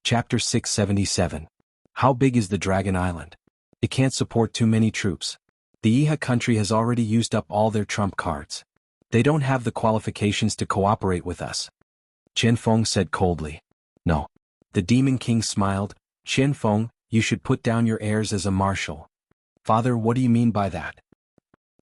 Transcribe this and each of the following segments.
Chapter 677. How big is the Dragon Island? It can't support too many troops. The Iha country has already used up all their trump cards. They don't have the qualifications to cooperate with us. Chen Feng said coldly. No. The Demon King smiled. Chen Feng, you should put down your airs as a marshal. Father, what do you mean by that?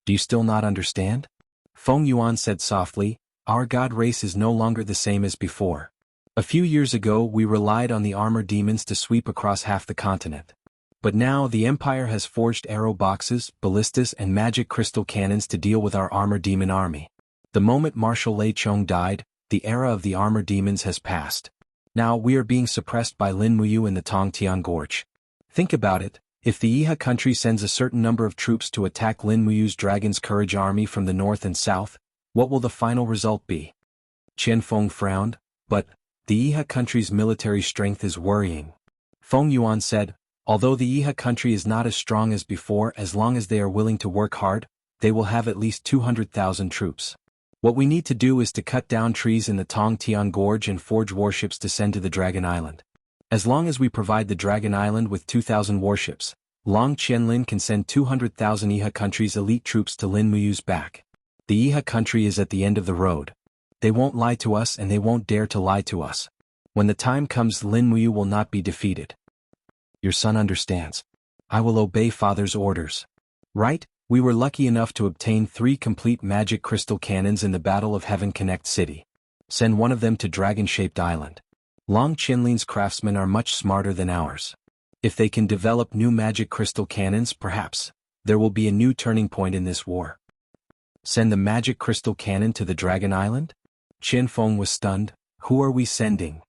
Do you still not understand? Feng Yuan said softly, our god race is no longer the same as before. A few years ago we relied on the armor demons to sweep across half the continent. But now the Empire has forged arrow boxes, ballistas and magic crystal cannons to deal with our armor demon army. The moment Marshal Lei Chong died, the era of the armor demons has passed. Now we are being suppressed by Lin Muyu in the Tongtian Gorge. Think about it, if the Iha country sends a certain number of troops to attack Lin Muyu's Dragon's Courage army from the north and south, what will the final result be? Chen Feng frowned, but the Iha country's military strength is worrying. Feng Yuan said, although the Iha country is not as strong as before, as long as they are willing to work hard, they will have at least 200,000 troops. What we need to do is to cut down trees in the Tongtian Gorge and forge warships to send to the Dragon Island. As long as we provide the Dragon Island with 2,000 warships, Long Qianlin can send 200,000 Iha country's elite troops to Lin Muyu's back. The Iha country is at the end of the road. They won't lie to us and they won't dare to lie to us. When the time comes, Lin Muyu will not be defeated. Your son understands. I will obey father's orders. Right? We were lucky enough to obtain 3 complete magic crystal cannons in the Battle of Heaven Connect City. Send one of them to Dragon-shaped Island. Long Qianlin's craftsmen are much smarter than ours. If they can develop new magic crystal cannons, perhaps there will be a new turning point in this war. Send the magic crystal cannon to the Dragon Island? Chen Feng was stunned. Who are we sending?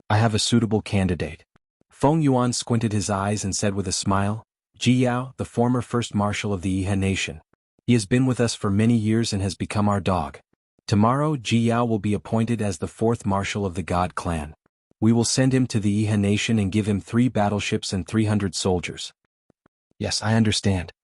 I have a suitable candidate. Feng Yuan squinted his eyes and said with a smile, Ji Yao, the former first marshal of the Iha nation. He has been with us for many years and has become our dog. Tomorrow Ji Yao will be appointed as the 4th marshal of the God clan. We will send him to the Iha nation and give him 3 battleships and 300 soldiers. Yes, I understand.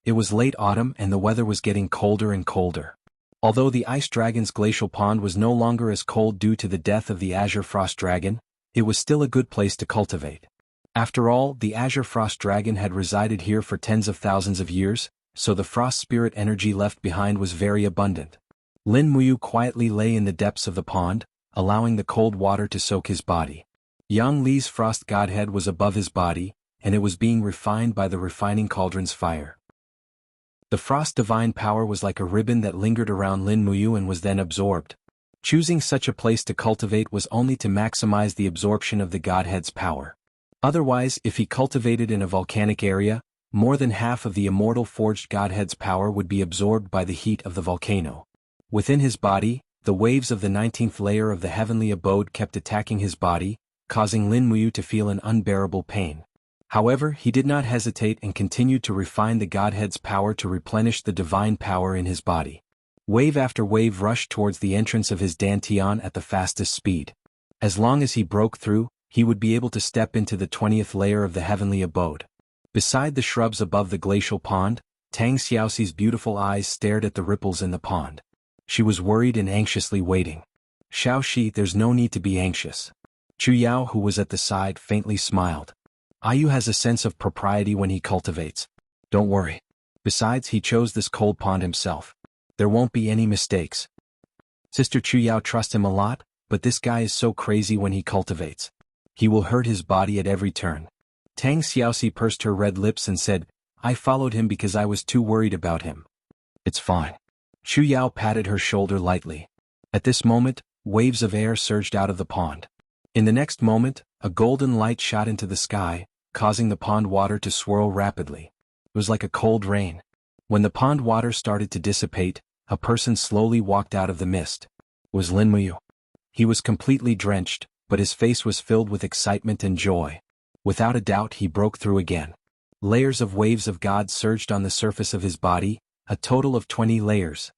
It was late autumn and the weather was getting colder and colder. Although the Ice Dragon's glacial pond was no longer as cold due to the death of the Azure Frost Dragon, it was still a good place to cultivate. After all, the Azure Frost Dragon had resided here for tens of thousands of years, so the frost spirit energy left behind was very abundant. Lin Muyu quietly lay in the depths of the pond, allowing the cold water to soak his body. Yang Li's frost godhead was above his body, and it was being refined by the refining cauldron's fire. The frost divine power was like a ribbon that lingered around Lin Muyu and was then absorbed. Choosing such a place to cultivate was only to maximize the absorption of the godhead's power. Otherwise, if he cultivated in a volcanic area, more than half of the immortal forged godhead's power would be absorbed by the heat of the volcano. Within his body, the waves of the 19th layer of the heavenly abode kept attacking his body, causing Lin Muyu to feel an unbearable pain. However, he did not hesitate and continued to refine the Godhead's power to replenish the divine power in his body. Wave after wave rushed towards the entrance of his dantian at the fastest speed. As long as he broke through, he would be able to step into the 20th layer of the heavenly abode. Beside the shrubs above the glacial pond, Tang Xiaoxi's beautiful eyes stared at the ripples in the pond. She was worried and anxiously waiting. Xiaoxi, there's no need to be anxious. Chu Yao, who was at the side, faintly smiled. Ayu has a sense of propriety when he cultivates. Don't worry. Besides, he chose this cold pond himself. There won't be any mistakes. Sister Chu Yao trusts him a lot, but this guy is so crazy when he cultivates. He will hurt his body at every turn. Tang Xiaoxi pursed her red lips and said, I followed him because I was too worried about him. It's fine. Chu Yao patted her shoulder lightly. At this moment, waves of air surged out of the pond. In the next moment, a golden light shot into the sky, causing the pond water to swirl rapidly. It was like a cold rain. When the pond water started to dissipate, a person slowly walked out of the mist. It was Lin Muyu. He was completely drenched, but his face was filled with excitement and joy. Without a doubt, he broke through again. Layers of waves of God surged on the surface of his body, a total of 20 layers.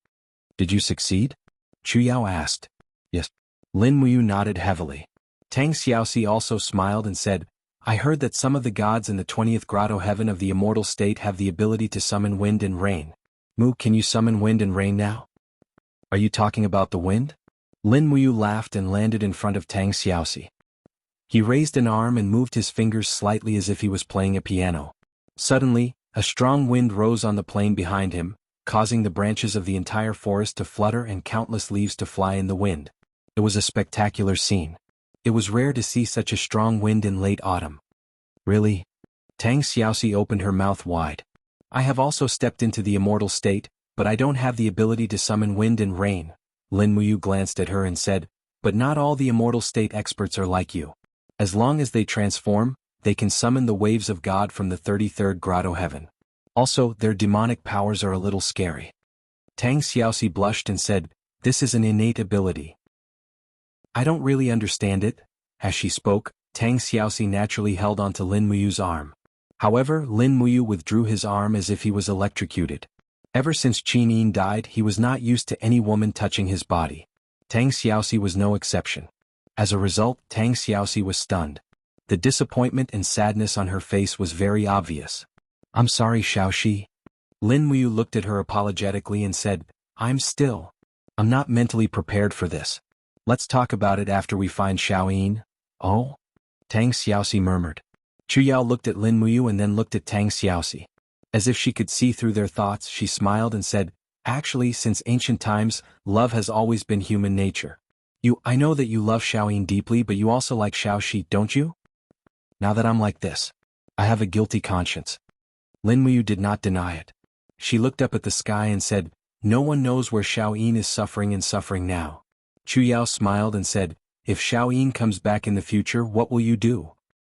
Did you succeed? Chu Yao asked. Yes. Lin Muyu nodded heavily. Tang Xiaoxi also smiled and said, I heard that some of the gods in the 20th grotto heaven of the immortal state have the ability to summon wind and rain. Mu, can you summon wind and rain now? Are you talking about the wind? Lin Muyu laughed and landed in front of Tang Xiaoxi. He raised an arm and moved his fingers slightly as if he was playing a piano. Suddenly, a strong wind rose on the plain behind him, causing the branches of the entire forest to flutter and countless leaves to fly in the wind. It was a spectacular scene. It was rare to see such a strong wind in late autumn. Really? Tang Xiaoxi opened her mouth wide. I have also stepped into the immortal state, but I don't have the ability to summon wind and rain. Lin Muyu glanced at her and said, but not all the immortal state experts are like you. As long as they transform, they can summon the waves of God from the 33rd grotto heaven. Also, their demonic powers are a little scary. Tang Xiaoxi blushed and said, this is an innate ability. I don't really understand it. As she spoke, Tang Xiaoxi naturally held onto Lin Muyu's arm. However, Lin Muyu withdrew his arm as if he was electrocuted. Ever since Qin Yin died, he was not used to any woman touching his body. Tang Xiaoxi was no exception. As a result, Tang Xiaoxi was stunned. The disappointment and sadness on her face was very obvious. I'm sorry, Xiaoxi. Lin Muyu looked at her apologetically and said, I'm not mentally prepared for this. Let's talk about it after we find Xiao Yin. Oh? Tang Xiaoxi murmured. Chu Yao looked at Lin Muyu and then looked at Tang Xiaoxi. As if she could see through their thoughts, she smiled and said, actually, since ancient times, love has always been human nature. I know that you love Xiao Yin deeply, but you also like Xiaoxi, don't you? Now that I'm like this, I have a guilty conscience. Lin Muyu did not deny it. She looked up at the sky and said, no one knows where Xiao Yin is suffering now. Chu Yao smiled and said, if Xiao Yin comes back in the future, what will you do?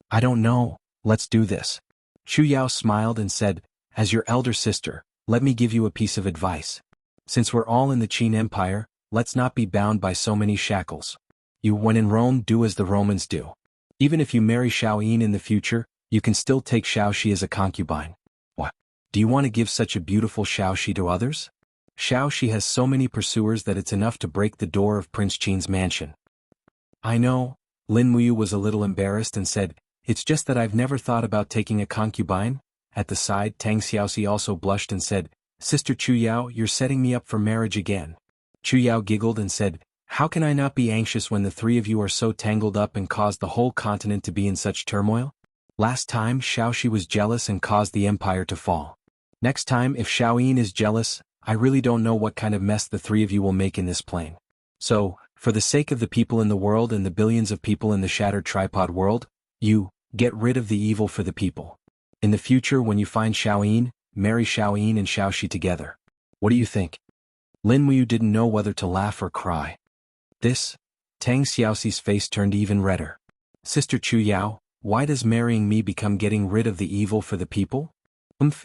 I don't know, let's do this. Chu Yao smiled and said, as your elder sister, let me give you a piece of advice. Since we're all in the Qin Empire, let's not be bound by so many shackles. When in Rome, do as the Romans do. Even if you marry Xiao Yin in the future, you can still take Xiaoxi as a concubine. What? Do you want to give such a beautiful Xiaoxi to others? Xiaoxi has so many pursuers that it's enough to break the door of Prince Qin's mansion. I know. Lin Muyu was a little embarrassed and said, it's just that I've never thought about taking a concubine. At the side, Tang Xiaoxi also blushed and said, Sister Chu Yao, you're setting me up for marriage again. Chu Yao giggled and said, how can I not be anxious when the three of you are so tangled up and caused the whole continent to be in such turmoil? Last time, Xiaoxi was jealous and caused the empire to fall. Next time, if Xiao Yin is jealous, I really don't know what kind of mess the three of you will make in this plane. So, for the sake of the people in the world and the billions of people in the shattered tripod world, get rid of the evil for the people. In the future, when you find Xiao Yin, marry Xiao Yin and Xiaoxi together. What do you think? Lin Muyu didn't know whether to laugh or cry. Tang Xiaoxi's face turned even redder. Sister Chu Yao, why does marrying me become getting rid of the evil for the people?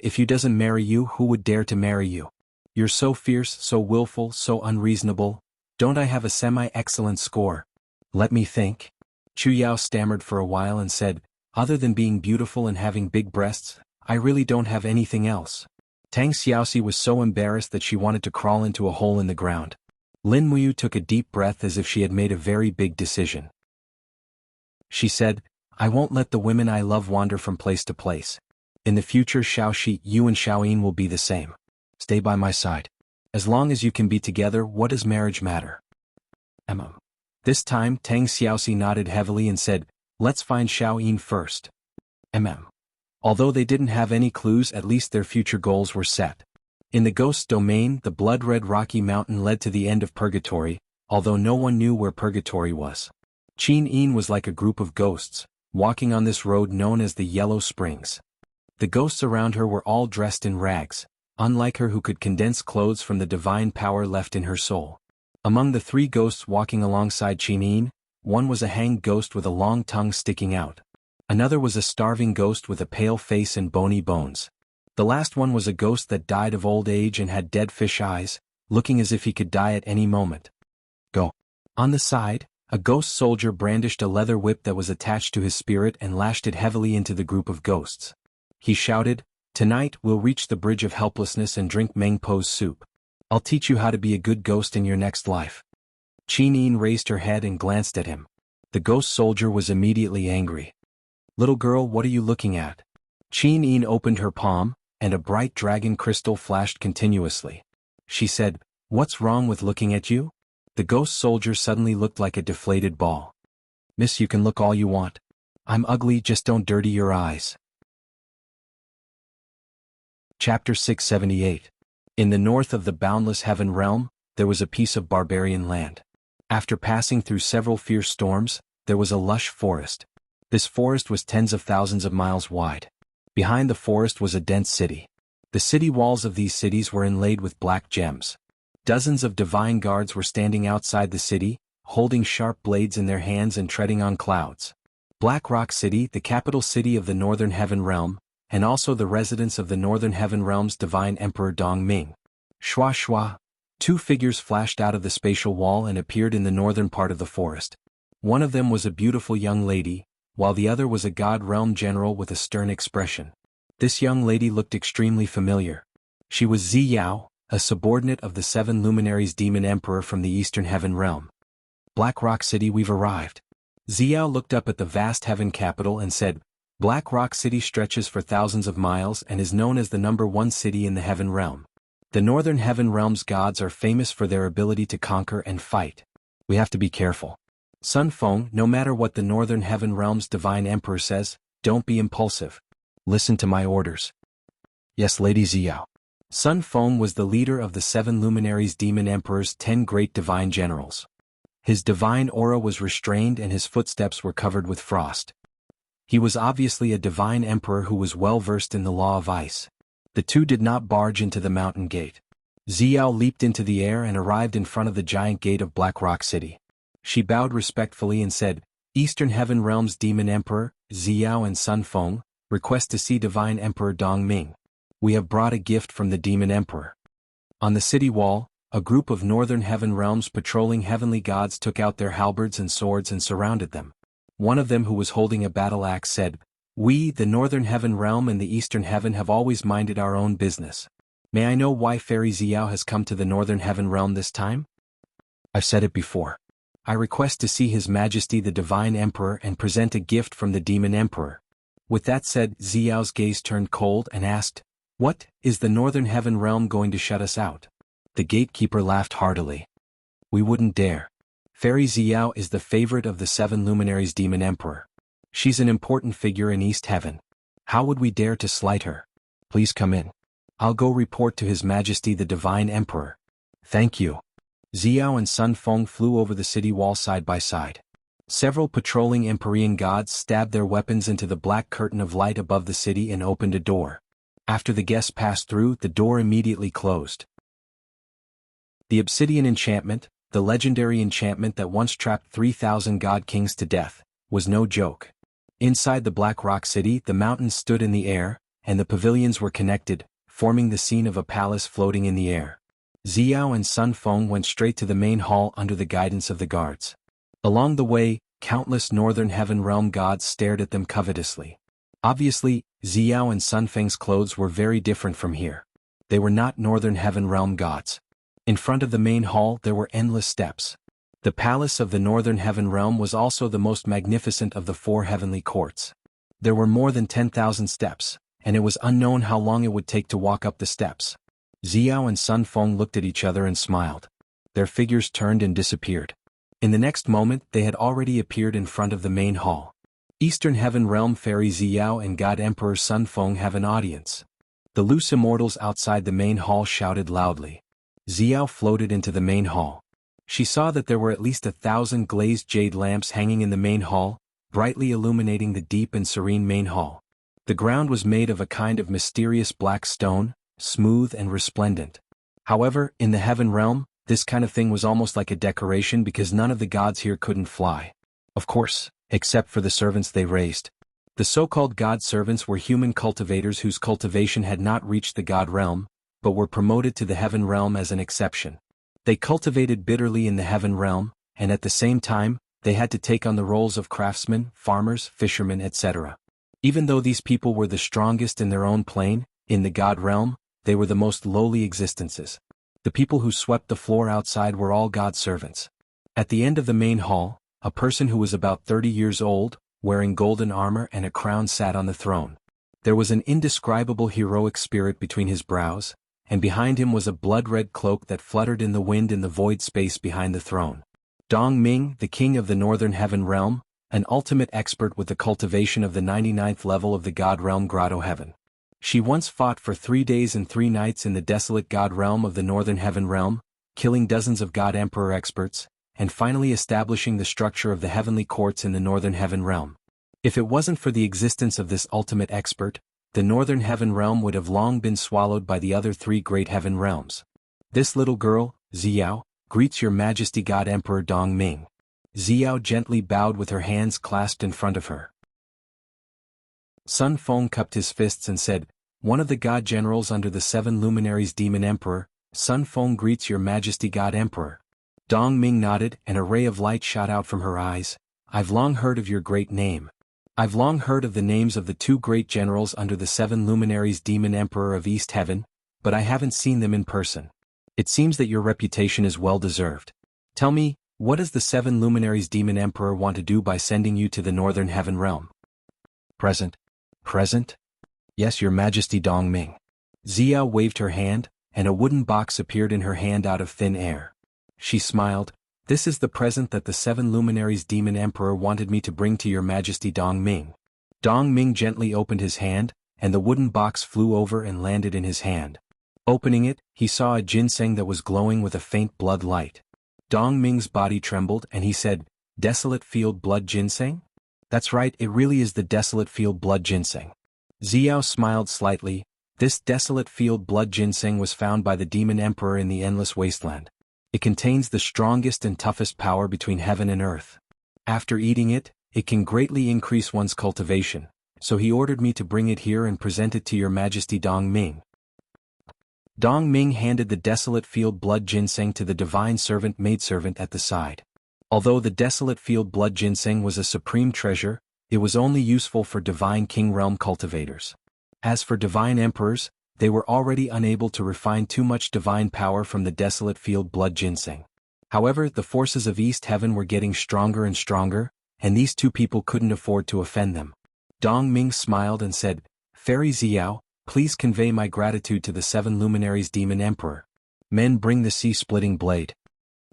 If you doesn't marry you, who would dare to marry you? You're so fierce, so willful, so unreasonable. Don't I have a semi-excellent score? Let me think. Chu Yao stammered for a while and said, other than being beautiful and having big breasts, I really don't have anything else. Tang Xiaoxi was so embarrassed that she wanted to crawl into a hole in the ground. Lin Muyu took a deep breath as if she had made a very big decision. She said, I won't let the women I love wander from place to place. In the future, Xiaoxi, you and Xiao Yin will be the same. Stay by my side. As long as you can be together, what does marriage matter? This time, Tang Xiaoxi nodded heavily and said, let's find Xiao Yin first. Although they didn't have any clues, at least their future goals were set. In the Ghost's domain, the blood-red rocky mountain led to the end of Purgatory, although no one knew where Purgatory was. Qin Yin was like a group of ghosts, walking on this road known as the Yellow Springs. The ghosts around her were all dressed in rags, unlike her who could condense clothes from the divine power left in her soul. Among the three ghosts walking alongside Qin Yin, one was a hanged ghost with a long tongue sticking out. Another was a starving ghost with a pale face and bony bones. The last one was a ghost that died of old age and had dead fish eyes, looking as if he could die at any moment. Go. On the side, a ghost soldier brandished a leather whip that was attached to his spirit and lashed it heavily into the group of ghosts. He shouted, tonight we'll reach the bridge of helplessness and drink Meng Po's soup. I'll teach you how to be a good ghost in your next life. Qin Yin raised her head and glanced at him. The ghost soldier was immediately angry. Little girl, what are you looking at? Qin Yin opened her palm, and a bright dragon crystal flashed continuously. She said, what's wrong with looking at you? The ghost soldier suddenly looked like a deflated ball. Miss, you can look all you want. I'm ugly, just don't dirty your eyes. Chapter 678. In the north of the boundless heaven realm, there was a piece of barbarian land. After passing through several fierce storms, there was a lush forest. This forest was tens of thousands of miles wide. Behind the forest was a dense city. The city walls of these cities were inlaid with black gems. Dozens of divine guards were standing outside the city, holding sharp blades in their hands and treading on clouds. Black Rock City, the capital city of the Northern Heaven Realm, and also the residence of the Northern Heaven Realm's divine emperor Dongming. Shua shua. Two figures flashed out of the spatial wall and appeared in the northern part of the forest. One of them was a beautiful young lady, while the other was a god realm general with a stern expression. This young lady looked extremely familiar. She was Ziyao, a subordinate of the seven luminaries demon emperor from the Eastern Heaven Realm. Black Rock City, we've arrived. Ziyao looked up at the vast heaven capital and said, Black Rock City stretches for thousands of miles and is known as the #1 city in the Heaven Realm. The Northern Heaven Realm's gods are famous for their ability to conquer and fight. We have to be careful. Sun Feng, no matter what the Northern Heaven Realm's divine emperor says, don't be impulsive. Listen to my orders. Yes, Lady Ziyao. Sun Feng was the leader of the seven luminaries demon emperor's 10 great divine generals. His divine aura was restrained and his footsteps were covered with frost. He was obviously a divine emperor who was well versed in the law of ice. The two did not barge into the mountain gate. Ziyao leaped into the air and arrived in front of the giant gate of Black Rock City. She bowed respectfully and said, Eastern Heaven Realm's demon emperor, Ziyao and Sun Feng, request to see divine emperor Dongming. We have brought a gift from the demon emperor. On the city wall, a group of Northern Heaven Realms patrolling heavenly gods took out their halberds and swords and surrounded them. One of them, who was holding a battle axe, said, We, the Northern Heaven Realm and the Eastern Heaven, have always minded our own business. May I know why Fairy Ziyao has come to the Northern Heaven Realm this time? I've said it before. I request to see His Majesty the Divine Emperor and present a gift from the Demon Emperor. With that said, Ziyao's gaze turned cold and asked, What, is the Northern Heaven Realm going to shut us out? The gatekeeper laughed heartily. We wouldn't dare. Fairy Ziyao is the favorite of the seven luminaries demon emperor. She's an important figure in East Heaven. How would we dare to slight her? Please come in. I'll go report to His Majesty the Divine Emperor. Thank you. Ziyao and Sun Feng flew over the city wall side by side. Several patrolling Empyrean gods stabbed their weapons into the black curtain of light above the city and opened a door. After the guests passed through, the door immediately closed. The Obsidian Enchantment, the legendary enchantment that once trapped 3,000 god kings to death, was no joke. Inside the Black Rock City, the mountains stood in the air, and the pavilions were connected, forming the scene of a palace floating in the air. Ziyao and Sun Feng went straight to the main hall under the guidance of the guards. Along the way, countless Northern Heaven Realm gods stared at them covetously. Obviously, Ziyao and Sun Feng's clothes were very different from here. They were not Northern Heaven Realm gods. In front of the main hall there were endless steps. The palace of the Northern Heaven Realm was also the most magnificent of the 4 heavenly courts. There were more than 10,000 steps, and it was unknown how long it would take to walk up the steps. Ziyao and Sun Feng looked at each other and smiled. Their figures turned and disappeared. In the next moment they had already appeared in front of the main hall. Eastern Heaven Realm Fairy Ziyao and God Emperor Sun Feng have an audience. The loose immortals outside the main hall shouted loudly. Ziyao floated into the main hall. She saw that there were at least 1,000 glazed jade lamps hanging in the main hall, brightly illuminating the deep and serene main hall. The ground was made of a kind of mysterious black stone, smooth and resplendent. However, in the Heaven Realm, this kind of thing was almost like a decoration because none of the gods here couldn't fly. Of course, except for the servants they raised. The so-called god servants were human cultivators whose cultivation had not reached the god realm, but were promoted to the Heaven Realm as an exception. They cultivated bitterly in the Heaven Realm, and at the same time, they had to take on the roles of craftsmen, farmers, fishermen, etc. Even though these people were the strongest in their own plane, in the God Realm, they were the most lowly existences. The people who swept the floor outside were all God servants. At the end of the main hall, a person who was about 30 years old, wearing golden armor and a crown sat on the throne. There was an indescribable heroic spirit between his brows, and behind him was a blood-red cloak that fluttered in the wind in the void space behind the throne. Dongming, the king of the Northern Heaven Realm, an ultimate expert with the cultivation of the 99th level of the God Realm Grotto Heaven. She once fought for 3 days and 3 nights in the desolate God Realm of the Northern Heaven Realm, killing dozens of God Emperor experts, and finally establishing the structure of the heavenly courts in the Northern Heaven Realm. If it wasn't for the existence of this ultimate expert, the Northern Heaven Realm would have long been swallowed by the other 3 great heaven realms. This little girl, Xiao, greets your Majesty God Emperor Dong Ming. Xiao gently bowed with her hands clasped in front of her. Sun Feng cupped his fists and said, "One of the God generals under the 7 luminaries Demon Emperor, Sun Feng greets your Majesty God Emperor." Dong Ming nodded and a ray of light shot out from her eyes. "I've long heard of your great name. I've long heard of the names of the 2 great generals under the 7 luminaries Demon Emperor of East Heaven, but I haven't seen them in person. It seems that your reputation is well deserved. Tell me, what does the 7 luminaries Demon Emperor want to do by sending you to the Northern Heaven Realm?" "Present. Present? Yes, your Majesty Dong Ming." Xiao waved her hand, and a wooden box appeared in her hand out of thin air. She smiled. "This is the present that the 7 luminaries Demon Emperor wanted me to bring to your Majesty Dong Ming." Dong Ming gently opened his hand, and the wooden box flew over and landed in his hand. Opening it, he saw a ginseng that was glowing with a faint blood light. Dong Ming's body trembled and he said, "Desolate Field Blood Ginseng?" "That's right, it really is the Desolate Field Blood Ginseng." Xiao smiled slightly. This Desolate Field Blood Ginseng was found by the Demon Emperor in the Endless Wasteland. It contains the strongest and toughest power between heaven and earth. After eating it, it can greatly increase one's cultivation, so he ordered me to bring it here and present it to your Majesty Dong Ming. Dong Ming handed the Desolate Field Blood Ginseng to the divine maidservant at the side. Although the Desolate Field Blood Ginseng was a supreme treasure, it was only useful for divine king realm cultivators. As for divine emperors, they were already unable to refine too much divine power from the Desolate Field Blood Ginseng. However, the forces of East Heaven were getting stronger and stronger, and these 2 people couldn't afford to offend them. Dong Ming smiled and said, "Fairy Xiao, please convey my gratitude to the 7 luminaries Demon Emperor. Men, bring the sea-splitting blade."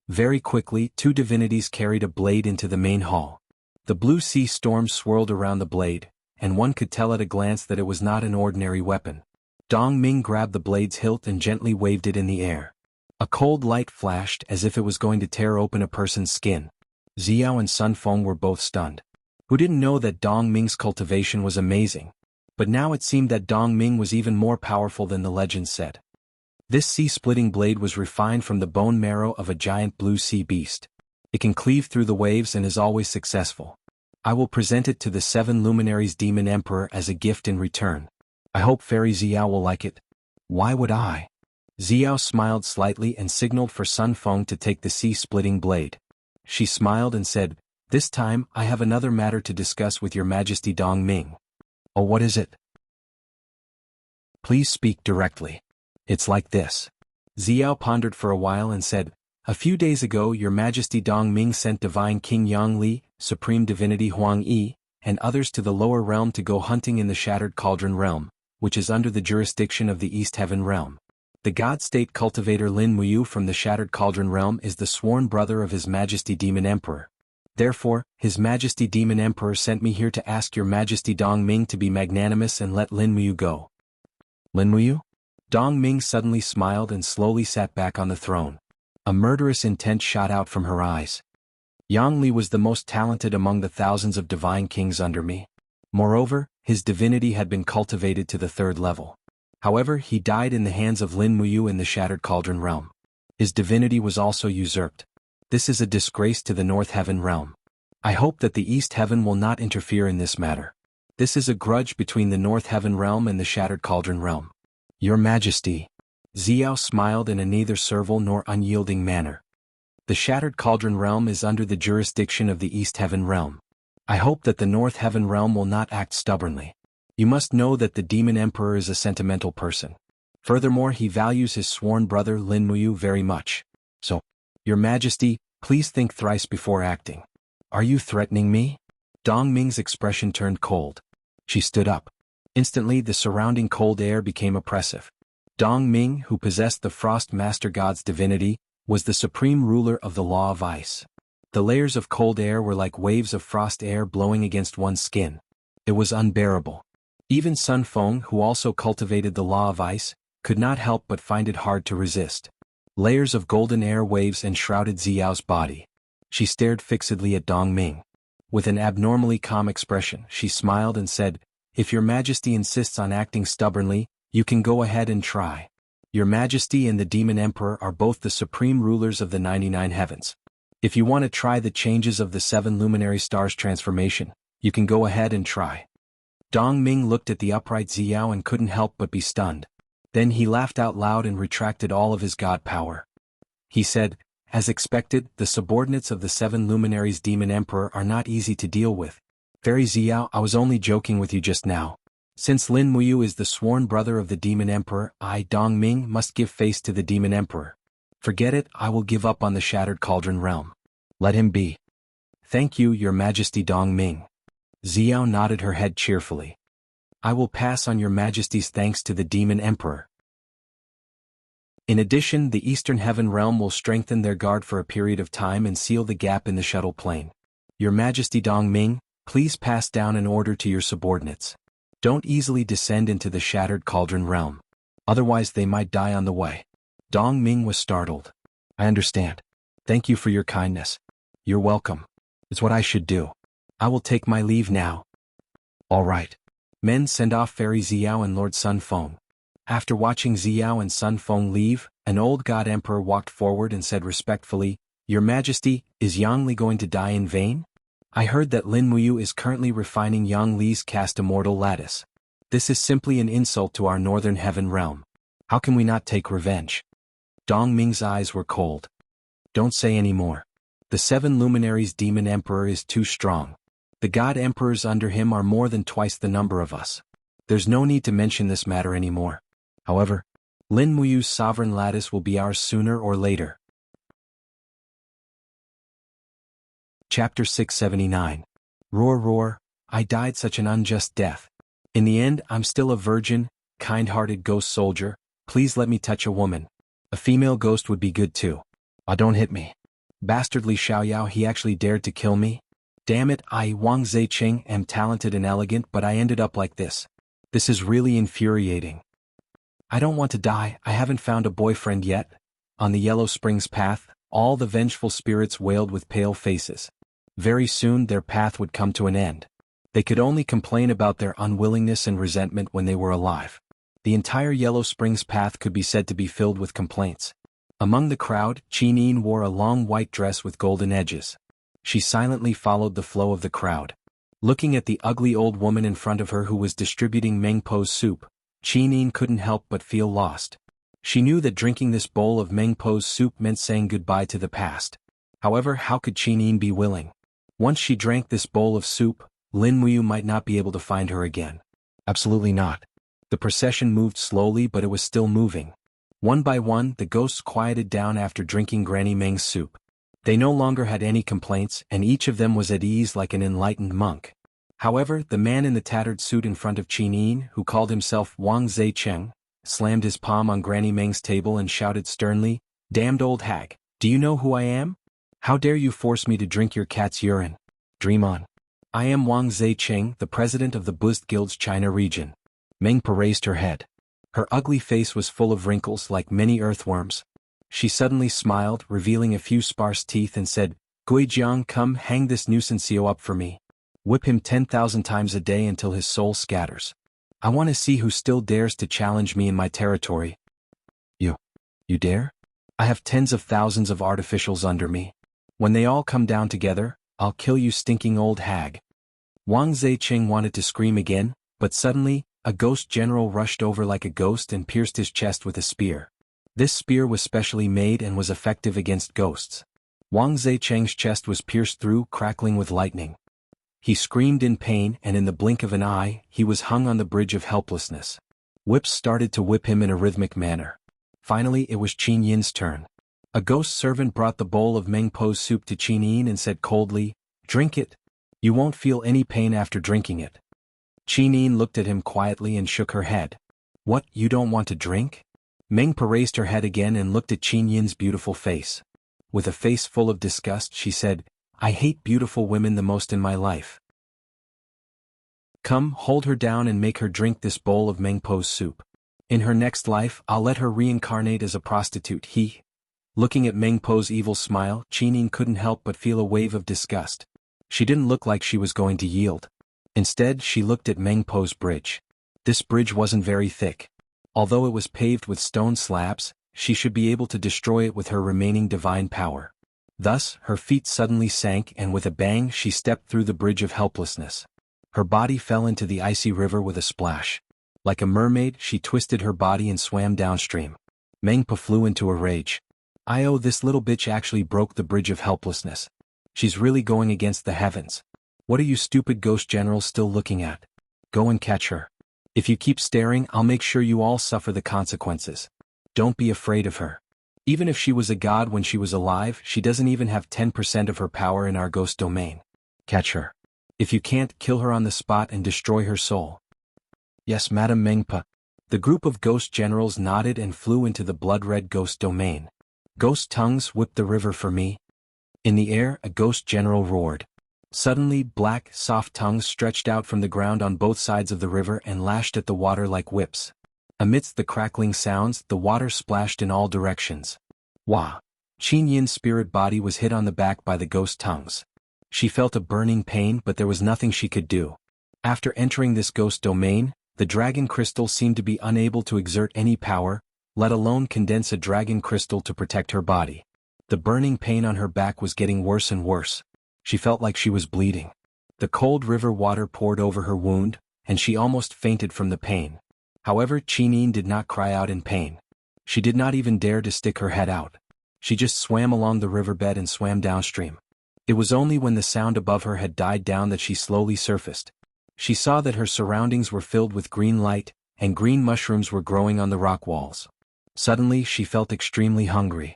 Very quickly, 2 divinities carried a blade into the main hall. The blue sea storm swirled around the blade, and one could tell at a glance that it was not an ordinary weapon. Dong Ming grabbed the blade's hilt and gently waved it in the air. A cold light flashed as if it was going to tear open a person's skin. Xiao and Sun Feng were both stunned. Who didn't know that Dong Ming's cultivation was amazing? But now it seemed that Dong Ming was even more powerful than the legend said. This sea-splitting blade was refined from the bone marrow of a giant blue sea beast. It can cleave through the waves and is always successful. I will present it to the 7 luminaries Demon Emperor as a gift in return. I hope Fairy Xiao will like it. Why would I? Xiao smiled slightly and signaled for Sun Feng to take the sea-splitting blade. She smiled and said, "This time I have another matter to discuss with your Majesty Dong Ming." "Oh, what is it?" "Please speak directly." "It's like this." Xiao pondered for a while and said, "A few days ago your Majesty Dong Ming sent Divine King Yang Li, Supreme Divinity Huang Yi, and others to the lower realm to go hunting in the Shattered Cauldron Realm, which is under the jurisdiction of the East Heaven Realm. The God-State cultivator Lin Muyu from the Shattered Cauldron Realm is the sworn brother of His Majesty Demon Emperor. Therefore, His Majesty Demon Emperor sent me here to ask your Majesty Dong Ming to be magnanimous and let Lin Muyu go." "Lin Muyu?" Dong Ming suddenly smiled and slowly sat back on the throne. A murderous intent shot out from her eyes. "Yang Li was the most talented among the thousands of divine kings under me. Moreover, his divinity had been cultivated to the 3rd level. However, he died in the hands of Lin Muyu in the Shattered Cauldron Realm. His divinity was also usurped. This is a disgrace to the North Heaven Realm. I hope that the East Heaven will not interfere in this matter. This is a grudge between the North Heaven Realm and the Shattered Cauldron Realm." "Your Majesty." Xiao smiled in a neither servile nor unyielding manner. "The Shattered Cauldron Realm is under the jurisdiction of the East Heaven Realm. I hope that the North Heaven Realm will not act stubbornly. You must know that the Demon Emperor is a sentimental person. Furthermore, he values his sworn brother Lin Muyu very much. So, Your Majesty, please think thrice before acting. Are you threatening me?" Dong Ming's expression turned cold. She stood up. Instantly the surrounding cold air became oppressive. Dong Ming, who possessed the Frost Master God's divinity, was the supreme ruler of the law of ice. The layers of cold air were like waves of frost air blowing against one's skin. It was unbearable. Even Sun Feng, who also cultivated the law of ice, could not help but find it hard to resist. Layers of golden air waves enshrouded Xiao's body. She stared fixedly at Dong Ming. With an abnormally calm expression, she smiled and said, "If your Majesty insists on acting stubbornly, you can go ahead and try. Your Majesty and the Demon Emperor are both the supreme rulers of the 99 heavens. If you want to try the changes of the 7 luminary stars transformation, you can go ahead and try." Dong Ming looked at the upright Xiao and couldn't help but be stunned. Then he laughed out loud and retracted all of his god power. He said, "As expected, the subordinates of the 7 luminaries Demon Emperor are not easy to deal with. Fairy Xiao, I was only joking with you just now. Since Lin Muyu is the sworn brother of the Demon Emperor, I, Dong Ming, must give face to the Demon Emperor. Forget it, I will give up on the Shattered Cauldron realm. Let him be." "Thank you, Your Majesty Dong Ming." Xiao nodded her head cheerfully. "I will pass on Your Majesty's thanks to the Demon Emperor. In addition, the Eastern Heaven Realm will strengthen their guard for a period of time and seal the gap in the shuttle plane. Your Majesty Dong Ming, please pass down an order to your subordinates. Don't easily descend into the Shattered Cauldron realm. Otherwise they might die on the way." Dong Ming was startled. "I understand. Thank you for your kindness. You're welcome. It's what I should do. I will take my leave now." "All right. Men, send off Fairy Xiao and Lord Sun Feng." After watching Xiao and Sun Feng leave, an old god emperor walked forward and said respectfully, "Your Majesty, is Yang Li going to die in vain? I heard that Lin Muyu is currently refining Yang Li's cast immortal lattice. This is simply an insult to our northern heaven realm. How can we not take revenge?" Dong Ming's eyes were cold. "Don't say any more. The 7 luminaries Demon Emperor is too strong. The god emperors under him are more than twice the number of us. There's no need to mention this matter anymore. However, Lin Muyu's sovereign lattice will be ours sooner or later." Chapter 679. Roar roar, I died such an unjust death. In the end, I'm still a virgin, kind-hearted ghost soldier. Please let me touch a woman. A female ghost would be good too. Ah, don't hit me. Bastardly Xiaoyao, he actually dared to kill me? Damn it, I, Wang Zaiqing, am talented and elegant, but I ended up like this. This is really infuriating. I don't want to die, I haven't found a boyfriend yet. On the Yellow Springs path, all the vengeful spirits wailed with pale faces. Very soon their path would come to an end. They could only complain about their unwillingness and resentment when they were alive. The entire Yellow Springs path could be said to be filled with complaints. Among the crowd, Qin wore a long white dress with golden edges. She silently followed the flow of the crowd. Looking at the ugly old woman in front of her who was distributing Mengpo's soup, Qin couldn't help but feel lost. She knew that drinking this bowl of Mengpo's soup meant saying goodbye to the past. However, how could Qin be willing? Once she drank this bowl of soup, Lin Muyu might not be able to find her again. Absolutely not. The procession moved slowly, but it was still moving. One by one, the ghosts quieted down after drinking Granny Meng's soup. They no longer had any complaints, and each of them was at ease like an enlightened monk. However, the man in the tattered suit in front of Qin, who called himself Wang Zaiqing, slammed his palm on Granny Meng's table and shouted sternly, "Damned old hag, do you know who I am? How dare you force me to drink your cat's urine? Dream on. I am Wang Zaiqing, the president of the Buddhist Guild's China region." Mengpo raised her head. Her ugly face was full of wrinkles like many earthworms. She suddenly smiled, revealing a few sparse teeth, and said, "Guijiang, come hang this nuisance Xiao up for me. Whip him 10,000 times a day until his soul scatters. I want to see who still dares to challenge me in my territory." You dare? I have tens of thousands of artificials under me. When they all come down together, I'll kill you, stinking old hag. Wang Zaiqing wanted to scream again, but suddenly, a ghost general rushed over like a ghost and pierced his chest with a spear. This spear was specially made and was effective against ghosts. Wang Zaiqing's chest was pierced through, crackling with lightning. He screamed in pain, and in the blink of an eye, he was hung on the bridge of helplessness. Whips started to whip him in a rhythmic manner. Finally, it was Qin Yin's turn. A ghost servant brought the bowl of Mengpo's soup to Qin Yin and said coldly, "Drink it. You won't feel any pain after drinking it." Qin Yin looked at him quietly and shook her head. "What, you don't want to drink?" Mengpo raised her head again and looked at Qin Yin's beautiful face. With a face full of disgust, she said, I hate beautiful women the most in my life. Come, hold her down and make her drink this bowl of Mengpo's soup. In her next life, I'll let her reincarnate as a prostitute. Looking at Mengpo's evil smile, Qinyin couldn't help but feel a wave of disgust. She didn't look like she was going to yield. Instead, she looked at Mengpo's bridge. This bridge wasn't very thick. Although it was paved with stone slabs, she should be able to destroy it with her remaining divine power. Thus, her feet suddenly sank and with a bang she stepped through the bridge of helplessness. Her body fell into the icy river with a splash. Like a mermaid, she twisted her body and swam downstream. Mengpo flew into a rage. This little bitch actually broke the bridge of helplessness. She's really going against the heavens. What are you stupid ghost generals still looking at? Go and catch her. If you keep staring, I'll make sure you all suffer the consequences. Don't be afraid of her. Even if she was a god when she was alive, she doesn't even have 10% of her power in our ghost domain. Catch her. If you can't, kill her on the spot and destroy her soul. Yes, Madam Mengpa. The group of ghost generals nodded and flew into the blood-red ghost domain. Ghost tongues, whip the river for me. In the air, a ghost general roared. Suddenly, black, soft tongues stretched out from the ground on both sides of the river and lashed at the water like whips. Amidst the crackling sounds, the water splashed in all directions. Wah! Qinyin's spirit body was hit on the back by the ghost tongues. She felt a burning pain, but there was nothing she could do. After entering this ghost domain, the dragon crystal seemed to be unable to exert any power, let alone condense a dragon crystal to protect her body. The burning pain on her back was getting worse and worse. She felt like she was bleeding. The cold river water poured over her wound, and she almost fainted from the pain. However, Qinyin did not cry out in pain. She did not even dare to stick her head out. She just swam along the riverbed and swam downstream. It was only when the sound above her had died down that she slowly surfaced. She saw that her surroundings were filled with green light, and green mushrooms were growing on the rock walls. Suddenly, she felt extremely hungry.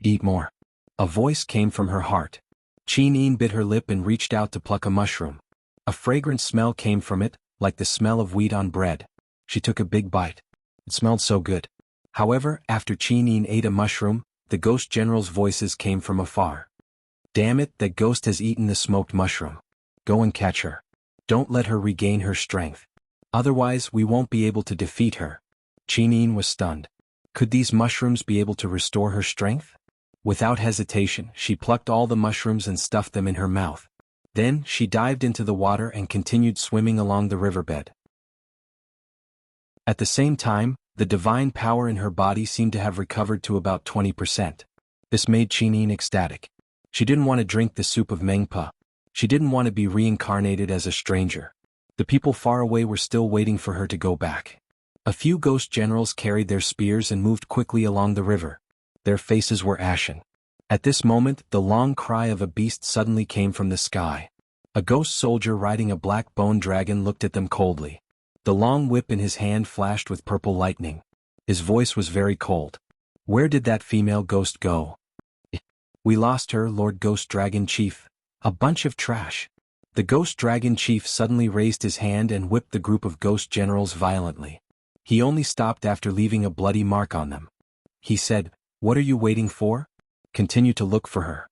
Eat more. A voice came from her heart. Qinyin bit her lip and reached out to pluck a mushroom. A fragrant smell came from it, like the smell of wheat on bread. She took a big bite. It smelled so good. However, after Qinyin ate a mushroom, the ghost general's voices came from afar. Damn it, that ghost has eaten the smoked mushroom. Go and catch her. Don't let her regain her strength. Otherwise, we won't be able to defeat her. Qinyin was stunned. Could these mushrooms be able to restore her strength? Without hesitation, she plucked all the mushrooms and stuffed them in her mouth. Then, she dived into the water and continued swimming along the riverbed. At the same time, the divine power in her body seemed to have recovered to about 20%. This made Qinyin ecstatic. She didn't want to drink the soup of Mengpa. She didn't want to be reincarnated as a stranger. The people far away were still waiting for her to go back. A few ghost generals carried their spears and moved quickly along the river. Their faces were ashen. At this moment, the long cry of a beast suddenly came from the sky. A ghost soldier riding a black bone dragon looked at them coldly. The long whip in his hand flashed with purple lightning. His voice was very cold. Where did that female ghost go? We lost her, Lord Ghost Dragon Chief. A bunch of trash. The Ghost Dragon Chief suddenly raised his hand and whipped the group of ghost generals violently. He only stopped after leaving a bloody mark on them. He said, "What are you waiting for? Continue to look for her."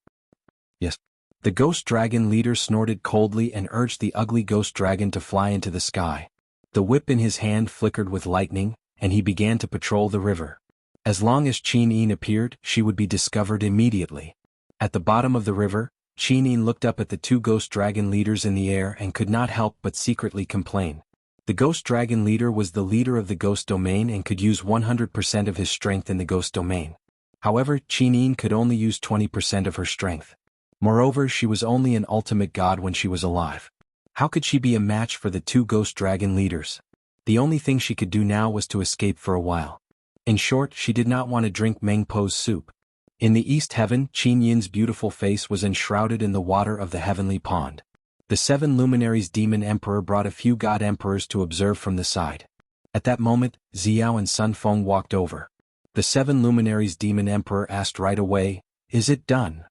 Yes. The ghost dragon leader snorted coldly and urged the ugly ghost dragon to fly into the sky. The whip in his hand flickered with lightning, and he began to patrol the river. As long as Qinyin appeared, she would be discovered immediately. At the bottom of the river, Qinyin looked up at the two ghost dragon leaders in the air and could not help but secretly complain. The ghost dragon leader was the leader of the ghost domain and could use 100% of his strength in the ghost domain. However, Qinyin could only use 20% of her strength. Moreover, she was only an ultimate god when she was alive. How could she be a match for the two ghost dragon leaders? The only thing she could do now was to escape for a while. In short, she did not want to drink Mengpo's soup. In the east heaven, Qinyin's beautiful face was enshrouded in the water of the heavenly pond. The 7 luminaries demon emperor brought a few god emperors to observe from the side. At that moment, Xiao and Sun Feng walked over. The 7 luminaries demon emperor asked right away, "Is it done?"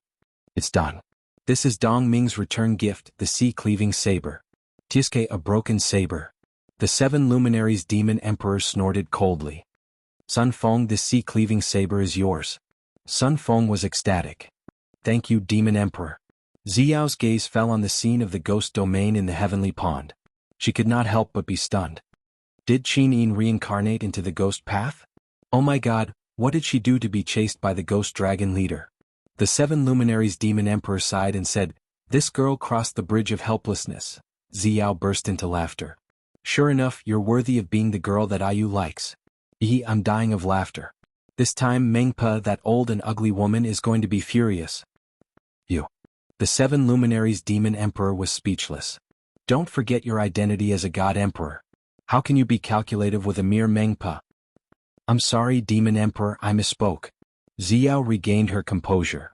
"It's done. This is Dong Ming's return gift, the sea-cleaving saber." "Tiske, a broken saber." The 7 luminaries demon emperor snorted coldly. "Sun Feng, this sea-cleaving saber is yours." Sun Feng was ecstatic. "Thank you, demon emperor." Ziyao's gaze fell on the scene of the ghost domain in the heavenly pond. She could not help but be stunned. Did Qin reincarnate into the ghost path? Oh my god, what did she do to be chased by the ghost dragon leader? The 7 luminaries demon emperor sighed and said, "This girl crossed the bridge of helplessness." Ziyao burst into laughter. "Sure enough, you're worthy of being the girl that Ayu likes." I'm dying of laughter. This time Mengpa, that old and ugly woman, is going to be furious. You. The 7 luminaries demon emperor was speechless. Don't forget your identity as a god emperor. How can you be calculative with a mere Mengpa? I'm sorry, demon emperor, I misspoke. Ziyao regained her composure.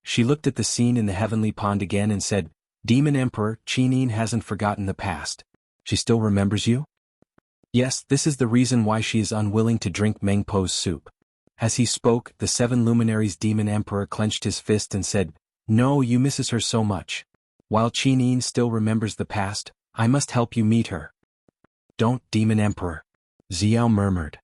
She looked at the scene in the heavenly pond again and said, "Demon emperor, Qin hasn't forgotten the past. She still remembers you?" "Yes, this is the reason why she is unwilling to drink Mengpo's soup." As he spoke, the 7 luminaries demon emperor clenched his fist and said, "No, you misses her so much. While Qin still remembers the past, I must help you meet her." "Don't, demon emperor," Ziyao murmured.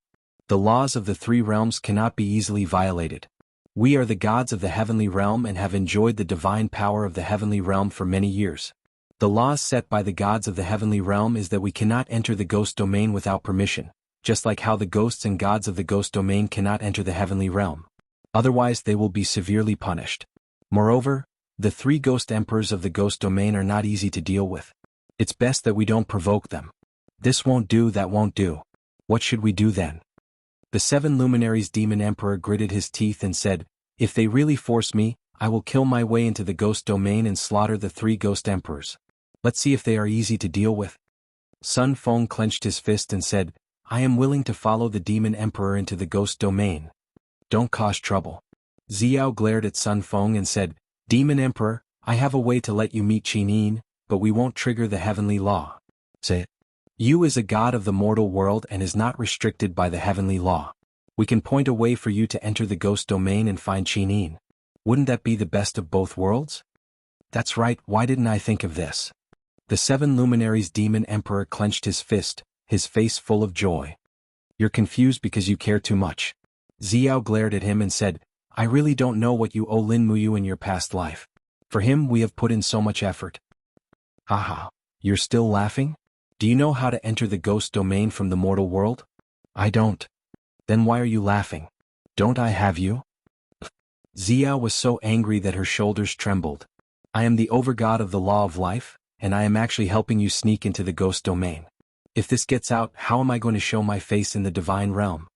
"The laws of the 3 realms cannot be easily violated. We are the gods of the heavenly realm and have enjoyed the divine power of the heavenly realm for many years. The laws set by the gods of the heavenly realm is that we cannot enter the ghost domain without permission, just like how the ghosts and gods of the ghost domain cannot enter the heavenly realm. Otherwise they will be severely punished. Moreover, the 3 ghost emperors of the ghost domain are not easy to deal with. It's best that we don't provoke them. This won't do, that won't do. What should we do then?" The 7 luminaries demon emperor gritted his teeth and said, "If they really force me, I will kill my way into the ghost domain and slaughter the 3 ghost emperors. Let's see if they are easy to deal with." Sun Feng clenched his fist and said, "I am willing to follow the demon emperor into the ghost domain. Don't cause trouble." Ziyao glared at Sun Feng and said, "Demon emperor, I have a way to let you meet Qin, but we won't trigger the heavenly law. Say it. You is a god of the mortal world and is not restricted by the heavenly law. We can point a way for you to enter the ghost domain and find Qin. Wouldn't that be the best of both worlds?" "That's right, why didn't I think of this?" The 7 luminaries demon emperor clenched his fist, his face full of joy. "You're confused because you care too much." Ziyao glared at him and said, "I really don't know what you owe Lin Muyu in your past life. For him we have put in so much effort." "Haha, you're still laughing? Do you know how to enter the ghost domain from the mortal world?" "I don't." "Then why are you laughing? Don't I have you?" Ziyao was so angry that her shoulders trembled. "I am the overgod of the law of life, and I am actually helping you sneak into the ghost domain. If this gets out, how am I going to show my face in the divine realm?"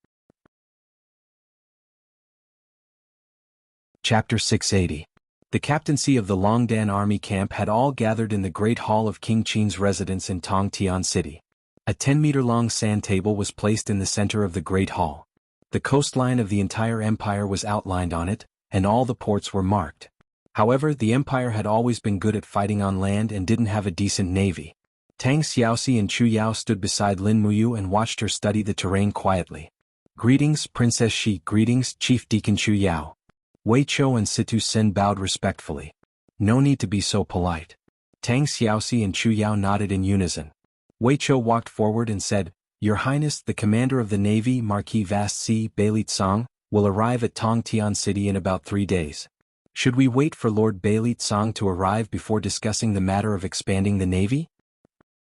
Chapter 680. The captaincy of the Longdan army camp had all gathered in the great hall of King Qin's residence in Tongtian City. A 10-meter-long sand table was placed in the center of the great hall. The coastline of the entire empire was outlined on it, and all the ports were marked. However, the empire had always been good at fighting on land and didn't have a decent navy. Tang Xiaoxi and Chu Yao stood beside Lin Muyu and watched her study the terrain quietly. "Greetings, Princess Shi." "Greetings, Chief Deacon Chu Yao." Wei Chou and Situ Sin bowed respectfully. "No need to be so polite." Tang Xiaoxi and Chu Yao nodded in unison. Wei Chou walked forward and said, "Your Highness, the commander of the Navy, Marquis Vast Si Bailey Tsang, will arrive at Tongtian City in about 3 days. Should we wait for Lord Bailey Tsang to arrive before discussing the matter of expanding the Navy?"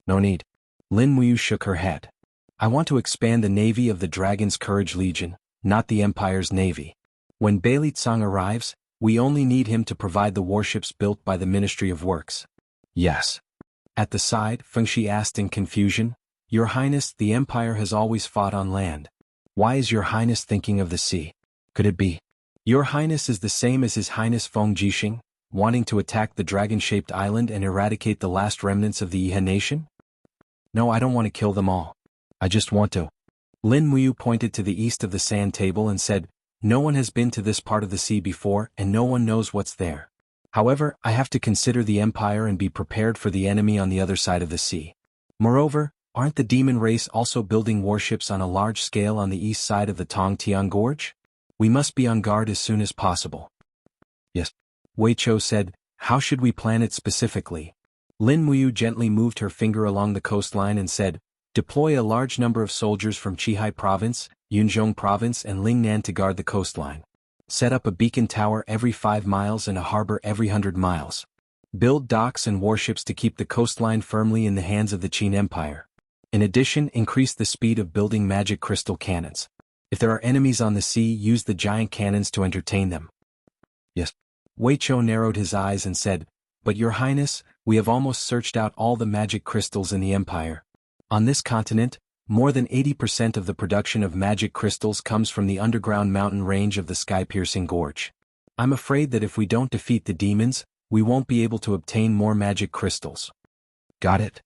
"No need." Lin Muyu shook her head. "I want to expand the Navy of the Dragon's Courage Legion, not the Empire's Navy. When Bailey Tsang arrives, we only need him to provide the warships built by the Ministry of Works." "Yes." At the side, Fengshi asked in confusion, "Your Highness, the Empire has always fought on land. Why is Your Highness thinking of the sea? Could it be Your Highness is the same as His Highness Feng Jixing, wanting to attack the dragon-shaped island and eradicate the last remnants of the Iha nation?" "No, I don't want to kill them all. I just want to." Lin Muyu pointed to the east of the sand table and said, "No one has been to this part of the sea before and no one knows what's there. However, I have to consider the Empire and be prepared for the enemy on the other side of the sea. Moreover, aren't the demon race also building warships on a large scale on the east side of the Tongtian Gorge? We must be on guard as soon as possible." "Yes." Wei Chou said, "How should we plan it specifically?" Lin Muyu gently moved her finger along the coastline and said, "Deploy a large number of soldiers from Qihai Province, Yunzhong Province and Lingnan to guard the coastline. Set up a beacon tower every 5 miles and a harbor every 100 miles. Build docks and warships to keep the coastline firmly in the hands of the Qin Empire. In addition, increase the speed of building magic crystal cannons. If there are enemies on the sea, use the giant cannons to entertain them. Yes. Wei Chou narrowed his eyes and said, "But Your Highness, we have almost searched out all the magic crystals in the Empire. On this continent, more than 80% of the production of magic crystals comes from the underground mountain range of the sky-piercing gorge. I'm afraid that if we don't defeat the demons, we won't be able to obtain more magic crystals." Got it?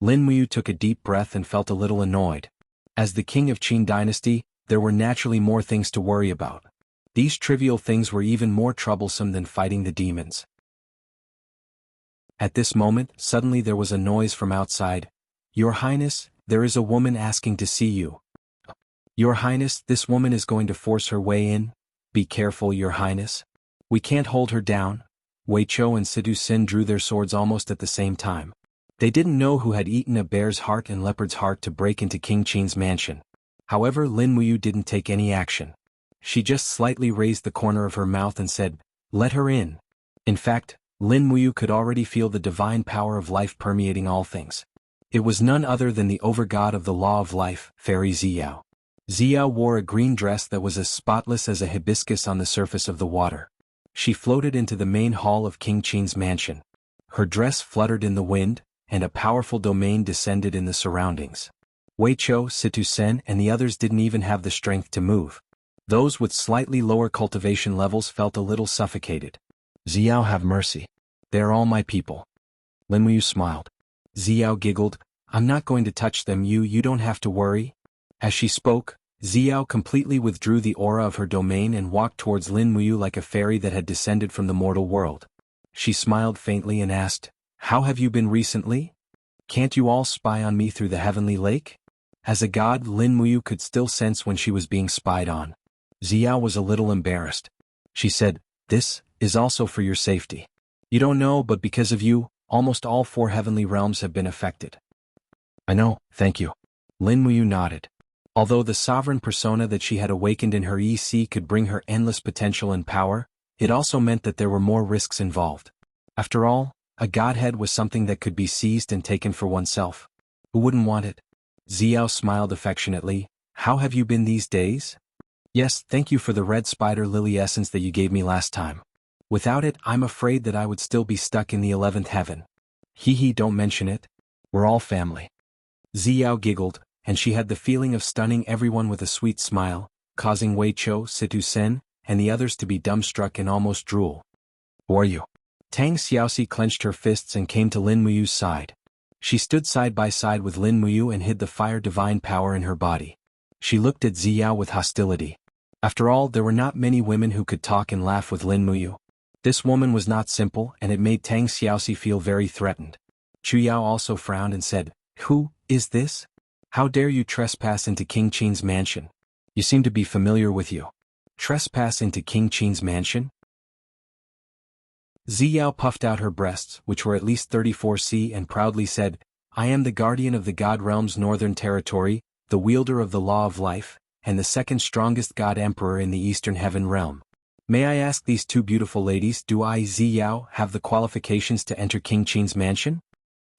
Lin Muyu took a deep breath and felt a little annoyed. As the king of Qin dynasty, there were naturally more things to worry about. These trivial things were even more troublesome than fighting the demons. At this moment, suddenly there was a noise from outside. "Your Highness, there is a woman asking to see you." "Your Highness, this woman is going to force her way in. Be careful, Your Highness. We can't hold her down." Wei Chou and Situ Sin drew their swords almost at the same time. They didn't know who had eaten a bear's heart and leopard's heart to break into King Qin's mansion. However, Lin Muyu didn't take any action. She just slightly raised the corner of her mouth and said, "Let her in." In fact, Lin Muyu could already feel the divine power of life permeating all things. It was none other than the overgod of the law of life, Fairy Ziyao. Ziyao wore a green dress that was as spotless as a hibiscus on the surface of the water. She floated into the main hall of King Qin's mansion. Her dress fluttered in the wind, and a powerful domain descended in the surroundings. Wei Chou, Situ Sen, and the others didn't even have the strength to move. Those with slightly lower cultivation levels felt a little suffocated. "Ziyao, have mercy. They are all my people." Lin Muyu smiled. Ziyao giggled, "I'm not going to touch them, you don't have to worry." As she spoke, Ziyao completely withdrew the aura of her domain and walked towards Lin Muyu like a fairy that had descended from the mortal world. She smiled faintly and asked, "How have you been recently? Can't you all spy on me through the heavenly lake?" As a god, Lin Muyu could still sense when she was being spied on. Ziyao was a little embarrassed. She said, "This is also for your safety. You don't know, but because of you, almost all 4 heavenly realms have been affected." "I know, thank you." Lin Muyu nodded. Although the sovereign persona that she had awakened in her EC could bring her endless potential and power, it also meant that there were more risks involved. After all, a godhead was something that could be seized and taken for oneself. Who wouldn't want it? Ziyao smiled affectionately. "How have you been these days?" "Yes, thank you for the red spider lily essence that you gave me last time. Without it, I'm afraid that I would still be stuck in the 11th heaven." "Hee, don't mention it. We're all family." Ziyao giggled, and she had the feeling of stunning everyone with a sweet smile, causing Wei Chou, Situ Sen, and the others to be dumbstruck and almost drool. "Who are you?" Tang Xiaoxi clenched her fists and came to Lin Muyu's side. She stood side by side with Lin Muyu and hid the fire divine power in her body. She looked at Ziyao with hostility. After all, there were not many women who could talk and laugh with Lin Muyu. This woman was not simple, and it made Tang Xiaoxi feel very threatened. Chu Yao also frowned and said, "Who is this? How dare you trespass into King Qin's mansion? You seem to be familiar with you." "Trespass into King Qin's mansion?" Ziyao puffed out her breasts, which were at least 34C, and proudly said, "I am the guardian of the God Realm's northern territory, the wielder of the law of life, and the second strongest God Emperor in the Eastern Heaven Realm. May I ask these 2 beautiful ladies, do I, Ziyao, have the qualifications to enter King Qin's mansion?"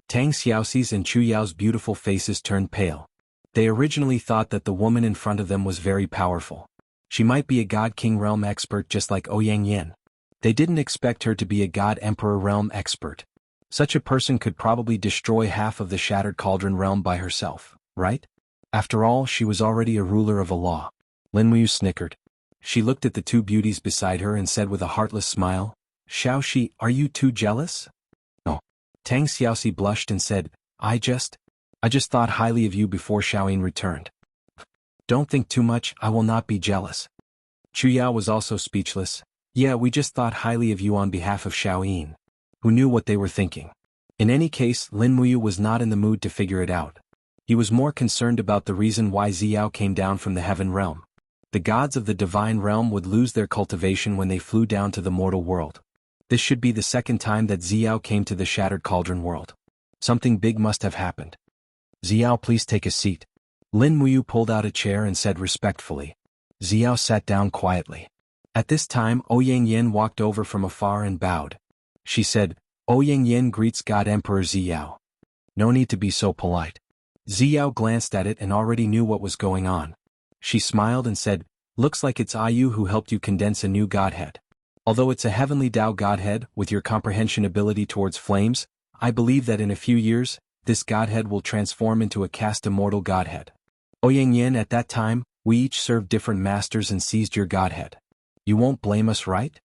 Tang Xiaoxi's and Chu Yao's beautiful faces turned pale. They originally thought that the woman in front of them was very powerful. She might be a God King Realm expert just like Ouyang Yan. They didn't expect her to be a God Emperor Realm expert. Such a person could probably destroy half of the Shattered Cauldron Realm by herself, right? After all, she was already a ruler of a law. Lin Muyu snickered. She looked at the 2 beauties beside her and said with a heartless smile, "Xiaoxi, are you too jealous?" "No." Tang Xiaoxi blushed and said, I just thought highly of you before Xiaoyin returned." "Don't think too much, I will not be jealous." Chu Yao was also speechless. "Yeah, we just thought highly of you on behalf of Xiaoyin." Who knew what they were thinking? In any case, Lin Muyu was not in the mood to figure it out. He was more concerned about the reason why Ziyao came down from the heaven realm. The gods of the divine realm would lose their cultivation when they flew down to the mortal world. This should be the 2nd time that Ziyao came to the Shattered Cauldron world. Something big must have happened. "Ziyao, please take a seat." Lin Muyu pulled out a chair and said respectfully. Ziyao sat down quietly. At this time Ouyang Yin walked over from afar and bowed. She said, Ouyang Yin greets God Emperor Ziyao. No need to be so polite. Ziyao glanced at it and already knew what was going on. She smiled and said, looks like it's Ayu who helped you condense a new godhead. Although it's a heavenly Tao godhead, with your comprehension ability towards flames, I believe that in a few years, this godhead will transform into a caste immortal godhead. Ouyang Yin, at that time, we each served different masters and seized your godhead. You won't blame us, right?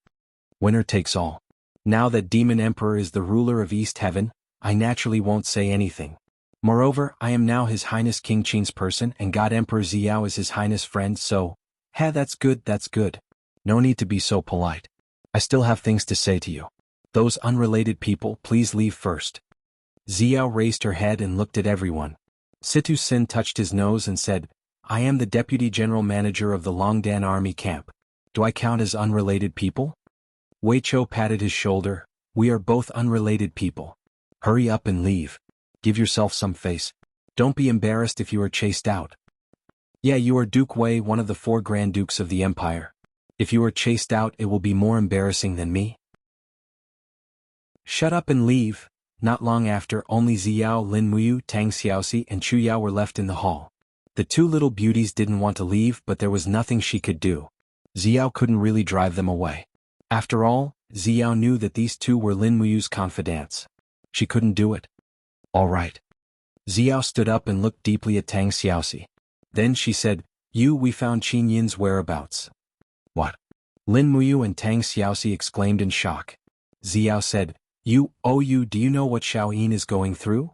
Winner takes all. Now that Demon Emperor is the ruler of East Heaven, I naturally won't say anything. Moreover, I am now His Highness King Qin's person and God Emperor Ziyao is His Highness' friend, so, that's good, that's good. No need to be so polite. I still have things to say to you. Those unrelated people, please leave first. Ziyao raised her head and looked at everyone. Situ Sin touched his nose and said, I am the Deputy General Manager of the Longdan Army Camp. Do I count as unrelated people? Wei Chou patted his shoulder. We are both unrelated people. Hurry up and leave. Give yourself some face. Don't be embarrassed if you are chased out. Yeah, you are Duke Wei, one of the 4 Grand Dukes of the Empire. If you are chased out, it will be more embarrassing than me. Shut up and leave. Not long after, only Ziyao, Lin Muyu, Tang Xiaoxi and Chu Yao were left in the hall. The 2 little beauties didn't want to leave, but there was nothing she could do. Ziyao couldn't really drive them away. After all, Ziyao knew that these 2 were Lin Muyu's confidants. She couldn't do it. All right. Ziyao stood up and looked deeply at Tang Xiaoxi. Then she said, we found Qin Yin's whereabouts. What? Lin Muyu and Tang Xiaoxi exclaimed in shock. Ziyao said, do you know what Xiao Yin is going through?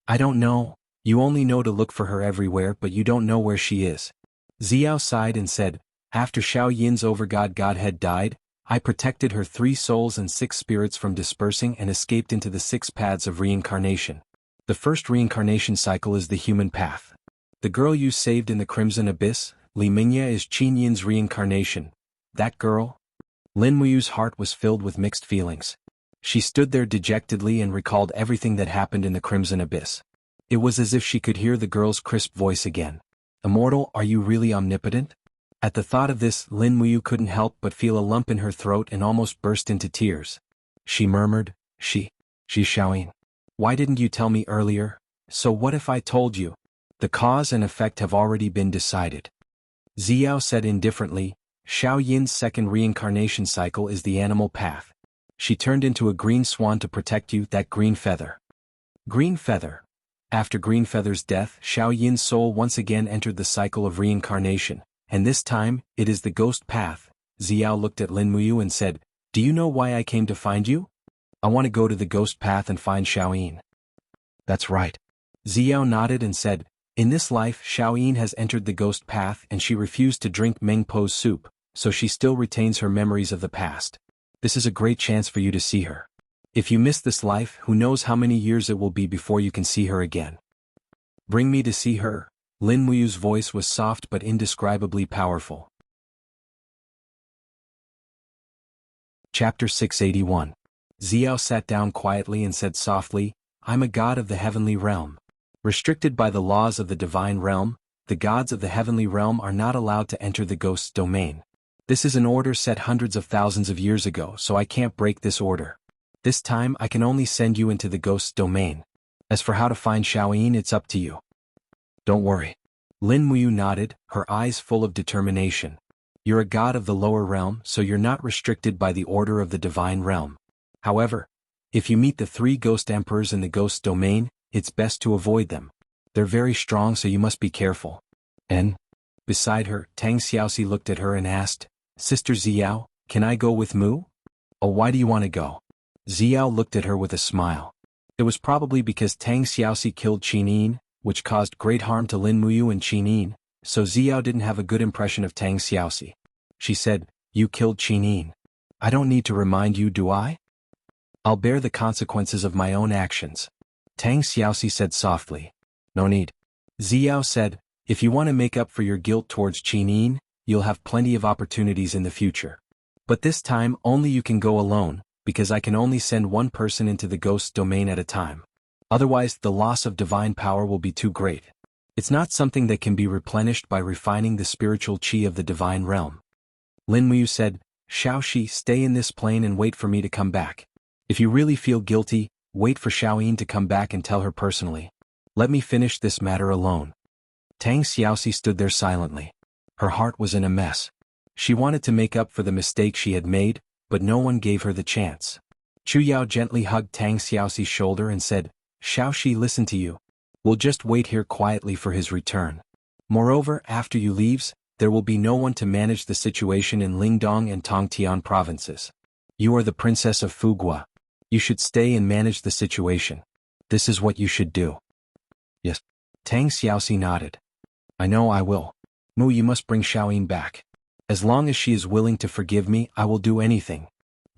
I don't know. You only know to look for her everywhere, but you don't know where she is. Ziyao sighed and said, after Xiao Yin's overgod godhead died, I protected her 3 souls and 6 spirits from dispersing and escaped into the 6 paths of reincarnation. The first reincarnation cycle is the human path. The girl you saved in the Crimson Abyss, Li Mingya, is Qin Yin's reincarnation. That girl? Lin Muyu's heart was filled with mixed feelings. She stood there dejectedly and recalled everything that happened in the Crimson Abyss. It was as if she could hear the girl's crisp voice again. Immortal, are you really omnipotent? At the thought of this, Lin Muyu couldn't help but feel a lump in her throat and almost burst into tears. She murmured, She's Xiaoyin. Why didn't you tell me earlier? So what if I told you? The cause and effect have already been decided. Ziyao said indifferently, Xiao Yin's second reincarnation cycle is the animal path. She turned into a green swan to protect you, that green feather. Green feather. After Green Feather's death, Xiao Yin's soul once again entered the cycle of reincarnation, and this time, it is the ghost path. Ziyao looked at Lin Muyu and said, do you know why I came to find you? I want to go to the ghost path and find Xiao Yin. That's right. Ziyao nodded and said, in this life Xiao Yin has entered the ghost path and she refused to drink Meng Po's soup, so she still retains her memories of the past. This is a great chance for you to see her. If you miss this life, who knows how many years it will be before you can see her again. Bring me to see her. Lin Muyu's voice was soft but indescribably powerful. Chapter 681. Ziyao sat down quietly and said softly, I'm a god of the heavenly realm. Restricted by the laws of the divine realm, the gods of the heavenly realm are not allowed to enter the ghost's domain. This is an order set hundreds of thousands of years ago, so I can't break this order. This time I can only send you into the ghost's domain. As for how to find Xiao Yin, it's up to you. Don't worry. Lin Muyu nodded, her eyes full of determination. You're a god of the lower realm, so you're not restricted by the order of the divine realm. However, if you meet the 3 ghost emperors in the ghost domain, it's best to avoid them. They're very strong, so you must be careful. And? Beside her, Tang Xiaoxi looked at her and asked, Sister Ziyao, can I go with Mu? Oh, why do you want to go? Ziyao looked at her with a smile. It was probably because Tang Xiaoxi killed Qin Yin, which caused great harm to Lin Muyu and Qin Yin, so Ziyao didn't have a good impression of Tang Xiaoxi. She said, you killed Qin Yin. I don't need to remind you, do I? I'll bear the consequences of my own actions. Tang Xiaoxi said softly. No need. Ziyao said, if you want to make up for your guilt towards Qin Yin, you'll have plenty of opportunities in the future. But this time only you can go alone, because I can only send one person into the ghost's domain at a time. Otherwise, the loss of divine power will be too great. It's not something that can be replenished by refining the spiritual qi of the divine realm. Lin Muyu said, Xiaoxi, stay in this plane and wait for me to come back. If you really feel guilty, wait for Xiaoyin to come back and tell her personally. Let me finish this matter alone. Tang Xiaoxi stood there silently. Her heart was in a mess. She wanted to make up for the mistake she had made, but no one gave her the chance. Chu Yao gently hugged Tang Xiaoxi's shoulder and said, Xiaoxi, listen to you. We'll just wait here quietly for his return. Moreover, after you leaves, there will be no one to manage the situation in Lingdong and Tongtian provinces. You are the princess of Fugua. You should stay and manage the situation. This is what you should do. Yes. Tang Xiaoxi nodded. I know I will. Mu, you must bring Xiaoyin back. As long as she is willing to forgive me, I will do anything.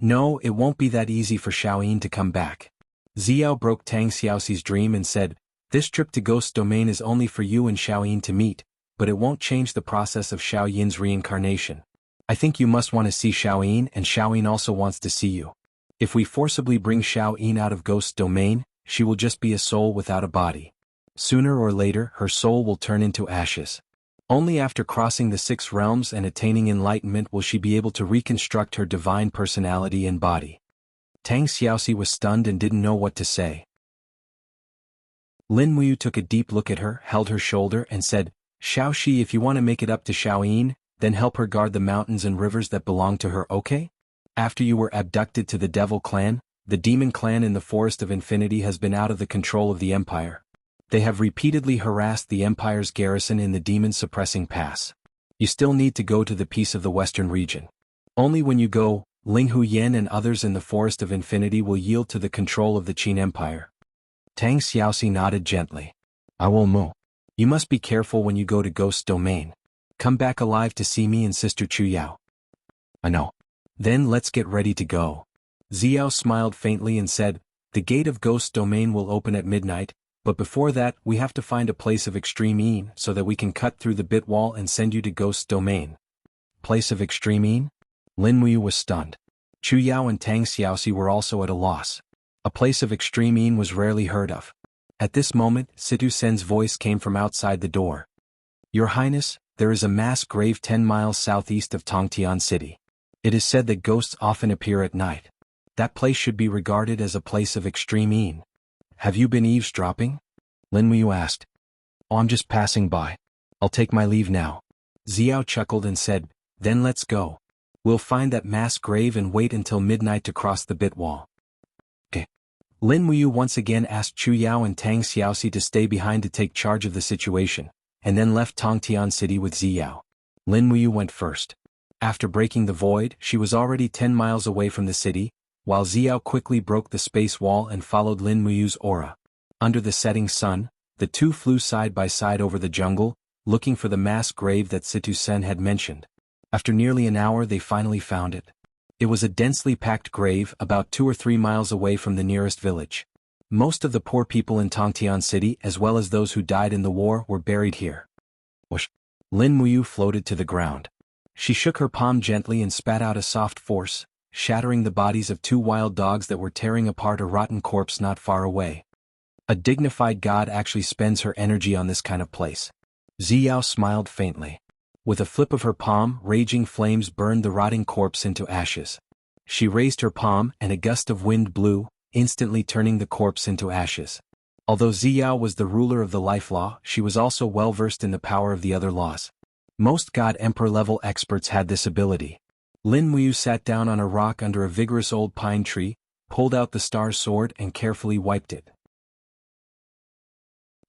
No, it won't be that easy for Xiaoyin to come back. Xiao broke Tang Xiaoxi's dream and said, this trip to Ghost Domain is only for you and Xiaoyin to meet, but it won't change the process of Xiaoyin's reincarnation. I think you must want to see Xiaoyin, and Xiaoyin also wants to see you. If we forcibly bring Xiaoyin out of Ghost Domain, she will just be a soul without a body. Sooner or later, her soul will turn into ashes. Only after crossing the 6 realms and attaining enlightenment will she be able to reconstruct her divine personality and body. Tang Xiaoxi was stunned and didn't know what to say. Lin Muyu took a deep look at her, held her shoulder, and said, Xiaoxi, if you want to make it up to Xiaoyin, then help her guard the mountains and rivers that belong to her, okay? After you were abducted to the Devil Clan, the Demon Clan in the Forest of Infinity has been out of the control of the Empire. They have repeatedly harassed the Empire's garrison in the demon-suppressing pass. You still need to go to the Peace of the Western region. Only when you go, Ling Hu Yen and others in the Forest of Infinity will yield to the control of the Qin Empire. Tang Xiaoxi nodded gently. I will, Mu. You must be careful when you go to Ghost Domain. Come back alive to see me and Sister Chu Yao. I know. Then let's get ready to go. Xiao smiled faintly and said, the gate of Ghost Domain will open at midnight, but before that we have to find a place of extreme ease so that we can cut through the bit wall and send you to Ghost Domain. Place of extreme ease? Lin Muyu was stunned. Chu Yao and Tang Xiaoxi were also at a loss. A place of extreme ease was rarely heard of. At this moment, Situ Sen's voice came from outside the door. Your Highness, there is a mass grave 10 miles southeast of Tongtian City. It is said that ghosts often appear at night. That place should be regarded as a place of extreme ease. Have you been eavesdropping? Lin Muyu asked. Oh, I'm just passing by. I'll take my leave now. Xiao chuckled and said, then let's go. We'll find that mass grave and wait until midnight to cross the bit wall. Okay. Lin Muyu once again asked Chu Yao and Tang Xiaoxi to stay behind to take charge of the situation, and then left Tongtian City with Xiao. Lin Muyu went first. After breaking the void, she was already 10 miles away from the city, while Xiao quickly broke the space wall and followed Lin Muyu's aura. Under the setting sun, the two flew side by side over the jungle, looking for the mass grave that Situ Sen had mentioned. After nearly an hour they finally found it. It was a densely packed grave about 2 or 3 miles away from the nearest village. Most of the poor people in Tongtian City as well as those who died in the war were buried here. Whoosh! Lin Muyu floated to the ground. She shook her palm gently and spat out a soft force, shattering the bodies of 2 wild dogs that were tearing apart a rotten corpse not far away. A dignified god actually spends her energy on this kind of place. Xiao smiled faintly. With a flip of her palm, raging flames burned the rotting corpse into ashes. She raised her palm and a gust of wind blew, instantly turning the corpse into ashes. Although Xiao was the ruler of the life law, she was also well versed in the power of the other laws. Most God Emperor level experts had this ability. Lin Muyu sat down on a rock under a vigorous old pine tree, pulled out the star sword and carefully wiped it.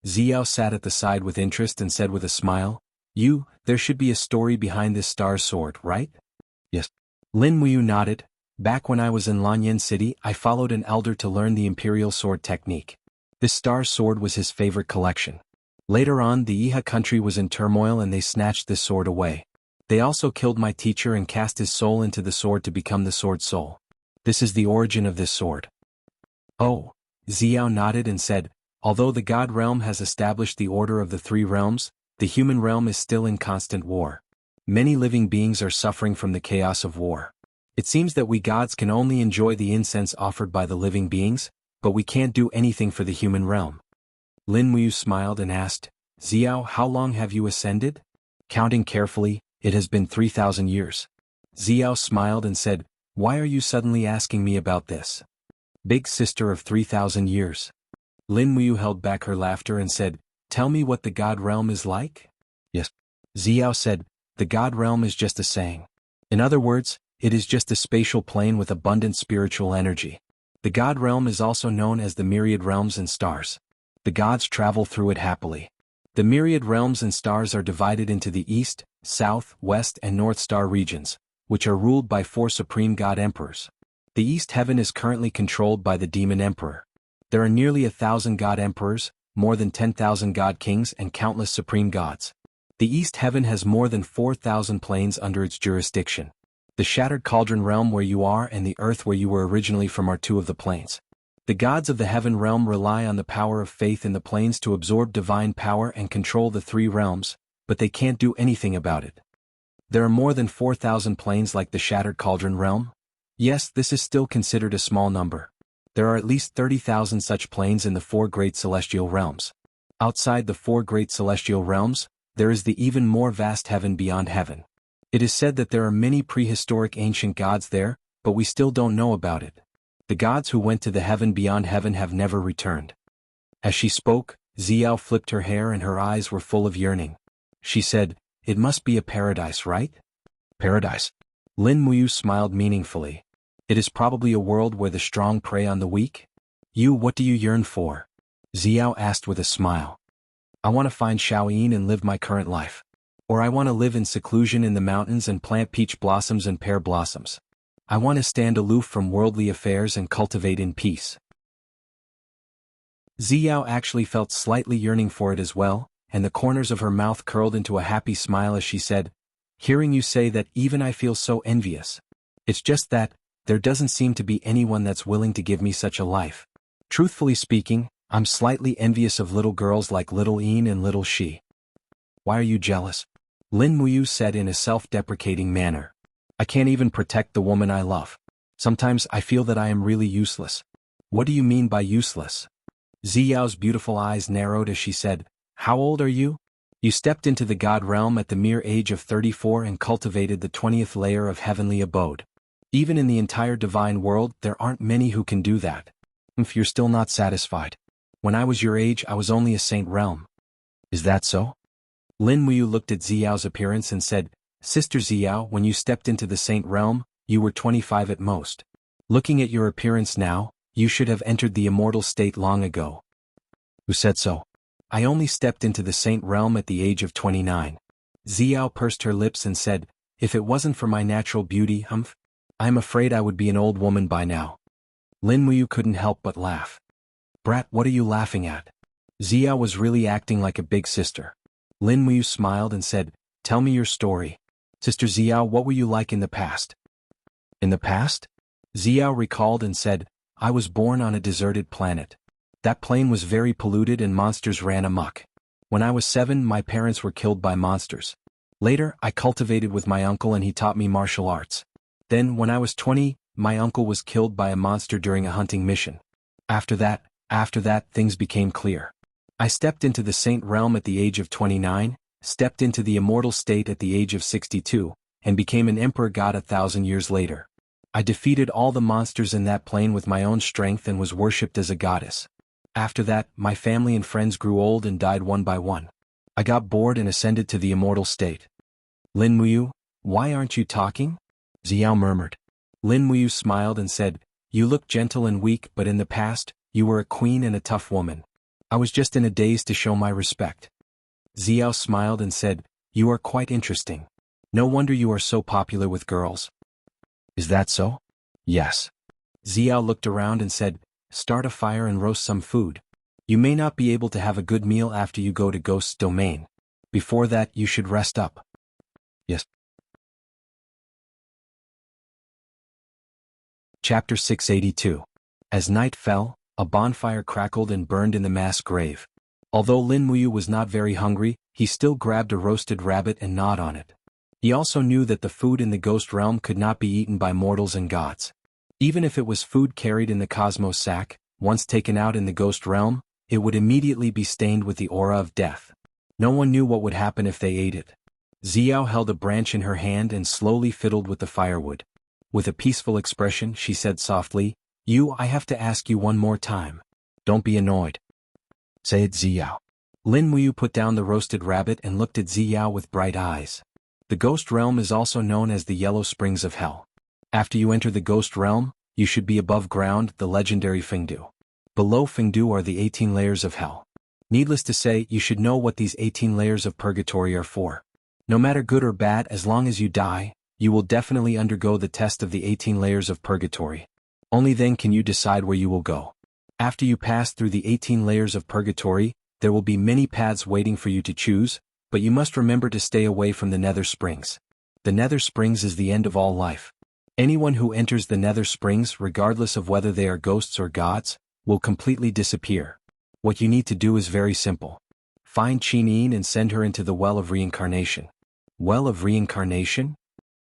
Xiao sat at the side with interest and said with a smile, there should be a story behind this star sword, right? Yes. Lin Muyu nodded. Back when I was in Lanyan City, I followed an elder to learn the imperial sword technique. This star sword was his favorite collection. Later on, the Iha country was in turmoil and they snatched this sword away. They also killed my teacher and cast his soul into the sword to become the sword soul. This is the origin of this sword. Oh. Xiao nodded and said, although the God realm has established the order of the 3 realms, the human realm is still in constant war. Many living beings are suffering from the chaos of war. It seems that we gods can only enjoy the incense offered by the living beings, but we can't do anything for the human realm. Lin Muyu smiled and asked, Xiao, how long have you ascended? Counting carefully, it has been 3,000 years. Xiao smiled and said, "Why are you suddenly asking me about this? Big sister of 3,000 years. Lin Muyu held back her laughter and said, "Tell me what the God realm is like?" Yes. Xiao said, "The God realm is just a saying. In other words, it is just a spatial plane with abundant spiritual energy. The God realm is also known as the myriad realms and stars. The gods travel through it happily. The myriad realms and stars are divided into the East, South, West and North star regions, which are ruled by 4 supreme god emperors. The East heaven is currently controlled by the demon emperor. There are nearly 1,000 god emperors, more than 10,000 god kings and countless supreme gods. The East heaven has more than 4,000 planes under its jurisdiction. The shattered cauldron realm where you are and the earth where you were originally from are 2 of the planes. The gods of the heaven realm rely on the power of faith in the planes to absorb divine power and control the 3 realms, but they can't do anything about it. There are more than 4,000 planes like the shattered cauldron realm? Yes, this is still considered a small number. There are at least 30,000 such planes in the 4 great celestial realms. Outside the 4 great celestial realms, there is the even more vast heaven beyond heaven. It is said that there are many prehistoric ancient gods there, but we still don't know about it. The gods who went to the heaven beyond heaven have never returned. As she spoke, Xiao flipped her hair and her eyes were full of yearning. She said, "It must be a paradise, right?" Paradise? Lin Muyu smiled meaningfully. "It is probably a world where the strong prey on the weak?" What do you yearn for?" Xiao asked with a smile. "I want to find Shaoyin and live my current life. Or I want to live in seclusion in the mountains and plant peach blossoms and pear blossoms. I want to stand aloof from worldly affairs and cultivate in peace." Xiao actually felt slightly yearning for it as well, and the corners of her mouth curled into a happy smile as she said, "Hearing you say that even I feel so envious. It's just that, there doesn't seem to be anyone that's willing to give me such a life. Truthfully speaking, I'm slightly envious of little girls like little Yin and little Shi." "Why are you jealous?" Lin Muyu said in a self-deprecating manner. "I can't even protect the woman I love. Sometimes I feel that I am really useless." "What do you mean by useless?" Xiao's beautiful eyes narrowed as she said, "How old are you? You stepped into the God realm at the mere age of 34 and cultivated the 20th layer of heavenly abode. Even in the entire divine world there aren't many who can do that. If you're still not satisfied. When I was your age I was only a saint realm." "Is that so?" Lin Muyu looked at Xiao's appearance and said, "Sister Xiao, when you stepped into the saint realm, you were 25 at most. Looking at your appearance now, you should have entered the immortal state long ago." "Who said so?" "I only stepped into the saint realm at the age of 29. Xiao pursed her lips and said, "If it wasn't for my natural beauty, I'm afraid I would be an old woman by now." Lin Muyu couldn't help but laugh. "Brat, what are you laughing at?" Xiao was really acting like a big sister. Lin Muyu smiled and said, "Tell me your story. Sister Xiao, what were you like in the past?" "In the past?" Xiao recalled and said, "I was born on a deserted planet. That plane was very polluted and monsters ran amok. When I was 7, my parents were killed by monsters. Later, I cultivated with my uncle and he taught me martial arts. Then, when I was 20, my uncle was killed by a monster during a hunting mission. After that, things became clear. I stepped into the saint realm at the age of 29, stepped into the immortal state at the age of 62, and became an emperor god 1,000 years later. I defeated all the monsters in that plane with my own strength and was worshipped as a goddess. After that, my family and friends grew old and died one by one. I got bored and ascended to the immortal state." "Lin Muyu, why aren't you talking?" Xiao murmured. Lin Muyu smiled and said, "You look gentle and weak, but in the past, you were a queen and a tough woman. I was just in a daze to show my respect." Xiao smiled and said, "You are quite interesting. No wonder you are so popular with girls." "Is that so?" "Yes." Xiao looked around and said, "Start a fire and roast some food. You may not be able to have a good meal after you go to Ghost's domain. Before that you should rest up." "Yes." Chapter 682. As night fell, a bonfire crackled and burned in the mass grave. Although Lin Muyu was not very hungry, he still grabbed a roasted rabbit and gnawed on it. He also knew that the food in the ghost realm could not be eaten by mortals and gods. Even if it was food carried in the cosmos sack, once taken out in the ghost realm, it would immediately be stained with the aura of death. No one knew what would happen if they ate it. Xiao held a branch in her hand and slowly fiddled with the firewood. With a peaceful expression, she said softly, I have to ask you one more time. Don't be annoyed. Say it, Xiao. Lin Muyu put down the roasted rabbit and looked at Xiao with bright eyes. The ghost realm is also known as the Yellow Springs of Hell. After you enter the ghost realm, you should be above ground, the legendary Fengdu. Below Fengdu are the 18 layers of hell. Needless to say, you should know what these 18 layers of purgatory are for. No matter good or bad, as long as you die, you will definitely undergo the test of the 18 layers of purgatory. Only then can you decide where you will go. After you pass through the 18 layers of purgatory, there will be many paths waiting for you to choose, but you must remember to stay away from the Nether Springs. The Nether Springs is the end of all life. Anyone who enters the Nether Springs, regardless of whether they are ghosts or gods, will completely disappear. What you need to do is very simple. Find Qin and send her into the Well of Reincarnation. Well of Reincarnation?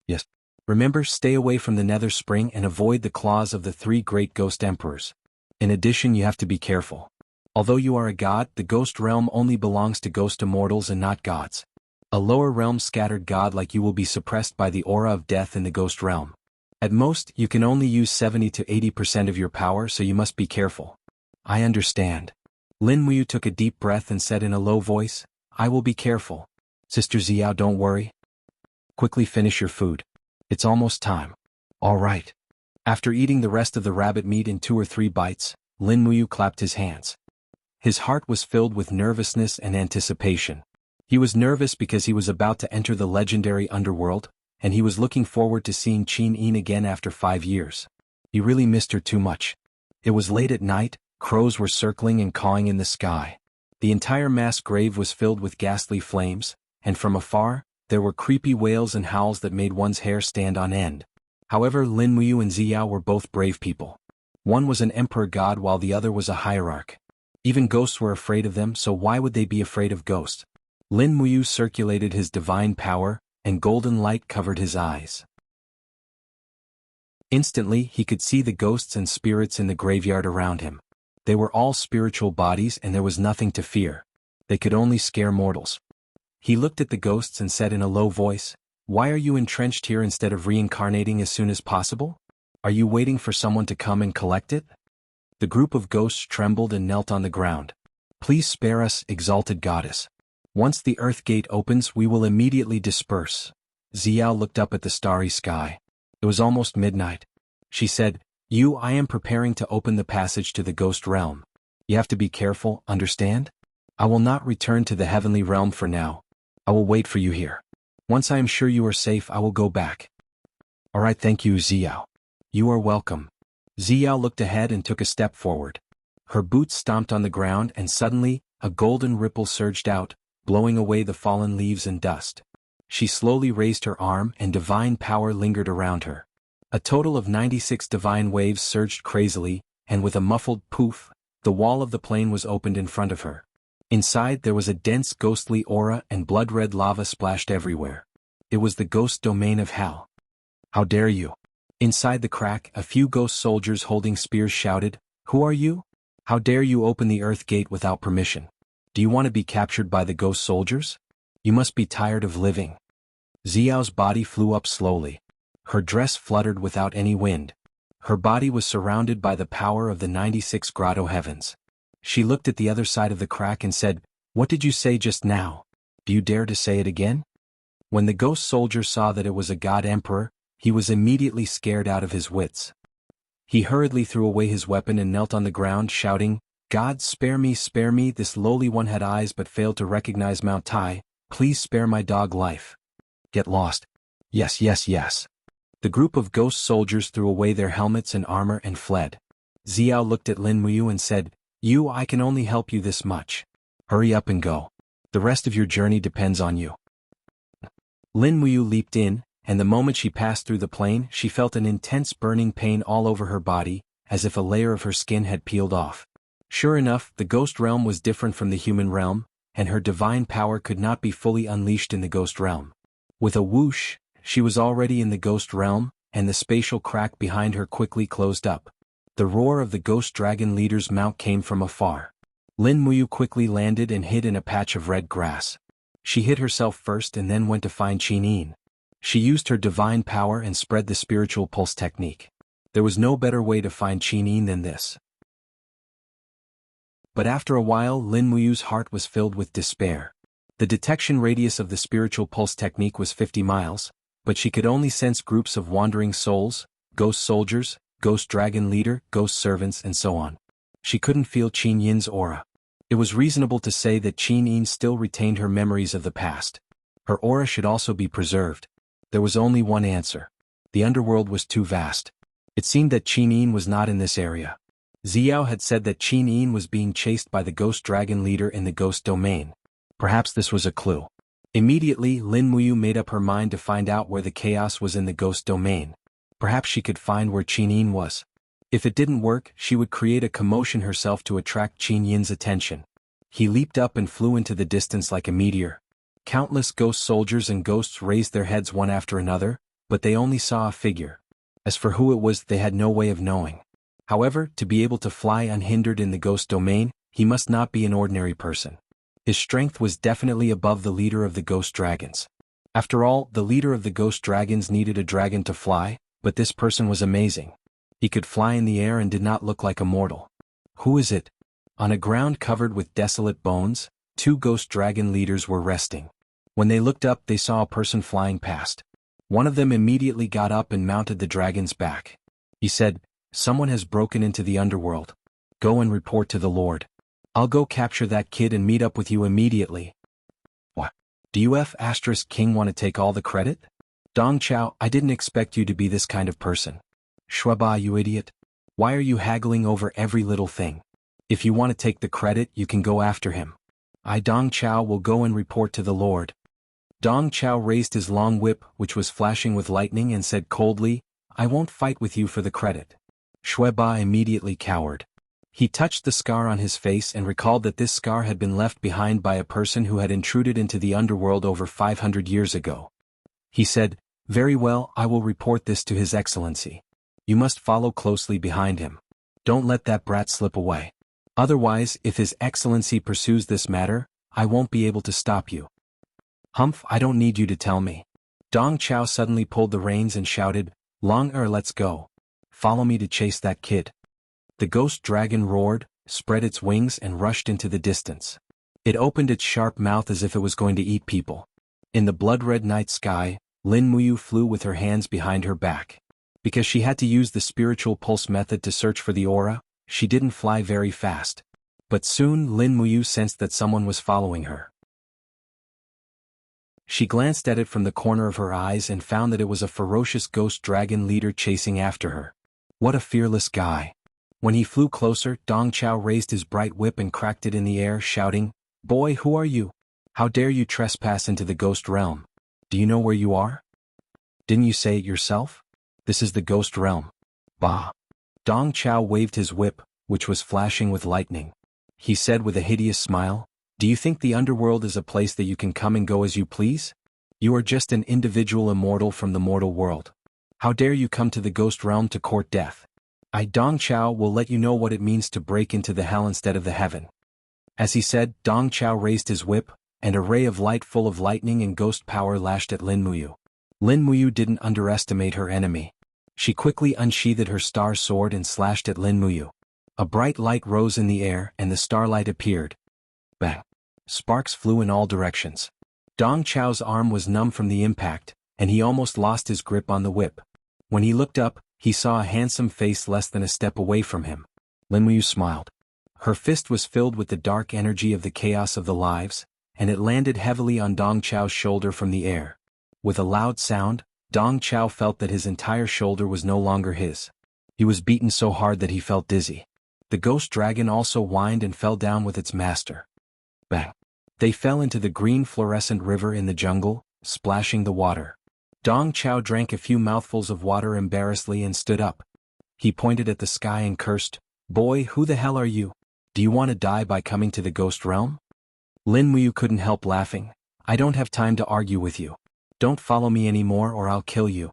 Yes. Remember, stay away from the Nether Spring and avoid the claws of the 3 great ghost emperors. In addition, you have to be careful. Although you are a god, the ghost realm only belongs to ghost immortals and not gods. A lower realm scattered god like you will be suppressed by the aura of death in the ghost realm. At most, you can only use 70 to 80% of your power, so you must be careful. I understand. Lin Muyu took a deep breath and said in a low voice, I will be careful. Sister Xiao, don't worry. Quickly finish your food. It's almost time. All right. After eating the rest of the rabbit meat in 2 or 3 bites, Lin Muyu clapped his hands. His heart was filled with nervousness and anticipation. He was nervous because he was about to enter the legendary underworld, and he was looking forward to seeing Qin again after 5 years. He really missed her too much. It was late at night, crows were circling and cawing in the sky. The entire mass grave was filled with ghastly flames, and from afar, there were creepy wails and howls that made one's hair stand on end. However, Lin Muyu and Xiao were both brave people. One was an emperor god while the other was a hierarch. Even ghosts were afraid of them, so why would they be afraid of ghosts? Lin Muyu circulated his divine power, and golden light covered his eyes. Instantly, he could see the ghosts and spirits in the graveyard around him. They were all spiritual bodies and there was nothing to fear. They could only scare mortals. He looked at the ghosts and said in a low voice, Why are you entrenched here instead of reincarnating as soon as possible? Are you waiting for someone to come and collect it? The group of ghosts trembled and knelt on the ground. Please spare us, exalted goddess. Once the earth gate opens, we will immediately disperse. Xiao looked up at the starry sky. It was almost midnight. She said, I am preparing to open the passage to the ghost realm. You have to be careful, understand? I will not return to the heavenly realm for now. I will wait for you here. Once I am sure you are safe, I will go back. All right, thank you, Xiao. You are welcome. Xiao looked ahead and took a step forward. Her boots stomped on the ground and suddenly, a golden ripple surged out, blowing away the fallen leaves and dust. She slowly raised her arm and divine power lingered around her. A total of 96 divine waves surged crazily, and with a muffled poof, the wall of the plane was opened in front of her. Inside there was a dense ghostly aura and blood-red lava splashed everywhere. It was the ghost domain of hell. How dare you? Inside the crack, a few ghost soldiers holding spears shouted, Who are you? How dare you open the earth gate without permission? Do you want to be captured by the ghost soldiers? You must be tired of living. Xiao's body flew up slowly. Her dress fluttered without any wind. Her body was surrounded by the power of the 96 grotto heavens. She looked at the other side of the crack and said, What did you say just now? Do you dare to say it again? When the ghost soldier saw that it was a god emperor, he was immediately scared out of his wits. He hurriedly threw away his weapon and knelt on the ground shouting, God, spare me, spare me. This lowly one had eyes but failed to recognize Mount Tai. Please spare my dog life. Get lost. Yes, yes, yes. The group of ghost soldiers threw away their helmets and armor and fled. Xiao looked at Lin Muyu and said, I can only help you this much. Hurry up and go. The rest of your journey depends on you. Lin Muyu leaped in, and the moment she passed through the plane, she felt an intense burning pain all over her body, as if a layer of her skin had peeled off. Sure enough, the ghost realm was different from the human realm, and her divine power could not be fully unleashed in the ghost realm. With a whoosh, she was already in the ghost realm, and the spatial crack behind her quickly closed up. The roar of the ghost dragon leader's mount came from afar. Lin Muyu quickly landed and hid in a patch of red grass. She hid herself first and then went to find Qin Yin. She used her divine power and spread the spiritual pulse technique. There was no better way to find Qin Yin than this. But after a while, Lin Muyu's heart was filled with despair. The detection radius of the spiritual pulse technique was 50 miles, but she could only sense groups of wandering souls, ghost soldiers, ghost dragon leader, ghost servants, and so on. She couldn't feel Qin Yin's aura. It was reasonable to say that Qin Yin still retained her memories of the past. Her aura should also be preserved. There was only one answer. The underworld was too vast. It seemed that Qin Yin was not in this area. Xiao had said that Qin Yin was being chased by the ghost dragon leader in the ghost domain. Perhaps this was a clue. Immediately, Lin Muyu made up her mind to find out where the chaos was in the ghost domain. Perhaps she could find where Qin Yin was. If it didn't work, she would create a commotion herself to attract Qin Yin's attention. He leaped up and flew into the distance like a meteor. Countless ghost soldiers and ghosts raised their heads one after another, but they only saw a figure. As for who it was, they had no way of knowing. However, to be able to fly unhindered in the ghost domain, he must not be an ordinary person. His strength was definitely above the leader of the ghost dragons. After all, the leader of the ghost dragons needed a dragon to fly, but this person was amazing. He could fly in the air and did not look like a mortal. Who is it? On a ground covered with desolate bones, two ghost dragon leaders were resting. When they looked up, they saw a person flying past. One of them immediately got up and mounted the dragon's back. He said, "Someone has broken into the underworld. Go and report to the Lord. I'll go capture that kid and meet up with you immediately." What? Do you King want to take all the credit? Dong Chao, I didn't expect you to be this kind of person. Shuaba, you idiot. Why are you haggling over every little thing? If you want to take the credit, you can go after him. I, Dong Chao, will go and report to the Lord. Dong Chao raised his long whip, which was flashing with lightning, and said coldly, "I won't fight with you for the credit." Shueba immediately cowered. He touched the scar on his face and recalled that this scar had been left behind by a person who had intruded into the underworld over 500 years ago. He said, "Very well, I will report this to His Excellency. You must follow closely behind him. Don't let that brat slip away. Otherwise, if His Excellency pursues this matter, I won't be able to stop you." "Humph, I don't need you to tell me." Dong Chao suddenly pulled the reins and shouted, let's go. Follow me to chase that kid." The ghost dragon roared, spread its wings and rushed into the distance. It opened its sharp mouth as if it was going to eat people. In the blood-red night sky, Lin Muyu flew with her hands behind her back. Because she had to use the spiritual pulse method to search for the aura, she didn't fly very fast. But soon Lin Muyu sensed that someone was following her. She glanced at it from the corner of her eyes and found that it was a ferocious ghost dragon leader chasing after her. What a fearless guy. When he flew closer, Dong Chao raised his bright whip and cracked it in the air, shouting, "Boy, who are you? How dare you trespass into the ghost realm? Do you know where you are? Didn't you say it yourself? This is the ghost realm." Bah! Dong Chao waved his whip, which was flashing with lightning. He said with a hideous smile, "Do you think the underworld is a place that you can come and go as you please? You are just an individual immortal from the mortal world. How dare you come to the ghost realm to court death? I, Dong Chao, will let you know what it means to break into the hell instead of the heaven." As he said, Dong Chao raised his whip, and a ray of light full of lightning and ghost power lashed at Lin Muyu. Lin Muyu didn't underestimate her enemy. She quickly unsheathed her star sword and slashed at Lin Muyu. A bright light rose in the air and the starlight appeared. Bang! Sparks flew in all directions. Dong Chao's arm was numb from the impact, and he almost lost his grip on the whip. When he looked up, he saw a handsome face less than a step away from him. Lin Muyu smiled. Her fist was filled with the dark energy of the chaos of the lives, and it landed heavily on Dong Chao's shoulder from the air. With a loud sound, Dong Chao felt that his entire shoulder was no longer his. He was beaten so hard that he felt dizzy. The ghost dragon also whined and fell down with its master. Bang! They fell into the green fluorescent river in the jungle, splashing the water. Dong Chao drank a few mouthfuls of water embarrassedly and stood up. He pointed at the sky and cursed, "Boy, who the hell are you? Do you want to die by coming to the ghost realm?" Lin Muyu couldn't help laughing. "I don't have time to argue with you. Don't follow me anymore or I'll kill you."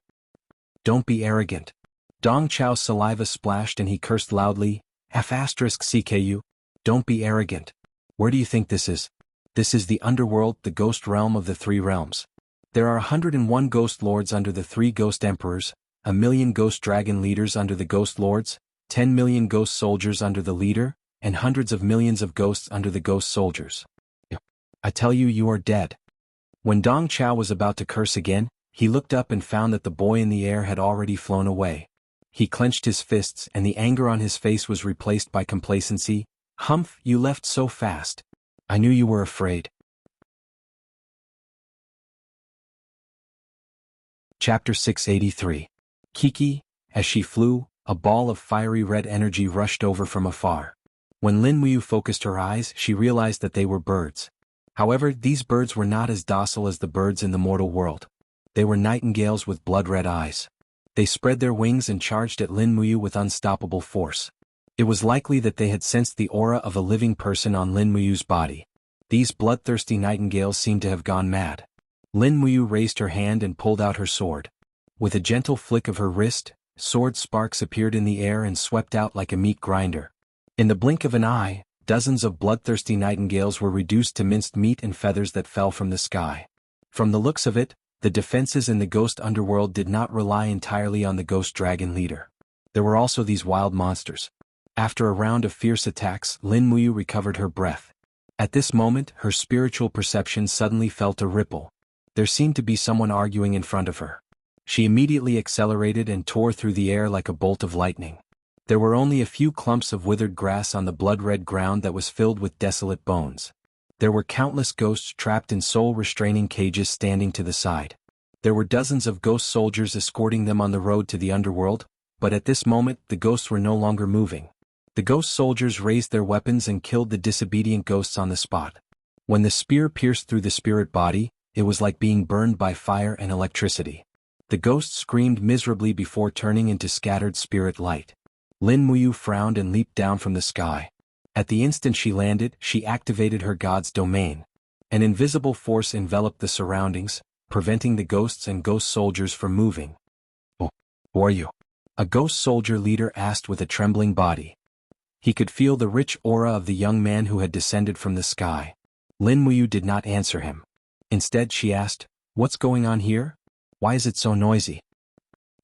"Don't be arrogant." Dong Chao's saliva splashed and he cursed loudly, "F***CKU. Don't be arrogant. Where do you think this is? This is the underworld, the ghost realm of the three realms. There are 101 ghost lords under the three ghost emperors, 1,000,000 ghost dragon leaders under the ghost lords, 10 million ghost soldiers under the leader, and hundreds of millions of ghosts under the ghost soldiers. I tell you, you are dead. When Dong Chao was about to curse again, he looked up and found that the boy in the air had already flown away. He clenched his fists and the anger on his face was replaced by complacency. Humph, you left so fast. I knew you were afraid. Chapter 683. Kiki, as she flew, a ball of fiery red energy rushed over from afar. When Lin Muyu focused her eyes, she realized that they were birds. However, these birds were not as docile as the birds in the mortal world. They were nightingales with blood-red eyes. They spread their wings and charged at Lin Muyu with unstoppable force. It was likely that they had sensed the aura of a living person on Lin Muyu's body. These bloodthirsty nightingales seemed to have gone mad. Lin Muyu raised her hand and pulled out her sword. With a gentle flick of her wrist, sword sparks appeared in the air and swept out like a meat grinder. In the blink of an eye, dozens of bloodthirsty nightingales were reduced to minced meat and feathers that fell from the sky. From the looks of it, the defenses in the ghost underworld did not rely entirely on the ghost dragon leader. There were also these wild monsters. After a round of fierce attacks, Lin Muyu recovered her breath. At this moment, her spiritual perception suddenly felt a ripple. There seemed to be someone arguing in front of her. She immediately accelerated and tore through the air like a bolt of lightning. There were only a few clumps of withered grass on the blood-red ground that was filled with desolate bones. There were countless ghosts trapped in soul-restraining cages standing to the side. There were dozens of ghost soldiers escorting them on the road to the underworld, but at this moment the ghosts were no longer moving. The ghost soldiers raised their weapons and killed the disobedient ghosts on the spot. When the spear pierced through the spirit body, it was like being burned by fire and electricity. The ghosts screamed miserably before turning into scattered spirit light. Lin Muyu frowned and leaped down from the sky. At the instant she landed, she activated her god's domain. An invisible force enveloped the surroundings, preventing the ghosts and ghost soldiers from moving. "Oh, who are you?" a ghost soldier leader asked with a trembling body. He could feel the rich aura of the young man who had descended from the sky. Lin Muyu did not answer him. Instead she asked, "What's going on here? Why is it so noisy?"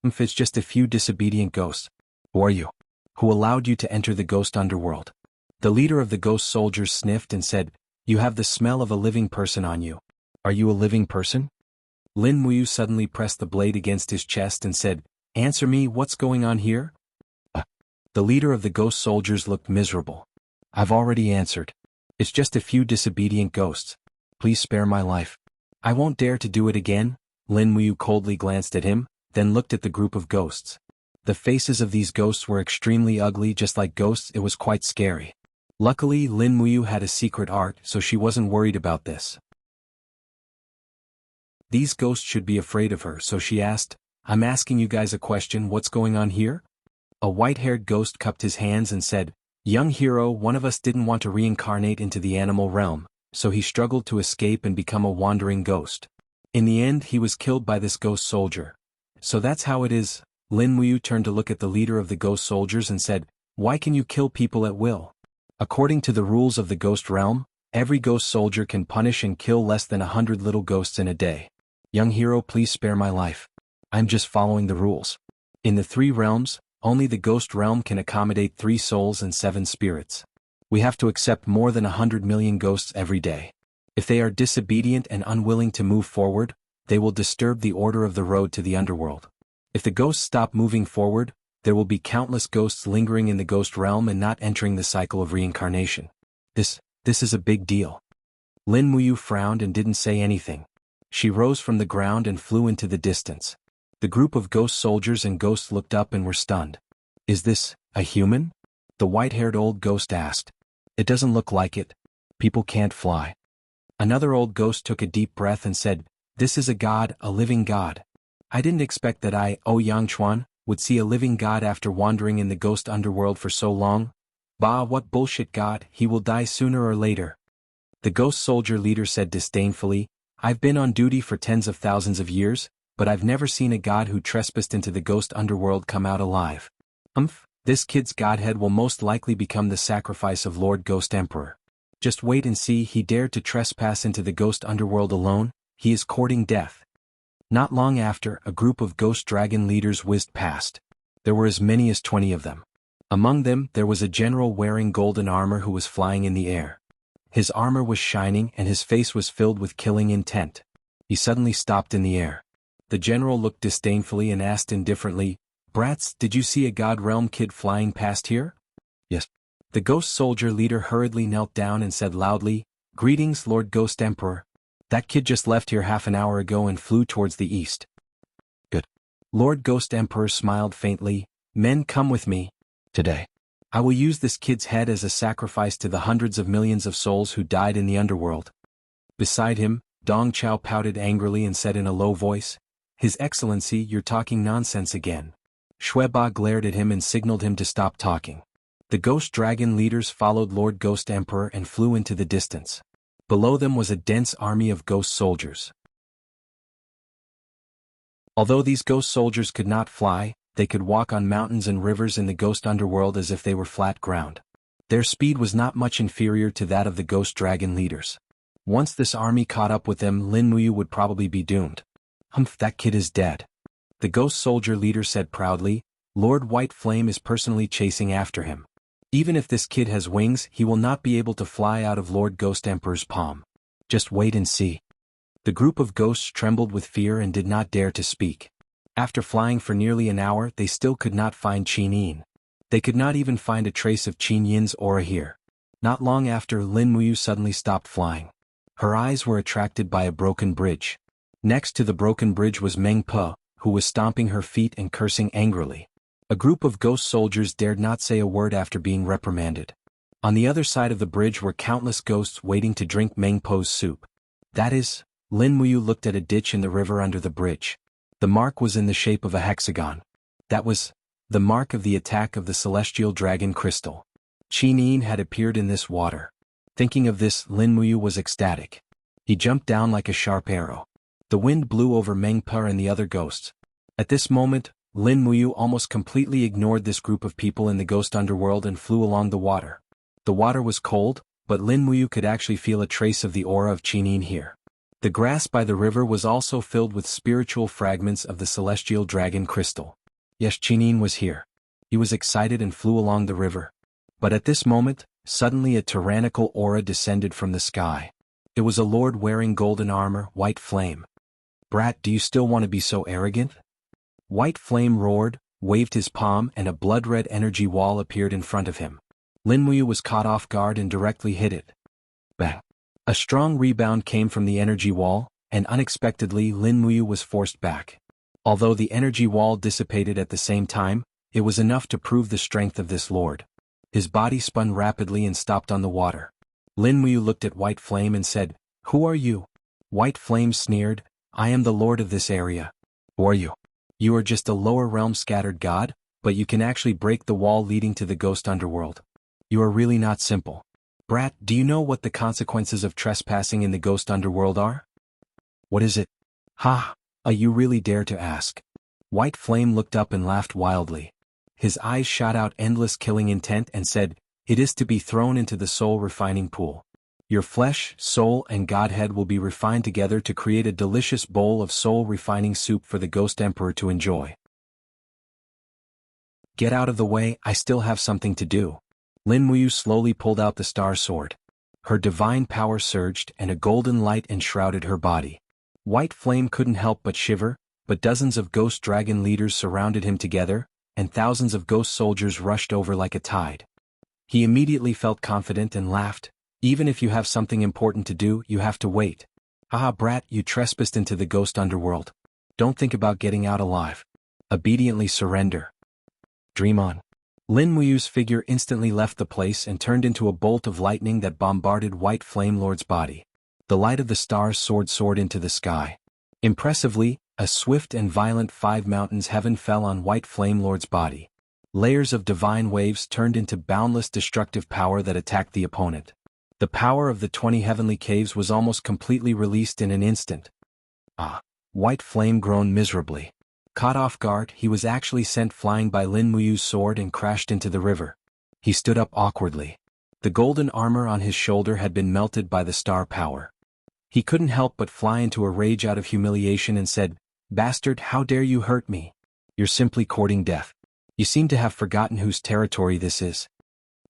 "It's just a few disobedient ghosts." "Who are you? Who allowed you to enter the ghost underworld?" The leader of the ghost soldiers sniffed and said, "You have the smell of a living person on you. Are you a living person?" Lin Muyu suddenly pressed the blade against his chest and said, "Answer me, what's going on here?" The leader of the ghost soldiers looked miserable. "I've already answered. It's just a few disobedient ghosts. Please spare my life." "I won't dare to do it again." Lin Muyu coldly glanced at him, then looked at the group of ghosts. The faces of these ghosts were extremely ugly, just like ghosts. It was quite scary. Luckily, Lin Muyu had a secret art, so she wasn't worried about this. These ghosts should be afraid of her, so she asked, "I'm asking you guys a question, what's going on here?" A white-haired ghost cupped his hands and said, "Young hero, one of us didn't want to reincarnate into the animal realm, so he struggled to escape and become a wandering ghost. In the end, he was killed by this ghost soldier. So that's how it is." Lin Muyu turned to look at the leader of the ghost soldiers and said, "Why can you kill people at will? According to the rules of the ghost realm, every ghost soldier can punish and kill less than 100 little ghosts in a day. Young hero, please spare my life. I'm just following the rules. In the three realms, only the ghost realm can accommodate 3 souls and 7 spirits. We have to accept more than 100 million ghosts every day. If they are disobedient and unwilling to move forward, they will disturb the order of the road to the underworld. If the ghosts stop moving forward, there will be countless ghosts lingering in the ghost realm and not entering the cycle of reincarnation. This is a big deal." Lin Muyu frowned and didn't say anything. She rose from the ground and flew into the distance. The group of ghost soldiers and ghosts looked up and were stunned. "Is this a human?" the white-haired old ghost asked. "It doesn't look like it. People can't fly." Another old ghost took a deep breath and said, "This is a god, a living god. I didn't expect that I, Yang Chuan, would see a living god after wandering in the ghost underworld for so long. Bah, what bullshit god, he will die sooner or later." The ghost soldier leader said disdainfully, "I've been on duty for tens of thousands of years, but I've never seen a god who trespassed into the ghost underworld come out alive. This kid's godhead will most likely become the sacrifice of Lord Ghost Emperor." Just wait and see. He dared to trespass into the ghost underworld alone. He is courting death. Not long after, a group of ghost dragon leaders whizzed past. There were as many as 20 of them. Among them, there was a general wearing golden armor who was flying in the air. His armor was shining and his face was filled with killing intent. He suddenly stopped in the air. The general looked disdainfully and asked indifferently, "Brats, did you see a God Realm kid flying past here?" "Yes." The ghost soldier leader hurriedly knelt down and said loudly, "Greetings, Lord Ghost Emperor. That kid just left here half an hour ago and flew towards the east." "Good." Lord Ghost Emperor smiled faintly, "Men, come with me. Today, I will use this kid's head as a sacrifice to the hundreds of millions of souls who died in the underworld." Beside him, Dong Chao pouted angrily and said in a low voice, "His Excellency, you're talking nonsense again." Shui Ba glared at him and signaled him to stop talking. The ghost dragon leaders followed Lord Ghost Emperor and flew into the distance. Below them was a dense army of ghost soldiers. Although these ghost soldiers could not fly, they could walk on mountains and rivers in the ghost underworld as if they were flat ground. Their speed was not much inferior to that of the ghost dragon leaders. Once this army caught up with them, Lin Muyu would probably be doomed. "Humph, that kid is dead," the ghost soldier leader said proudly. "Lord White Flame is personally chasing after him. Even if this kid has wings, he will not be able to fly out of Lord Ghost Emperor's palm. Just wait and see." The group of ghosts trembled with fear and did not dare to speak. After flying for nearly an hour, they still could not find Qin Yin. They could not even find a trace of Qin Yin's aura here. Not long after, Lin Muyu suddenly stopped flying. Her eyes were attracted by a broken bridge. Next to the broken bridge was Meng Po, who was stomping her feet and cursing angrily. A group of ghost soldiers dared not say a word after being reprimanded. On the other side of the bridge were countless ghosts waiting to drink Meng Po's soup. That is, Lin Muyu looked at a ditch in the river under the bridge. The mark was in the shape of a hexagon. That was the mark of the attack of the celestial dragon crystal. Qin Yin had appeared in this water. Thinking of this, Lin Muyu was ecstatic. He jumped down like a sharp arrow. The wind blew over Meng Po and the other ghosts. At this moment, Lin Muyu almost completely ignored this group of people in the ghost underworld and flew along the water. The water was cold, but Lin Muyu could actually feel a trace of the aura of Qin Yin here. The grass by the river was also filled with spiritual fragments of the celestial dragon crystal. Yes, Qin Yin was here. He was excited and flew along the river. But at this moment, suddenly a tyrannical aura descended from the sky. It was a lord wearing golden armor, White Flame. "Brat, do you still want to be so arrogant?" White Flame roared, waved his palm, and a blood-red energy wall appeared in front of him. Lin Muyu was caught off guard and directly hit it. Bang! A strong rebound came from the energy wall, and unexpectedly Lin Muyu was forced back. Although the energy wall dissipated at the same time, it was enough to prove the strength of this lord. His body spun rapidly and stopped on the water. Lin Muyu looked at White Flame and said, "Who are you?" White Flame sneered, "I am the lord of this area." "Who are you?" "You are just a lower realm scattered god, but you can actually break the wall leading to the ghost underworld. You are really not simple. Brat, do you know what the consequences of trespassing in the ghost underworld are?" "What is it?" "Ha! You really dare to ask." White Flame looked up and laughed wildly. His eyes shot out endless killing intent and said, "It is to be thrown into the soul refining pool. Your flesh, soul, and godhead will be refined together to create a delicious bowl of soul-refining soup for the Ghost Emperor to enjoy." "Get out of the way, I still have something to do." Lin Muyu slowly pulled out the star sword. Her divine power surged and a golden light enshrouded her body. White Flame couldn't help but shiver, but dozens of ghost dragon leaders surrounded him together, and thousands of ghost soldiers rushed over like a tide. He immediately felt confident and laughed. "Even if you have something important to do, you have to wait. Haha, brat, you trespassed into the ghost underworld. Don't think about getting out alive. Obediently surrender. Dream on." Lin Muyu's figure instantly left the place and turned into a bolt of lightning that bombarded White Flame Lord's body. The light of the stars soared into the sky. Impressively, a swift and violent 5 mountains heaven fell on White Flame Lord's body. Layers of divine waves turned into boundless destructive power that attacked the opponent. The power of the 20 heavenly caves was almost completely released in an instant. White Flame groaned miserably. Caught off guard, he was actually sent flying by Lin Muyu's sword and crashed into the river. He stood up awkwardly. The golden armor on his shoulder had been melted by the star power. He couldn't help but fly into a rage out of humiliation and said, "Bastard, how dare you hurt me? You're simply courting death. You seem to have forgotten whose territory this is."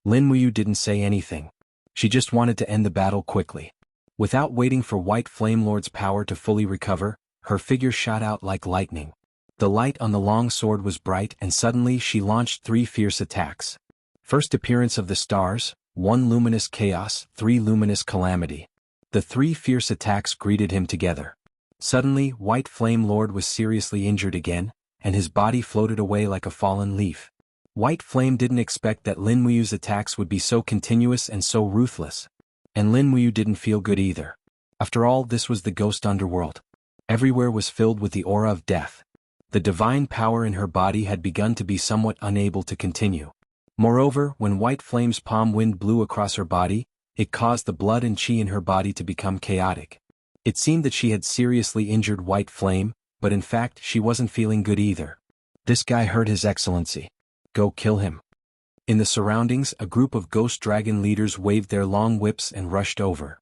Lin Muyu didn't say anything. She just wanted to end the battle quickly. Without waiting for White Flame Lord's power to fully recover, her figure shot out like lightning. The light on the long sword was bright and suddenly she launched 3 fierce attacks. First appearance of the stars, 1 luminous chaos, 3 luminous calamity. The 3 fierce attacks greeted him together. Suddenly, White Flame Lord was seriously injured again, and his body floated away like a fallen leaf. White Flame didn't expect that Lin Muyu's attacks would be so continuous and so ruthless. And Lin Muyu didn't feel good either. After all, this was the ghost underworld. Everywhere was filled with the aura of death. The divine power in her body had begun to be somewhat unable to continue. Moreover, when White Flame's palm wind blew across her body, it caused the blood and chi in her body to become chaotic. It seemed that she had seriously injured White Flame, but in fact she wasn't feeling good either. "This guy hurt His Excellency. Go kill him." In the surroundings, a group of ghost dragon leaders waved their long whips and rushed over.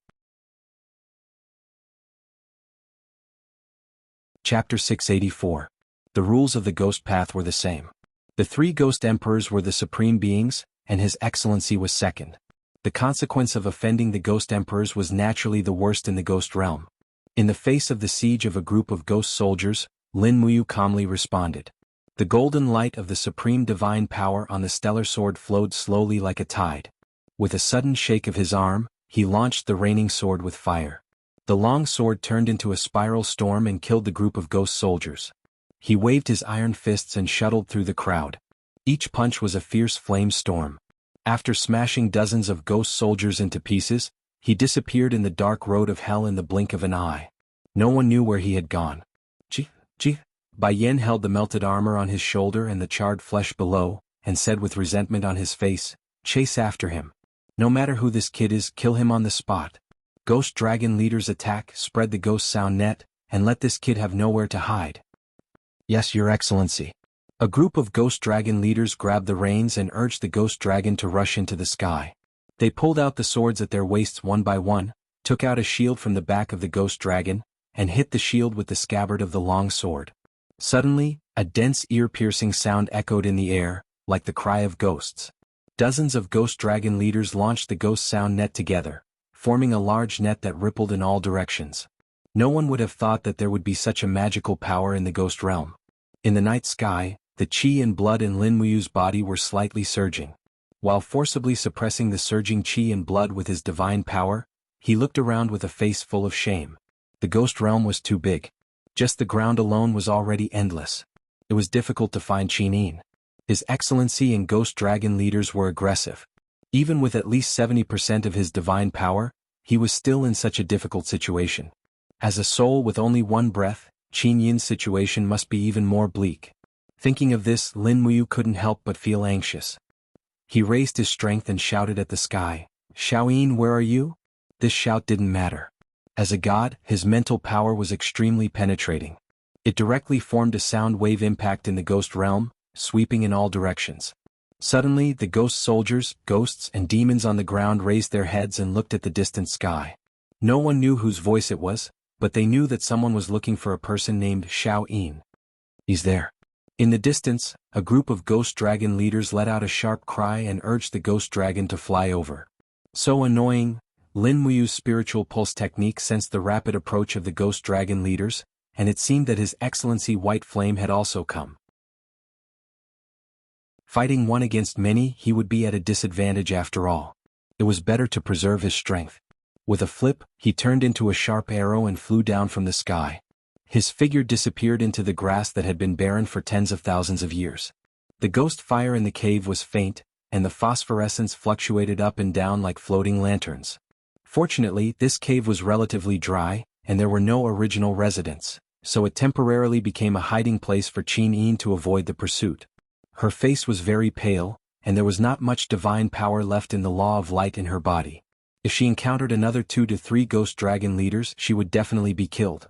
Chapter 684. The rules of the ghost path were the same. The 3 ghost emperors were the supreme beings, and His Excellency was second. The consequence of offending the ghost emperors was naturally the worst in the ghost realm. In the face of the siege of a group of ghost soldiers, Lin Muyu calmly responded. The golden light of the supreme divine power on the stellar sword flowed slowly like a tide. With a sudden shake of his arm, he launched the raining sword with fire. The long sword turned into a spiral storm and killed the group of ghost soldiers. He waved his iron fists and shuttled through the crowd. Each punch was a fierce flame storm. After smashing dozens of ghost soldiers into pieces, he disappeared in the dark road of hell in the blink of an eye. No one knew where he had gone. Chi. Bai Yen held the melted armor on his shoulder and the charred flesh below, and said with resentment on his face, "Chase after him. No matter who this kid is, kill him on the spot. Ghost dragon leaders attack, spread the ghost sound net, and let this kid have nowhere to hide." "Yes, Your Excellency." A group of ghost dragon leaders grabbed the reins and urged the ghost dragon to rush into the sky. They pulled out the swords at their waists one by one, took out a shield from the back of the ghost dragon, and hit the shield with the scabbard of the long sword. Suddenly, a dense ear-piercing sound echoed in the air, like the cry of ghosts. Dozens of ghost dragon leaders launched the ghost sound net together, forming a large net that rippled in all directions. No one would have thought that there would be such a magical power in the ghost realm. In the night sky, the chi and blood in Lin Muyu's body were slightly surging. While forcibly suppressing the surging chi and blood with his divine power, he looked around with a face full of shame. The ghost realm was too big. Just the ground alone was already endless. It was difficult to find Qin. His Excellency and ghost dragon leaders were aggressive. Even with at least 70% of his divine power, he was still in such a difficult situation. As a soul with only one breath, Qin Yin's situation must be even more bleak. Thinking of this, Lin Muyu couldn't help but feel anxious. He raised his strength and shouted at the sky, "Xiaoyin, where are you?" This shout didn't matter. As a god, his mental power was extremely penetrating. It directly formed a sound wave impact in the ghost realm, sweeping in all directions. Suddenly, the ghost soldiers, ghosts, and demons on the ground raised their heads and looked at the distant sky. No one knew whose voice it was, but they knew that someone was looking for a person named Xiaoyin. "He's there." In the distance, a group of ghost dragon leaders let out a sharp cry and urged the ghost dragon to fly over. So annoying, Lin Muyu's spiritual pulse technique sensed the rapid approach of the ghost dragon leaders, and it seemed that His Excellency White Flame had also come. Fighting one against many, he would be at a disadvantage after all. It was better to preserve his strength. With a flip, he turned into a sharp arrow and flew down from the sky. His figure disappeared into the grass that had been barren for tens of thousands of years. The ghost fire in the cave was faint, and the phosphorescence fluctuated up and down like floating lanterns. Fortunately, this cave was relatively dry, and there were no original residents, so it temporarily became a hiding place for Qin Yin to avoid the pursuit. Her face was very pale, and there was not much divine power left in the law of light in her body. If she encountered another 2 to 3 ghost dragon leaders, she would definitely be killed.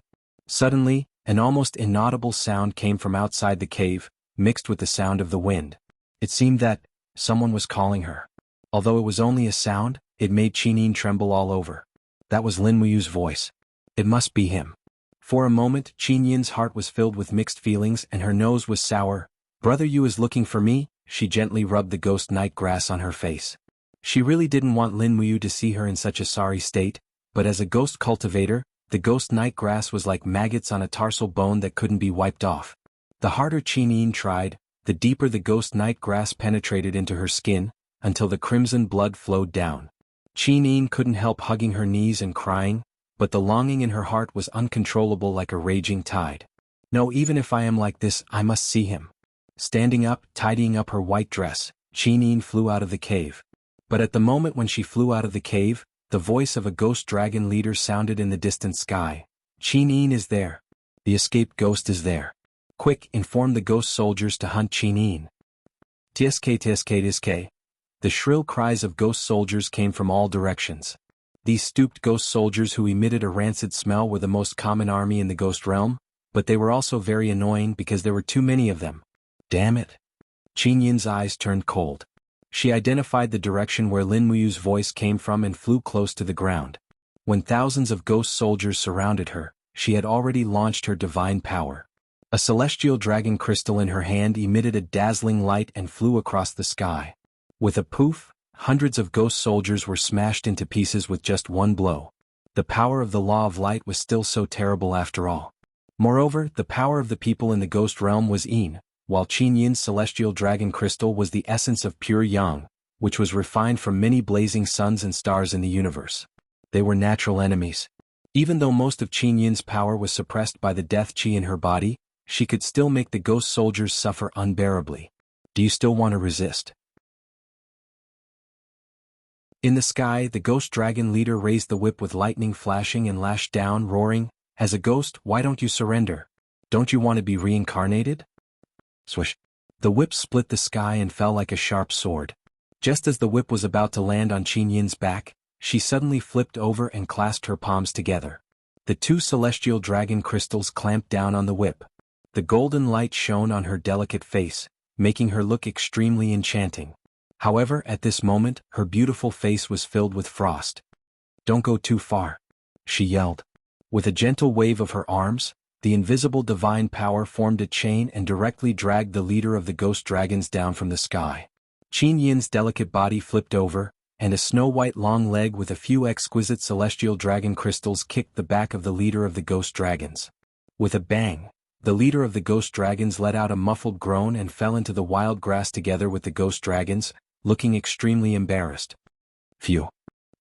Suddenly, an almost inaudible sound came from outside the cave, mixed with the sound of the wind. It seemed that someone was calling her. Although it was only a sound, it made Qinyin tremble all over. That was Lin Muyu's voice. It must be him. For a moment, Qinyin's heart was filled with mixed feelings and her nose was sour. Brother Yu is looking for me? She gently rubbed the ghost night grass on her face. She really didn't want Lin Muyu to see her in such a sorry state, but as a ghost cultivator, the ghost night grass was like maggots on a tarsal bone that couldn't be wiped off. The harder Qinyin tried, the deeper the ghost night grass penetrated into her skin, until the crimson blood flowed down. Qinyin couldn't help hugging her knees and crying, but the longing in her heart was uncontrollable like a raging tide. No, even if I am like this, I must see him. Standing up, tidying up her white dress, Qinyin flew out of the cave. But at the moment when she flew out of the cave, the voice of a ghost dragon leader sounded in the distant sky. Qinyin is there. The escaped ghost is there. Quick, inform the ghost soldiers to hunt Qinyin. Tsk tsk tsk. The shrill cries of ghost soldiers came from all directions. These stooped ghost soldiers who emitted a rancid smell were the most common army in the ghost realm, but they were also very annoying because there were too many of them. Damn it. Qinyin's eyes turned cold. She identified the direction where Lin Muyu's voice came from and flew close to the ground. When thousands of ghost soldiers surrounded her, she had already launched her divine power. A celestial dragon crystal in her hand emitted a dazzling light and flew across the sky. With a poof, hundreds of ghost soldiers were smashed into pieces with just one blow. The power of the law of light was still so terrible after all. Moreover, the power of the people in the ghost realm was Yin, while Qinyin's celestial dragon crystal was the essence of pure yang, which was refined from many blazing suns and stars in the universe. They were natural enemies. Even though most of Qinyin's power was suppressed by the death qi in her body, she could still make the ghost soldiers suffer unbearably. Do you still want to resist? In the sky, the ghost dragon leader raised the whip with lightning flashing and lashed down, roaring, "As a ghost, why don't you surrender? Don't you want to be reincarnated?" Swish. The whip split the sky and fell like a sharp sword. Just as the whip was about to land on Qinyin's back, she suddenly flipped over and clasped her palms together. The two celestial dragon crystals clamped down on the whip. The golden light shone on her delicate face, making her look extremely enchanting. However, at this moment, her beautiful face was filled with frost. "Don't go too far," she yelled. With a gentle wave of her arms, the invisible divine power formed a chain and directly dragged the leader of the ghost dragons down from the sky. Qinyin's delicate body flipped over, and a snow-white long leg with a few exquisite celestial dragon crystals kicked the back of the leader of the ghost dragons. With a bang, the leader of the ghost dragons let out a muffled groan and fell into the wild grass together with the ghost dragons, looking extremely embarrassed. Phew.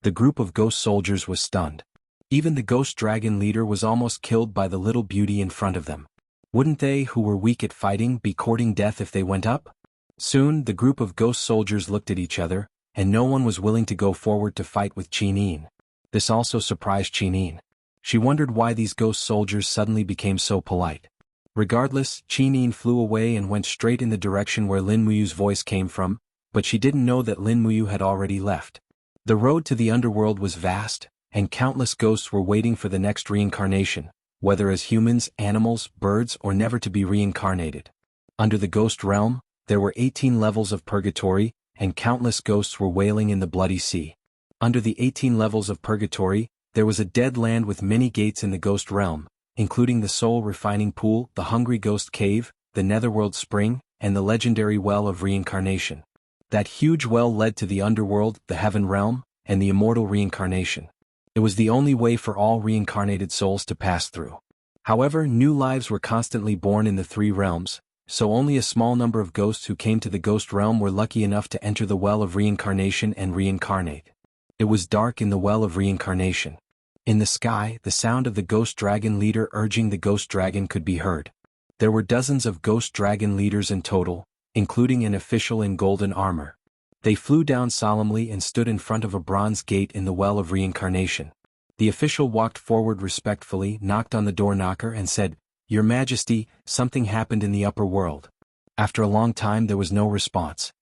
The group of ghost soldiers was stunned. Even the ghost dragon leader was almost killed by the little beauty in front of them. Wouldn't they, who were weak at fighting, be courting death if they went up? Soon, the group of ghost soldiers looked at each other, and no one was willing to go forward to fight with Qinyin. This also surprised Qinyin. She wondered why these ghost soldiers suddenly became so polite. Regardless, Qinyin flew away and went straight in the direction where Lin Muyu's voice came from, but she didn't know that Lin Muyu had already left. The road to the underworld was vast, and countless ghosts were waiting for the next reincarnation, whether as humans, animals, birds, or never to be reincarnated. Under the ghost realm, there were 18 levels of purgatory, and countless ghosts were wailing in the bloody sea. Under the 18 levels of purgatory, there was a dead land with many gates in the ghost realm, including the soul refining pool, the hungry ghost cave, the netherworld spring, and the legendary well of reincarnation. That huge well led to the underworld, the heaven realm, and the immortal reincarnation. It was the only way for all reincarnated souls to pass through. However, new lives were constantly born in the three realms, so only a small number of ghosts who came to the ghost realm were lucky enough to enter the well of reincarnation and reincarnate. It was dark in the well of reincarnation. In the sky, the sound of the ghost dragon leader urging the ghost dragon could be heard. There were dozens of ghost dragon leaders in total, including an official in golden armor. They flew down solemnly and stood in front of a bronze gate in the well of reincarnation. The official walked forward respectfully, knocked on the door knocker and said, "Your Majesty, something happened in the upper world." After a long time there was no response.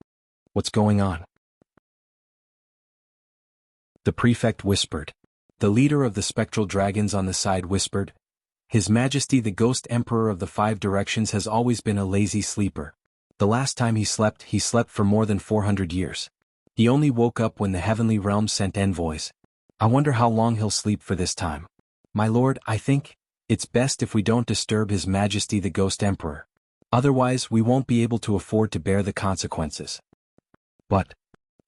"What's going on?" The prefect whispered. The leader of the spectral dragons on the side whispered, "His Majesty the Ghost Emperor of the Five Directions has always been a lazy sleeper. The last time he slept for more than 400 years. He only woke up when the heavenly realm sent envoys. I wonder how long he'll sleep for this time. My lord, I think it's best if we don't disturb His Majesty the Ghost Emperor. Otherwise we won't be able to afford to bear the consequences. But,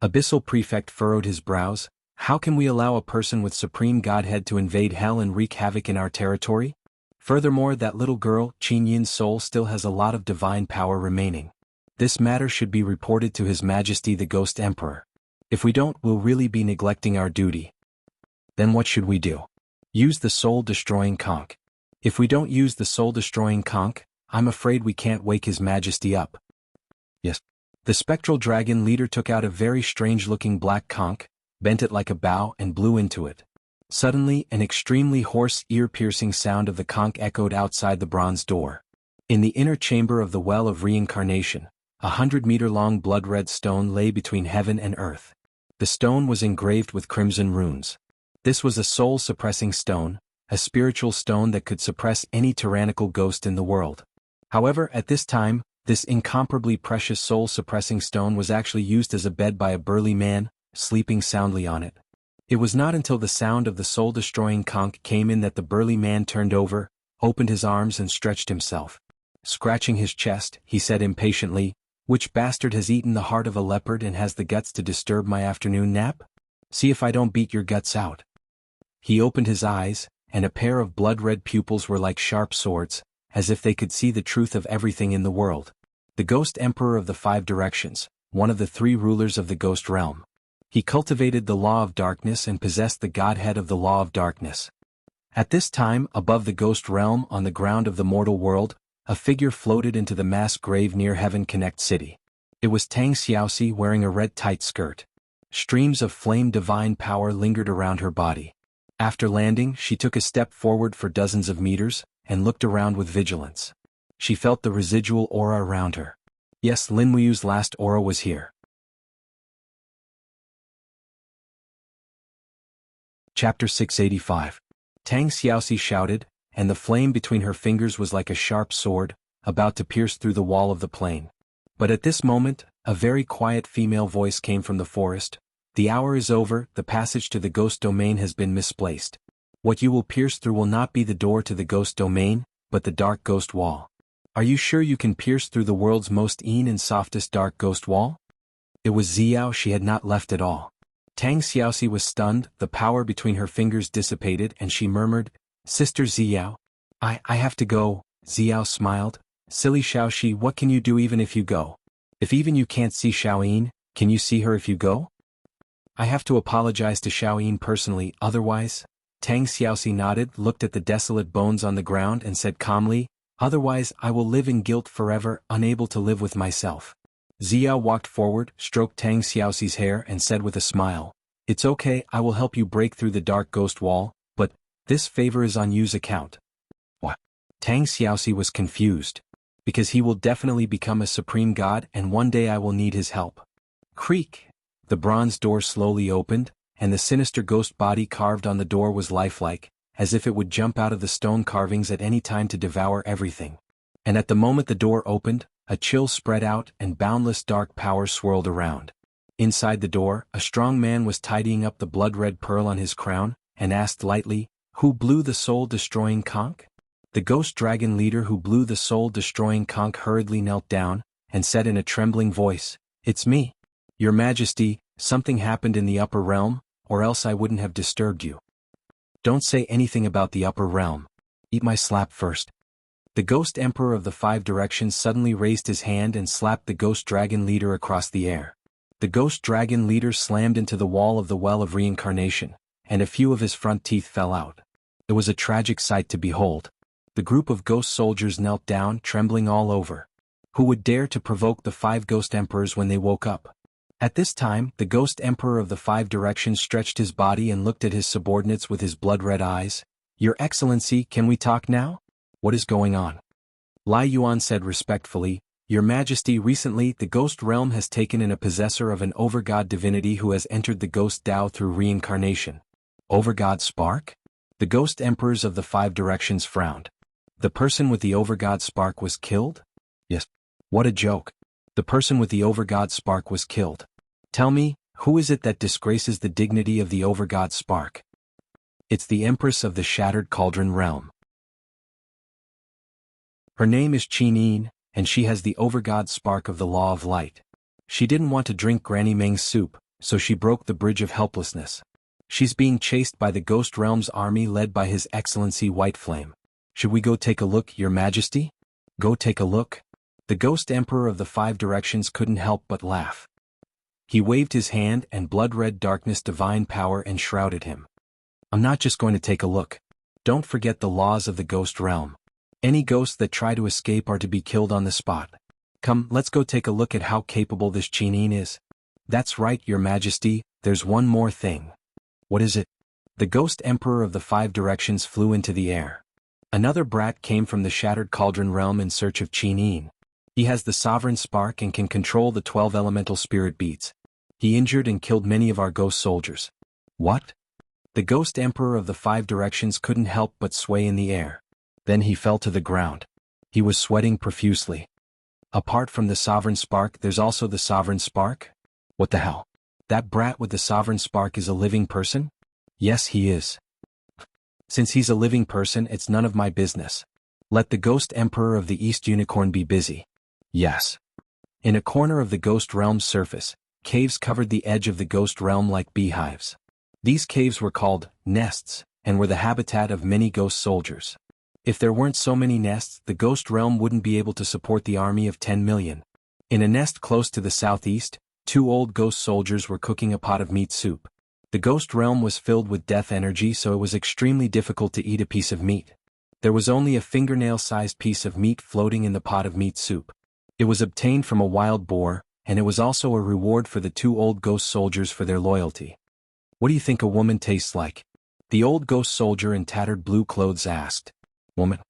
Abyssal Prefect furrowed his brows, how can we allow a person with supreme godhead to invade hell and wreak havoc in our territory? Furthermore, that little girl, Qin Yin's soul, still has a lot of divine power remaining. This matter should be reported to His Majesty the Ghost Emperor. If we don't, we'll really be neglecting our duty. Then what should we do? Use the soul-destroying conch. If we don't use the soul-destroying conch, I'm afraid we can't wake His Majesty up. Yes. The spectral dragon leader took out a very strange-looking black conch, bent it like a bow and blew into it. Suddenly, an extremely hoarse, ear-piercing sound of the conch echoed outside the bronze door. In the inner chamber of the Well of Reincarnation, 100-meter-long blood-red stone lay between heaven and earth. The stone was engraved with crimson runes. This was a soul-suppressing stone, a spiritual stone that could suppress any tyrannical ghost in the world. However, at this time, this incomparably precious soul-suppressing stone was actually used as a bed by a burly man, sleeping soundly on it. It was not until the sound of the soul-destroying conch came in that the burly man turned over, opened his arms and stretched himself. Scratching his chest, he said impatiently, "Which bastard has eaten the heart of a leopard and has the guts to disturb my afternoon nap? See if I don't beat your guts out." He opened his eyes, and a pair of blood-red pupils were like sharp swords, as if they could see the truth of everything in the world. The Ghost Emperor of the Five Directions, one of the three rulers of the Ghost Realm. He cultivated the law of darkness and possessed the godhead of the law of darkness. At this time, above the Ghost Realm on the ground of the mortal world, a figure floated into the mass grave near Heaven Connect City. It was Tang Xiaoxi wearing a red tight skirt. Streams of flame divine power lingered around her body. After landing, she took a step forward for dozens of meters, and looked around with vigilance. She felt the residual aura around her. Yes, Lin Muyu's last aura was here. Chapter 685. Tang Xiaoxi shouted, and the flame between her fingers was like a sharp sword, about to pierce through the wall of the plane. But at this moment, a very quiet female voice came from the forest. "The hour is over, the passage to the ghost domain has been misplaced. What you will pierce through will not be the door to the ghost domain, but the dark ghost wall. Are you sure you can pierce through the world's most and softest dark ghost wall?" It was Xiao. She had not left at all. Tang Xiaoxi was stunned, the power between her fingers dissipated and she murmured, "Sister Xiao, I have to go." Xiao smiled. "Silly Xiaoxi, what can you do even if you go? If even you can't see Xiaoyin, can you see her if you go?" "I have to apologize to Xiaoyin personally, otherwise." Tang Xiaoxi nodded, looked at the desolate bones on the ground and said calmly, "Otherwise I will live in guilt forever, unable to live with myself." Xiao walked forward, stroked Tang Xiaoxi's hair and said with a smile, "It's okay, I will help you break through the dark ghost wall, but this favor is on you's account." What? Tang Xiaoxi was confused. "Because he will definitely become a supreme god and one day I will need his help." Creak! The bronze door slowly opened, and the sinister ghost body carved on the door was lifelike, as if it would jump out of the stone carvings at any time to devour everything. And at the moment the door opened, a chill spread out and boundless dark power swirled around. Inside the door, a strong man was tidying up the blood-red pearl on his crown, and asked lightly, "Who blew the soul-destroying conch?" The ghost dragon leader who blew the soul-destroying conch hurriedly knelt down, and said in a trembling voice, "It's me. Your Majesty, something happened in the upper realm, or else I wouldn't have disturbed you." "Don't say anything about the upper realm. Eat my slap first." The Ghost Emperor of the Five Directions suddenly raised his hand and slapped the Ghost Dragon leader across the air. The Ghost Dragon leader slammed into the wall of the Well of Reincarnation, and a few of his front teeth fell out. It was a tragic sight to behold. The group of ghost soldiers knelt down, trembling all over. Who would dare to provoke the five Ghost Emperors when they woke up? At this time, the Ghost Emperor of the Five Directions stretched his body and looked at his subordinates with his blood-red eyes. "Your Excellency, can we talk now? What is going on?" Lai Yuan said respectfully, "Your Majesty, recently the Ghost Realm has taken in a possessor of an overgod divinity who has entered the Ghost Dao through reincarnation." Overgod spark? The Ghost Emperors of the Five Directions frowned. The person with the overgod spark was killed? Yes. What a joke. The person with the overgod spark was killed. Tell me, Who is it that disgraces the dignity of the overgod spark? It's the Empress of the Shattered Cauldron Realm. Her name is Qin, and she has the overgod spark of the Law of Light. She didn't want to drink Granny Meng's soup, so she broke the bridge of helplessness. She's being chased by the Ghost Realm's army led by His Excellency White Flame. Should we go take a look, Your Majesty? Go take a look? The Ghost Emperor of the Five Directions couldn't help but laugh. He waved his hand and blood-red darkness divine power enshrouded him. I'm not just going to take a look. Don't forget the laws of the Ghost Realm. Any ghosts that try to escape are to be killed on the spot. Come, let's go take a look at how capable this Qin is. That's right, Your Majesty, there's one more thing. What is it? The Ghost Emperor of the Five Directions flew into the air. Another brat came from the Shattered Cauldron Realm in search of Qin. He has the Sovereign Spark and can control the 12 elemental spirit beads. He injured and killed many of our ghost soldiers. What? The Ghost Emperor of the Five Directions couldn't help but sway in the air. Then he fell to the ground. He was sweating profusely. Apart from the Sovereign Spark, there's also the Sovereign Spark? What the hell? That brat with the Sovereign Spark is a living person? Yes, he is. Since he's a living person, it's none of my business. Let the Ghost Emperor of the East Unicorn be busy. Yes. In a corner of the Ghost Realm's surface, caves covered the edge of the Ghost Realm like beehives. These caves were called nests, and were the habitat of many ghost soldiers. If there weren't so many nests, the Ghost Realm wouldn't be able to support the army of 10 million. In a nest close to the southeast, 2 old ghost soldiers were cooking a pot of meat soup. The Ghost Realm was filled with death energy, so it was extremely difficult to eat a piece of meat. There was only a fingernail-sized piece of meat floating in the pot of meat soup. It was obtained from a wild boar, and it was also a reward for the 2 old ghost soldiers for their loyalty. What do you think a woman tastes like? The old ghost soldier in tattered blue clothes asked. Woman.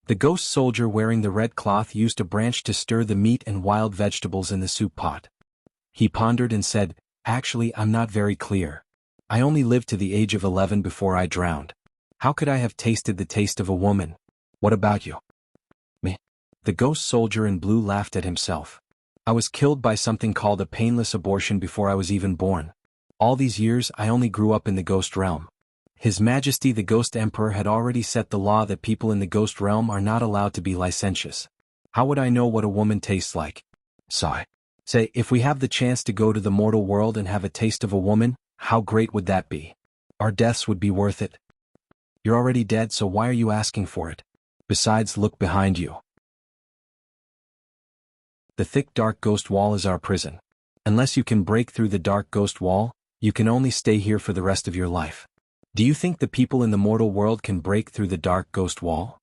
The ghost soldier wearing the red cloth used a branch to stir the meat and wild vegetables in the soup pot. He pondered and said, Actually, I'm not very clear. I only lived to the age of 11 before I drowned. How could I have tasted the taste of a woman? What about you? Me. The ghost soldier in blue laughed at himself. I was killed by something called a painless abortion before I was even born. All these years I only grew up in the Ghost Realm. His Majesty the Ghost Emperor had already set the law that people in the Ghost Realm are not allowed to be licentious. How would I know what a woman tastes like? Sigh. Say, if we have the chance to go to the mortal world and have a taste of a woman, how great would that be? Our deaths would be worth it. You're already dead, so why are you asking for it? Besides, look behind you. The thick dark ghost wall is our prison. Unless you can break through the dark ghost wall, you can only stay here for the rest of your life. Do you think the people in the mortal world can break through the dark ghost wall?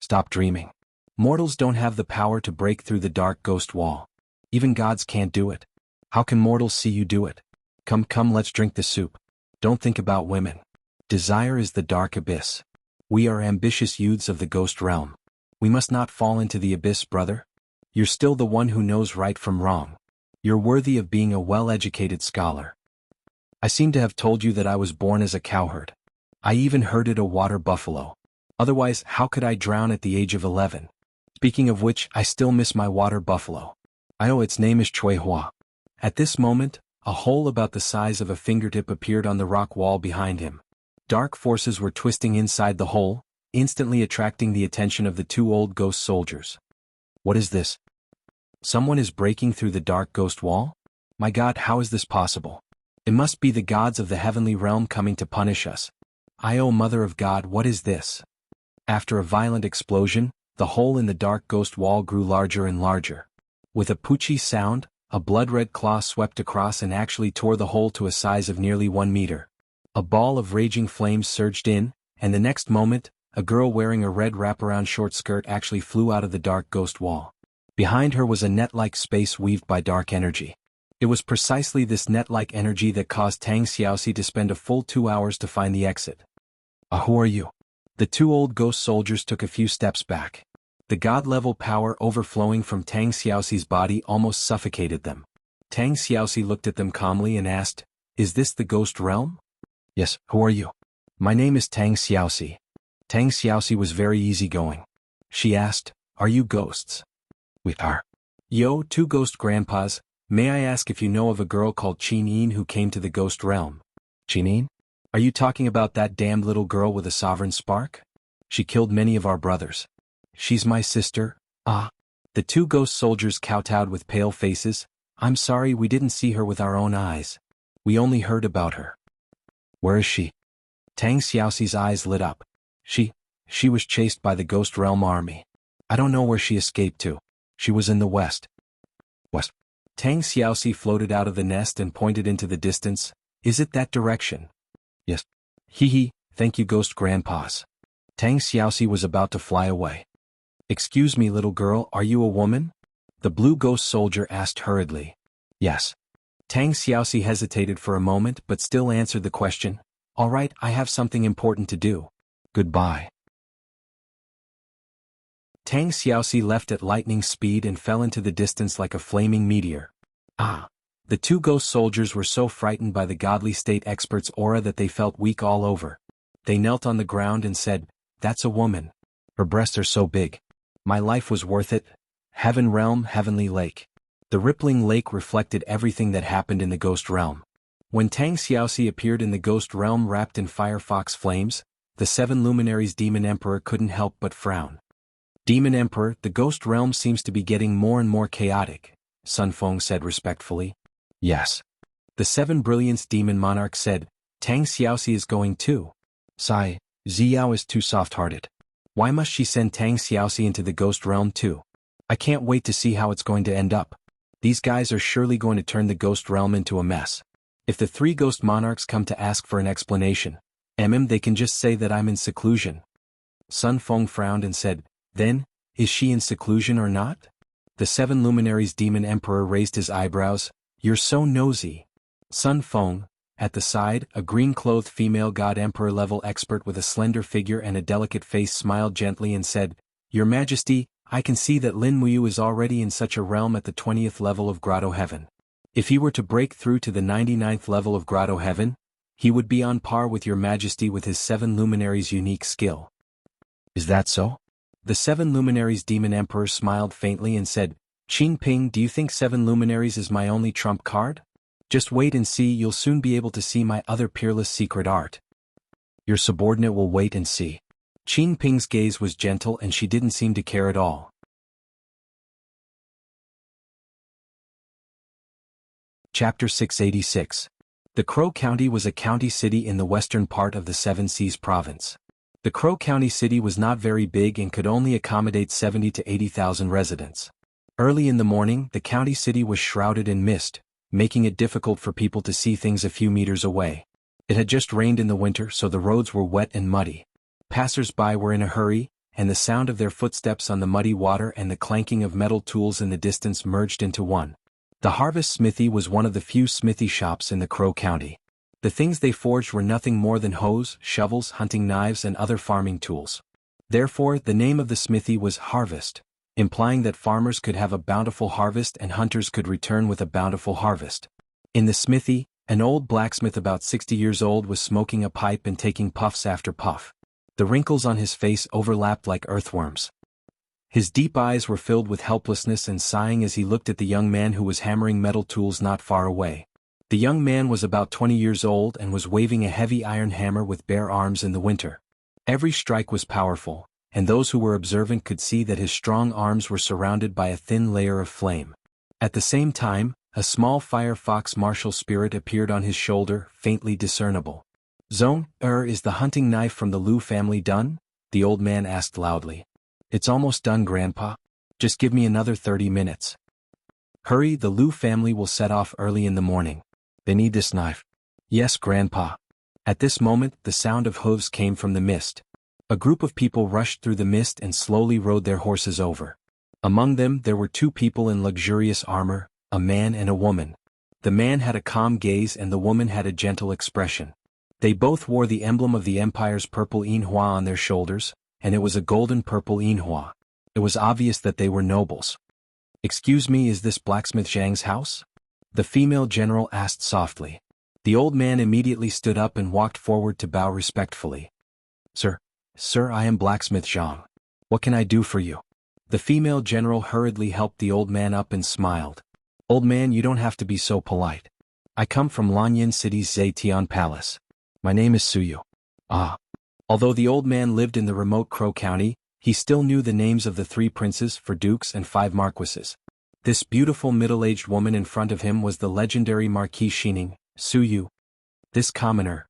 Stop dreaming. Mortals don't have the power to break through the dark ghost wall. Even gods can't do it. How can mortals see you do it? Come, let's drink the soup. Don't think about women. Desire is the dark abyss. We are ambitious youths of the Ghost Realm. We must not fall into the abyss, brother. You're still the one who knows right from wrong. You're worthy of being a well-educated scholar. I seem to have told you that I was born as a cowherd. I even herded a water buffalo. Otherwise, how could I drown at the age of 11? Speaking of which, I still miss my water buffalo. Its name is Chui Hua. At this moment, a hole about the size of a fingertip appeared on the rock wall behind him. Dark forces were twisting inside the hole, instantly attracting the attention of the 2 old ghost soldiers. What is this? Someone is breaking through the dark ghost wall? My God, how is this possible? It must be the gods of the heavenly realm coming to punish us. Mother of God, what is this? After a violent explosion, the hole in the dark ghost wall grew larger and larger. With a poochie sound, a blood-red claw swept across and actually tore the hole to a size of nearly 1 meter. A ball of raging flames surged in, and the next moment, a girl wearing a red wraparound short skirt actually flew out of the dark ghost wall. Behind her was a net-like space weaved by dark energy. It was precisely this net-like energy that caused Tang Xiaoxi to spend a full 2 hours to find the exit. Who are you? The 2 old ghost soldiers took a few steps back. The god-level power overflowing from Tang Xiaoxi's body almost suffocated them. Tang Xiaoxi looked at them calmly and asked, Is this the Ghost Realm? Yes, who are you? My name is Tang Xiaoxi. Tang Xiaoxi was very easygoing. She asked, Are you ghosts? We are. Yo, 2 ghost grandpas, May I ask if you know of a girl called Qin who came to the ghost realm? Qin? Are you talking about that damned little girl with a sovereign spark? She killed many of our brothers. She's my sister. Ah. The two ghost soldiers kowtowed with pale faces. I'm sorry we didn't see her with our own eyes. We only heard about her. Where is she? Tang Xiaoxi's eyes lit up. She was chased by the ghost realm army. I don't know where she escaped to. She was in the west. West. Tang Xiaoxi floated out of the nest and pointed into the distance. Is it that direction? Yes. Hee, thank you ghost grandpas. Tang Xiaoxi was about to fly away. Excuse me little girl, are you a woman? The blue ghost soldier asked hurriedly. Yes. Tang Xiaoxi hesitated for a moment but still answered the question. All right, I have something important to do. Goodbye. Tang Xiaoxi left at lightning speed and fell into the distance like a flaming meteor. Ah! The two ghost soldiers were so frightened by the godly state expert's aura that they felt weak all over. They knelt on the ground and said, "That's a woman. Her breasts are so big. My life was worth it." Heaven realm, heavenly lake. The rippling lake reflected everything that happened in the ghost realm. When Tang Xiaoxi appeared in the ghost realm wrapped in firefox flames, the seven luminaries Demon Emperor couldn't help but frown. Demon Emperor, the ghost realm seems to be getting more and more chaotic, Sun Feng said respectfully. Yes. The seven brilliance demon monarch said, Tang Xiaoxi is going too. Sigh, Xiao is too soft-hearted. Why must she send Tang Xiaoxi into the ghost realm too? I can't wait to see how it's going to end up. These guys are surely going to turn the ghost realm into a mess. If the three ghost monarchs come to ask for an explanation, they can just say that I'm in seclusion. Sun Feng frowned and said, then, is she in seclusion or not? The seven luminaries demon emperor raised his eyebrows. You're so nosy. Sun Feng, at the side, a green-clothed female god emperor-level expert with a slender figure and a delicate face smiled gently and said, Your Majesty, I can see that Lin Muyu is already in such a realm at the 20th level of Grotto Heaven. If he were to break through to the 99th level of Grotto Heaven, he would be on par with Your Majesty with his seven luminaries' unique skill. Is that so? The seven luminaries demon emperor smiled faintly and said, Qin Ping, do you think seven luminaries is my only trump card? Just wait and see, you'll soon be able to see my other peerless secret art. Your subordinate will wait and see. Qin Ping's gaze was gentle and she didn't seem to care at all. Chapter 686. The Crow County was a county city in the western part of the Seven Seas province. The Crow County city was not very big and could only accommodate 70 to 80,000 residents. Early in the morning, the county city was shrouded in mist, making it difficult for people to see things a few meters away. It had just rained in the winter, so the roads were wet and muddy. Passers-by were in a hurry, and the sound of their footsteps on the muddy water and the clanking of metal tools in the distance merged into one. The Harvest Smithy was one of the few smithy shops in the Crow County. The things they forged were nothing more than hoes, shovels, hunting knives and other farming tools. Therefore, the name of the smithy was Harvest, implying that farmers could have a bountiful harvest and hunters could return with a bountiful harvest. In the smithy, an old blacksmith about 60 years old was smoking a pipe and taking puffs after puff. The wrinkles on his face overlapped like earthworms. His deep eyes were filled with helplessness and sighing as he looked at the young man who was hammering metal tools not far away. The young man was about 20 years old and was waving a heavy iron hammer with bare arms in the winter. Every strike was powerful, and those who were observant could see that his strong arms were surrounded by a thin layer of flame. At the same time, a small firefox martial spirit appeared on his shoulder, faintly discernible. Zong, is the hunting knife from the Liu family done? The old man asked loudly. It's almost done, Grandpa. Just give me another 30 minutes. Hurry, the Liu family will set off early in the morning. They need this knife. Yes, Grandpa. At this moment, the sound of hooves came from the mist. A group of people rushed through the mist and slowly rode their horses over. Among them, there were two people in luxurious armor, a man and a woman. The man had a calm gaze and the woman had a gentle expression. They both wore the emblem of the Empire's purple Yinhua on their shoulders, and it was a golden purple Yinhua. It was obvious that they were nobles. Excuse me, is this blacksmith Zhang's house? The female general asked softly. The old man immediately stood up and walked forward to bow respectfully. Sir, I am blacksmith Zhang. What can I do for you? The female general hurriedly helped the old man up and smiled. Old man, you don't have to be so polite. I come from Lanyan City's Zetian Palace. My name is Suyu. Ah. Although the old man lived in the remote Crow County, he still knew the names of the 3 princes, 4 dukes and 5 marquises. This beautiful middle-aged woman in front of him was the legendary Marquis Shining, Suyu. This commoner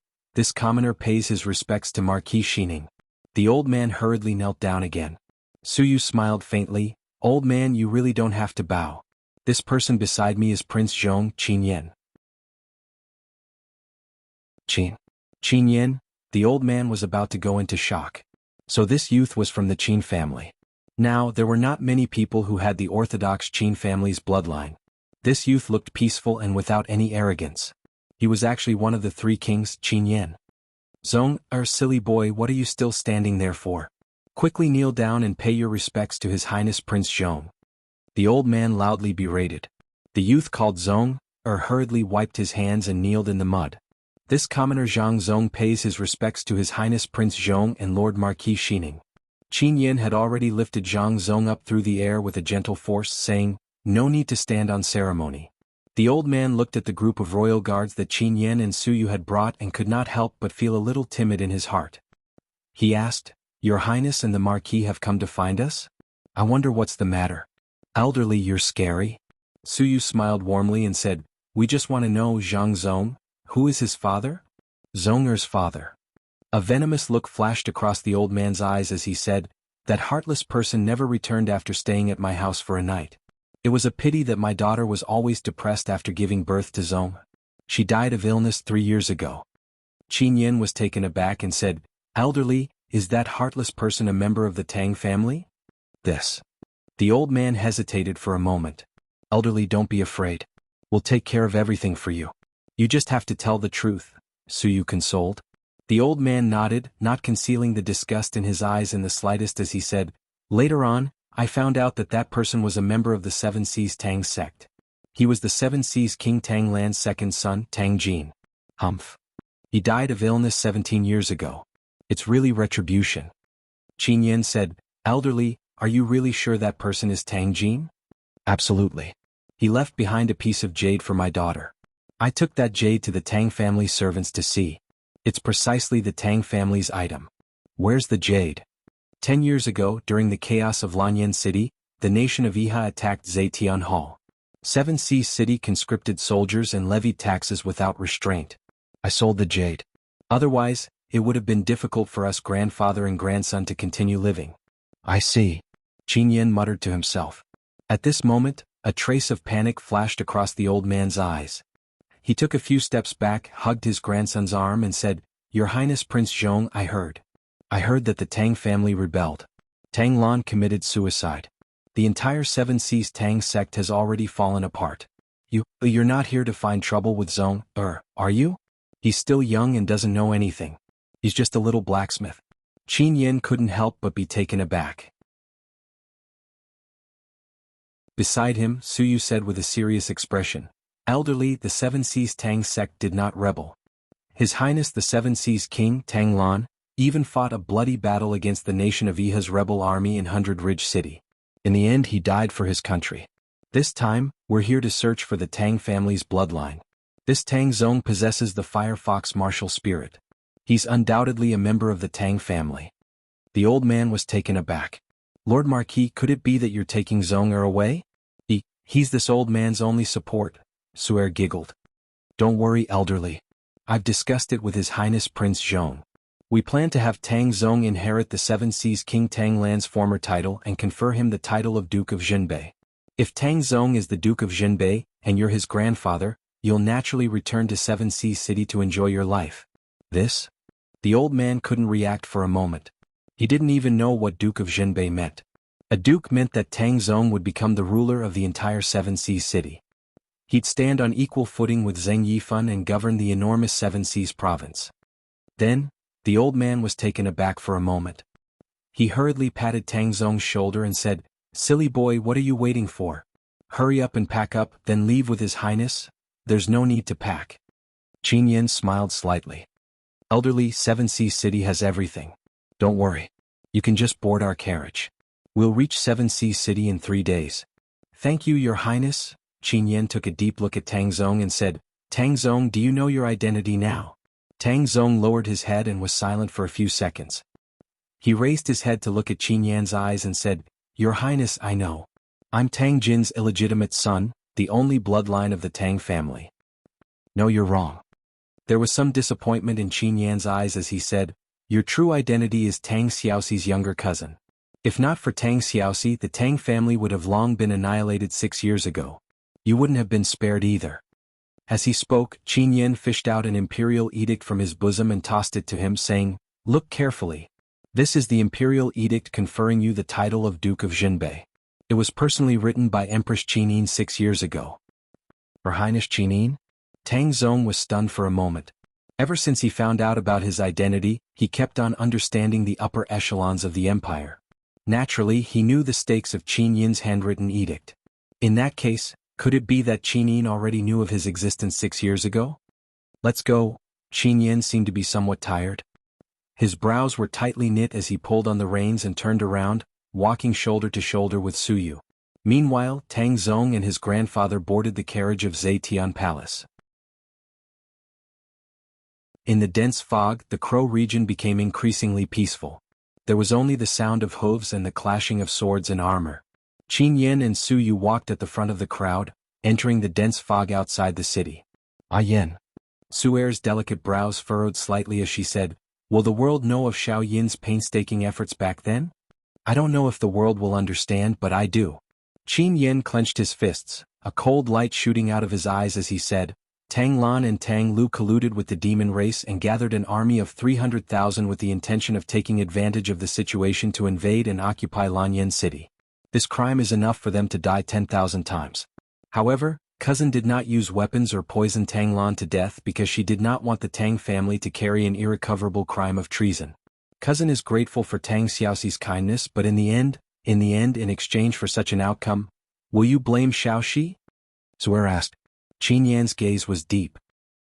pays his respects to Marquis Shining. The old man hurriedly knelt down again. Suyu smiled faintly. Old man, you really don't have to bow. This person beside me is Prince Zhong Qinyan. Qinyan? The old man was about to go into shock. So this youth was from the Qin family. Now, there were not many people who had the orthodox Qin family's bloodline. This youth looked peaceful and without any arrogance. He was actually one of the 3 kings, Qinyan. Zhong, silly boy, what are you still standing there for? Quickly kneel down and pay your respects to His Highness Prince Zhong. The old man loudly berated. The youth called Zhong, hurriedly wiped his hands and kneeled in the mud. This commoner Zhang Zhong pays his respects to His Highness Prince Zhong and Lord Marquis Shining. Qinyan had already lifted Zhang Zhong up through the air with a gentle force, saying, no need to stand on ceremony. The old man looked at the group of royal guards that Qinyan and Suyu had brought and could not help but feel a little timid in his heart. He asked, Your Highness and the Marquis have come to find us? I wonder what's the matter. Elderly, you're scary. Suyu smiled warmly and said, we just want to know Zhang Zhong. Who is his father? Zhonger's father. A venomous look flashed across the old man's eyes as he said, that heartless person never returned after staying at my house for a night. It was a pity that my daughter was always depressed after giving birth to Zhong. She died of illness 3 years ago. Qinyan was taken aback and said, elderly, is that heartless person a member of the Tang family? This. The old man hesitated for a moment. Elderly, don't be afraid. We'll take care of everything for you. You just have to tell the truth, Suyu consoled. The old man nodded, not concealing the disgust in his eyes in the slightest as he said, later on, I found out that person was a member of the 7 Seas Tang sect. He was the 7 Seas King Tanglan's second son, Tang Jin. Humph. He died of illness 17 years ago. It's really retribution. Qinyan said, elderly, are you really sure that person is Tang Jin? Absolutely. He left behind a piece of jade for my daughter. I took that jade to the Tang family servants to see. It's precisely the Tang family's item. Where's the jade? 10 years ago, during the chaos of Lanyan City, the nation of Iha attacked Zetian Hall. 7 Seas City conscripted soldiers and levied taxes without restraint. I sold the jade. Otherwise, it would have been difficult for us grandfather and grandson to continue living. I see. Qinyan muttered to himself. At this moment, a trace of panic flashed across the old man's eyes. He took a few steps back, hugged his grandson's arm and said, Your Highness Prince Zhong, I heard that the Tang family rebelled. Tang Lan committed suicide. The entire 7 Seas Tang sect has already fallen apart. You're not here to find trouble with Zhong, are you? He's still young and doesn't know anything. He's just a little blacksmith. Qinyan couldn't help but be taken aback. Beside him, Suyu said with a serious expression, elderly, the 7 Seas Tang sect did not rebel. His Highness the 7 Seas King, Tang Lan, even fought a bloody battle against the nation of Iha's rebel army in 100 Ridge City. In the end he died for his country. This time, we're here to search for the Tang family's bloodline. This Tang Zhong possesses the Firefox martial spirit. He's undoubtedly a member of the Tang family. The old man was taken aback. Lord Marquis, could it be that you're taking Zhong away? He's this old man's only support, Suer giggled. Don't worry, elderly. I've discussed it with His Highness Prince Zhong. We plan to have Tang Zhong inherit the 7 Seas King Tanglan's former title and confer him the title of Duke of Jinbei. If Tang Zhong is the Duke of Jinbei, and you're his grandfather, you'll naturally return to 7 Seas City to enjoy your life. This? The old man couldn't react for a moment. He didn't even know what Duke of Jinbei meant. A duke meant that Tang Zhong would become the ruler of the entire 7 Seas City. He'd stand on equal footing with Zheng Yifan and govern the enormous 7 Seas province. Then, the old man was taken aback for a moment. He hurriedly patted Tang Zhong's shoulder and said, Silly boy, what are you waiting for? Hurry up and pack up, then leave with His Highness? There's no need to pack. Qinyan smiled slightly. Elderly, 7 Seas City has everything. Don't worry. You can just board our carriage. We'll reach 7 Seas City in 3 days. Thank you, Your Highness, Qin Yan took a deep look at Tang Zong and said, Tang Zong, do you know your identity now? Tang Zong lowered his head and was silent for a few seconds. He raised his head to look at Qin Yan's eyes and said, Your Highness, I know. I'm Tang Jin's illegitimate son, the only bloodline of the Tang family. No, you're wrong. There was some disappointment in Qin Yan's eyes as he said, Your true identity is Tang Xiaoxi's younger cousin. If not for Tang Xiaoxi, the Tang family would have long been annihilated 6 years ago. You wouldn't have been spared either. As he spoke, Qin Yan fished out an imperial edict from his bosom and tossed it to him, saying, Look carefully. This is the imperial edict conferring you the title of Duke of Jinbei. It was personally written by Empress Qinin 6 years ago. Her Highness Qinin? Tang Zong was stunned for a moment. Ever since he found out about his identity, he kept on understanding the upper echelons of the empire. Naturally, he knew the stakes of Qin Yin's handwritten edict. In that case, could it be that Qin Yin already knew of his existence 6 years ago? Let's go. Qin Yin seemed to be somewhat tired. His brows were tightly knit as he pulled on the reins and turned around, walking shoulder to shoulder with Su Yu. Meanwhile, Tang Zong and his grandfather boarded the carriage of Zetian Palace. In the dense fog, the Crow region became increasingly peaceful. There was only the sound of hooves and the clashing of swords and armor. Qin Yan and Su Yu walked at the front of the crowd, entering the dense fog outside the city. Ah Yan. Su Er's delicate brows furrowed slightly as she said, Will the world know of Xiao Yin's painstaking efforts back then? I don't know if the world will understand, but I do. Qin Yan clenched his fists, a cold light shooting out of his eyes as he said, Tang Lan and Tang Lu colluded with the demon race and gathered an army of 300,000 with the intention of taking advantage of the situation to invade and occupy Lanyan City. This crime is enough for them to die 10,000 times. However, Cousin did not use weapons or poison Tang Lan to death because she did not want the Tang family to carry an irrecoverable crime of treason. Cousin is grateful for Tang Xiaoxi's kindness, but in the end, in exchange for such an outcome, will you blame Xiaoxi? Zuer asked. Qin Yan's gaze was deep.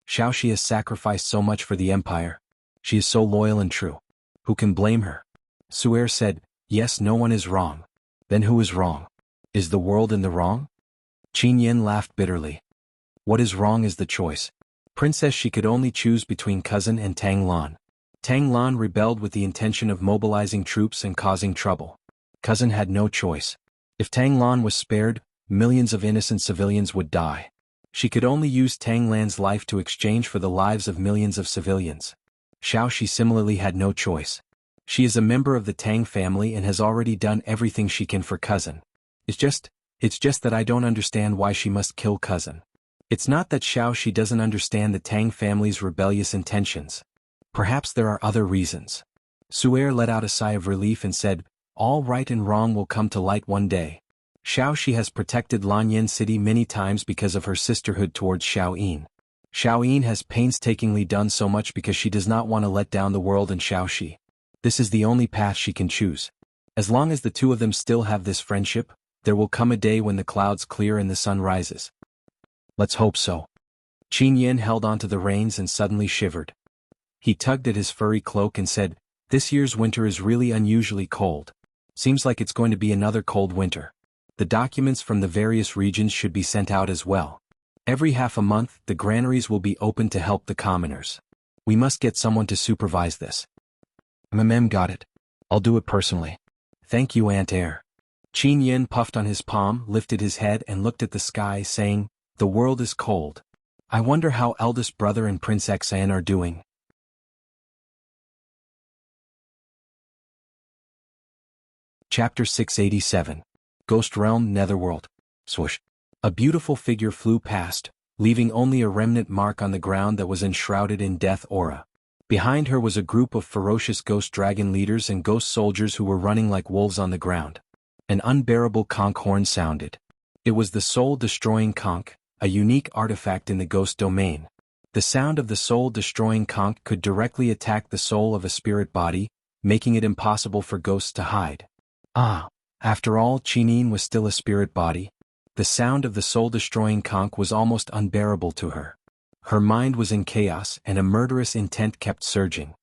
Xiaoxi has sacrificed so much for the empire. She is so loyal and true. Who can blame her? Suer said, Yes, no one is wrong. Then who is wrong? Is the world in the wrong? Qin Yan laughed bitterly. What is wrong is the choice. Princess, she could only choose between Cousin and Tang Lan. Tang Lan rebelled with the intention of mobilizing troops and causing trouble. Cousin had no choice. If Tang Lan was spared, millions of innocent civilians would die. She could only use Tang Lan's life to exchange for the lives of millions of civilians. Xiaoxi similarly had no choice. She is a member of the Tang family and has already done everything she can for Cousin. It's just that I don't understand why she must kill Cousin. It's not that Xiaoxi doesn't understand the Tang family's rebellious intentions. Perhaps there are other reasons. Suer let out a sigh of relief and said, All right and wrong will come to light one day. Xiaoxi has protected Lanyan City many times because of her sisterhood towards Xiaoyin. Xiaoyin has painstakingly done so much because she does not want to let down the world and Xiaoxi. This is the only path she can choose. As long as the two of them still have this friendship, there will come a day when the clouds clear and the sun rises. Let's hope so. Qin Yan held onto the reins and suddenly shivered. He tugged at his furry cloak and said, This year's winter is really unusually cold. Seems like it's going to be another cold winter. The documents from the various regions should be sent out as well. Every half a month, the granaries will be open to help the commoners. We must get someone to supervise this. Got it. I'll do it personally. Thank you, Aunt Air. Qin Yan puffed on his palm, lifted his head and looked at the sky, saying, The world is cold. I wonder how eldest brother and Prince Xan are doing. Chapter 687. Ghost Realm Netherworld. Swoosh. A beautiful figure flew past, leaving only a remnant mark on the ground that was enshrouded in death aura. Behind her was a group of ferocious ghost dragon leaders and ghost soldiers who were running like wolves on the ground. An unbearable conch horn sounded. It was the soul-destroying conch, a unique artifact in the ghost domain. The sound of the soul-destroying conch could directly attack the soul of a spirit body, making it impossible for ghosts to hide. After all, Qinin was still a spirit body. The sound of the soul-destroying conch was almost unbearable to her. Her mind was in chaos and a murderous intent kept surging.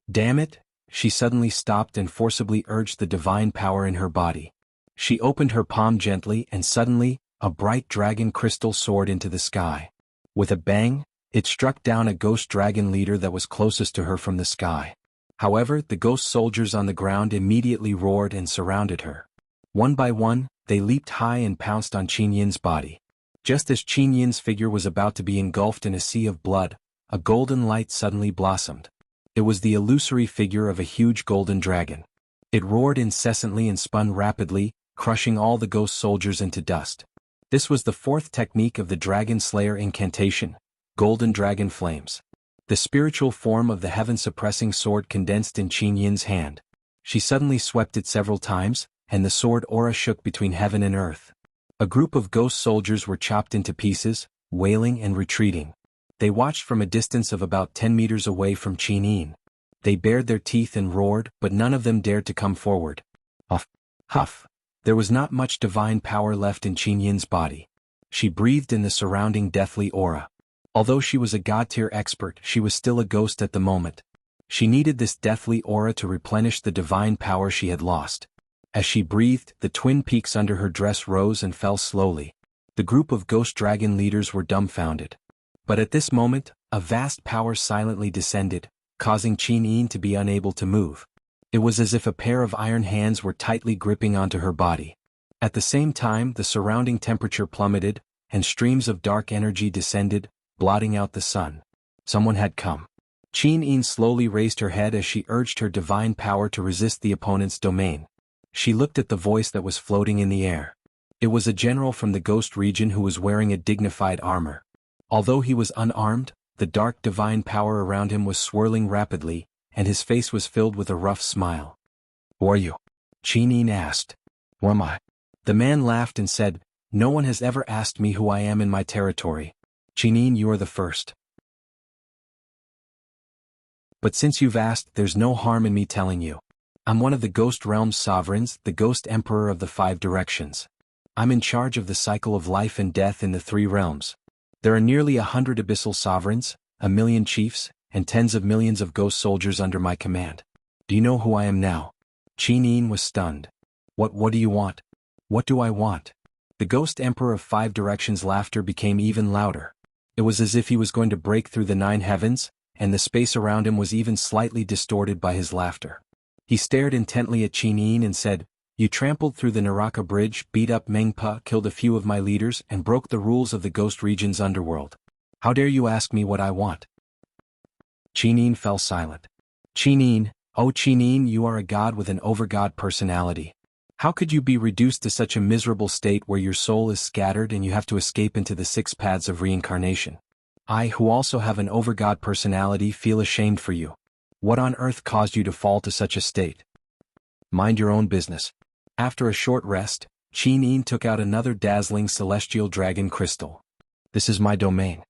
Damn it! She suddenly stopped and forcibly urged the divine power in her body. She opened her palm gently and suddenly, a bright dragon crystal soared into the sky. With a bang, it struck down a ghost dragon leader that was closest to her from the sky. However, the ghost soldiers on the ground immediately roared and surrounded her. One by one, they leaped high and pounced on Qin Yin's body. Just as Qin Yin's figure was about to be engulfed in a sea of blood, a golden light suddenly blossomed. It was the illusory figure of a huge golden dragon. It roared incessantly and spun rapidly, crushing all the ghost soldiers into dust. This was the fourth technique of the Dragon Slayer incantation, Golden Dragon Flames. The spiritual form of the heaven-suppressing sword condensed in Qin Yin's hand. She suddenly swept it several times, and the sword aura shook between heaven and earth. A group of ghost soldiers were chopped into pieces, wailing and retreating. They watched from a distance of about 10 meters away from Qin Yin. They bared their teeth and roared, but none of them dared to come forward. Huff, huff. There was not much divine power left in Qin Yin's body. She breathed in the surrounding deathly aura. Although she was a god-tier expert, she was still a ghost at the moment. She needed this deathly aura to replenish the divine power she had lost. As she breathed, the twin peaks under her dress rose and fell slowly. The group of ghost dragon leaders were dumbfounded. But at this moment, a vast power silently descended, causing Qin Yin to be unable to move. It was as if a pair of iron hands were tightly gripping onto her body. At the same time, the surrounding temperature plummeted, and streams of dark energy descended, blotting out the sun. Someone had come. Qin Yin slowly raised her head as she urged her divine power to resist the opponent's domain. She looked at the voice that was floating in the air. It was a general from the ghost region who was wearing a dignified armor. Although he was unarmed, the dark divine power around him was swirling rapidly, and his face was filled with a rough smile. "Who are you?" Qin Yin asked. "Who am I?" The man laughed and said, "No one has ever asked me who I am in my territory. Qin Yin, you are the first. But since you've asked, there's no harm in me telling you. I'm one of the Ghost Realm's sovereigns, the Ghost Emperor of the 5 directions. I'm in charge of the cycle of life and death in the 3 realms. There are nearly 100 abyssal sovereigns, 1,000,000 chiefs, and tens of millions of ghost soldiers under my command. Do you know who I am now?" Qin Yin was stunned. What do you want?" "What do I want?" The Ghost Emperor of 5 directions' laughter became even louder. It was as if he was going to break through the 9 heavens, and the space around him was even slightly distorted by his laughter. He stared intently at Qin Yin and said, "You trampled through the Naraka Bridge, beat up Mengpa, killed a few of my leaders, and broke the rules of the Ghost Region's underworld. How dare you ask me what I want?" Qin Yin fell silent. "Qin Yin, oh Qin Yin, you are a god with an overgod personality. How could you be reduced to such a miserable state where your soul is scattered and you have to escape into the 6 paths of reincarnation? I, who also have an overgod personality, feel ashamed for you. What on earth caused you to fall to such a state? Mind your own business." After a short rest, Qin Yin took out another dazzling celestial dragon crystal. "This is my domain."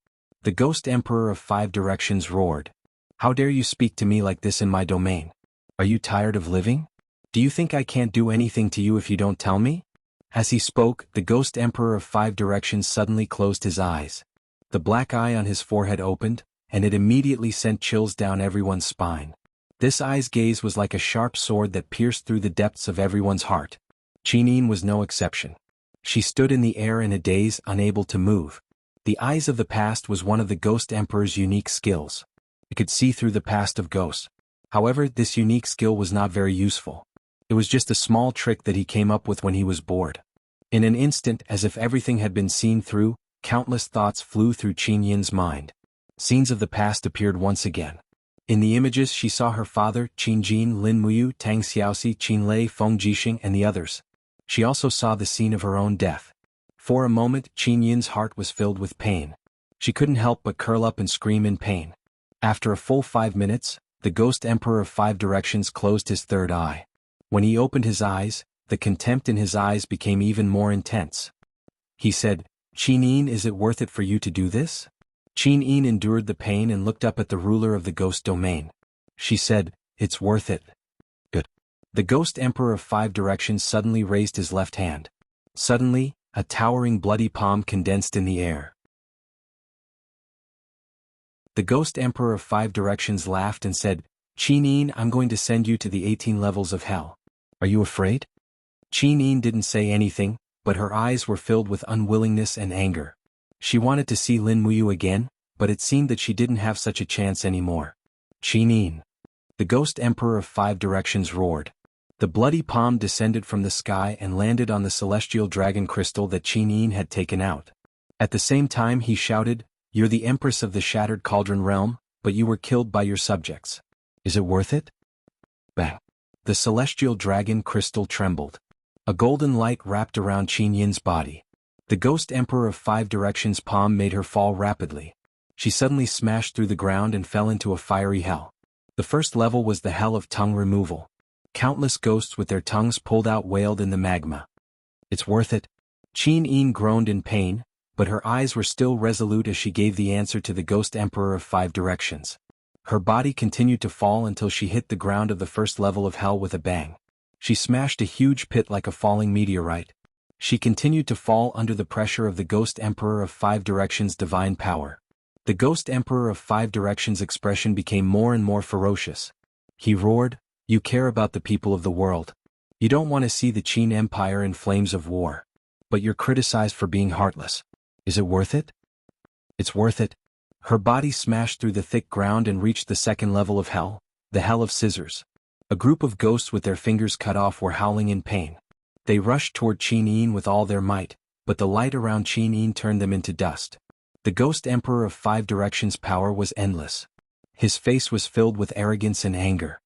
The Ghost Emperor of 5 directions roared. "How dare you speak to me like this in my domain? Are you tired of living? Do you think I can't do anything to you if you don't tell me?" As he spoke, the Ghost Emperor of 5 directions suddenly closed his eyes. The black eye on his forehead opened, and it immediately sent chills down everyone's spine. This eye's gaze was like a sharp sword that pierced through the depths of everyone's heart. Qin Yin was no exception. She stood in the air in a daze, unable to move. The eyes of the past was one of the Ghost Emperor's unique skills. It could see through the past of ghosts. However, this unique skill was not very useful. It was just a small trick that he came up with when he was bored. In an instant, as if everything had been seen through, countless thoughts flew through Qin Yin's mind. Scenes of the past appeared once again. In the images she saw her father, Qin Jin, Lin Muyu, Tang Xiaoxi, Qin Lei, Feng Jixing, and the others. She also saw the scene of her own death. For a moment, Qin Yin's heart was filled with pain. She couldn't help but curl up and scream in pain. After a full 5 minutes, the Ghost Emperor of 5 directions closed his third eye. When he opened his eyes, the contempt in his eyes became even more intense. He said, "Qin Yin, is it worth it for you to do this?" Qin Yin endured the pain and looked up at the ruler of the ghost domain. She said, "It's worth it." Good. The Ghost Emperor of 5 directions suddenly raised his left hand. Suddenly, a towering bloody palm condensed in the air. The Ghost Emperor of 5 directions laughed and said, "Qin Yin, I'm going to send you to the 18 levels of hell. Are you afraid?" Qin Yin didn't say anything, but her eyes were filled with unwillingness and anger. She wanted to see Lin Muyu again, but it seemed that she didn't have such a chance anymore. Qinin. The Ghost Emperor of Five Directions roared. The bloody palm descended from the sky and landed on the celestial dragon crystal that Qinin had taken out. At the same time he shouted, "You're the Empress of the Shattered Cauldron Realm, but you were killed by your subjects. Is it worth it?" Bang! The celestial dragon crystal trembled. A golden light wrapped around Qinyin's body. The Ghost Emperor of Five Directions' palm made her fall rapidly. She suddenly smashed through the ground and fell into a fiery hell. The first level was the hell of tongue removal. Countless ghosts with their tongues pulled out wailed in the magma. "It's worth it." Qin groaned in pain, but her eyes were still resolute as she gave the answer to the Ghost Emperor of Five Directions. Her body continued to fall until she hit the ground of the first level of hell with a bang. She smashed a huge pit like a falling meteorite. She continued to fall under the pressure of the Ghost Emperor of Five Directions' divine power. The Ghost Emperor of Five Directions' expression became more and more ferocious. He roared, "You care about the people of the world. You don't want to see the Qin Empire in flames of war. But you're criticized for being heartless. Is it worth it?" "It's worth it." Her body smashed through the thick ground and reached the second level of hell, the Hell of Scissors. A group of ghosts with their fingers cut off were howling in pain. They rushed toward Qin with all their might, but the light around Qin turned them into dust. The Ghost Emperor of Five Directions' power was endless. His face was filled with arrogance and anger.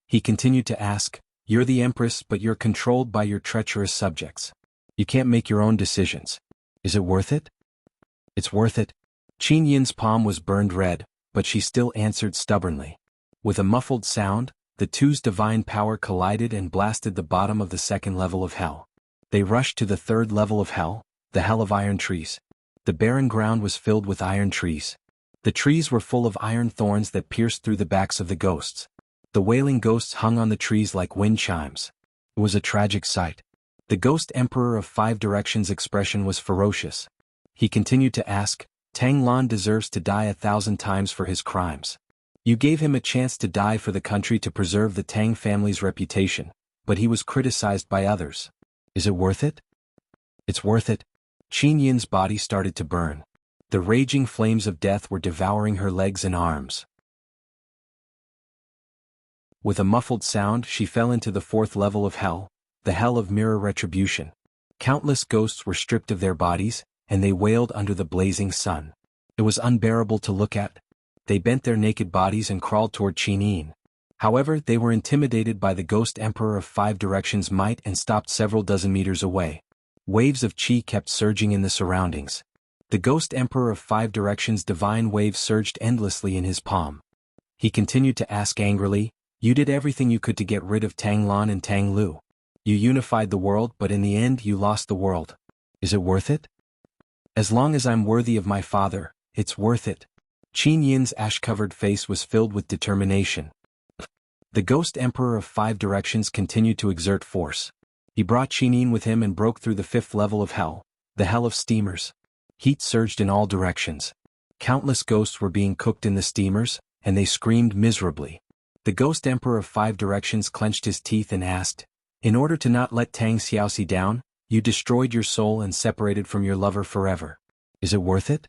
He continued to ask, "You're the Empress, but you're controlled by your treacherous subjects. You can't make your own decisions. Is it worth it?" "It's worth it." Qinyin's palm was burned red, but she still answered stubbornly. With a muffled sound, the two's divine power collided and blasted the bottom of the second level of hell. They rushed to the third level of hell, the Hell of Iron Trees. The barren ground was filled with iron trees. The trees were full of iron thorns that pierced through the backs of the ghosts. The wailing ghosts hung on the trees like wind chimes. It was a tragic sight. The Ghost Emperor of Five Directions' expression was ferocious. He continued to ask, "Tang Lan deserves to die 1,000 times for his crimes. You gave him a chance to die for the country to preserve the Tang family's reputation, but he was criticized by others. Is it worth it?" "It's worth it." Qinyin's body started to burn. The raging flames of death were devouring her legs and arms. With a muffled sound, she fell into the fourth level of hell, the Hell of Mirror Retribution. Countless ghosts were stripped of their bodies, and they wailed under the blazing sun. It was unbearable to look at. They bent their naked bodies and crawled toward Qinin. However, they were intimidated by the Ghost Emperor of Five Directions' might and stopped several dozen meters away. Waves of qi kept surging in the surroundings. The Ghost Emperor of Five Directions' divine wave surged endlessly in his palm. He continued to ask angrily, "You did everything you could to get rid of Tang Lan and Tang Lu. You unified the world, but in the end you lost the world. Is it worth it?" "As long as I'm worthy of my father, it's worth it." Qinyin's ash-covered face was filled with determination. The Ghost Emperor of Five Directions continued to exert force. He brought Qinin with him and broke through the fifth level of hell, the Hell of Steamers. Heat surged in all directions. Countless ghosts were being cooked in the steamers, and they screamed miserably. The Ghost Emperor of Five Directions clenched his teeth and asked, "In order to not let Tang Xiaoxi down, you destroyed your soul and separated from your lover forever. Is it worth it?"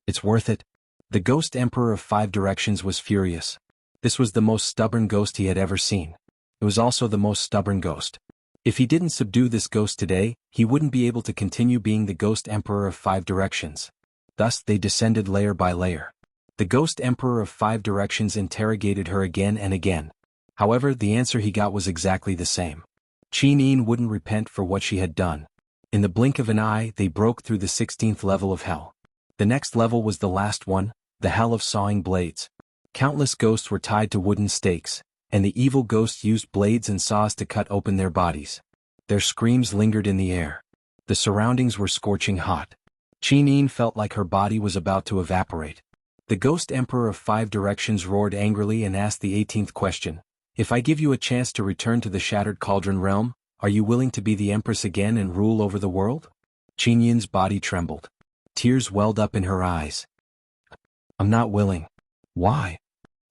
"It's worth it." The Ghost Emperor of Five Directions was furious. This was the most stubborn ghost he had ever seen. It was also the most stubborn ghost. If he didn't subdue this ghost today, he wouldn't be able to continue being the Ghost Emperor of Five Directions. Thus they descended layer by layer. The Ghost Emperor of Five Directions interrogated her again and again. However, the answer he got was exactly the same. Qinin wouldn't repent for what she had done. In the blink of an eye, they broke through the 16th level of hell. The next level was the last one, the Hell of Sawing Blades. Countless ghosts were tied to wooden stakes, and the evil ghosts used blades and saws to cut open their bodies. Their screams lingered in the air. The surroundings were scorching hot. Qinin felt like her body was about to evaporate. The Ghost Emperor of Five Directions roared angrily and asked the 18th question. "If I give you a chance to return to the Shattered Cauldron Realm, are you willing to be the Empress again and rule over the world?" Qinyin's body trembled. Tears welled up in her eyes. "I'm not willing." "Why?"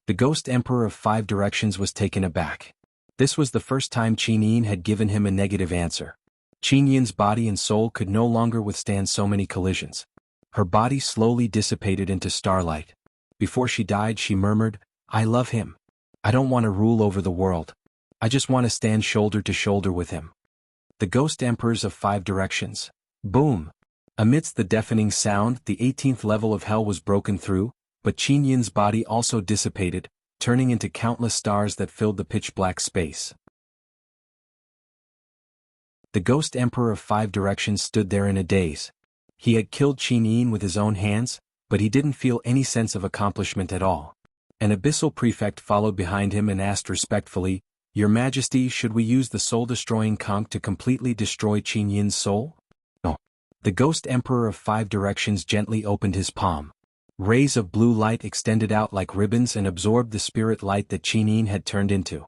The Ghost Emperor of Five Directions was taken aback. This was the first time Qinin had given him a negative answer. Qin Yin's body and soul could no longer withstand so many collisions. Her body slowly dissipated into starlight. Before she died, she murmured, "I love him. I don't want to rule over the world. I just want to stand shoulder to shoulder with him." The Ghost Emperors of Five Directions. Boom! Amidst the deafening sound, the 18th level of hell was broken through, but Qin Yin's body also dissipated, turning into countless stars that filled the pitch-black space. The Ghost Emperor of Five Directions stood there in a daze. He had killed Qin Yin with his own hands, but he didn't feel any sense of accomplishment at all. An abyssal prefect followed behind him and asked respectfully, "Your Majesty, should we use the soul-destroying conch to completely destroy Qin Yin's soul?" "No." The Ghost Emperor of Five Directions gently opened his palm. Rays of blue light extended out like ribbons and absorbed the spirit light that Qin Yin had turned into.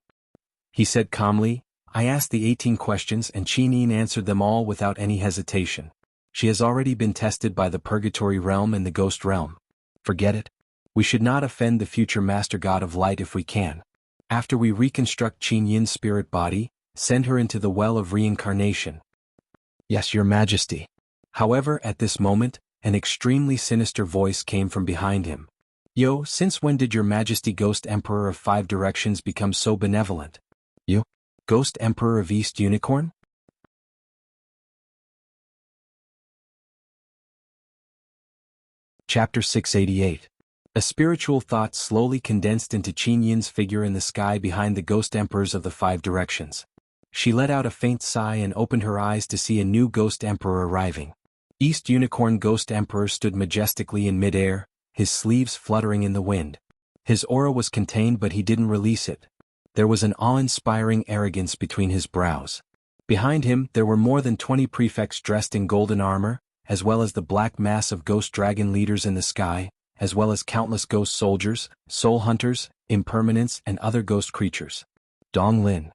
He said calmly, "I asked the 18 questions and Qin Yin answered them all without any hesitation. She has already been tested by the Purgatory Realm and the Ghost Realm. Forget it. We should not offend the future Master God of Light if we can. After we reconstruct Qin Yin's spirit body, send her into the well of reincarnation." "Yes, Your Majesty." However, at this moment, an extremely sinister voice came from behind him. "Yo, since when did Your Majesty Ghost Emperor of Five Directions become so benevolent? You? Ghost Emperor of East Unicorn?" Chapter 688. A spiritual thought slowly condensed into Qin Yin's figure in the sky behind the Ghost Emperors of the Five Directions. She let out a faint sigh and opened her eyes to see a new Ghost Emperor arriving. East Unicorn Ghost Emperor stood majestically in midair, his sleeves fluttering in the wind. His aura was contained but he didn't release it. There was an awe-inspiring arrogance between his brows. Behind him there were more than 20 prefects dressed in golden armor, as well as the black mass of ghost dragon leaders in the sky, as well as countless ghost soldiers, soul hunters, impermanents and other ghost creatures. Dong Lin.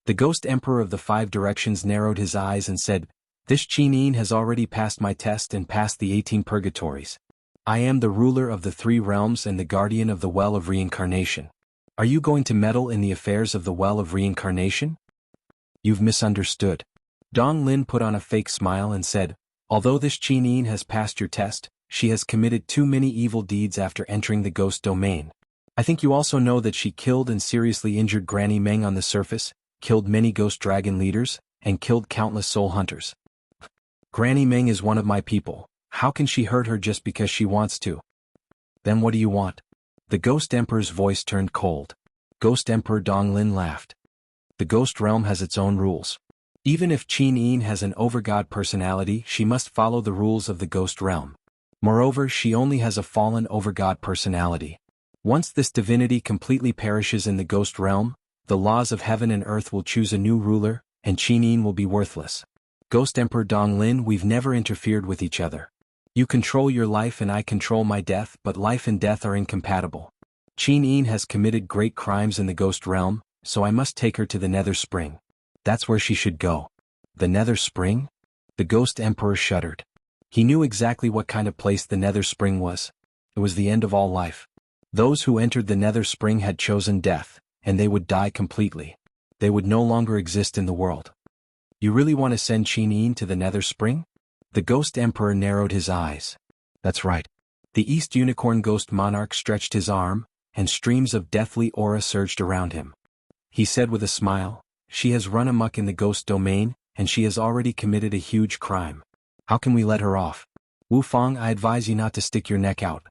The Ghost Emperor of the Five Directions narrowed his eyes and said, "This Qin Yin has already passed my test and passed the 18 purgatories. I am the ruler of the three realms and the guardian of the Well of Reincarnation. Are you going to meddle in the affairs of the Well of Reincarnation?" "You've misunderstood." Dong Lin put on a fake smile and said, "Although this Qin Yin has passed your test, she has committed too many evil deeds after entering the ghost domain. I think you also know that she killed and seriously injured Granny Meng on the surface, killed many ghost dragon leaders, and killed countless soul hunters. Granny Meng is one of my people. How can she hurt her just because she wants to?" "Then what do you want?" The Ghost Emperor's voice turned cold. Ghost Emperor Dong Lin laughed. "The Ghost Realm has its own rules. Even if Qin Yin has an overgod personality, she must follow the rules of the Ghost Realm. Moreover, she only has a fallen overgod personality. Once this divinity completely perishes in the Ghost Realm, the laws of heaven and earth will choose a new ruler, and Qin Yin will be worthless. Ghost Emperor Dong Lin, we've never interfered with each other. You control your life and I control my death, but life and death are incompatible. Qin Yin has committed great crimes in the Ghost Realm, so I must take her to the Nether Spring. That's where she should go." "The Nether Spring?" The Ghost Emperor shuddered. He knew exactly what kind of place the Nether Spring was. It was the end of all life. Those who entered the Nether Spring had chosen death, and they would die completely. They would no longer exist in the world. "You really want to send Qin Yin to the Nether Spring?" The Ghost Emperor narrowed his eyes. "That's right." The East Unicorn Ghost Monarch stretched his arm, and streams of deathly aura surged around him. He said with a smile, "She has run amok in the ghost domain, and she has already committed a huge crime. How can we let her off? Wu Fang, I advise you not to stick your neck out.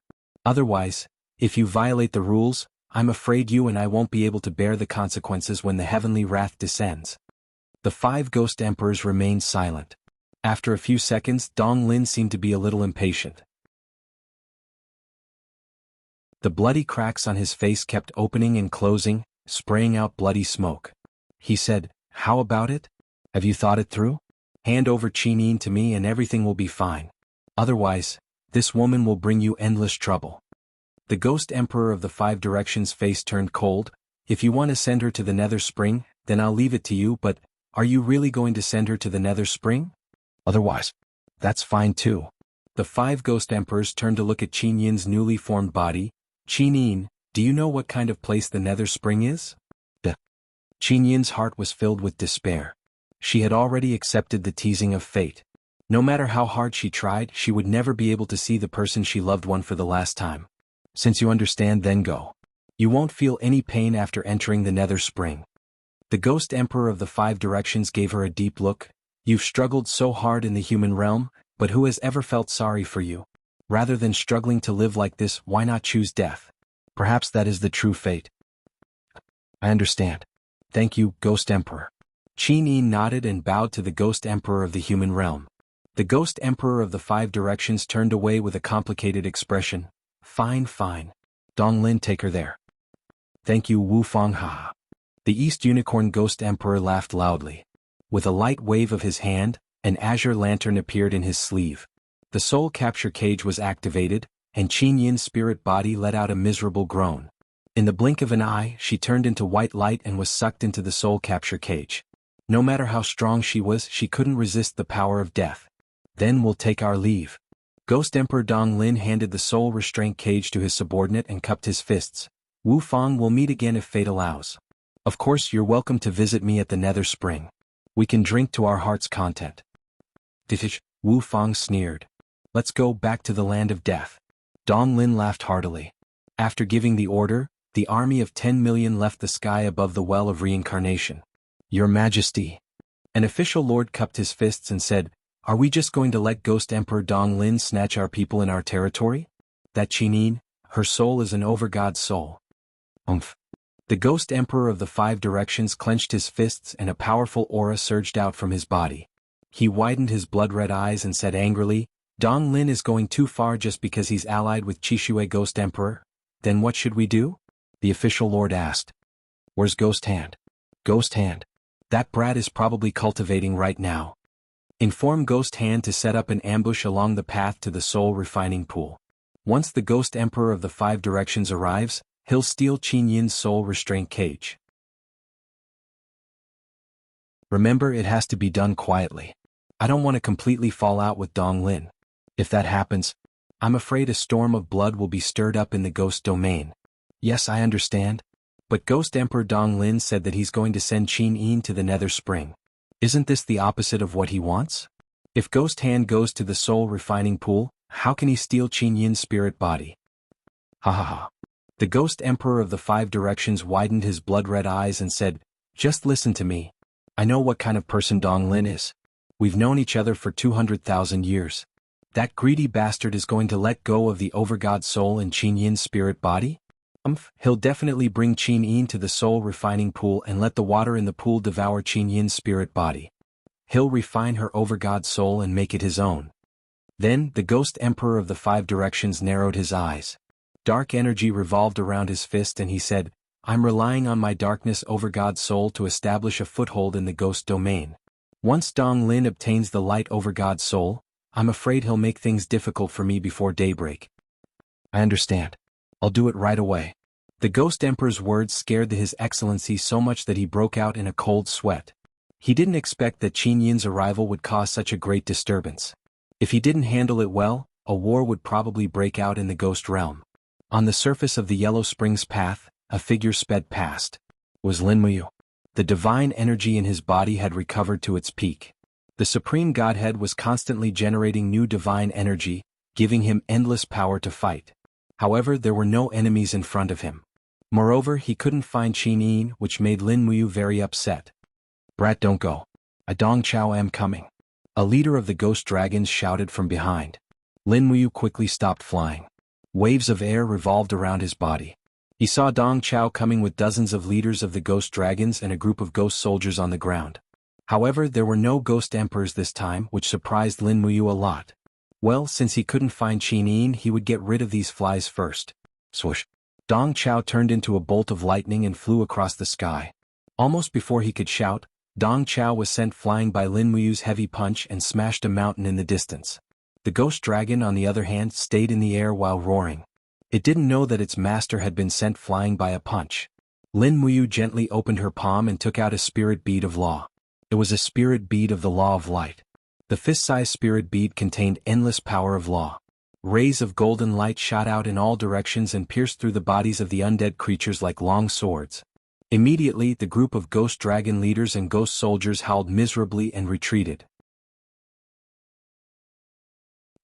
Otherwise, if you violate the rules, I'm afraid you and I won't be able to bear the consequences when the heavenly wrath descends." The 5 Ghost Emperors remained silent. After a few seconds, Dong Lin seemed to be a little impatient. The bloody cracks on his face kept opening and closing, spraying out bloody smoke. He said, "How about it? Have you thought it through? Hand over Qin Yin to me and everything will be fine. Otherwise, this woman will bring you endless trouble." The Ghost Emperor of the Five Directions' face turned cold. "If you want to send her to the Nether Spring, then I'll leave it to you, but are you really going to send her to the Nether Spring? Otherwise, that's fine too." The 5 Ghost Emperors turned to look at Qin Yin's newly formed body. "Qin Yin, do you know what kind of place the Nether Spring is?" Qin Yin's heart was filled with despair. She had already accepted the teasing of fate. No matter how hard she tried, she would never be able to see the person she loved for the last time. Since you understand, then go. You won't feel any pain after entering the Nether Spring. The Ghost Emperor of the Five Directions gave her a deep look. You've struggled so hard in the human realm, but who has ever felt sorry for you? Rather than struggling to live like this, why not choose death? Perhaps that is the true fate. I understand. Thank you, Ghost Emperor. Qin Yi nodded and bowed to the Ghost Emperor of the human realm. The Ghost Emperor of the Five Directions turned away with a complicated expression. Fine, fine. Donglin, take her there. Thank you, Wu Fang Ha. The East Unicorn Ghost Emperor laughed loudly. With a light wave of his hand, an azure lantern appeared in his sleeve. The soul capture cage was activated, and Qin Yin's spirit body let out a miserable groan. In the blink of an eye, she turned into white light and was sucked into the soul capture cage. No matter how strong she was, she couldn't resist the power of death. Then we'll take our leave. Ghost Emperor Donglin handed the soul restraint cage to his subordinate and cupped his fists. Wu Fang will meet again if fate allows. Of course, you're welcome to visit me at the Nether Spring. We can drink to our heart's content. Wu Fang sneered. Let's go back to the land of death. Donglin laughed heartily. After giving the order, the army of 10 million left the sky above the well of reincarnation. Your Majesty. An official lord cupped his fists and said, Are we just going to let Ghost Emperor Donglin snatch our people in our territory? That Qinin, her soul is an overgod soul. The Ghost Emperor of the Five Directions clenched his fists and a powerful aura surged out from his body. He widened his blood-red eyes and said angrily, Donglin is going too far just because he's allied with Qishui Ghost Emperor? Then what should we do? The official lord asked. Where's Ghost Hand? Ghost Hand. That brat is probably cultivating right now. Inform Ghost Hand to set up an ambush along the path to the soul refining pool. Once the Ghost Emperor of the Five Directions arrives, he'll steal Qin Yin's soul restraint cage. Remember, it has to be done quietly. I don't want to completely fall out with Donglin. If that happens, I'm afraid a storm of blood will be stirred up in the ghost domain. Yes, I understand. But Ghost Emperor Donglin said that he's going to send Qin Yin to the Nether Spring. Isn't this the opposite of what he wants? If Ghost Hand goes to the soul refining pool, how can he steal Qin Yin's spirit body? Ha ha ha. The Ghost Emperor of the Five Directions widened his blood-red eyes and said, Just listen to me. I know what kind of person Donglin is. We've known each other for 200,000 years. That greedy bastard is going to let go of the overgod soul in Qin Yin's spirit body? He'll definitely bring Qin Yin to the soul refining pool and let the water in the pool devour Qin Yin's spirit body. He'll refine her overgod soul and make it his own. Then, the Ghost Emperor of the Five Directions narrowed his eyes. Dark energy revolved around his fist and he said, I'm relying on my darkness overgod soul to establish a foothold in the ghost domain. Once Donglin obtains the light overgod soul, I'm afraid he'll make things difficult for me before daybreak. I understand. I'll do it right away. The Ghost Emperor's words scared His Excellency so much that he broke out in a cold sweat. He didn't expect that Qin Yin's arrival would cause such a great disturbance. If he didn't handle it well, a war would probably break out in the ghost realm. On the surface of the Yellow Springs path, a figure sped past. Was Lin Muyu. The divine energy in his body had recovered to its peak. The Supreme Godhead was constantly generating new divine energy, giving him endless power to fight. However, there were no enemies in front of him. Moreover, he couldn't find Qin Yin, which made Lin Muyu very upset. Brat, don't go. I Dong Chao am coming. A leader of the ghost dragons shouted from behind. Lin Muyu quickly stopped flying. Waves of air revolved around his body. He saw Dong Chao coming with dozens of leaders of the ghost dragons and a group of ghost soldiers on the ground. However, there were no ghost emperors this time, which surprised Lin Muyu a lot. Well, since he couldn't find Qin Yin, he would get rid of these flies first. Swoosh. Dong Chao turned into a bolt of lightning and flew across the sky. Almost before he could shout, Dong Chao was sent flying by Lin Muyu's heavy punch and smashed a mountain in the distance. The ghost dragon, on the other hand, stayed in the air while roaring. It didn't know that its master had been sent flying by a punch. Lin Muyu gently opened her palm and took out a spirit bead of law. It was a spirit bead of the law of light. The fist-sized spirit bead contained endless power of law. Rays of golden light shot out in all directions and pierced through the bodies of the undead creatures like long swords. Immediately, the group of ghost dragon leaders and ghost soldiers howled miserably and retreated.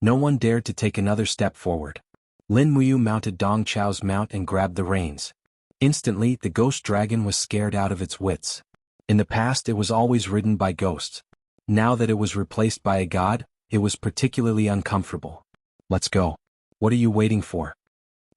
No one dared to take another step forward. Lin Muyu mounted Dong Chao's mount and grabbed the reins. Instantly, the ghost dragon was scared out of its wits. In the past, it was always ridden by ghosts. Now that it was replaced by a god, it was particularly uncomfortable. Let's go. What are you waiting for?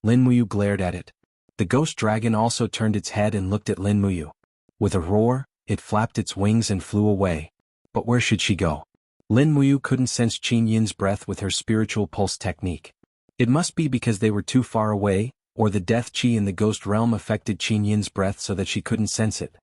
Lin Muyu glared at it. The ghost dragon also turned its head and looked at Lin Muyu. With a roar, it flapped its wings and flew away. But where should she go? Lin Muyu couldn't sense Qin Yin's breath with her spiritual pulse technique. It must be because they were too far away, or the death qi in the ghost realm affected Qin Yin's breath so that she couldn't sense it.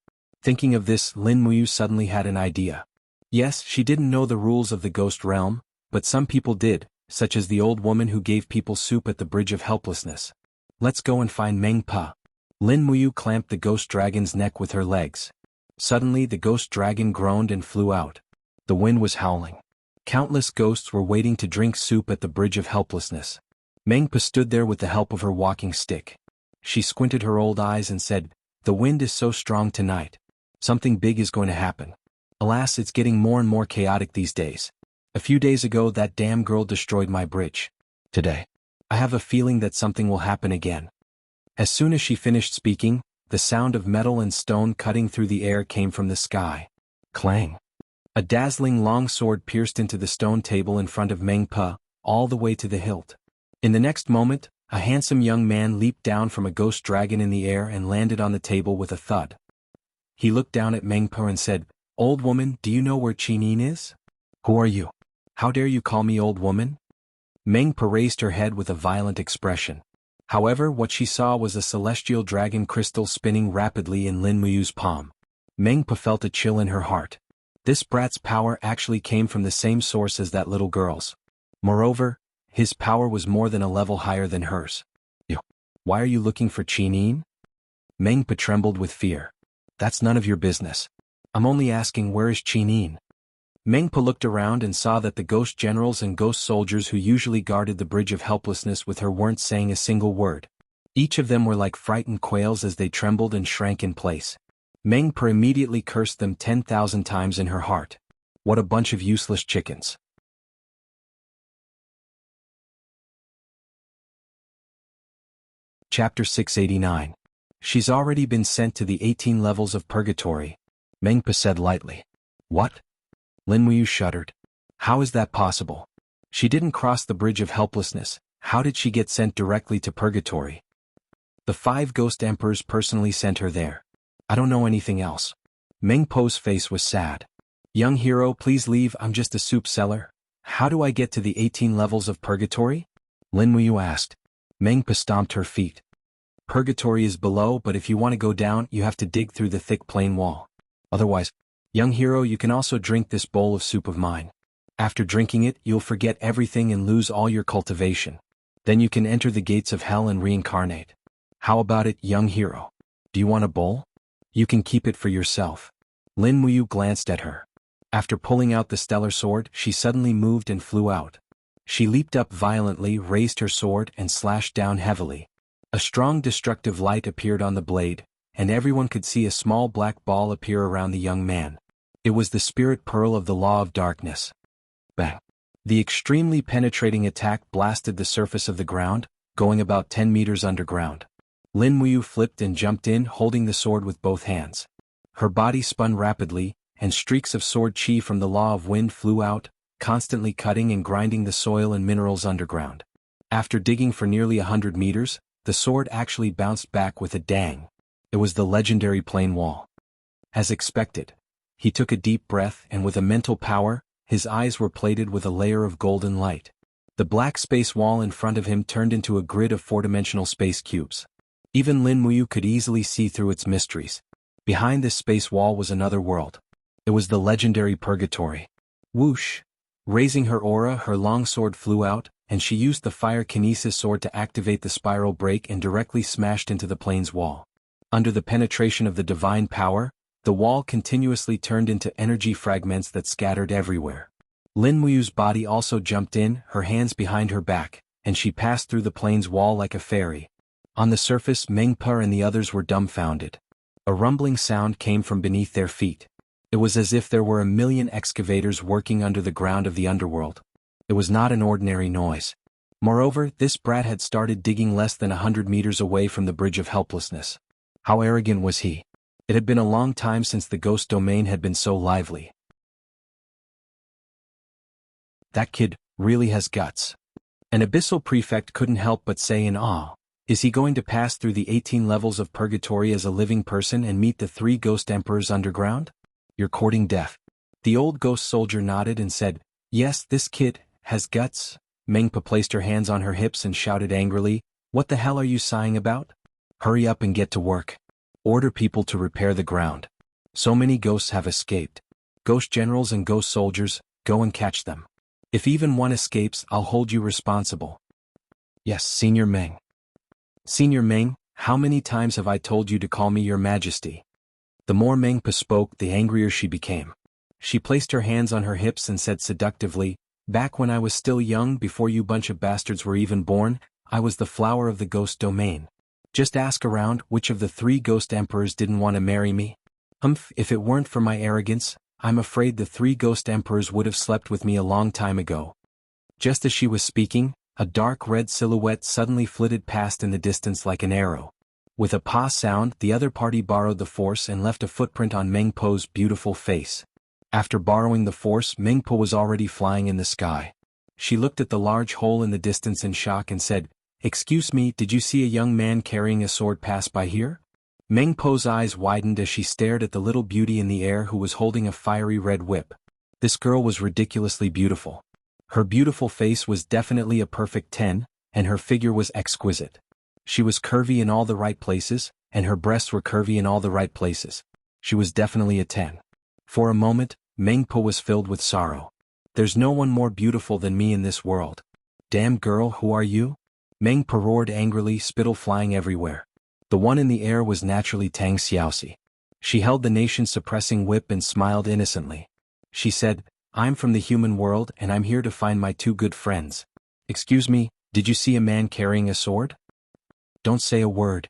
Thinking of this, Lin Muyu suddenly had an idea. Yes, she didn't know the rules of the ghost realm, but some people did, such as the old woman who gave people soup at the Bridge of Helplessness. Let's go and find Meng Pa. Lin Muyu clamped the ghost dragon's neck with her legs. Suddenly the ghost dragon groaned and flew out. The wind was howling. Countless ghosts were waiting to drink soup at the Bridge of Helplessness. Meng Pa stood there with the help of her walking stick. She squinted her old eyes and said, "The wind is so strong tonight. Something big is going to happen. Alas, it's getting more and more chaotic these days. A few days ago that damn girl destroyed my bridge. Today, I have a feeling that something will happen again." As soon as she finished speaking, the sound of metal and stone cutting through the air came from the sky. Clang! A dazzling long sword pierced into the stone table in front of Meng Pa, all the way to the hilt. In the next moment, a handsome young man leaped down from a ghost dragon in the air and landed on the table with a thud. He looked down at Meng Pa and said, "Old woman, do you know where Qin Yin is?" "Who are you? How dare you call me old woman?" Meng Pa raised her head with a violent expression. However, what she saw was a celestial dragon crystal spinning rapidly in Lin Muyu's palm. Meng Pa felt a chill in her heart. This brat's power actually came from the same source as that little girl's. Moreover, his power was more than a level higher than hers. "Why are you looking for Qin Yin?" Meng Pa trembled with fear. "That's none of your business. I'm only asking, where is Qin Yin?" Meng Pa looked around and saw that the ghost generals and ghost soldiers who usually guarded the Bridge of Helplessness with her weren't saying a single word. Each of them were like frightened quails as they trembled and shrank in place. Meng Pa immediately cursed them 10,000 times in her heart. What a bunch of useless chickens. Chapter 689. She's already been sent to the 18 levels of purgatory, Meng Pa said lightly. What? Lin Muyu shuddered. How is that possible? She didn't cross the Bridge of Helplessness. How did she get sent directly to purgatory? The 5 ghost emperors personally sent her there. I don't know anything else. Meng Po's face was sad. Young hero, please leave, I'm just a soup seller. How do I get to the 18 levels of purgatory? Lin Muyu asked. Meng Pa stomped her feet. Purgatory is below, but if you want to go down, you have to dig through the thick plain wall. Otherwise, young hero, you can also drink this bowl of soup of mine. After drinking it, you'll forget everything and lose all your cultivation. Then you can enter the gates of hell and reincarnate. How about it, young hero? Do you want a bowl? You can keep it for yourself. Lin Muyu glanced at her. After pulling out the stellar sword, she suddenly moved and flew out. She leaped up violently, raised her sword, and slashed down heavily. A strong destructive light appeared on the blade, and everyone could see a small black ball appear around the young man. It was the spirit pearl of the law of darkness. Bang! The extremely penetrating attack blasted the surface of the ground, going about 10 meters underground. Lin Muyu flipped and jumped in, holding the sword with both hands. Her body spun rapidly, and streaks of sword chi from the law of wind flew out, constantly cutting and grinding the soil and minerals underground. After digging for nearly 100 meters, the sword actually bounced back with a dang. It was the legendary plain wall. As expected, he took a deep breath and with a mental power, his eyes were plated with a layer of golden light. The black space wall in front of him turned into a grid of 4-dimensional space cubes. Even Lin Muyu could easily see through its mysteries. Behind this space wall was another world. It was the legendary purgatory. Whoosh! Raising her aura, her long sword flew out, and she used the fire kinesis sword to activate the spiral break and directly smashed into the plane's wall. Under the penetration of the divine power, the wall continuously turned into energy fragments that scattered everywhere. Lin Muyu's body also jumped in, her hands behind her back, and she passed through the plane's wall like a fairy. On the surface, Meng Pa and the others were dumbfounded. A rumbling sound came from beneath their feet. It was as if there were a million excavators working under the ground of the underworld. It was not an ordinary noise. Moreover, this brat had started digging less than 100 meters away from the Bridge of Helplessness. How arrogant was he? It had been a long time since the ghost domain had been so lively. That kid really has guts. An abyssal prefect couldn't help but say in awe, is he going to pass through the 18 levels of purgatory as a living person and meet the 3 ghost emperors underground? You're courting death. The old ghost soldier nodded and said, yes, this kid has guts. Mengpa placed her hands on her hips and shouted angrily, what the hell are you sighing about? Hurry up and get to work. Order people to repair the ground. So many ghosts have escaped. Ghost generals and ghost soldiers, go and catch them. If even one escapes, I'll hold you responsible. Yes, Senior Meng. Senior Meng, how many times have I told you to call me your majesty? The more Mengpa spoke, the angrier she became. She placed her hands on her hips and said seductively, back when I was still young, before you bunch of bastards were even born, I was the flower of the ghost domain. Just ask around, which of the 3 ghost emperors didn't want to marry me? If it weren't for my arrogance, I'm afraid the 3 ghost emperors would have slept with me a long time ago. Just as she was speaking, a dark red silhouette suddenly flitted past in the distance like an arrow. With a pa sound, the other party borrowed the force and left a footprint on Mengpo's beautiful face. After borrowing the force, Mengpo was already flying in the sky. She looked at the large hole in the distance in shock and said, excuse me, did you see a young man carrying a sword pass by here? Mengpo's eyes widened as she stared at the little beauty in the air who was holding a fiery red whip. This girl was ridiculously beautiful. Her beautiful face was definitely a perfect 10, and her figure was exquisite. She was curvy in all the right places, and her breasts were curvy in all the right places. She was definitely a 10. For a moment, Mengpo was filled with sorrow. There's no one more beautiful than me in this world. Damn girl, who are you? Mengpo roared angrily, spittle flying everywhere. The one in the air was naturally Tang Xiaoxi. She held the nation-suppressing whip and smiled innocently. She said, I'm from the human world and I'm here to find my 2 good friends. Excuse me, did you see a man carrying a sword? Don't say a word.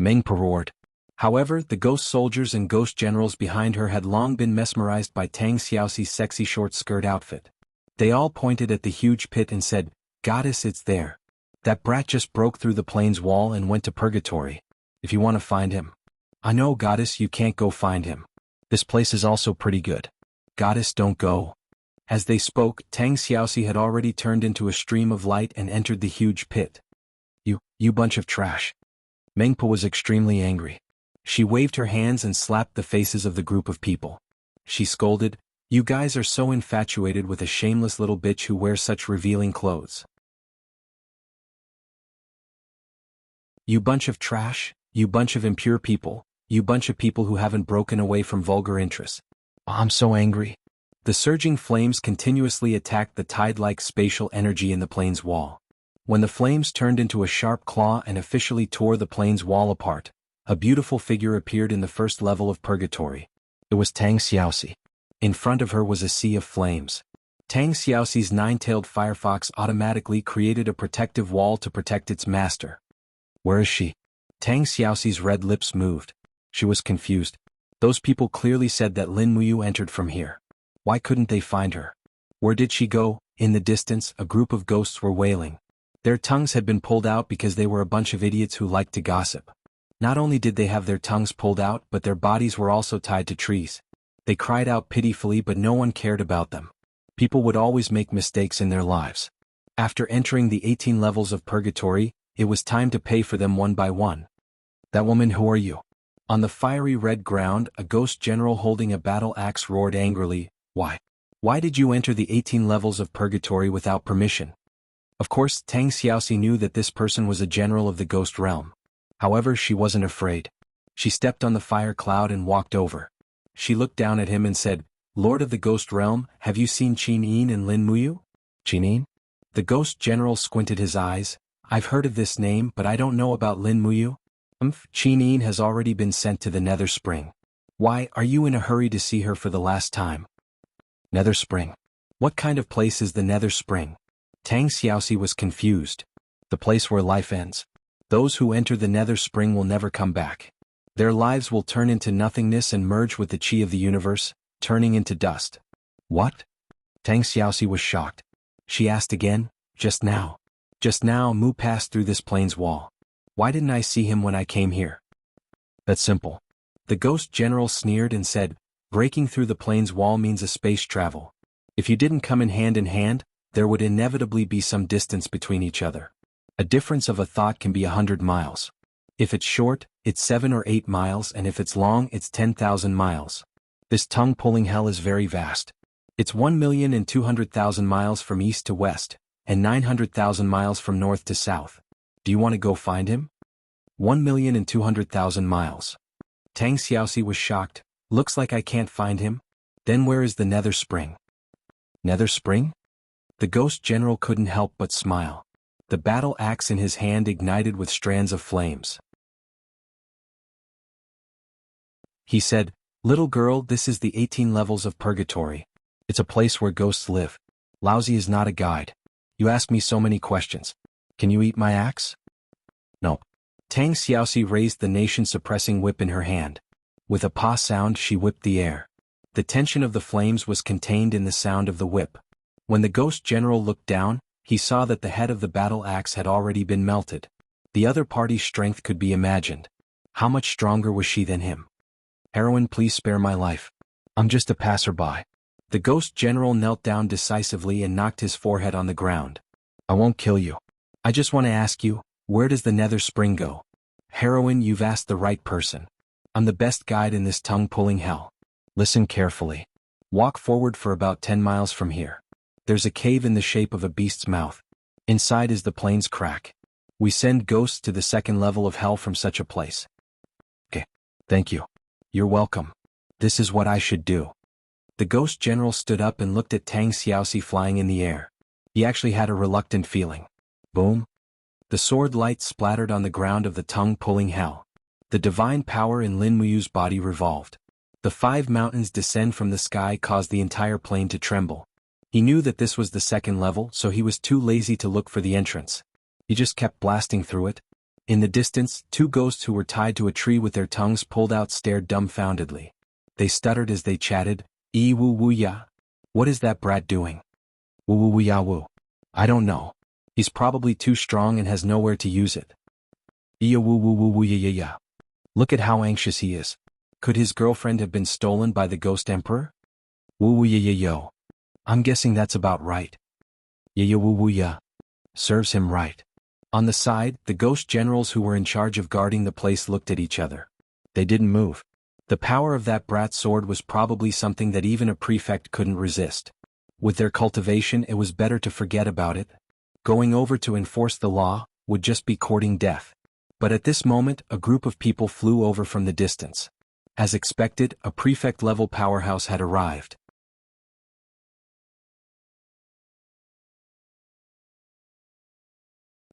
Mengpo roared. However, the ghost soldiers and ghost generals behind her had long been mesmerized by Tang Xiaoxi's sexy short skirt outfit. They all pointed at the huge pit and said, Goddess, it's there. That brat just broke through the plane's wall and went to purgatory. If you want to find him. I know, Goddess, you can't go find him. This place is also pretty good. Goddess, don't go. As they spoke, Tang Xiaoxi had already turned into a stream of light and entered the huge pit. You bunch of trash. Mengpo was extremely angry. She waved her hands and slapped the faces of the group of people. She scolded, you guys are so infatuated with a shameless little bitch who wears such revealing clothes. You bunch of trash, you bunch of impure people, you bunch of people who haven't broken away from vulgar interests. I'm so angry. The surging flames continuously attacked the tide-like spatial energy in the plane's wall. When the flames turned into a sharp claw and officially tore the plane's wall apart, a beautiful figure appeared in the first level of purgatory. It was Tang Xiaoxi. In front of her was a sea of flames. Tang Xiaoxi's 9-tailed firefox automatically created a protective wall to protect its master. Where is she? Tang Xiaoxi's red lips moved. She was confused. Those people clearly said that Lin Muyu entered from here. Why couldn't they find her? Where did she go? In the distance, a group of ghosts were wailing. Their tongues had been pulled out because they were a bunch of idiots who liked to gossip. Not only did they have their tongues pulled out, but their bodies were also tied to trees. They cried out pitifully, but no one cared about them. People would always make mistakes in their lives. After entering the 18 levels of purgatory, it was time to pay for them one by one. That woman, who are you? On the fiery red ground, a ghost general holding a battle axe roared angrily, Why? Why did you enter the 18 levels of purgatory without permission? Of course, Tang Xiaoxi knew that this person was a general of the ghost realm. However, she wasn't afraid. She stepped on the fire cloud and walked over. She looked down at him and said, Lord of the ghost realm, have you seen Qin Yin and Lin Muyu? Qin Yin? The ghost general squinted his eyes. I've heard of this name, but I don't know about Lin Muyu. Qin Yin has already been sent to the Nether Spring. Why, are you in a hurry to see her for the last time? Nether Spring? What kind of place is the Nether Spring? Tang Xiaoxi was confused. The place where life ends. Those who enter the Nether Spring will never come back. Their lives will turn into nothingness and merge with the qi of the universe, turning into dust. What? Tang Xiaoxi was shocked. She asked again, just now. Just now Mu passed through this plane's wall. Why didn't I see him when I came here? That's simple. The ghost general sneered and said, breaking through the plane's wall means a space travel. If you didn't come in hand, there would inevitably be some distance between each other. A difference of a thought can be 100 miles. If it's short, it's 7 or 8 miles, and if it's long, it's 10,000 miles. This tongue-pulling hell is very vast. It's 1,200,000 miles from east to west, and 900,000 miles from north to south. Do you want to go find him? 1,200,000 miles. Tang Xiaoxi was shocked. Looks like I can't find him. Then where is the Nether Spring? Nether Spring? The ghost general couldn't help but smile. The battle axe in his hand ignited with strands of flames. He said, little girl, this is the 18 levels of purgatory. It's a place where ghosts live. Lousy is not a guide. You ask me so many questions. Can you eat my axe? No. Tang Xiaoxi raised the nation-suppressing whip in her hand. With a pa sound she whipped the air. The tension of the flames was contained in the sound of the whip. When the ghost general looked down, he saw that the head of the battle axe had already been melted. The other party's strength could be imagined. How much stronger was she than him? Heroine, please spare my life. I'm just a passerby. The ghost general knelt down decisively and knocked his forehead on the ground. I won't kill you. I just want to ask you, where does the Nether Spring go? Heroine, you've asked the right person. I'm the best guide in this tongue-pulling hell. Listen carefully. Walk forward for about 10 miles from here. There's a cave in the shape of a beast's mouth. Inside is the plane's crack. We send ghosts to the second level of hell from such a place. Okay. Thank you. You're welcome. This is what I should do. The ghost general stood up and looked at Tang Xiaoxi flying in the air. He actually had a reluctant feeling. Boom. The sword light splattered on the ground of the tongue-pulling hell. The divine power in Lin Muyu's body revolved. The 5 mountains descend from the sky caused the entire plane to tremble. He knew that this was the second level, so he was too lazy to look for the entrance. He just kept blasting through it. In the distance, 2 ghosts who were tied to a tree with their tongues pulled out stared dumbfoundedly. They stuttered as they chatted, "Woo woo ya? What is that brat doing? Woo woo woo ya woo. I don't know. He's probably too strong and has nowhere to use it. Woo woo woo woo ya ya ya. Look at how anxious he is. Could his girlfriend have been stolen by the ghost emperor? Woo woo ya ya yo. I'm guessing that's about right. Ya woo woo ya. Serves him right." On the side, the ghost generals who were in charge of guarding the place looked at each other. They didn't move. The power of that brat's sword was probably something that even a prefect couldn't resist. With their cultivation, it was better to forget about it. Going over to enforce the law would just be courting death. But at this moment, a group of people flew over from the distance. As expected, a prefect-level powerhouse had arrived.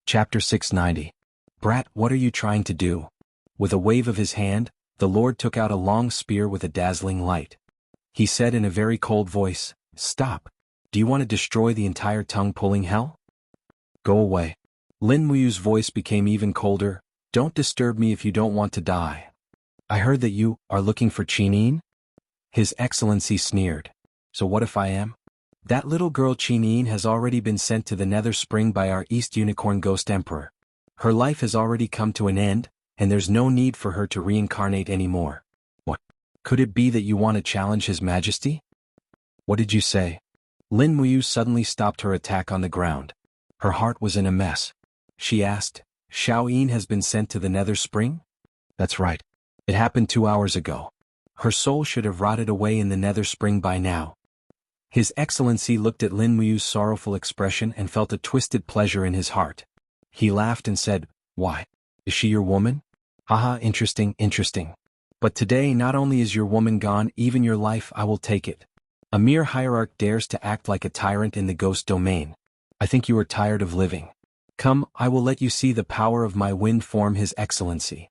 Chapter 690. Brat, what are you trying to do? With a wave of his hand, the Lord took out a long spear with a dazzling light. He said in a very cold voice, "Stop. Do you want to destroy the entire tongue-pulling hell? Go away." Lin Muyu's voice became even colder. "Don't disturb me if you don't want to die. I heard that you are looking for Qinin?" His Excellency sneered. "So what if I am? That little girl Qinin has already been sent to the Nether Spring by our East Unicorn Ghost Emperor. Her life has already come to an end, and there's no need for her to reincarnate anymore. What? Could it be that you want to challenge His Majesty?" "What did you say?" Lin Muyu suddenly stopped her attack on the ground. Her heart was in a mess. She asked, "Xiao Yin has been sent to the Nether Spring?" "That's right. It happened 2 hours ago. Her soul should have rotted away in the Nether Spring by now." His Excellency looked at Lin Muyu's sorrowful expression and felt a twisted pleasure in his heart. He laughed and said, "Why? Is she your woman? Haha, interesting, interesting. But today not only is your woman gone, even your life I will take it. A mere hierarch dares to act like a tyrant in the ghost domain. I think you are tired of living. Come, I will let you see the power of my wind form, His Excellency."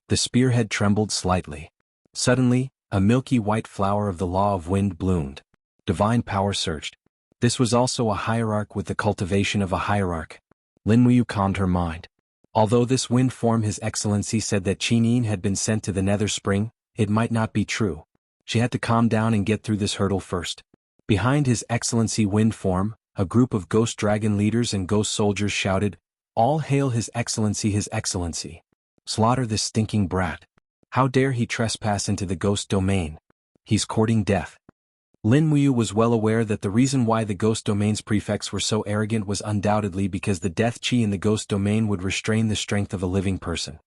The spearhead trembled slightly. Suddenly, a milky white flower of the law of wind bloomed. Divine power surged. This was also a hierarch with the cultivation of a hierarch. Lin Muyu calmed her mind. Although this wind form His Excellency said that Qin had been sent to the Nether Spring, it might not be true. She had to calm down and get through this hurdle first. Behind His Excellency wind form, a group of ghost dragon leaders and ghost soldiers shouted, "All hail His Excellency, His Excellency! Slaughter this stinking brat! How dare he trespass into the ghost domain? He's courting death." Lin Muyu was well aware that the reason why the ghost domain's prefects were so arrogant was undoubtedly because the death chi in the ghost domain would restrain the strength of a living person.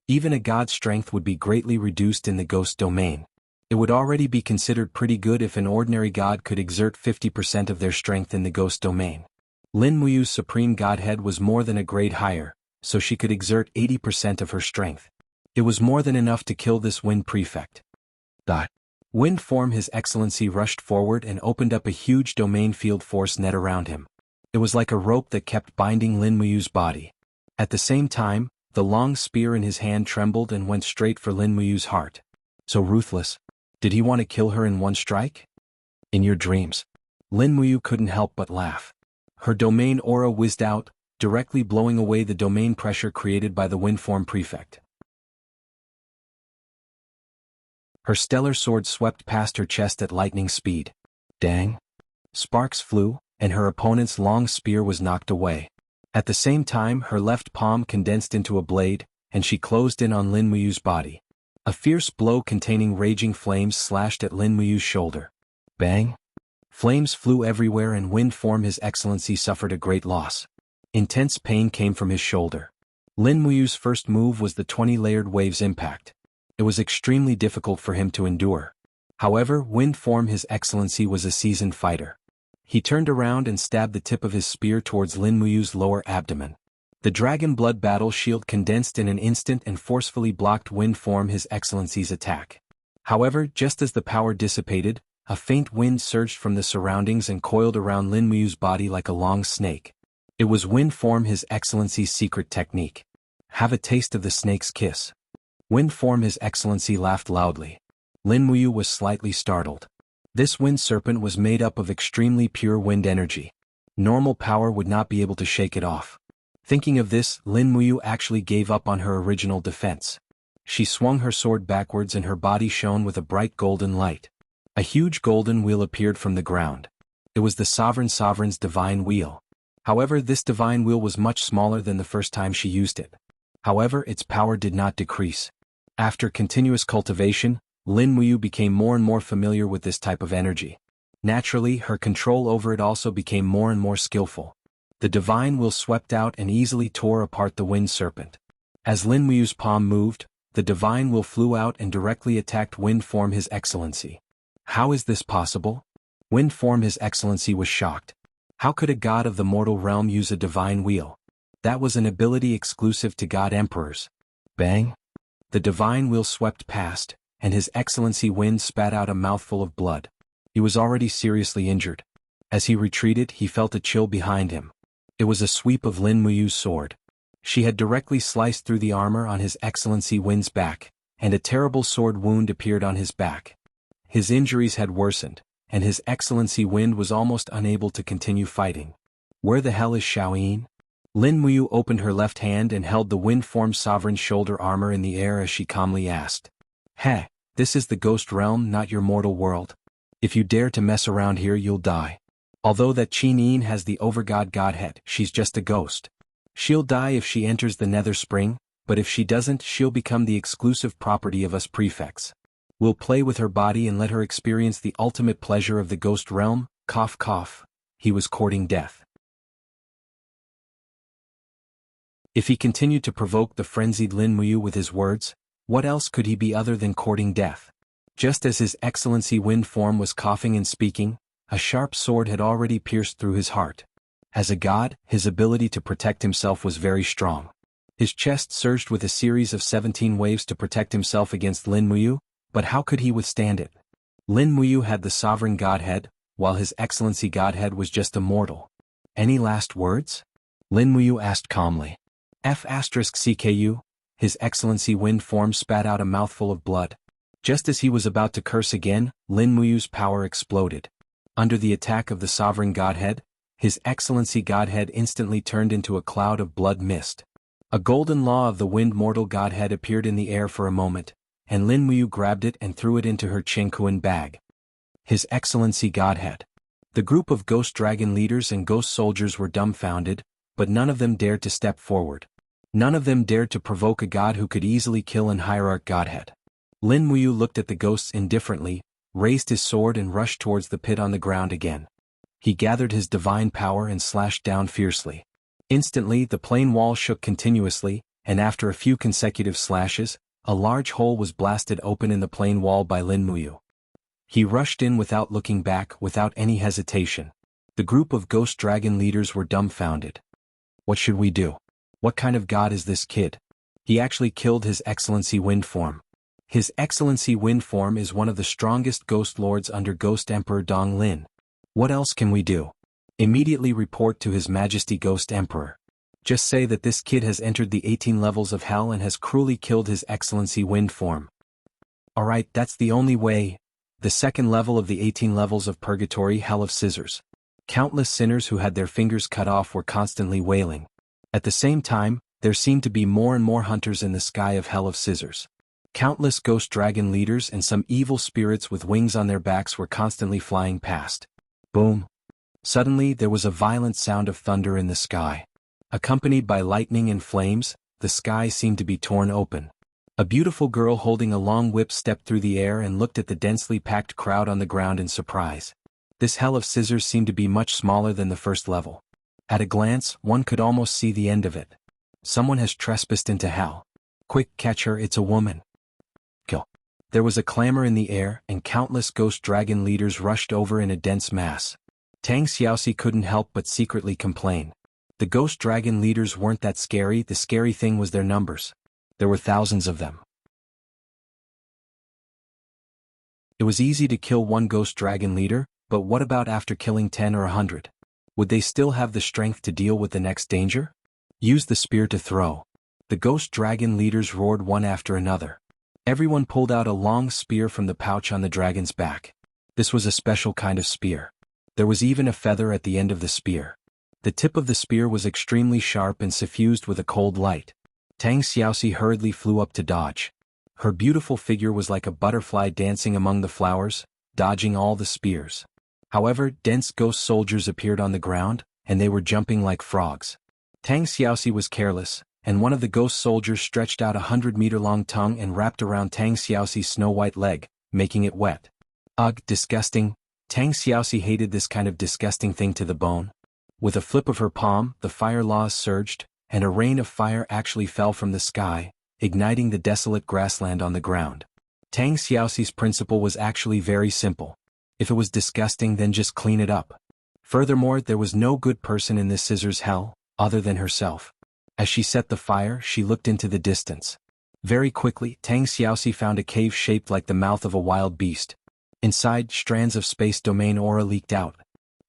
Even a god's strength would be greatly reduced in the ghost domain. It would already be considered pretty good if an ordinary god could exert 50% of their strength in the ghost domain. Lin Muyu's supreme godhead was more than a grade higher, so she could exert 80% of her strength. It was more than enough to kill this wind prefect. Wind form His Excellency rushed forward and opened up a huge domain field force net around him. It was like a rope that kept binding Lin Muyu's body. At the same time, the long spear in his hand trembled and went straight for Lin Muyu's heart. So ruthless. Did he want to kill her in one strike? In your dreams. Lin Muyu couldn't help but laugh. Her domain aura whizzed out, directly blowing away the domain pressure created by the wind form prefect. Her stellar sword swept past her chest at lightning speed. Dang! Sparks flew, and her opponent's long spear was knocked away. At the same time, her left palm condensed into a blade, and she closed in on Lin Muyu's body. A fierce blow containing raging flames slashed at Lin Muyu's shoulder. Bang! Flames flew everywhere and wind form His Excellency suffered a great loss. Intense pain came from his shoulder. Lin Muyu's first move was the 20-layered waves impact. It was extremely difficult for him to endure. However, wind form His Excellency was a seasoned fighter. He turned around and stabbed the tip of his spear towards Lin Muyu's lower abdomen. The dragon blood battle shield condensed in an instant and forcefully blocked wind form His Excellency's attack. However, just as the power dissipated, a faint wind surged from the surroundings and coiled around Lin Muyu's body like a long snake. It was wind form His Excellency's secret technique. Have a taste of the snake's kiss. Wind form His Excellency laughed loudly. Lin Muyu was slightly startled. This wind serpent was made up of extremely pure wind energy. Normal power would not be able to shake it off. Thinking of this, Lin Muyu actually gave up on her original defense. She swung her sword backwards and her body shone with a bright golden light. A huge golden wheel appeared from the ground. It was the Sovereign's divine wheel. However, this divine wheel was much smaller than the first time she used it. However, its power did not decrease. After continuous cultivation, Lin Muyu became more and more familiar with this type of energy. Naturally, her control over it also became more and more skillful. The divine wheel swept out and easily tore apart the wind serpent. As Lin Muyu's palm moved, the divine wheel flew out and directly attacked wind form His Excellency. How is this possible? Wind form His Excellency was shocked. How could a god of the mortal realm use a divine wheel? That was an ability exclusive to god emperors. Bang! The divine wheel swept past, and His Excellency Wind spat out a mouthful of blood. He was already seriously injured. As he retreated, he felt a chill behind him. It was a sweep of Lin Muyu's sword. She had directly sliced through the armor on His Excellency Wind's back, and a terrible sword wound appeared on his back. His injuries had worsened, and His Excellency Wind was almost unable to continue fighting. Where the hell is Xiaoyin? Lin Muyu opened her left hand and held the wind-formed sovereign's shoulder armor in the air as she calmly asked. Heh, this is the ghost realm, not your mortal world. If you dare to mess around here, you'll die. Although that Qin has the overgod godhead, she's just a ghost. She'll die if she enters the Nether Spring, but if she doesn't, she'll become the exclusive property of us prefects. We'll play with her body and let her experience the ultimate pleasure of the ghost realm. Cough cough. He was courting death. If he continued to provoke the frenzied Lin Muyu with his words, what else could he be other than courting death? Just as His Excellency Wind form was coughing and speaking, a sharp sword had already pierced through his heart. As a god, his ability to protect himself was very strong. His chest surged with a series of 17 waves to protect himself against Lin Muyu, but how could he withstand it? Lin Muyu had the sovereign godhead, while His Excellency godhead was just a mortal. Any last words? Lin Muyu asked calmly. F***CKU, His Excellency Wind form spat out a mouthful of blood. Just as he was about to curse again, Lin Muyu's power exploded. Under the attack of the sovereign godhead, His Excellency godhead instantly turned into a cloud of blood mist. A golden law of the wind mortal godhead appeared in the air for a moment, and Lin Muyu grabbed it and threw it into her Qingkuan bag. His Excellency Godhead. The group of ghost dragon leaders and ghost soldiers were dumbfounded, but none of them dared to step forward. None of them dared to provoke a god who could easily kill an hierarch godhead. Lin Muyu looked at the ghosts indifferently, raised his sword and rushed towards the pit on the ground again. He gathered his divine power and slashed down fiercely. Instantly the plain wall shook continuously, and after a few consecutive slashes, a large hole was blasted open in the plain wall by Lin Muyu. He rushed in without looking back, without any hesitation. The group of ghost dragon leaders were dumbfounded. What should we do? What kind of god is this kid? He actually killed His Excellency Wind Form. His Excellency Wind Form is one of the strongest ghost lords under Ghost Emperor Dong Lin. What else can we do? Immediately report to His Majesty Ghost Emperor. Just say that this kid has entered the 18 levels of hell and has cruelly killed His Excellency Wind Form. Alright, that's the only way. The second level of the 18 levels of Purgatory, Hell of Scissors. Countless sinners who had their fingers cut off were constantly wailing. At the same time, there seemed to be more and more hunters in the sky of Hell of Scissors. Countless ghost dragon leaders and some evil spirits with wings on their backs were constantly flying past. Boom. Suddenly there was a violent sound of thunder in the sky. Accompanied by lightning and flames, the sky seemed to be torn open. A beautiful girl holding a long whip stepped through the air and looked at the densely packed crowd on the ground in surprise. This Hell of Scissors seemed to be much smaller than the first level. At a glance, one could almost see the end of it. Someone has trespassed into hell. Quick, catch her, it's a woman. Kill. There was a clamor in the air, and countless ghost dragon leaders rushed over in a dense mass. Tang Xiaoxi couldn't help but secretly complain. The ghost dragon leaders weren't that scary, the scary thing was their numbers. There were thousands of them. It was easy to kill one ghost dragon leader, but what about after killing 10 or 100? Would they still have the strength to deal with the next danger? Use the spear to throw. The ghost dragon leaders roared one after another. Everyone pulled out a long spear from the pouch on the dragon's back. This was a special kind of spear. There was even a feather at the end of the spear. The tip of the spear was extremely sharp and suffused with a cold light. Tang Xiaoxi hurriedly flew up to dodge. Her beautiful figure was like a butterfly dancing among the flowers, dodging all the spears. However, dense ghost soldiers appeared on the ground, and they were jumping like frogs. Tang Xiaoxi was careless, and one of the ghost soldiers stretched out 100-meter-long tongue and wrapped around Tang Xiaoxi's snow-white leg, making it wet. Ugh, disgusting. Tang Xiaoxi hated this kind of disgusting thing to the bone. With a flip of her palm, the fire laws surged, and a rain of fire actually fell from the sky, igniting the desolate grassland on the ground. Tang Xiaoxi's principle was actually very simple. If it was disgusting, then just clean it up. Furthermore, there was no good person in this scissors hell, other than herself. As she set the fire, she looked into the distance. Very quickly, Tang Xiaoxi found a cave shaped like the mouth of a wild beast. Inside, strands of space domain aura leaked out.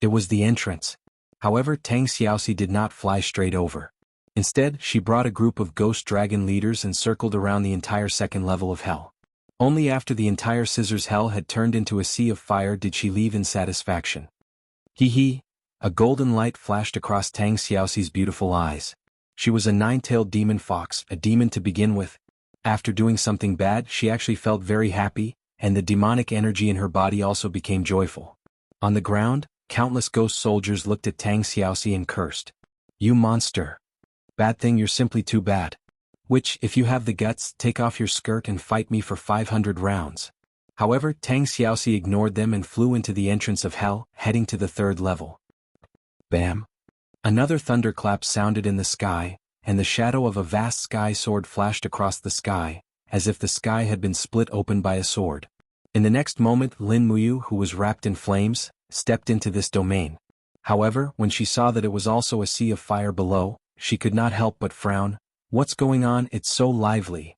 It was the entrance. However, Tang Xiaoxi did not fly straight over. Instead, she brought a group of ghost dragon leaders and circled around the entire second level of hell. Only after the entire scissors hell had turned into a sea of fire did she leave in satisfaction. Hee hee. A golden light flashed across Tang Xiaoxi's beautiful eyes. She was a nine-tailed demon fox, a demon to begin with. After doing something bad, she actually felt very happy, and the demonic energy in her body also became joyful. On the ground, countless ghost soldiers looked at Tang Xiaoxi and cursed. You monster. Bad thing, you're simply too bad. Which, if you have the guts, take off your skirt and fight me for 500 rounds. However, Tang Xiaoxi ignored them and flew into the entrance of hell, heading to the third level. Bam. Another thunderclap sounded in the sky, and the shadow of a vast sky sword flashed across the sky, as if the sky had been split open by a sword. In the next moment, Lin Muyu, who was wrapped in flames, stepped into this domain. However, when she saw that it was also a sea of fire below, she could not help but frown. What's going on? It's so lively.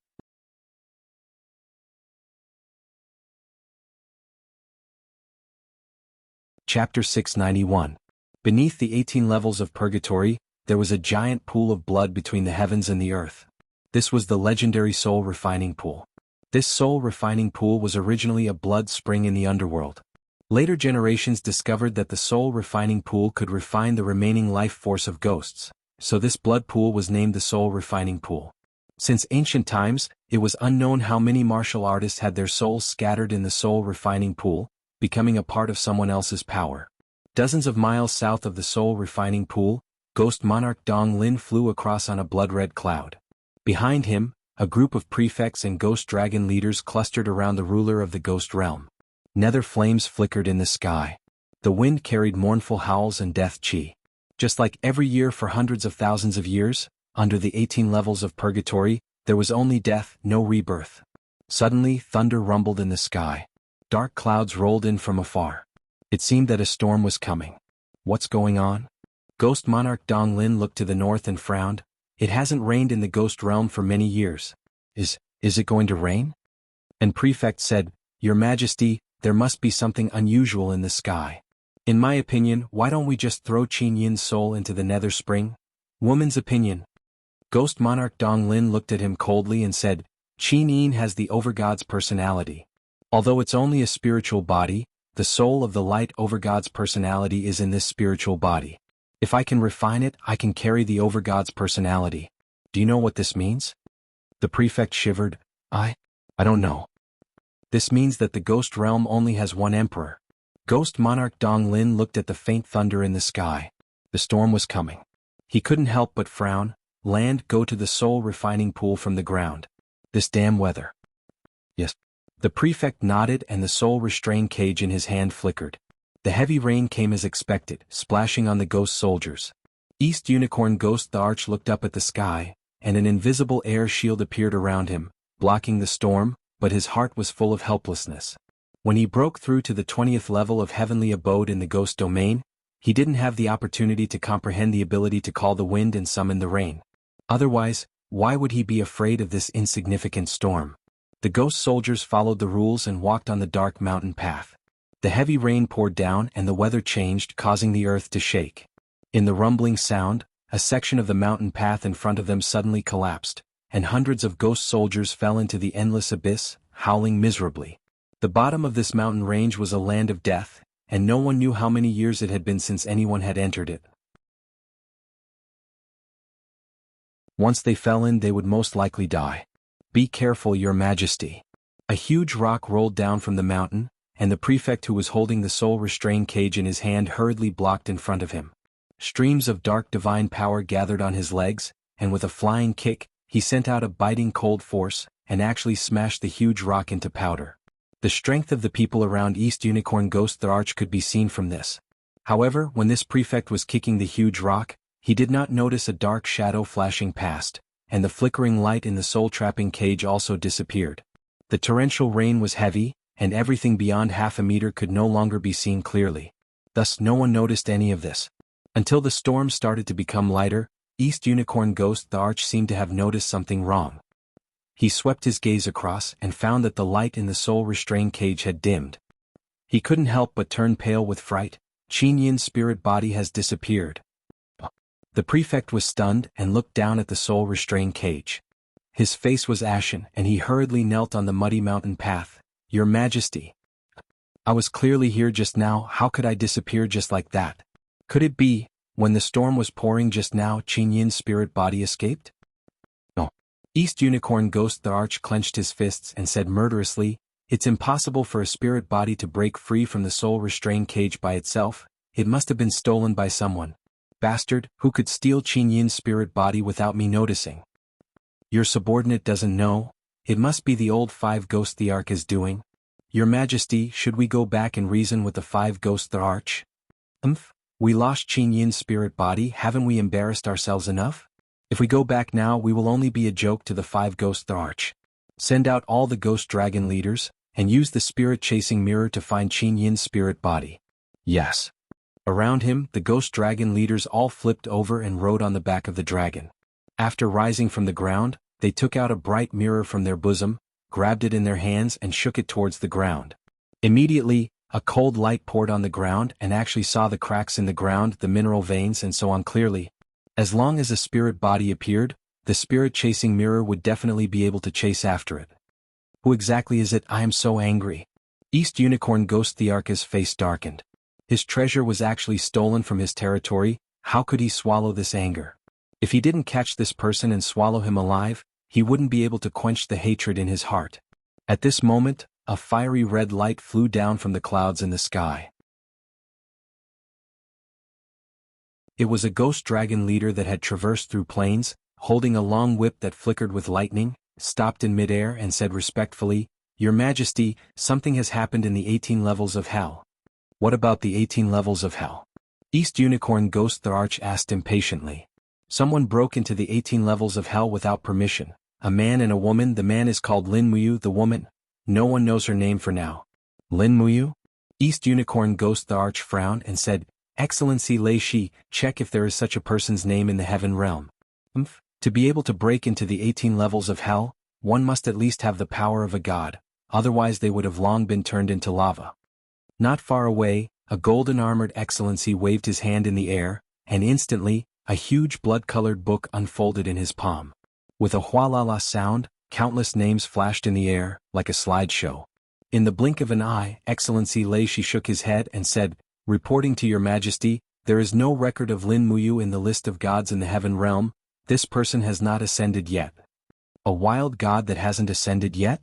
Chapter 691. Beneath the 18 levels of purgatory, there was a giant pool of blood between the heavens and the earth. This was the legendary soul refining pool. This soul refining pool was originally a blood spring in the underworld. Later generations discovered that the soul refining pool could refine the remaining life force of ghosts, so this blood pool was named the Soul Refining Pool. Since ancient times, it was unknown how many martial artists had their souls scattered in the Soul Refining Pool, becoming a part of someone else's power. Dozens of miles south of the Soul Refining Pool, Ghost Monarch Dong Lin flew across on a blood-red cloud. Behind him, a group of prefects and ghost dragon leaders clustered around the ruler of the ghost realm. Nether flames flickered in the sky. The wind carried mournful howls and death chi. Just like every year for hundreds of thousands of years, under the 18 levels of purgatory, there was only death, no rebirth. Suddenly, thunder rumbled in the sky. Dark clouds rolled in from afar. It seemed that a storm was coming. What's going on? Ghost Monarch Dong Lin looked to the north and frowned. It hasn't rained in the ghost realm for many years. Is it going to rain? And Prefect said, Your Majesty, there must be something unusual in the sky. In my opinion, why don't we just throw Qin Yin's soul into the nether spring? Woman's opinion. Ghost Monarch Dong Lin looked at him coldly and said, Qin Yin has the Overgod's personality. Although it's only a spiritual body, the soul of the light Overgod's personality is in this spiritual body. If I can refine it, I can carry the Overgod's personality. Do you know what this means? The prefect shivered. I don't know. This means that the ghost realm only has one emperor. Ghost Monarch Dong Lin looked at the faint thunder in the sky. The storm was coming. He couldn't help but frown. Land, go to the soul refining pool from the ground. This damn weather. Yes. The prefect nodded and the soul restraint cage in his hand flickered. The heavy rain came as expected, splashing on the ghost soldiers. East Unicorn Ghost the Arch looked up at the sky, and an invisible air shield appeared around him, blocking the storm, but his heart was full of helplessness. When he broke through to the 20th level of heavenly abode in the ghost domain, he didn't have the opportunity to comprehend the ability to call the wind and summon the rain. Otherwise, why would he be afraid of this insignificant storm? The ghost soldiers followed the rules and walked on the dark mountain path. The heavy rain poured down and the weather changed, causing the earth to shake. In the rumbling sound, a section of the mountain path in front of them suddenly collapsed, and hundreds of ghost soldiers fell into the endless abyss, howling miserably. The bottom of this mountain range was a land of death, and no one knew how many years it had been since anyone had entered it. Once they fell in, they would most likely die. Be careful, Your Majesty. A huge rock rolled down from the mountain, and the prefect who was holding the soul restraint cage in his hand hurriedly blocked in front of him. Streams of dark divine power gathered on his legs, and with a flying kick, he sent out a biting cold force, and actually smashed the huge rock into powder. The strength of the people around East Unicorn Ghost the Arch could be seen from this. However, when this prefect was kicking the huge rock, he did not notice a dark shadow flashing past, and the flickering light in the soul-trapping cage also disappeared. The torrential rain was heavy, and everything beyond half a meter could no longer be seen clearly. Thus no one noticed any of this. Until the storm started to become lighter, East Unicorn Ghost the Arch seemed to have noticed something wrong. He swept his gaze across and found that the light in the soul restraint cage had dimmed. He couldn't help but turn pale with fright. Qin Yin's spirit body has disappeared. The prefect was stunned and looked down at the soul restraint cage. His face was ashen and he hurriedly knelt on the muddy mountain path. Your Majesty. I was clearly here just now, how could I disappear just like that? Could it be, when the storm was pouring just now, Qin Yin's spirit body escaped? No. East Unicorn Ghost the Arch clenched his fists and said murderously, It's impossible for a spirit body to break free from the soul restraint cage by itself. It must have been stolen by someone. Bastard, who could steal Qin Yin's spirit body without me noticing? Your subordinate doesn't know? It must be the old 5 ghosts the Arch is doing. Your Majesty, should we go back and reason with the 5 ghosts the Arch? We lost Qin Yin's spirit body, haven't we embarrassed ourselves enough? If we go back now, we will only be a joke to the 5 ghosts the Arch. Send out all the ghost dragon leaders, and use the spirit-chasing mirror to find Qin Yin's spirit body. Yes. Around him, the ghost dragon leaders all flipped over and rode on the back of the dragon. After rising from the ground, they took out a bright mirror from their bosom, grabbed it in their hands and shook it towards the ground. Immediately, a cold light poured on the ground and actually saw the cracks in the ground, the mineral veins and so on clearly. As long as a spirit body appeared, the spirit-chasing mirror would definitely be able to chase after it. Who exactly is it? I am so angry. East Unicorn Ghost the Arch's face darkened. His treasure was actually stolen from his territory. How could he swallow this anger? If he didn't catch this person and swallow him alive, he wouldn't be able to quench the hatred in his heart. At this moment, a fiery red light flew down from the clouds in the sky. It was a ghost dragon leader that had traversed through plains, holding a long whip that flickered with lightning, stopped in midair and said respectfully, "Your Majesty, something has happened in the 18 levels of hell." "What about the 18 levels of hell?" East Unicorn Ghost the Arch asked impatiently. "Someone broke into the 18 levels of hell without permission. A man and a woman. The man is called Lin Muyu. The woman? No one knows her name for now." "Lin Muyu?" East Unicorn Ghost the Arch frowned and said, "Excellency Lei Shi, check if there is such a person's name in the heaven realm." To be able to break into the 18 levels of hell, one must at least have the power of a god, otherwise they would have long been turned into lava. Not far away, a golden-armored excellency waved his hand in the air, and instantly, a huge blood-colored book unfolded in his palm. With a hualala sound, countless names flashed in the air, like a slideshow. In the blink of an eye, Excellency Lei Shi shook his head and said, "Reporting to your Majesty, there is no record of Lin Muyu in the list of gods in the heaven realm. This person has not ascended yet." "A wild god that hasn't ascended yet?"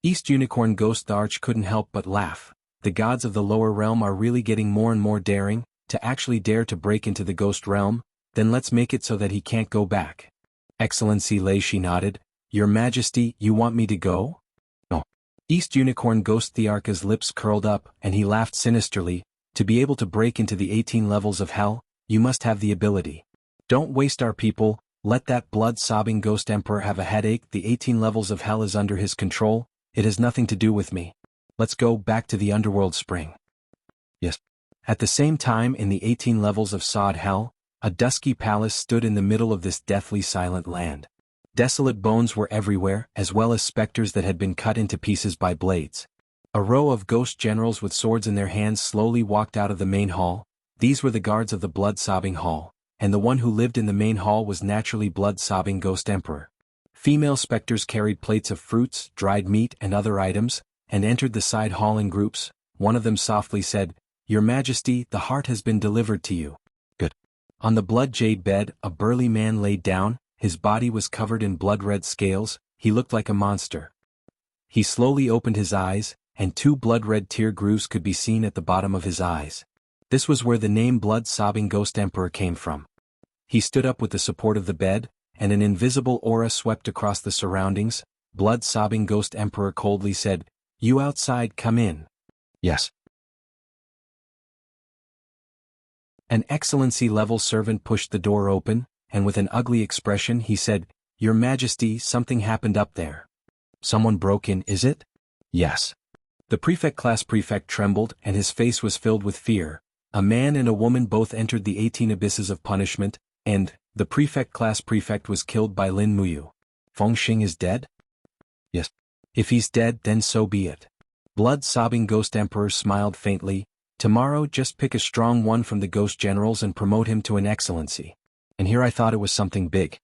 East Unicorn Ghost the Arch couldn't help but laugh. The gods of the lower realm are really getting more and more daring, to actually dare to break into the ghost realm. Then let's make it so that he can't go back. Excellency Lei Shi nodded. "Your Majesty, you want me to go?" "No." East Unicorn Ghost Thearka's lips curled up, and he laughed sinisterly. "To be able to break into the 18 levels of hell, you must have the ability. Don't waste our people, let that blood-sobbing ghost emperor have a headache. The 18 levels of hell is under his control, it has nothing to do with me. Let's go back to the underworld spring." "Yes." At the same time in the 18 levels of Sod Hell, a dusky palace stood in the middle of this deathly silent land. Desolate bones were everywhere, as well as specters that had been cut into pieces by blades. A row of ghost generals with swords in their hands slowly walked out of the main hall. These were the guards of the blood-sobbing hall, and the one who lived in the main hall was naturally blood-sobbing Ghost Emperor. Female specters carried plates of fruits, dried meat and other items, and entered the side hall in groups. One of them softly said, "Your Majesty, the heart has been delivered to you." "Good." On the blood jade bed, a burly man laid down. His body was covered in blood-red scales. He looked like a monster. He slowly opened his eyes, and 2 blood-red tear grooves could be seen at the bottom of his eyes. This was where the name Blood-Sobbing Ghost Emperor came from. He stood up with the support of the bed, and an invisible aura swept across the surroundings. Blood-Sobbing Ghost Emperor coldly said, "You outside, come in." "Yes." An excellency-level servant pushed the door open, and with an ugly expression he said, "Your Majesty, something happened up there." "Someone broke in, is it?" "Yes." The prefect-class prefect trembled and his face was filled with fear. A man and a woman both entered the 18 abysses of punishment, and the prefect-class prefect was killed by Lin Muyu. "Fengxing is dead?" "Yes." "If he's dead, then so be it." Blood-sobbing Ghost Emperor smiled faintly. "Tomorrow just pick a strong one from the ghost generals and promote him to an excellency. And here I thought it was something big."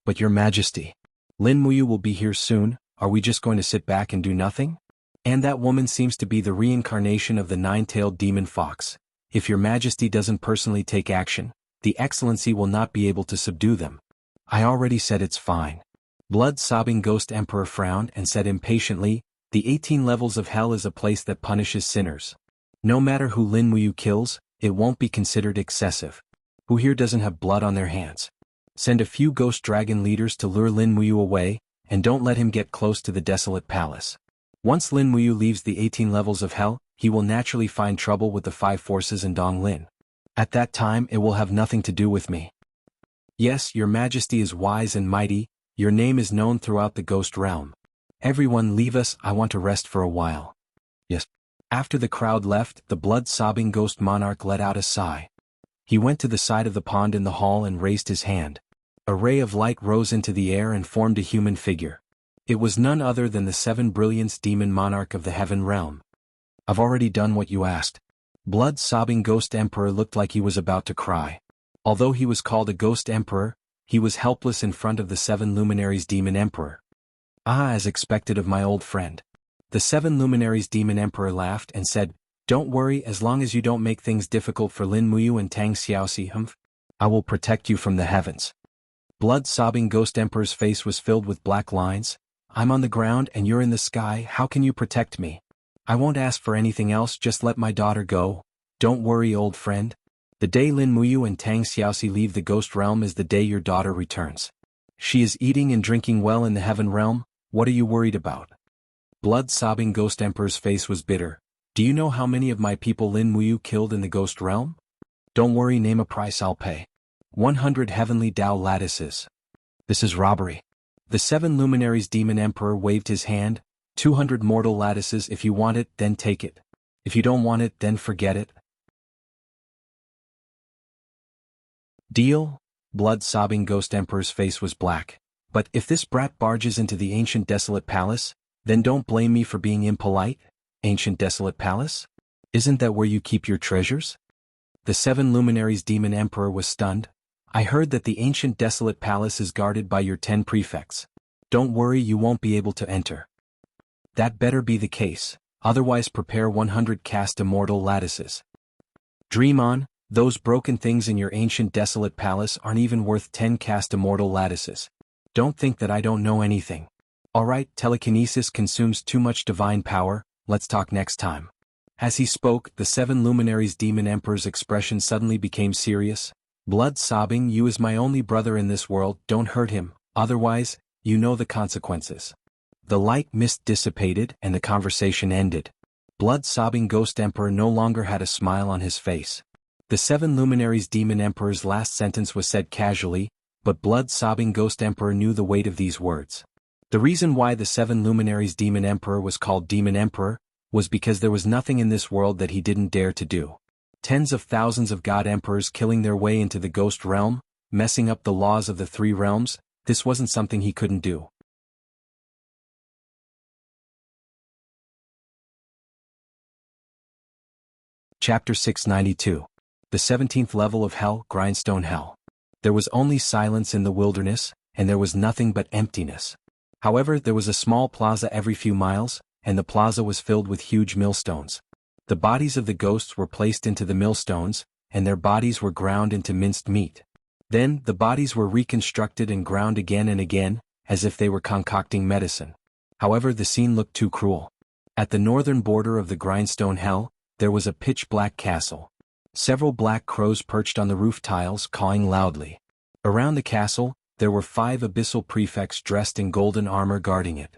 "But your Majesty, Lin Muyu will be here soon. Are we just going to sit back and do nothing? And that woman seems to be the reincarnation of the 9-tailed demon fox. If your Majesty doesn't personally take action, the excellency will not be able to subdue them." "I already said it's fine." Blood-sobbing Ghost Emperor frowned and said impatiently, "The 18 levels of hell is a place that punishes sinners. No matter who Lin Muyu kills, it won't be considered excessive. Who here doesn't have blood on their hands? Send a few ghost dragon leaders to lure Lin Muyu away, and don't let him get close to the desolate palace. Once Lin Muyu leaves the 18 levels of hell, he will naturally find trouble with the 5 forces in Donglin. At that time it will have nothing to do with me." "Yes, your Majesty is wise and mighty, your name is known throughout the ghost realm. Everyone leave us, I want to rest for a while." "Yes." After the crowd left, the blood-sobbing ghost monarch let out a sigh. He went to the side of the pond in the hall and raised his hand. A ray of light rose into the air and formed a human figure. It was none other than the 7 Brilliance Demon Monarch of the Heaven Realm. "I've already done what you asked." Blood-sobbing Ghost Emperor looked like he was about to cry. Although he was called a Ghost Emperor, he was helpless in front of the 7 Luminaries Demon Emperor. "Ah, as expected of my old friend." The 7 Luminaries Demon Emperor laughed and said, "Don't worry, as long as you don't make things difficult for Lin Muyu and Tang Xiaoxi, I will protect you from the heavens." Blood-sobbing Ghost Emperor's face was filled with black lines. I'm on the ground and you're in the sky, how can you protect me? I won't ask for anything else, just let my daughter go. Don't worry, old friend. The day Lin Muyu and Tang Xiaoxi leave the ghost realm is the day your daughter returns. She is eating and drinking well in the heaven realm, what are you worried about? Blood-sobbing Ghost Emperor's face was bitter. Do you know how many of my people Lin Muyu killed in the ghost realm? Don't worry, name a price I'll pay. 100 heavenly Dao lattices. This is robbery. The 7 luminaries Demon Emperor waved his hand. 200 mortal lattices, if you want it, then take it. If you don't want it, then forget it. Deal? Blood-sobbing Ghost Emperor's face was black. But if this brat barges into the ancient desolate palace, then don't blame me for being impolite. Ancient desolate palace? Isn't that where you keep your treasures? The 7 luminaries Demon Emperor was stunned. I heard that the ancient desolate palace is guarded by your 10 prefects. Don't worry, you won't be able to enter. That better be the case, otherwise prepare 100 cast immortal lattices. Dream on, those broken things in your ancient desolate palace aren't even worth 10 cast immortal lattices. Don't think that I don't know anything. Alright, telekinesis consumes too much divine power, let's talk next time. As he spoke, the 7 luminaries Demon Emperor's expression suddenly became serious. Blood-sobbing, you is my only brother in this world, don't hurt him, otherwise, you know the consequences. The light mist dissipated and the conversation ended. Blood-sobbing Ghost Emperor no longer had a smile on his face. The 7 luminaries Demon Emperor's last sentence was said casually, but blood-sobbing Ghost Emperor knew the weight of these words. The reason why the 7 luminaries Demon Emperor was called Demon Emperor was because there was nothing in this world that he didn't dare to do. Tens of thousands of God Emperors killing their way into the ghost realm, messing up the laws of the 3 realms, this wasn't something he couldn't do. Chapter 692. The 17th level of Hell, Grindstone Hell. There was only silence in the wilderness, and there was nothing but emptiness. However, there was a small plaza every few miles, and the plaza was filled with huge millstones. The bodies of the ghosts were placed into the millstones, and their bodies were ground into minced meat. Then, the bodies were reconstructed and ground again and again, as if they were concocting medicine. However, the scene looked too cruel. At the northern border of the Grindstone Hell, there was a pitch-black castle. Several black crows perched on the roof tiles, cawing loudly. Around the castle, there were 5 abyssal prefects dressed in golden armor guarding it.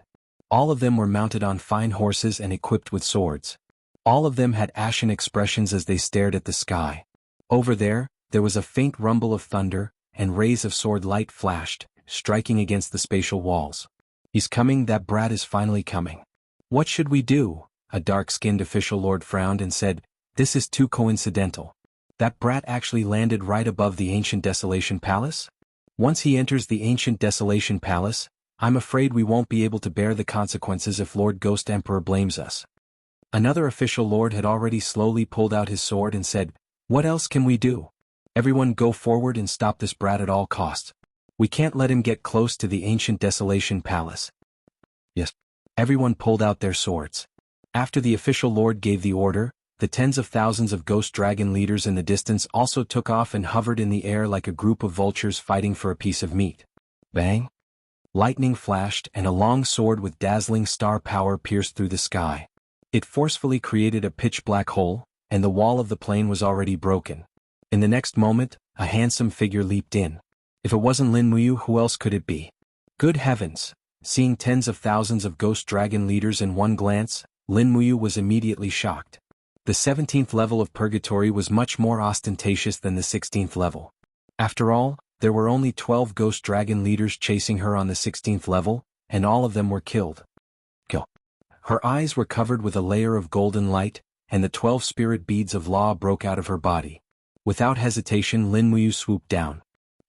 All of them were mounted on fine horses and equipped with swords. All of them had ashen expressions as they stared at the sky. Over there was a faint rumble of thunder, and rays of sword light flashed, striking against the spatial walls. He's coming, that brat is finally coming. What should we do? A dark-skinned official lord frowned and said, this is too coincidental. That brat actually landed right above the ancient Desolation Palace? Once he enters the ancient Desolation Palace, I'm afraid we won't be able to bear the consequences if Lord Ghost Emperor blames us. Another official lord had already slowly pulled out his sword and said, what else can we do? Everyone go forward and stop this brat at all costs. We can't let him get close to the ancient Desolation Palace. Yes. Everyone pulled out their swords. After the official lord gave the order, the tens of thousands of ghost dragon leaders in the distance also took off and hovered in the air like a group of vultures fighting for a piece of meat. Bang! Lightning flashed and a long sword with dazzling star power pierced through the sky. It forcefully created a pitch-black hole, and the wall of the plane was already broken. In the next moment, a handsome figure leaped in. If it wasn't Lin Muyu, who else could it be? Good heavens! Seeing tens of thousands of ghost dragon leaders in one glance, Lin Muyu was immediately shocked. The 17th level of Purgatory was much more ostentatious than the 16th level. After all, there were only 12 ghost dragon leaders chasing her on the 16th level, and all of them were killed. Her eyes were covered with a layer of golden light, and the 12 spirit beads of law broke out of her body. Without hesitation, Lin Muyu swooped down.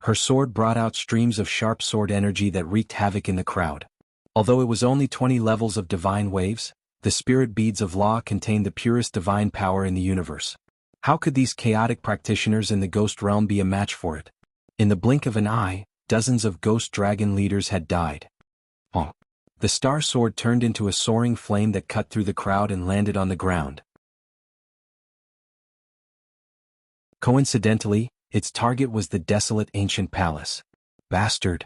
Her sword brought out streams of sharp sword energy that wreaked havoc in the crowd. Although it was only 20 levels of divine waves, the spirit beads of law contained the purest divine power in the universe. How could these chaotic practitioners in the ghost realm be a match for it? In the blink of an eye, dozens of ghost dragon leaders had died. The star sword turned into a soaring flame that cut through the crowd and landed on the ground. Coincidentally, its target was the desolate ancient palace. Bastard!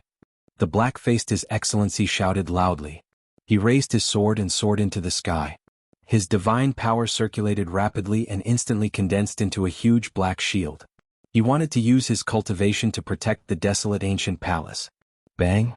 The black-faced His Excellency shouted loudly. He raised his sword and soared into the sky. His divine power circulated rapidly and instantly condensed into a huge black shield. He wanted to use his cultivation to protect the desolate ancient palace. Bang!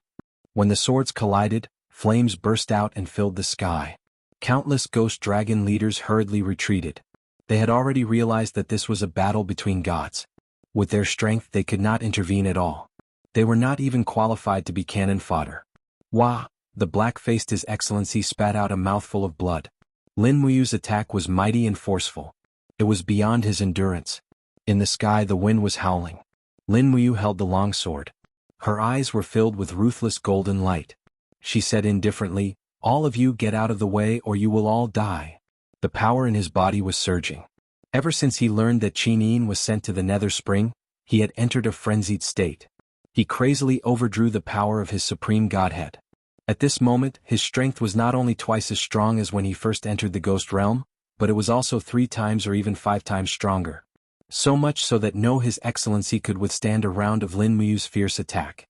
When the swords collided, flames burst out and filled the sky. Countless ghost dragon leaders hurriedly retreated. They had already realized that this was a battle between gods. With their strength they could not intervene at all. They were not even qualified to be cannon fodder. Wah! The black-faced His Excellency spat out a mouthful of blood. Lin Muyu's attack was mighty and forceful. It was beyond his endurance. In the sky the wind was howling. Lin Muyu held the longsword. Her eyes were filled with ruthless golden light. She said indifferently, "All of you get out of the way or you will all die." The power in his body was surging. Ever since he learned that Qin was sent to the Nether Spring, he had entered a frenzied state. He crazily overdrew the power of his supreme godhead. At this moment, his strength was not only twice as strong as when he first entered the Ghost Realm, but it was also 3 times or even 5 times stronger. So much so that no His Excellency could withstand a round of Lin Muyu's fierce attack.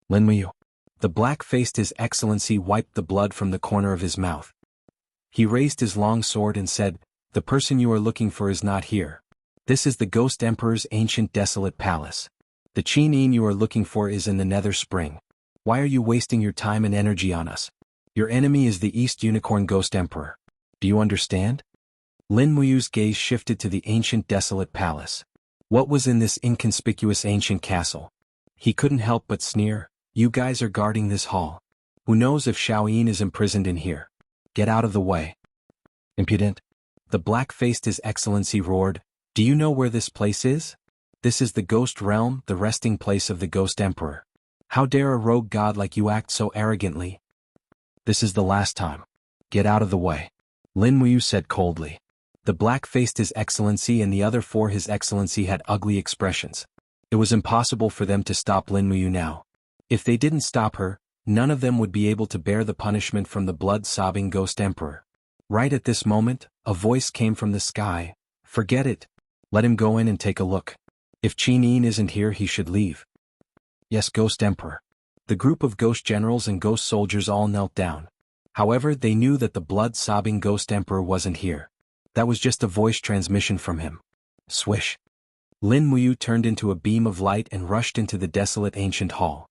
Lin Muyu. The black-faced His Excellency wiped the blood from the corner of his mouth. He raised his long sword and said, "The person you are looking for is not here. This is the Ghost Emperor's ancient desolate palace. The Qin you are looking for is in the Nether Spring. Why are you wasting your time and energy on us? Your enemy is the East Unicorn Ghost Emperor. Do you understand?" Lin Muyu's gaze shifted to the ancient desolate palace. What was in this inconspicuous ancient castle? He couldn't help but sneer. "You guys are guarding this hall. Who knows if Shaoyin is imprisoned in here? Get out of the way." Impudent! The black-faced His Excellency roared. "Do you know where this place is? This is the Ghost Realm, the resting place of the Ghost Emperor. How dare a rogue god like you act so arrogantly? This is the last time. Get out of the way," Lin Muyu said coldly. The black-faced His Excellency and the other 4 His Excellency had ugly expressions. It was impossible for them to stop Lin Muyu now. If they didn't stop her, none of them would be able to bear the punishment from the blood-sobbing Ghost Emperor. Right at this moment, a voice came from the sky. "Forget it. Let him go in and take a look. If Qin isn't here he should leave." "Yes, Ghost Emperor." The group of ghost generals and ghost soldiers all knelt down. However, they knew that the blood-sobbing Ghost Emperor wasn't here. That was just a voice transmission from him. Swish! Lin Muyu turned into a beam of light and rushed into the desolate ancient hall.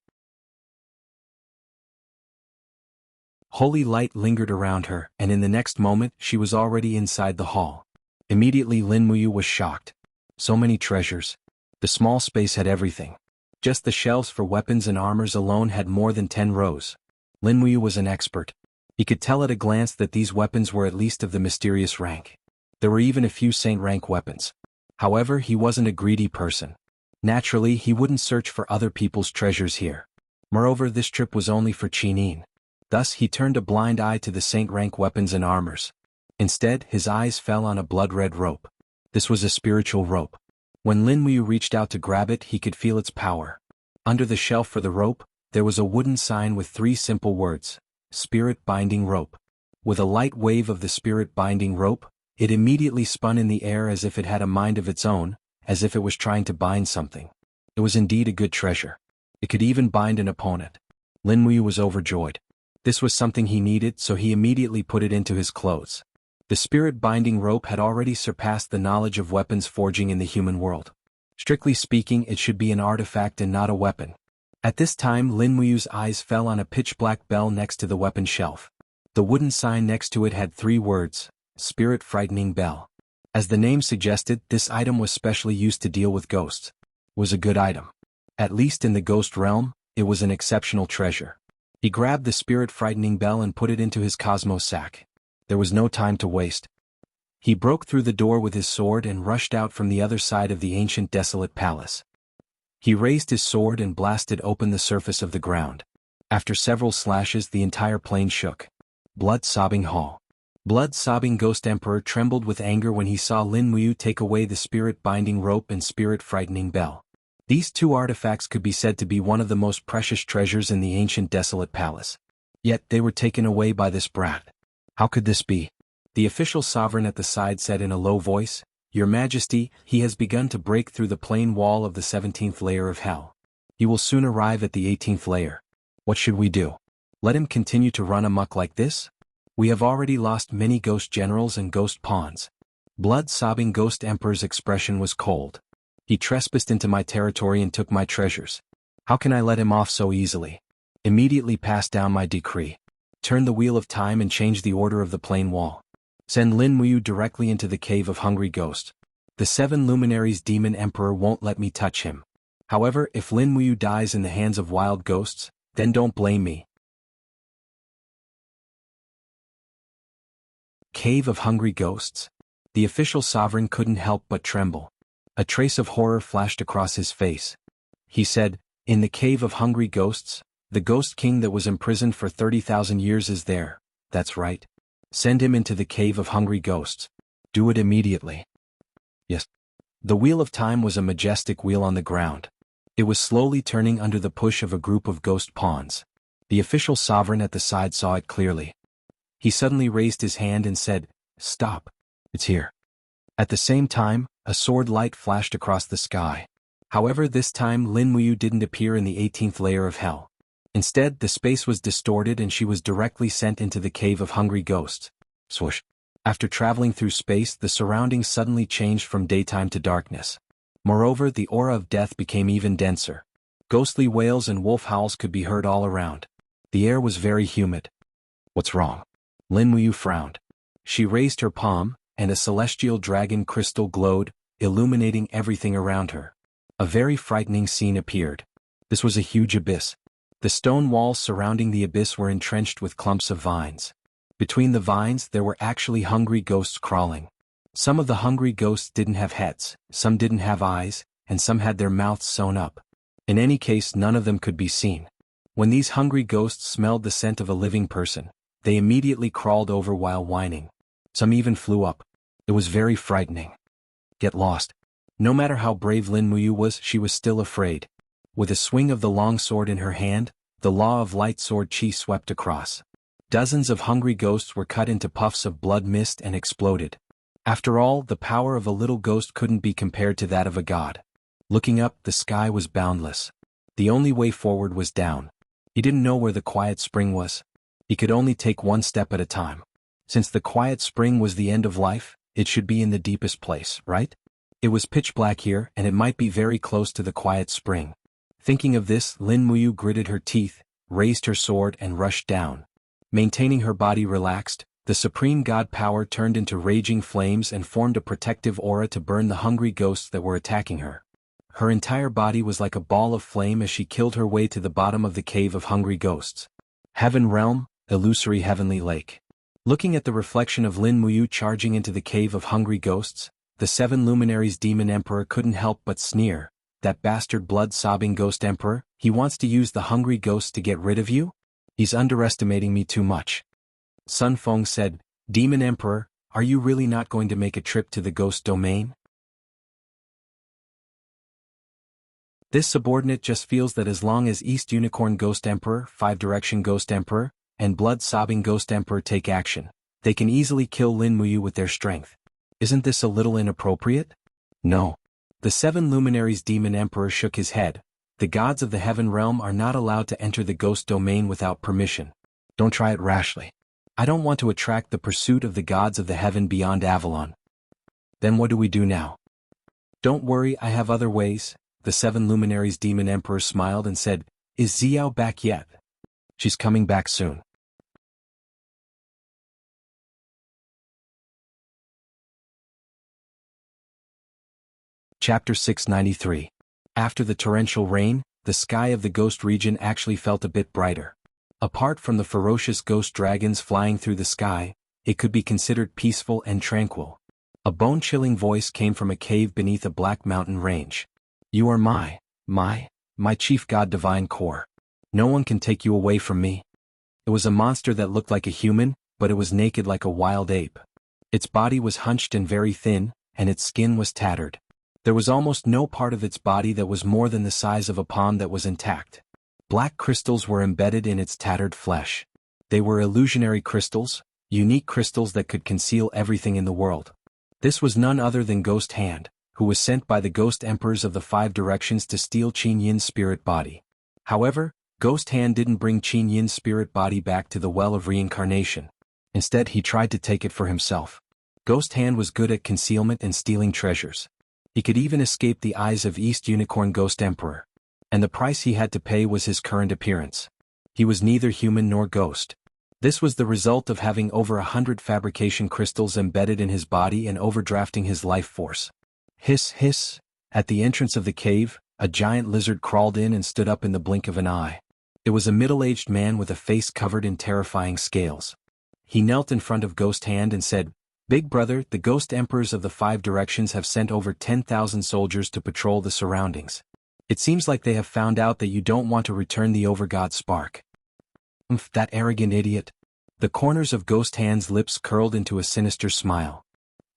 Holy light lingered around her, and in the next moment she was already inside the hall. Immediately Lin Muyu was shocked. So many treasures. The small space had everything. Just the shelves for weapons and armors alone had more than 10 rows. Lin Muyu was an expert. He could tell at a glance that these weapons were at least of the mysterious rank. There were even a few saint rank weapons. However, he wasn't a greedy person. Naturally, he wouldn't search for other people's treasures here. Moreover, this trip was only for Qin. Thus he turned a blind eye to the saint rank weapons and armors. Instead, his eyes fell on a blood-red rope. This was a spiritual rope. When Lin Muyu reached out to grab it, he could feel its power. Under the shelf for the rope, there was a wooden sign with 3 simple words: Spirit Binding Rope. With a light wave of the spirit binding rope, it immediately spun in the air as if it had a mind of its own, as if it was trying to bind something. It was indeed a good treasure. It could even bind an opponent. Lin Muyu was overjoyed. This was something he needed, so he immediately put it into his clothes. The spirit binding rope had already surpassed the knowledge of weapons forging in the human world. Strictly speaking, it should be an artifact and not a weapon. At this time, Lin Muyu's eyes fell on a pitch-black bell next to the weapon shelf. The wooden sign next to it had 3 words: Spirit Frightening Bell. As the name suggested, this item was specially used to deal with ghosts. It was a good item. At least in the Ghost Realm, it was an exceptional treasure. He grabbed the Spirit Frightening Bell and put it into his cosmos sack. There was no time to waste. He broke through the door with his sword and rushed out from the other side of the ancient desolate palace. He raised his sword and blasted open the surface of the ground. After several slashes, the entire plain shook. Blood-sobbing hall. Blood-sobbing Ghost Emperor trembled with anger when he saw Lin Muyu take away the spirit-binding rope and spirit-frightening bell. These 2 artifacts could be said to be one of the most precious treasures in the ancient desolate palace. Yet they were taken away by this brat. How could this be? The official sovereign at the side said in a low voice, "Your Majesty, he has begun to break through the plain wall of the 17th layer of hell." He will soon arrive at the 18th layer. What should we do? Let him continue to run amok like this? We have already lost many ghost generals and ghost pawns. Blood-sobbing Ghost Emperor's expression was cold. He trespassed into my territory and took my treasures. How can I let him off so easily? Immediately pass down my decree. Turn the wheel of time and change the order of the plain wall. Send Lin Muyu directly into the cave of hungry ghosts. The 7 luminaries demon emperor won't let me touch him. However, if Lin Muyu dies in the hands of wild ghosts, then don't blame me. Cave of hungry ghosts? The official sovereign couldn't help but tremble. A trace of horror flashed across his face. He said, "In the cave of hungry ghosts, the ghost king that was imprisoned for 30,000 years is there." "That's right. Send him into the cave of hungry ghosts. Do it immediately." Yes. The wheel of time was a majestic wheel on the ground. It was slowly turning under the push of a group of ghost pawns. The official sovereign at the side saw it clearly. He suddenly raised his hand and said, "Stop. It's here." At the same time, a sword light flashed across the sky. However, this time Lin Muyu didn't appear in the 18th layer of hell. Instead, the space was distorted and she was directly sent into the cave of hungry ghosts. Swoosh. After traveling through space, the surroundings suddenly changed from daytime to darkness. Moreover, the aura of death became even denser. Ghostly wails and wolf howls could be heard all around. The air was very humid. "What's wrong?" Lin Muyu frowned. She raised her palm, and a celestial dragon crystal glowed, illuminating everything around her. A very frightening scene appeared. This was a huge abyss. The stone walls surrounding the abyss were entrenched with clumps of vines. Between the vines there were actually hungry ghosts crawling. Some of the hungry ghosts didn't have heads, some didn't have eyes, and some had their mouths sewn up. In any case, none of them could be seen. When these hungry ghosts smelled the scent of a living person, they immediately crawled over while whining. Some even flew up. It was very frightening. Get lost. No matter how brave Lin Muyu was, she was still afraid. With a swing of the long sword in her hand, the Law of Light sword chi swept across. Dozens of hungry ghosts were cut into puffs of blood mist and exploded. After all, the power of a little ghost couldn't be compared to that of a god. Looking up, the sky was boundless. The only way forward was down. He didn't know where the quiet spring was. He could only take one step at a time. Since the quiet spring was the end of life, it should be in the deepest place, right? It was pitch black here, and it might be very close to the quiet spring. Thinking of this, Lin Muyu gritted her teeth, raised her sword and rushed down. Maintaining her body relaxed, the supreme god power turned into raging flames and formed a protective aura to burn the hungry ghosts that were attacking her. Her entire body was like a ball of flame as she killed her way to the bottom of the cave of hungry ghosts. Heaven Realm, illusory heavenly lake. Looking at the reflection of Lin Muyu charging into the cave of hungry ghosts, the 7 luminaries demon emperor couldn't help but sneer. That bastard blood-sobbing ghost emperor, he wants to use the hungry ghosts to get rid of you? He's underestimating me too much. Sun Feng said, "Demon Emperor, are you really not going to make a trip to the ghost domain?" This subordinate just feels that as long as East Unicorn Ghost Emperor, 5-Direction Ghost Emperor, and Blood-Sobbing Ghost Emperor take action, they can easily kill Lin Muyu with their strength. Isn't this a little inappropriate? No. The 7 luminaries demon emperor shook his head. The gods of the heaven realm are not allowed to enter the ghost domain without permission. Don't try it rashly. I don't want to attract the pursuit of the gods of the heaven beyond Avalon. Then what do we do now? Don't worry, I have other ways. The 7 luminaries demon emperor smiled and said, "Is Xiao back yet?" "She's coming back soon." Chapter 693. After the torrential rain, the sky of the ghost region actually felt a bit brighter. Apart from the ferocious ghost dragons flying through the sky, it could be considered peaceful and tranquil. A bone-chilling voice came from a cave beneath a black mountain range. "You are my chief god divine core. No one can take you away from me." It was a monster that looked like a human, but it was naked like a wild ape. Its body was hunched and very thin, and its skin was tattered. There was almost no part of its body that was more than the size of a palm that was intact. Black crystals were embedded in its tattered flesh. They were illusionary crystals, unique crystals that could conceal everything in the world. This was none other than Ghost Hand, who was sent by the Ghost Emperors of the Five Directions to steal Qin Yin's spirit body. However, Ghost Hand didn't bring Qin Yin's spirit body back to the Well of Reincarnation. Instead, he tried to take it for himself. Ghost Hand was good at concealment and stealing treasures. He could even escape the eyes of East Unicorn Ghost Emperor. And the price he had to pay was his current appearance. He was neither human nor ghost. This was the result of having over 100 fabrication crystals embedded in his body and overdrafting his life force. Hiss, hiss. At the entrance of the cave, a giant lizard crawled in and stood up in the blink of an eye. It was a middle-aged man with a face covered in terrifying scales. He knelt in front of Ghost Hand and said, "Big brother, the Ghost Emperors of the Five Directions have sent over 10,000 soldiers to patrol the surroundings. It seems like they have found out that you don't want to return the Overgod spark." That arrogant idiot. The corners of Ghost Hand's lips curled into a sinister smile.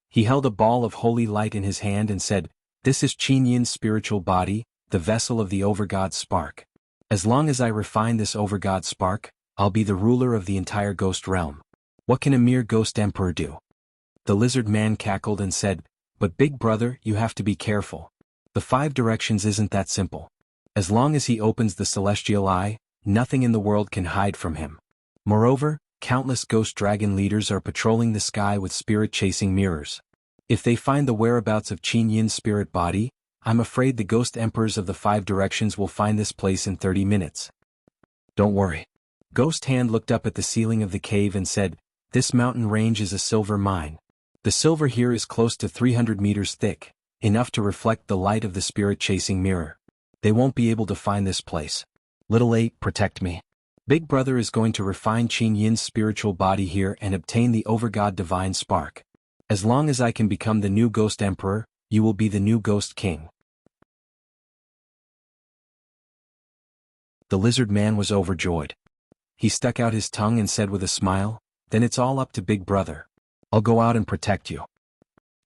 He held a ball of holy light in his hand and said, "This is Qin Yin's spiritual body, the vessel of the Overgod spark. As long as I refine this Overgod spark, I'll be the ruler of the entire ghost realm. What can a mere ghost emperor do?" The lizard man cackled and said, "But big brother, you have to be careful. The Five Directions isn't that simple. As long as he opens the celestial eye, nothing in the world can hide from him. Moreover, countless ghost dragon leaders are patrolling the sky with spirit-chasing mirrors. If they find the whereabouts of Qin Yin's spirit body, I'm afraid the Ghost Emperors of the Five Directions will find this place in 30 minutes. Don't worry." Ghost Hand looked up at the ceiling of the cave and said, "This mountain range is a silver mine. The silver here is close to 300 meters thick, enough to reflect the light of the spirit-chasing mirror. They won't be able to find this place. Little 8, protect me. Big brother is going to refine Qin Yin's spiritual body here and obtain the Overgod divine spark. As long as I can become the new Ghost Emperor, you will be the new Ghost King." The lizard man was overjoyed. He stuck out his tongue and said with a smile, "Then it's all up to big brother. I'll go out and protect you.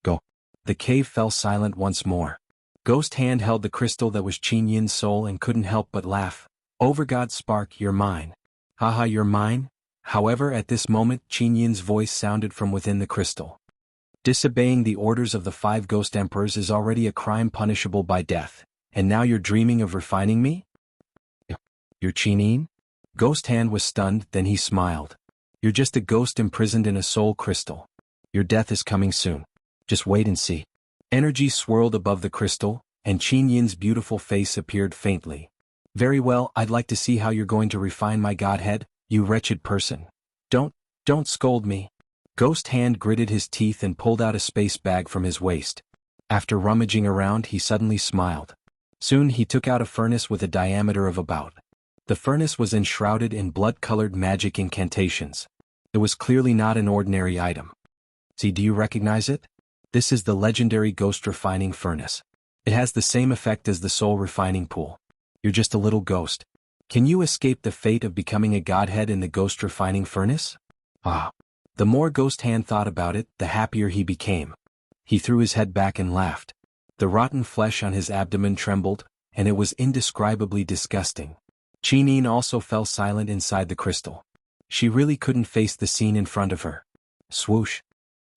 Go." The cave fell silent once more. Ghost Hand held the crystal that was Qin Yin's soul and couldn't help but laugh. "Overgod spark, you're mine. Haha, you're mine?" However, at this moment, Qin Yin's voice sounded from within the crystal. "Disobeying the orders of the Five Ghost Emperors is already a crime punishable by death, and now you're dreaming of refining me? You're Qin Yin?" Ghost Hand was stunned, then he smiled. "You're just a ghost imprisoned in a soul crystal. Your death is coming soon. Just wait and see." Energy swirled above the crystal, and Qin Yin's beautiful face appeared faintly. "Very well, I'd like to see how you're going to refine my godhead, you wretched person. Don't scold me." Ghost Hand gritted his teeth and pulled out a space bag from his waist. After rummaging around, he suddenly smiled. Soon he took out a furnace with a diameter of about. The furnace was enshrouded in blood-colored magic incantations. It was clearly not an ordinary item. "See, do you recognize it? This is the legendary ghost refining furnace. It has the same effect as the soul refining pool. You're just a little ghost. Can you escape the fate of becoming a godhead in the ghost refining furnace?" Ah. The more Ghost Hand thought about it, the happier he became. He threw his head back and laughed. The rotten flesh on his abdomen trembled, and it was indescribably disgusting. Qin Yin also fell silent inside the crystal. She really couldn't face the scene in front of her. Swoosh.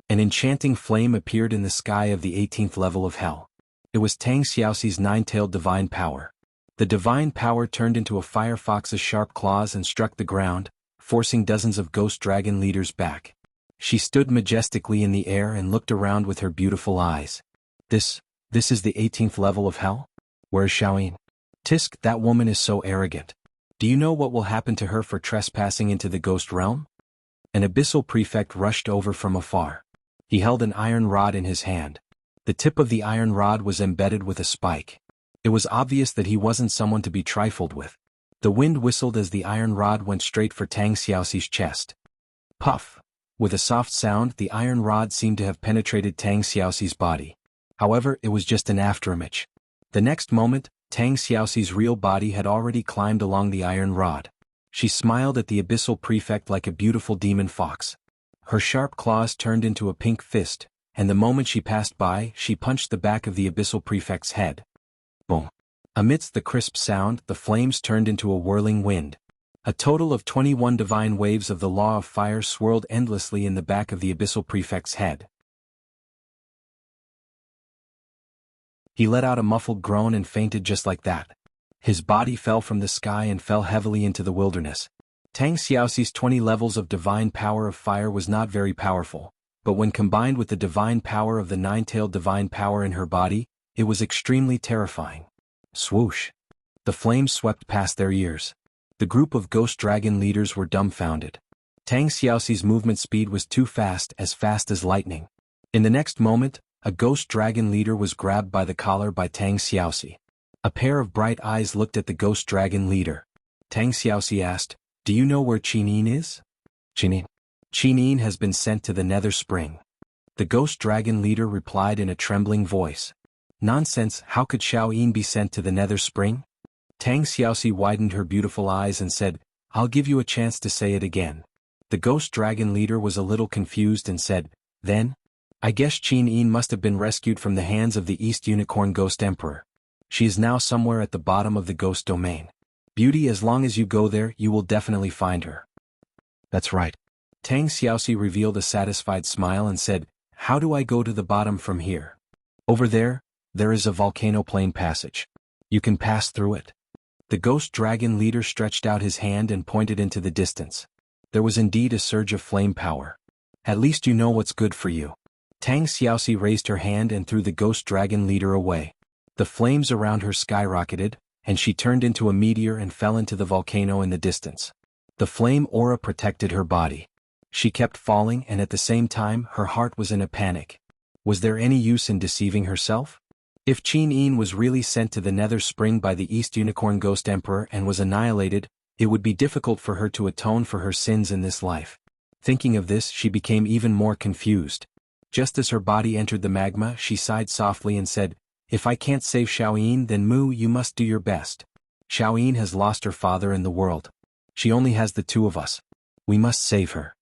An enchanting flame appeared in the sky of the 18th level of hell. It was Tang Xiaoxi's nine-tailed divine power. The divine power turned into a firefox's sharp claws and struck the ground, forcing dozens of ghost dragon leaders back. She stood majestically in the air and looked around with her beautiful eyes. This is the 18th level of hell? Where's Xiaoyin? Tisk, that woman is so arrogant. Do you know what will happen to her for trespassing into the ghost realm?" An abyssal prefect rushed over from afar. He held an iron rod in his hand. The tip of the iron rod was embedded with a spike. It was obvious that he wasn't someone to be trifled with. The wind whistled as the iron rod went straight for Tang Xiaoxi's chest. Puff! With a soft sound, the iron rod seemed to have penetrated Tang Xiaoxi's body. However, it was just an afterimage. The next moment, Tang Xiaoxi's real body had already climbed along the iron rod. She smiled at the abyssal prefect like a beautiful demon fox. Her sharp claws turned into a pink fist, and the moment she passed by, she punched the back of the abyssal prefect's head. Boom! Amidst the crisp sound, the flames turned into a whirling wind. A total of 21 divine waves of the law of fire swirled endlessly in the back of the abyssal prefect's head. He let out a muffled groan and fainted just like that. His body fell from the sky and fell heavily into the wilderness. Tang Xiaoxi's 20 levels of divine power of fire was not very powerful, but when combined with the divine power of the nine-tailed divine power in her body, it was extremely terrifying. Swoosh! The flames swept past their ears. The group of ghost dragon leaders were dumbfounded. Tang Xiaoxi's movement speed was too fast as lightning. In the next moment, a ghost dragon leader was grabbed by the collar by Tang Xiaoxi. A pair of bright eyes looked at the ghost dragon leader. Tang Xiaoxi asked, "Do you know where Qin is?" Qin has been sent to the Nether Spring. The ghost dragon leader replied in a trembling voice. Nonsense, how could Xiao Yin be sent to the Nether Spring? Tang Xiaoxi widened her beautiful eyes and said, "I'll give you a chance to say it again." The ghost dragon leader was a little confused and said, "Then? I guess Qin must have been rescued from the hands of the East Unicorn Ghost Emperor. She is now somewhere at the bottom of the ghost domain. Beauty, as long as you go there, you will definitely find her." "That's right." Tang Xiaoxi revealed a satisfied smile and said, "How do I go to the bottom from here?" "Over there is a volcano plane passage. You can pass through it." The ghost dragon leader stretched out his hand and pointed into the distance. There was indeed a surge of flame power. "At least you know what's good for you." Tang Xiaoxi raised her hand and threw the ghost dragon leader away. The flames around her skyrocketed, and she turned into a meteor and fell into the volcano in the distance. The flame aura protected her body. She kept falling, and at the same time her heart was in a panic. Was there any use in deceiving herself? If Qin was really sent to the Nether Spring by the East Unicorn Ghost Emperor and was annihilated, it would be difficult for her to atone for her sins in this life. Thinking of this, she became even more confused. Just as her body entered the magma, she sighed softly and said, "If I can't save Xiaoyin, then Mu, you must do your best. Xiaoyin has lost her father and the world. She only has the two of us. We must save her."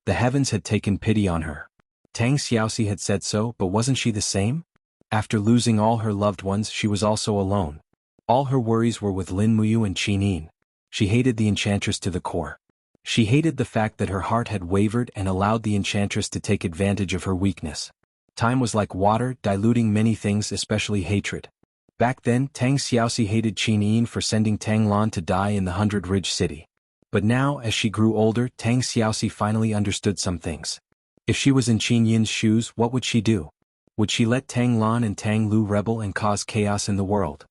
The heavens had taken pity on her. Tang Xiaoxi had said so, but wasn't she the same? After losing all her loved ones, she was also alone. All her worries were with Lin Muyu and Qin. She hated the enchantress to the core. She hated the fact that her heart had wavered and allowed the enchantress to take advantage of her weakness. Time was like water, diluting many things, especially hatred. Back then, Tang Xiaoxi hated Qin for sending Tang Lan to die in the 100 Ridge City. But now, as she grew older, Tang Xiaoxi finally understood some things. If she was in Qin Yin's shoes, what would she do? Would she let Tang Lan and Tang Lu rebel and cause chaos in the world?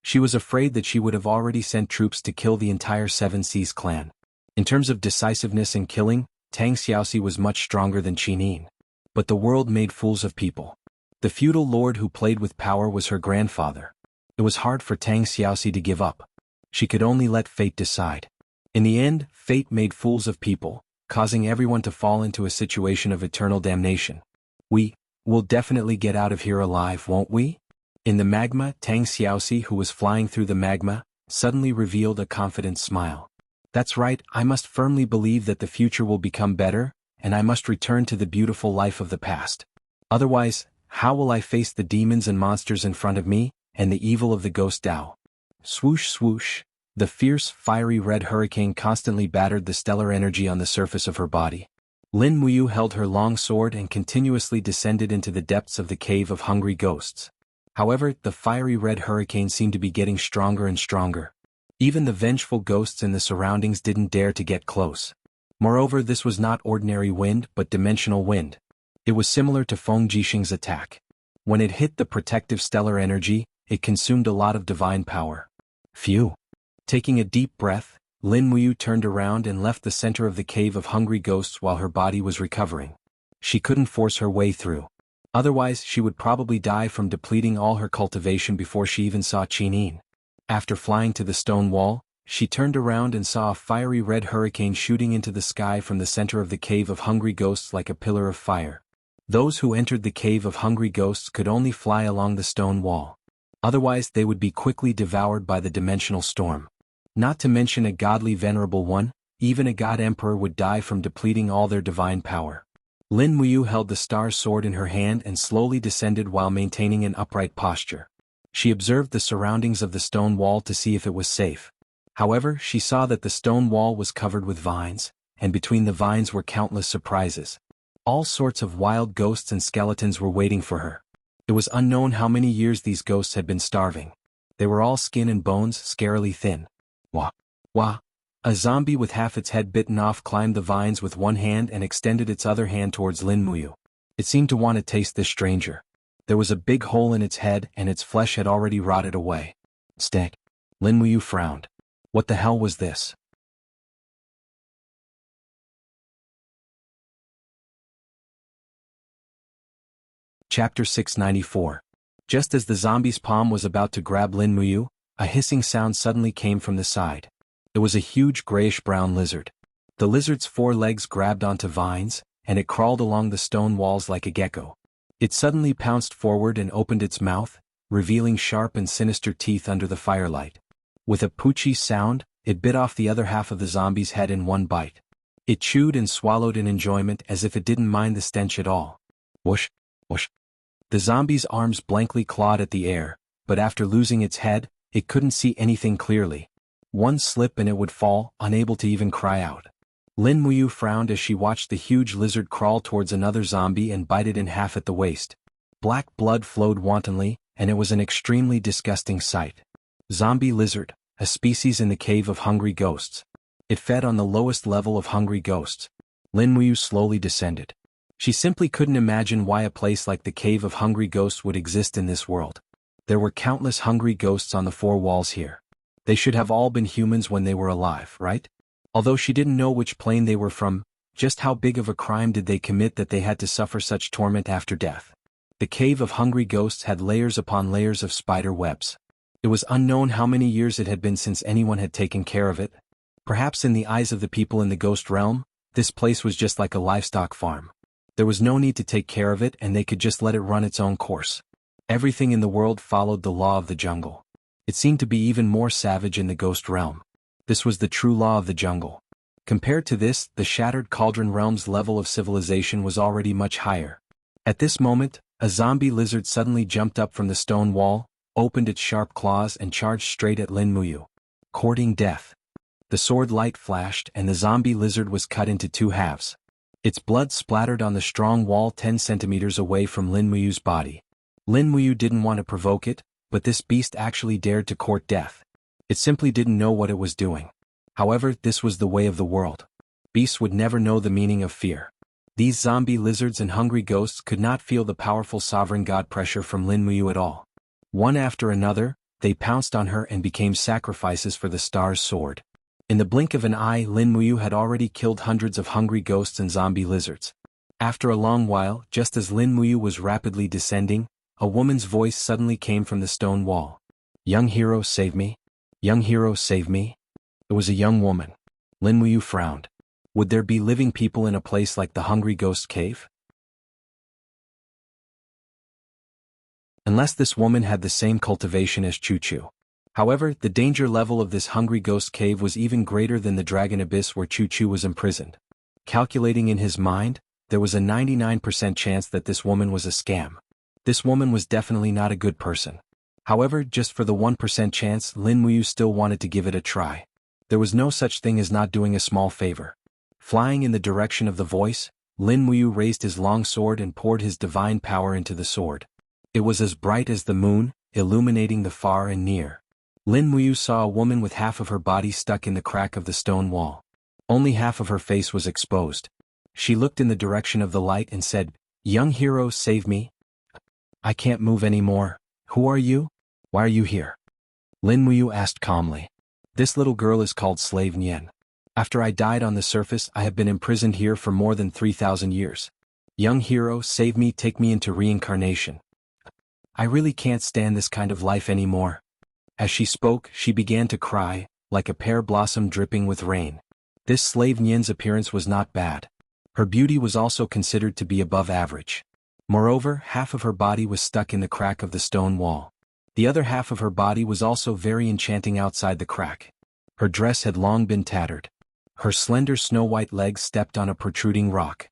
She was afraid that she would have already sent troops to kill the entire Seven Seas clan. In terms of decisiveness and killing, Tang Xiaoxi was much stronger than Qin. But the world made fools of people. The feudal lord who played with power was her grandfather. It was hard for Tang Xiaoxi to give up. She could only let fate decide. In the end, fate made fools of people, causing everyone to fall into a situation of eternal damnation. We'll definitely get out of here alive, won't we? In the magma, Tang Xiaoxi, who was flying through the magma, suddenly revealed a confident smile. "That's right, I must firmly believe that the future will become better, and I must return to the beautiful life of the past. Otherwise, how will I face the demons and monsters in front of me, and the evil of the ghost Dao?" Swoosh swoosh, the fierce, fiery red hurricane constantly battered the stellar energy on the surface of her body. Lin Muyu held her long sword and continuously descended into the depths of the cave of hungry ghosts. However, the fiery red hurricane seemed to be getting stronger and stronger. Even the vengeful ghosts in the surroundings didn't dare to get close. Moreover, this was not ordinary wind but dimensional wind. It was similar to Feng Jixing's attack. When it hit the protective stellar energy, it consumed a lot of divine power. Phew! Taking a deep breath, Lin Muyu turned around and left the center of the cave of hungry ghosts while her body was recovering. She couldn't force her way through. Otherwise, she would probably die from depleting all her cultivation before she even saw Qin. After flying to the stone wall, she turned around and saw a fiery red hurricane shooting into the sky from the center of the cave of hungry ghosts like a pillar of fire. Those who entered the cave of hungry ghosts could only fly along the stone wall. Otherwise, they would be quickly devoured by the dimensional storm. Not to mention a godly venerable one, even a god emperor would die from depleting all their divine power. Lin Muyu held the star sword in her hand and slowly descended while maintaining an upright posture. She observed the surroundings of the stone wall to see if it was safe. However, she saw that the stone wall was covered with vines, and between the vines were countless surprises. All sorts of wild ghosts and skeletons were waiting for her. It was unknown how many years these ghosts had been starving. They were all skin and bones, scarily thin. Wah! Wah! A zombie with half its head bitten off climbed the vines with one hand and extended its other hand towards Lin Muyu. It seemed to want to taste this stranger. There was a big hole in its head and its flesh had already rotted away. Stank. Lin Muyu frowned. What the hell was this? Chapter 694. Just as the zombie's palm was about to grab Lin Muyu, a hissing sound suddenly came from the side. It was a huge grayish-brown lizard. The lizard's 4 legs grabbed onto vines, and it crawled along the stone walls like a gecko. It suddenly pounced forward and opened its mouth, revealing sharp and sinister teeth under the firelight. With a poochie sound, it bit off the other half of the zombie's head in one bite. It chewed and swallowed in enjoyment as if it didn't mind the stench at all. Whoosh! Whoosh! The zombie's arms blankly clawed at the air, but after losing its head, it couldn't see anything clearly. One slip and it would fall, unable to even cry out. Lin Muyu frowned as she watched the huge lizard crawl towards another zombie and bite it in half at the waist. Black blood flowed wantonly, and it was an extremely disgusting sight. Zombie lizard, a species in the cave of hungry ghosts. It fed on the lowest level of hungry ghosts. Lin Muyu slowly descended. She simply couldn't imagine why a place like the cave of hungry ghosts would exist in this world. There were countless hungry ghosts on the 4 walls here. They should have all been humans when they were alive, right? Although she didn't know which plane they were from, just how big of a crime did they commit that they had to suffer such torment after death? The cave of hungry ghosts had layers upon layers of spider webs. It was unknown how many years it had been since anyone had taken care of it. Perhaps in the eyes of the people in the ghost realm, this place was just like a livestock farm. There was no need to take care of it and they could just let it run its own course. Everything in the world followed the law of the jungle. It seemed to be even more savage in the ghost realm. This was the true law of the jungle. Compared to this, the shattered cauldron realm's level of civilization was already much higher. At this moment, a zombie lizard suddenly jumped up from the stone wall, opened its sharp claws and charged straight at Lin Muyu. Courting death. The sword light flashed and the zombie lizard was cut into 2 halves. Its blood splattered on the strong wall 10 centimeters away from Lin Muyu's body. Lin Muyu didn't want to provoke it, but this beast actually dared to court death. It simply didn't know what it was doing. However, this was the way of the world. Beasts would never know the meaning of fear. These zombie lizards and hungry ghosts could not feel the powerful sovereign god pressure from Lin Muyu at all. One after another, they pounced on her and became sacrifices for the star's sword. In the blink of an eye, Lin Muyu had already killed hundreds of hungry ghosts and zombie lizards. After a long while, just as Lin Muyu was rapidly descending, a woman's voice suddenly came from the stone wall. Young hero, save me. Young hero, save me. It was a young woman. Lin Muyu frowned. Would there be living people in a place like the Hungry Ghost Cave? Unless this woman had the same cultivation as Chu. However, the danger level of this Hungry Ghost Cave was even greater than the Dragon Abyss where Chu was imprisoned. Calculating in his mind, there was a 99% chance that this woman was a scam. This woman was definitely not a good person. However, just for the 1% chance, Lin Muyu still wanted to give it a try. There was no such thing as not doing a small favor. Flying in the direction of the voice, Lin Muyu raised his long sword and poured his divine power into the sword. It was as bright as the moon, illuminating the far and near. Lin Muyu saw a woman with half of her body stuck in the crack of the stone wall. Only half of her face was exposed. She looked in the direction of the light and said, "Young hero, save me. I can't move anymore. Who are you? Why are you here?" Lin Muyu asked calmly. "This little girl is called Slave Nian. After I died on the surface, I have been imprisoned here for more than 3,000 years. Young hero, save me, take me into reincarnation. I really can't stand this kind of life anymore." As she spoke, she began to cry, like a pear blossom dripping with rain. This Slave Nian's appearance was not bad. Her beauty was also considered to be above average. Moreover, half of her body was stuck in the crack of the stone wall. The other half of her body was also very enchanting outside the crack. Her dress had long been tattered. Her slender snow-white legs stepped on a protruding rock.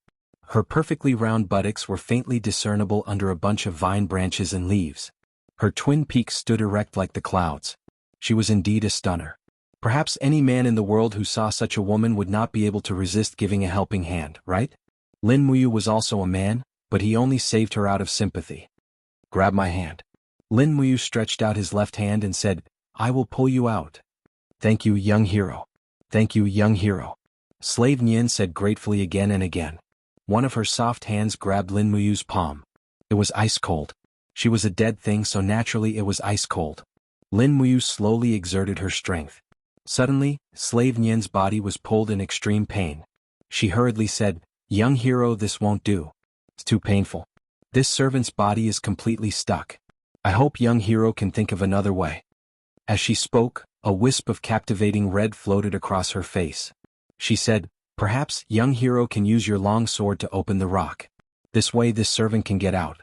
Her perfectly round buttocks were faintly discernible under a bunch of vine branches and leaves. Her twin peaks stood erect like the clouds. She was indeed a stunner. Perhaps any man in the world who saw such a woman would not be able to resist giving a helping hand, right? Lin Muyu was also a man, but he only saved her out of sympathy. Grab my hand. Lin Muyu stretched out his left hand and said, I will pull you out. Thank you, young hero. Thank you, young hero. Slave Nian said gratefully again and again. One of her soft hands grabbed Lin Muyu's palm. It was ice cold. She was a dead thing, so naturally it was ice cold. Lin Muyu slowly exerted her strength. Suddenly, Slave Nian's body was pulled in extreme pain. She hurriedly said, Young hero, this won't do. It's too painful. This servant's body is completely stuck. I hope young hero can think of another way. As she spoke, a wisp of captivating red floated across her face. She said, Perhaps young hero can use your long sword to open the rock. This way this servant can get out.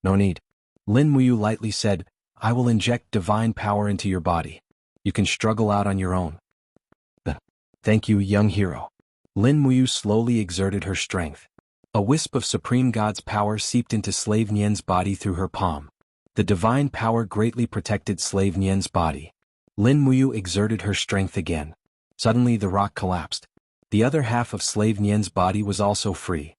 No need. Lin Muyu lightly said, I will inject divine power into your body. You can struggle out on your own. Thank you, young hero. Lin Muyu slowly exerted her strength. A wisp of Supreme God's power seeped into Slave Nian's body through her palm. The divine power greatly protected Slave Nian's body. Lin Muyu exerted her strength again. Suddenly the rock collapsed. The other half of Slave Nian's body was also free.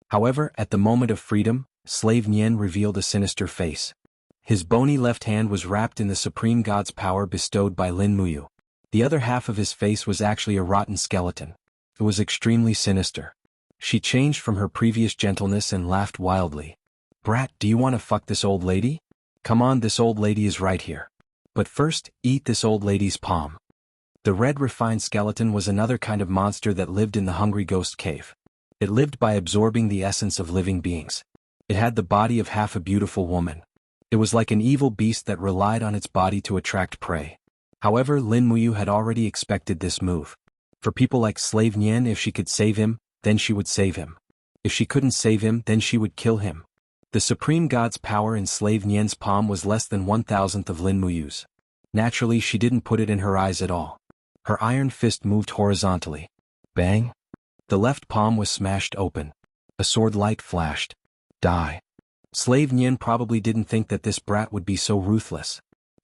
However, at the moment of freedom, Slave Nian revealed a sinister face. His bony left hand was wrapped in the Supreme God's power bestowed by Lin Muyu. The other half of his face was actually a rotten skeleton. It was extremely sinister. She changed from her previous gentleness and laughed wildly. Brat, do you want to fuck this old lady? Come on, this old lady is right here. But first, eat this old lady's palm. The red refined skeleton was another kind of monster that lived in the Hungry Ghost Cave. It lived by absorbing the essence of living beings. It had the body of half a beautiful woman. It was like an evil beast that relied on its body to attract prey. However, Lin Muyu had already expected this move. For people like Slave Nian, if she could save him, then she would save him. If she couldn't save him, then she would kill him. The Supreme God's power in Slave Nian's palm was less than 1,000th of Lin Muyu's. Naturally, she didn't put it in her eyes at all. Her iron fist moved horizontally. Bang! The left palm was smashed open. A sword light flashed. Die. Slave Nian probably didn't think that this brat would be so ruthless.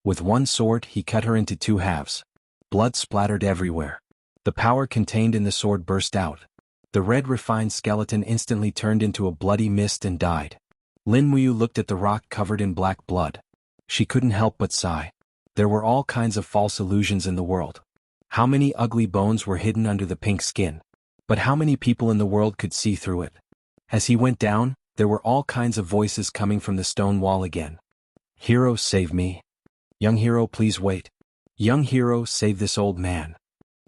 With one sword, he cut her into two halves. Blood splattered everywhere. The power contained in the sword burst out. The red refined skeleton instantly turned into a bloody mist and died. Lin Muyu looked at the rock covered in black blood. She couldn't help but sigh. There were all kinds of false illusions in the world. How many ugly bones were hidden under the pink skin? But how many people in the world could see through it? As he went down, there were all kinds of voices coming from the stone wall again. Hero, save me. Young hero, please wait. Young hero, save this old man.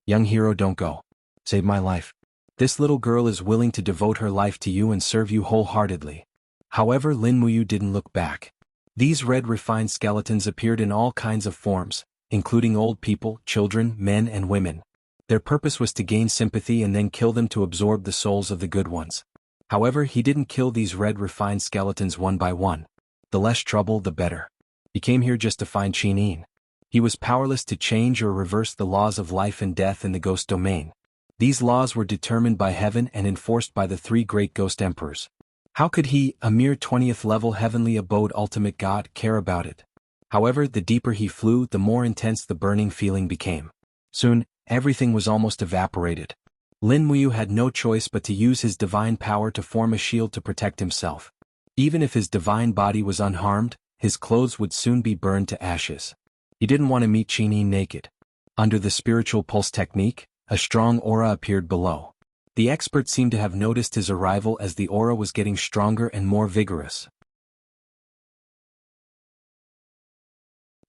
Young hero, don't go. Save my life. This little girl is willing to devote her life to you and serve you wholeheartedly. However, Lin Muyu didn't look back. These red refined skeletons appeared in all kinds of forms, including old people, children, men and women. Their purpose was to gain sympathy and then kill them to absorb the souls of the good ones. However, he didn't kill these red refined skeletons one by one. The less trouble, the better. He came here just to find Qinin. He was powerless to change or reverse the laws of life and death in the ghost domain. These laws were determined by heaven and enforced by the three great ghost emperors. How could he, a mere 20th level heavenly abode ultimate god, care about it? However, the deeper he flew, the more intense the burning feeling became. Soon, everything was almost evaporated. Lin Muyu had no choice but to use his divine power to form a shield to protect himself. Even if his divine body was unharmed, his clothes would soon be burned to ashes. He didn't want to meet Qinin naked. Under the spiritual pulse technique, a strong aura appeared below. The expert seemed to have noticed his arrival as the aura was getting stronger and more vigorous.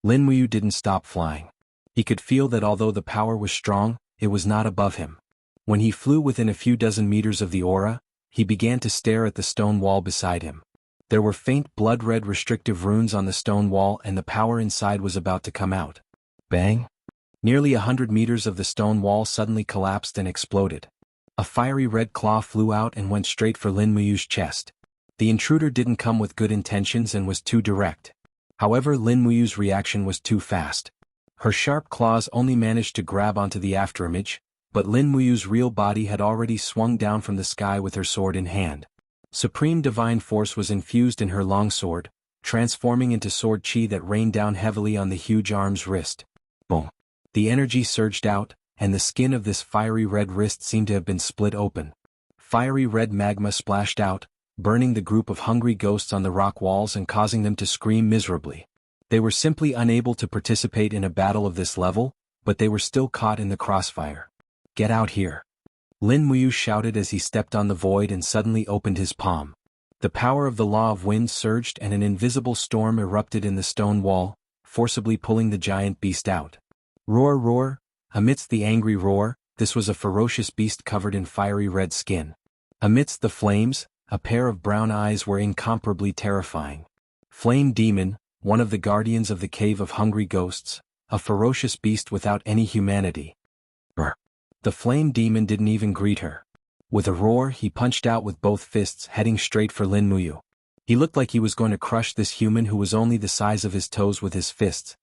Lin Muyu didn't stop flying. He could feel that although the power was strong, it was not above him. When he flew within a few dozen meters of the aura, he began to stare at the stone wall beside him. There were faint blood-red restrictive runes on the stone wall and the power inside was about to come out. Bang! Nearly 100 meters of the stone wall suddenly collapsed and exploded. A fiery red claw flew out and went straight for Lin Muyu's chest. The intruder didn't come with good intentions and was too direct. However, Lin Muyu's reaction was too fast. Her sharp claws only managed to grab onto the afterimage, but Lin Muyu's real body had already swung down from the sky with her sword in hand. Supreme divine force was infused in her longsword, transforming into sword chi that rained down heavily on the huge arm's wrist. Boom! The energy surged out, and the skin of this fiery red wrist seemed to have been split open. Fiery red magma splashed out, burning the group of hungry ghosts on the rock walls and causing them to scream miserably. They were simply unable to participate in a battle of this level, but they were still caught in the crossfire. "Get out here!" Lin Muyu shouted as he stepped on the void and suddenly opened his palm. The power of the law of wind surged and an invisible storm erupted in the stone wall, forcibly pulling the giant beast out. Roar, roar! Amidst the angry roar, this was a ferocious beast covered in fiery red skin. Amidst the flames, a pair of brown eyes were incomparably terrifying. Flame Demon, one of the guardians of the Cave of Hungry Ghosts, a ferocious beast without any humanity. Brr. The Flame Demon didn't even greet her. With a roar, he punched out with both fists, heading straight for Lin Muyu. He looked like he was going to crush this human who was only the size of his toes with his fists.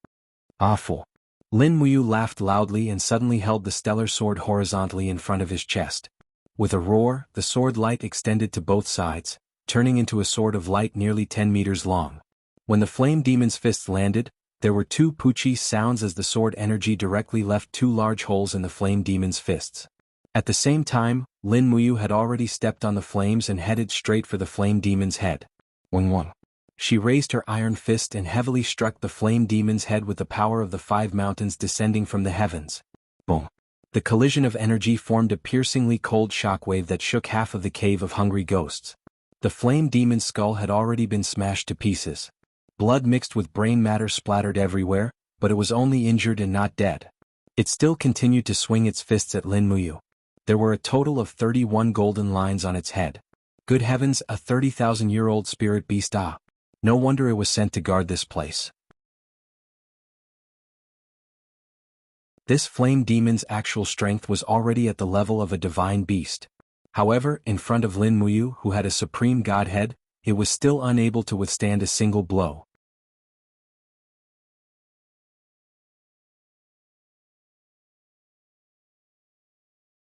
Awful. Lin Muyu laughed loudly and suddenly held the stellar sword horizontally in front of his chest. With a roar, the sword light extended to both sides, turning into a sword of light nearly 10 meters long. When the Flame Demon's fists landed, there were two poochie sounds as the sword energy directly left two large holes in the Flame Demon's fists. At the same time, Lin Muyu had already stepped on the flames and headed straight for the Flame Demon's head. Wing. She raised her iron fist and heavily struck the Flame Demon's head with the power of the 5 mountains descending from the heavens. Boom. The collision of energy formed a piercingly cold shockwave that shook half of the Cave of Hungry Ghosts. The Flame Demon's skull had already been smashed to pieces. Blood mixed with brain matter splattered everywhere, but it was only injured and not dead. It still continued to swing its fists at Lin Muyu. There were a total of 31 golden lines on its head. Good heavens, a 30,000-year-old spirit beast! No wonder it was sent to guard this place. This Flame Demon's actual strength was already at the level of a divine beast. However, in front of Lin Muyu, who had a supreme godhead, it was still unable to withstand a single blow.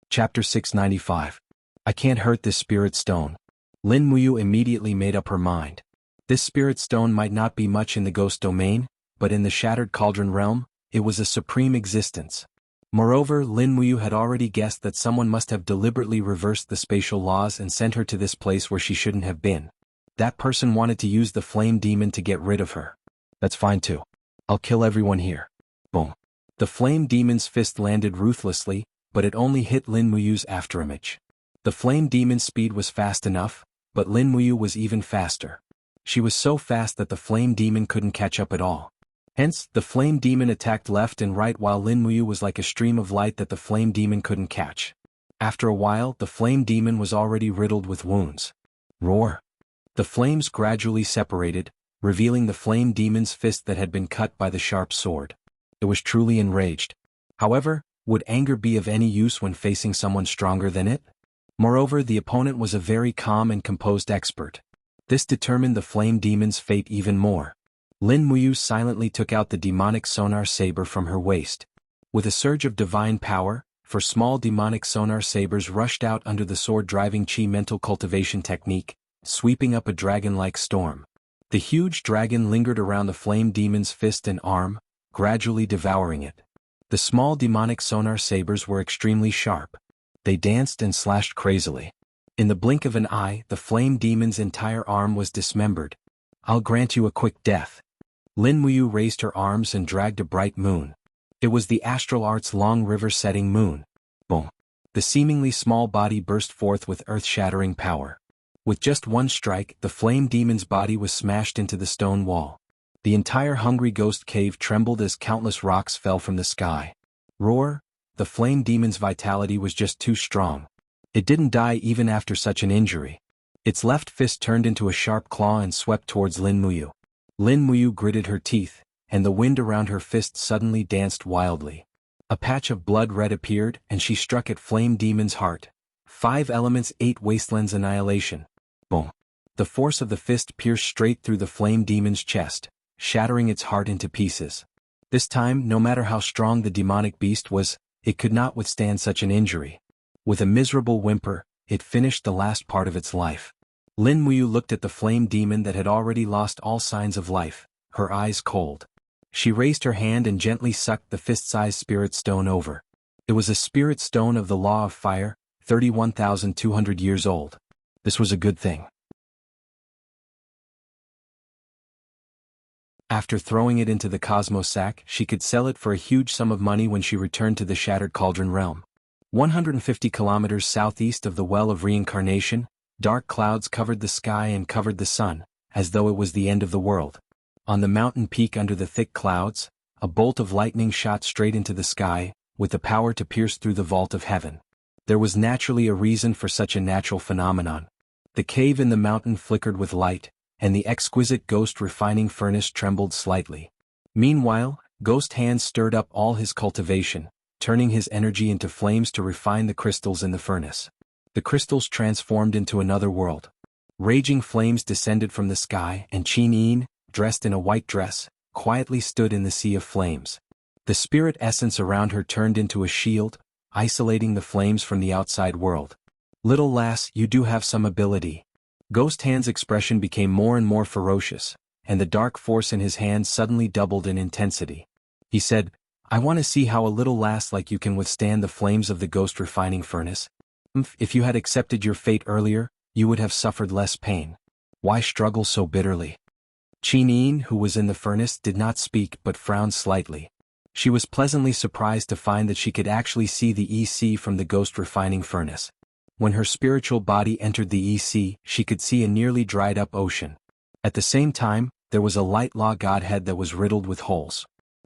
Chapter 695. I can't hurt this spirit stone. Lin Muyu immediately made up her mind. This spirit stone might not be much in the ghost domain, but in the Shattered Cauldron realm, it was a supreme existence. Moreover, Lin Muyu had already guessed that someone must have deliberately reversed the spatial laws and sent her to this place where she shouldn't have been. That person wanted to use the Flame Demon to get rid of her. That's fine too. I'll kill everyone here. Boom. The Flame Demon's fist landed ruthlessly, but it only hit Lin Muyu's afterimage. The Flame Demon's speed was fast enough, but Lin Muyu was even faster. She was so fast that the Flame Demon couldn't catch up at all. Hence, the Flame Demon attacked left and right while Lin Muyu was like a stream of light that the Flame Demon couldn't catch. After a while, the Flame Demon was already riddled with wounds. Roar! The flames gradually separated, revealing the Flame Demon's fist that had been cut by the sharp sword. It was truly enraged. However, would anger be of any use when facing someone stronger than it? Moreover, the opponent was a very calm and composed expert. This determined the Flame Demon's fate even more. Lin Muyu silently took out the demonic sonar saber from her waist. With a surge of divine power, four small demonic sonar sabers rushed out under the sword-driving chi mental cultivation technique, sweeping up a dragon-like storm. The huge dragon lingered around the Flame Demon's fist and arm, gradually devouring it. The small demonic sonar sabers were extremely sharp. They danced and slashed crazily. In the blink of an eye, the Flame Demon's entire arm was dismembered. I'll grant you a quick death. Lin Muyu raised her arms and dragged a bright moon. It was the Astral Art's long river-setting moon. Boom. The seemingly small body burst forth with earth-shattering power. With just one strike, the Flame Demon's body was smashed into the stone wall. The entire Hungry Ghost Cave trembled as countless rocks fell from the sky. Roar! The Flame Demon's vitality was just too strong. It didn't die even after such an injury. Its left fist turned into a sharp claw and swept towards Lin Muyu. Lin Muyu gritted her teeth, and the wind around her fist suddenly danced wildly. A patch of blood red appeared, and she struck at Flame Demon's heart. 5 elements, 8 wastelands annihilation. Boom. The force of the fist pierced straight through the Flame Demon's chest, shattering its heart into pieces. This time, no matter how strong the demonic beast was, it could not withstand such an injury. With a miserable whimper, it finished the last part of its life. Lin Muyu looked at the Flame Demon that had already lost all signs of life, her eyes cold. She raised her hand and gently sucked the fist-sized spirit stone over. It was a spirit stone of the law of fire, 31,200 years old. This was a good thing. After throwing it into the cosmos sack, she could sell it for a huge sum of money when she returned to the Shattered Cauldron realm. 150 kilometers southeast of the Well of Reincarnation, dark clouds covered the sky and covered the sun, as though it was the end of the world. On the mountain peak under the thick clouds, a bolt of lightning shot straight into the sky, with the power to pierce through the vault of heaven. There was naturally a reason for such a natural phenomenon. The cave in the mountain flickered with light, and the exquisite ghost refining furnace trembled slightly. Meanwhile, Ghost Hand stirred up all his cultivation, turning his energy into flames to refine the crystals in the furnace. The crystals transformed into another world. Raging flames descended from the sky, and Qin Yin, dressed in a white dress, quietly stood in the sea of flames. The spirit essence around her turned into a shield, isolating the flames from the outside world. "Little lass, you do have some ability." Ghost Hand's expression became more and more ferocious, and the dark force in his hand suddenly doubled in intensity. He said, "I want to see how a little lass like you can withstand the flames of the ghost refining furnace. If you had accepted your fate earlier, you would have suffered less pain. Why struggle so bitterly?" Qin Yin, who was in the furnace, did not speak but frowned slightly. She was pleasantly surprised to find that she could actually see the EC from the ghost refining furnace. When her spiritual body entered the EC, she could see a nearly dried-up ocean. At the same time, there was a light law godhead that was riddled with holes.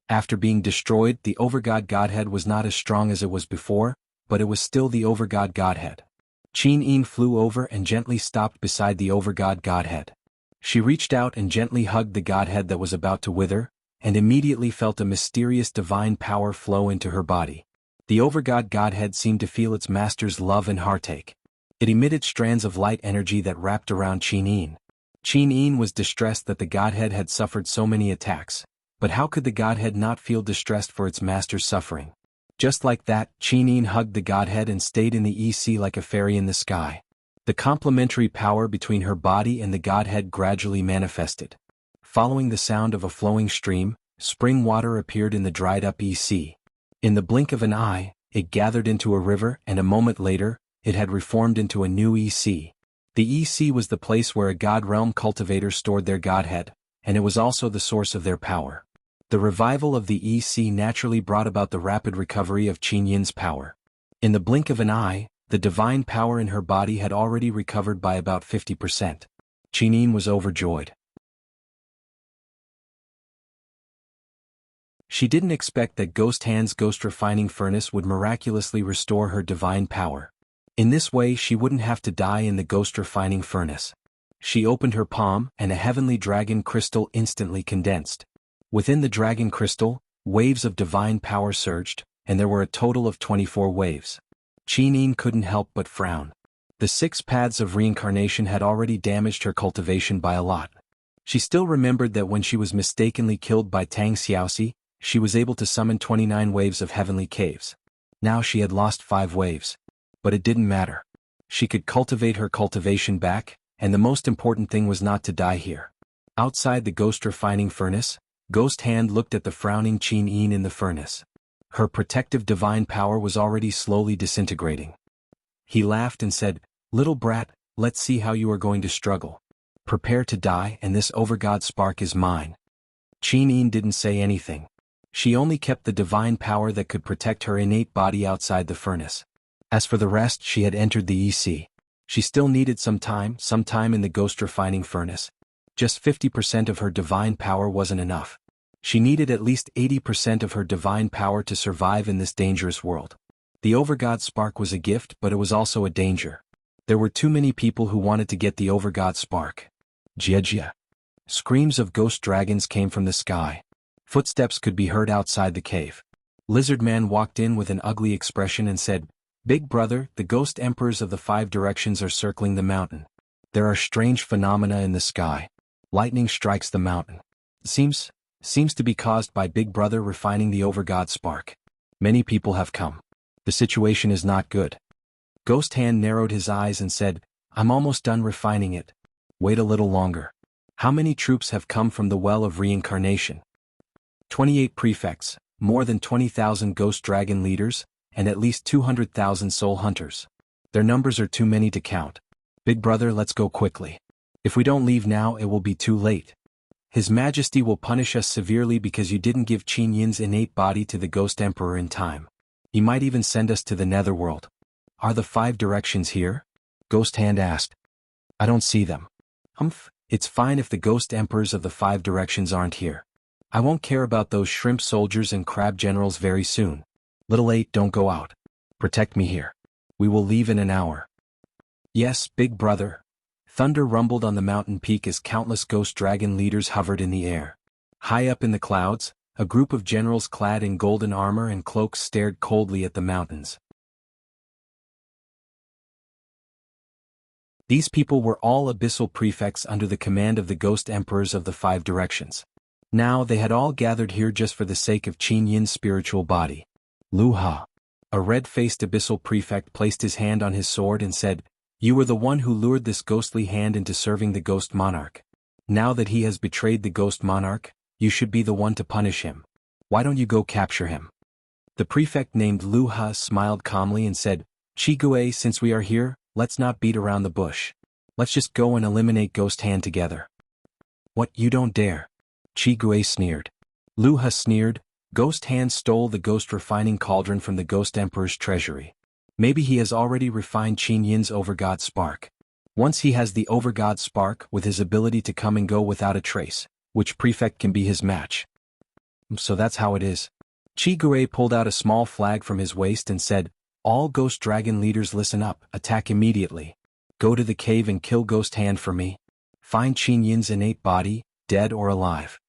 After being destroyed, the overgod godhead was not as strong as it was before, but it was still the overgod godhead. Qin Yin flew over and gently stopped beside the overgod godhead. She reached out and gently hugged the godhead that was about to wither, and immediately felt a mysterious divine power flow into her body. The overgod godhead seemed to feel its master's love and heartache. It emitted strands of light energy that wrapped around Qin Yin. Qin Yin was distressed that the godhead had suffered so many attacks, but how could the godhead not feel distressed for its master's suffering? Just like that, Qin Yin hugged the godhead and stayed in the EC like a fairy in the sky. The complementary power between her body and the godhead gradually manifested. Following the sound of a flowing stream, spring water appeared in the dried-up EC. In the blink of an eye, it gathered into a river, and a moment later, it had reformed into a new EC. The EC was the place where a God Realm cultivator stored their godhead, and it was also the source of their power. The revival of the EC naturally brought about the rapid recovery of Qin Yin's power. In the blink of an eye, the divine power in her body had already recovered by about 50%. Qin Yin was overjoyed. She didn't expect that Ghost Hand's ghost refining furnace would miraculously restore her divine power. In this way she wouldn't have to die in the ghost refining furnace. She opened her palm, and a heavenly dragon crystal instantly condensed. Within the dragon crystal, waves of divine power surged, and there were a total of 24 waves. Qin Yin couldn't help but frown. The 6 paths of reincarnation had already damaged her cultivation by a lot. She still remembered that when she was mistakenly killed by Tang Xiaoxi, she was able to summon 29 waves of heavenly caves. Now she had lost 5 waves. But it didn't matter. She could cultivate her cultivation back, and the most important thing was not to die here. Outside the ghost refining furnace, Ghost Hand looked at the frowning Qin Yin in the furnace. Her protective divine power was already slowly disintegrating. He laughed and said, "Little brat, let's see how you are going to struggle. Prepare to die, and this overgod spark is mine." Qin Yin didn't say anything. She only kept the divine power that could protect her innate body outside the furnace. As for the rest, she had entered the EC. She still needed some time in the ghost refining furnace. Just 50% of her divine power wasn't enough. She needed at least 80% of her divine power to survive in this dangerous world. The overgod spark was a gift, but it was also a danger. There were too many people who wanted to get the overgod spark. Jia. Screams of ghost dragons came from the sky. Footsteps could be heard outside the cave. Lizard Man walked in with an ugly expression and said, "Big brother, the ghost emperors of the 5 directions are circling the mountain. There are strange phenomena in the sky. Lightning strikes the mountain. Seems to be caused by Big Brother refining the overgod spark. Many people have come. The situation is not good." Ghost Hand narrowed his eyes and said, "I'm almost done refining it. Wait a little longer. How many troops have come from the Well of Reincarnation?" 28 prefects, more than 20,000 ghost dragon leaders, and at least 200,000 soul hunters. Their numbers are too many to count. Big brother, let's go quickly. If we don't leave now, it will be too late. His Majesty will punish us severely because you didn't give Qin Yin's innate body to the Ghost Emperor in time. He might even send us to the Netherworld. Are the 5 directions here? Ghost Hand asked. I don't see them. Humph, it's fine if the Ghost Emperors of the 5 directions aren't here. I won't care about those shrimp soldiers and crab generals very soon. Little 8, don't go out. Protect me here. We will leave in an hour. Yes, big brother. Thunder rumbled on the mountain peak as countless ghost dragon leaders hovered in the air. High up in the clouds, a group of generals clad in golden armor and cloaks stared coldly at the mountains. These people were all abyssal prefects under the command of the ghost emperors of the 5 directions. Now they had all gathered here just for the sake of Qin Yin's spiritual body. Lu Ha. A red-faced abyssal prefect placed his hand on his sword and said, You were the one who lured this ghostly hand into serving the ghost monarch. Now that he has betrayed the ghost monarch, you should be the one to punish him. Why don't you go capture him? The prefect named Lu Ha smiled calmly and said, Qigui, since we are here, let's not beat around the bush. Let's just go and eliminate Ghost Hand together. What, you don't dare? Qigui sneered. Lu Ha sneered, Ghost Hand stole the ghost refining cauldron from the Ghost Emperor's treasury. Maybe he has already refined Qin Yin's Overgod Spark. Once he has the Overgod Spark with his ability to come and go without a trace, which prefect can be his match? So that's how it is. Qigui pulled out a small flag from his waist and said, All ghost dragon leaders listen up, attack immediately. Go to the cave and kill Ghost Hand for me. Find Qin Yin's innate body, dead or alive.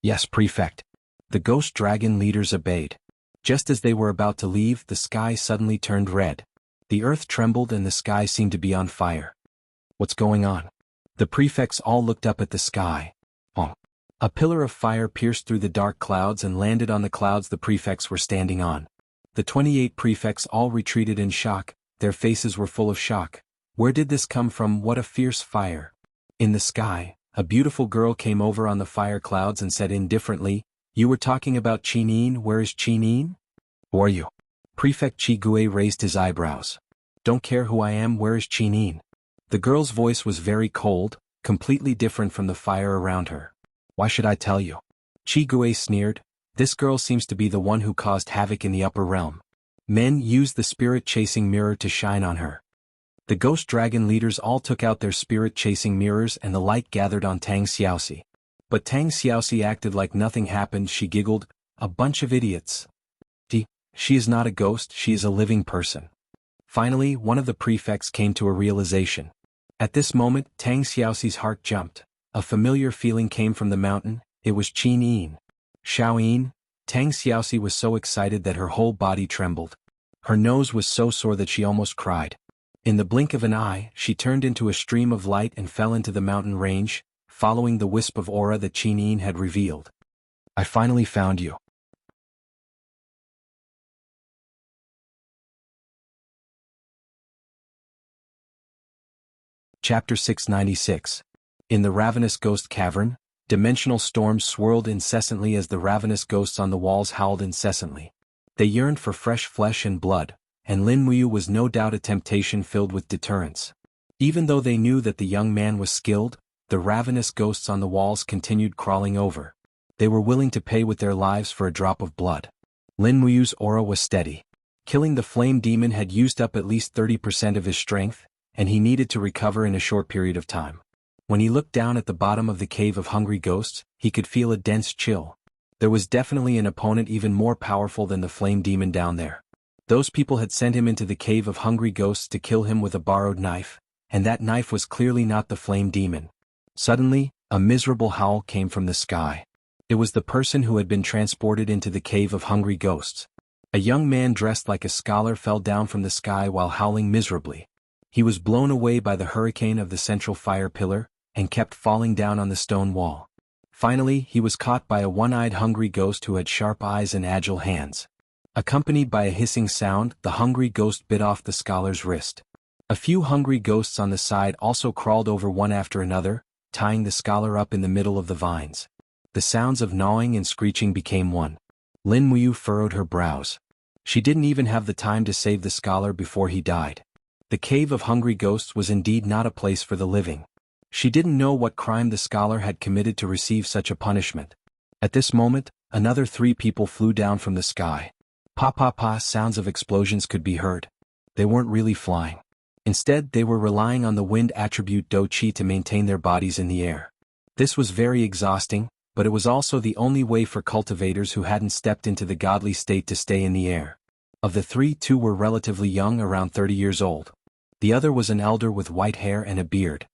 Yes, prefect. The ghost dragon leaders obeyed. Just as they were about to leave, the sky suddenly turned red. The earth trembled and the sky seemed to be on fire. What's going on? The prefects all looked up at the sky. Oh. A pillar of fire pierced through the dark clouds and landed on the clouds the prefects were standing on. The 28 prefects all retreated in shock, their faces were full of shock. Where did this come from? What a fierce fire. In the sky, a beautiful girl came over on the fire clouds and said indifferently, You were talking about Qin Yin, where is Qin Yin? Who are you? Prefect Qigui raised his eyebrows. Don't care who I am, where is Qin Yin? The girl's voice was very cold, completely different from the fire around her. Why should I tell you? Qigui sneered, This girl seems to be the one who caused havoc in the upper realm. Men used the spirit-chasing mirror to shine on her. The ghost dragon leaders all took out their spirit-chasing mirrors and the light gathered on Tang Xiaoxi. But Tang Xiaoxi acted like nothing happened. She giggled, A bunch of idiots. She is not a ghost, she is a living person. Finally, one of the prefects came to a realization. At this moment, Tang Xiaoxi's heart jumped. A familiar feeling came from the mountain, it was Qin Yin. Xiao Yin. Tang Xiaoxi was so excited that her whole body trembled. Her nose was so sore that she almost cried. In the blink of an eye, she turned into a stream of light and fell into the mountain range, following the wisp of aura that Qin Yin had revealed. I finally found you. Chapter 696. In the Ravenous Ghost Cavern, dimensional storms swirled incessantly as the ravenous ghosts on the walls howled incessantly. They yearned for fresh flesh and blood, and Lin Muyu was no doubt a temptation filled with deterrence. Even though they knew that the young man was skilled, the ravenous ghosts on the walls continued crawling over. They were willing to pay with their lives for a drop of blood. Lin Muyu's aura was steady. Killing the flame demon had used up at least 30% of his strength, and he needed to recover in a short period of time. When he looked down at the bottom of the cave of hungry ghosts, he could feel a dense chill. There was definitely an opponent even more powerful than the flame demon down there. Those people had sent him into the cave of hungry ghosts to kill him with a borrowed knife, and that knife was clearly not the flame demon. Suddenly, a miserable howl came from the sky. It was the person who had been transported into the cave of hungry ghosts. A young man dressed like a scholar fell down from the sky while howling miserably. He was blown away by the hurricane of the central fire pillar, and kept falling down on the stone wall. Finally, he was caught by a one-eyed hungry ghost who had sharp eyes and agile hands. Accompanied by a hissing sound, the hungry ghost bit off the scholar's wrist. A few hungry ghosts on the side also crawled over one after another, tying the scholar up in the middle of the vines. The sounds of gnawing and screeching became one. Lin Muyu furrowed her brows. She didn't even have the time to save the scholar before he died. The Cave of Hungry Ghosts was indeed not a place for the living. She didn't know what crime the scholar had committed to receive such a punishment. At this moment, another 3 people flew down from the sky. Pa-pa-pa sounds of explosions could be heard. They weren't really flying. Instead, they were relying on the wind attribute Do-Chi to maintain their bodies in the air. This was very exhausting, but it was also the only way for cultivators who hadn't stepped into the godly state to stay in the air. Of the 3, 2 were relatively young, around 30 years old. The other was an elder with white hair and a beard.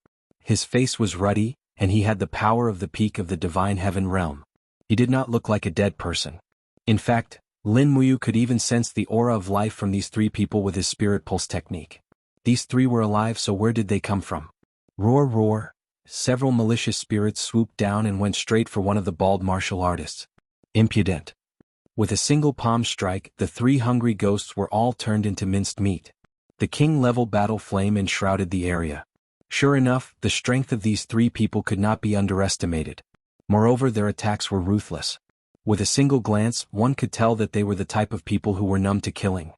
His face was ruddy, and he had the power of the peak of the divine heaven realm. He did not look like a dead person. In fact, Lin Muyu could even sense the aura of life from these 3 people with his spirit pulse technique. These 3 were alive, so where did they come from? Roar, roar. Several malicious spirits swooped down and went straight for one of the bald martial artists. Impudent. With a single palm strike, the 3 hungry ghosts were all turned into minced meat. The king-level battle flame enshrouded the area. Sure enough, the strength of these 3 people could not be underestimated. Moreover, their attacks were ruthless. With a single glance, one could tell that they were the type of people who were numb to killing.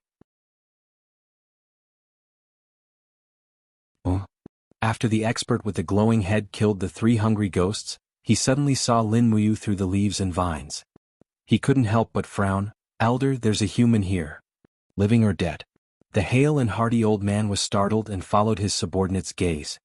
After the expert with the glowing head killed the 3 hungry ghosts, he suddenly saw Lin Muyu through the leaves and vines. He couldn't help but frown. Elder, there's a human here. Living or dead? The hale and hearty old man was startled and followed his subordinate's gaze.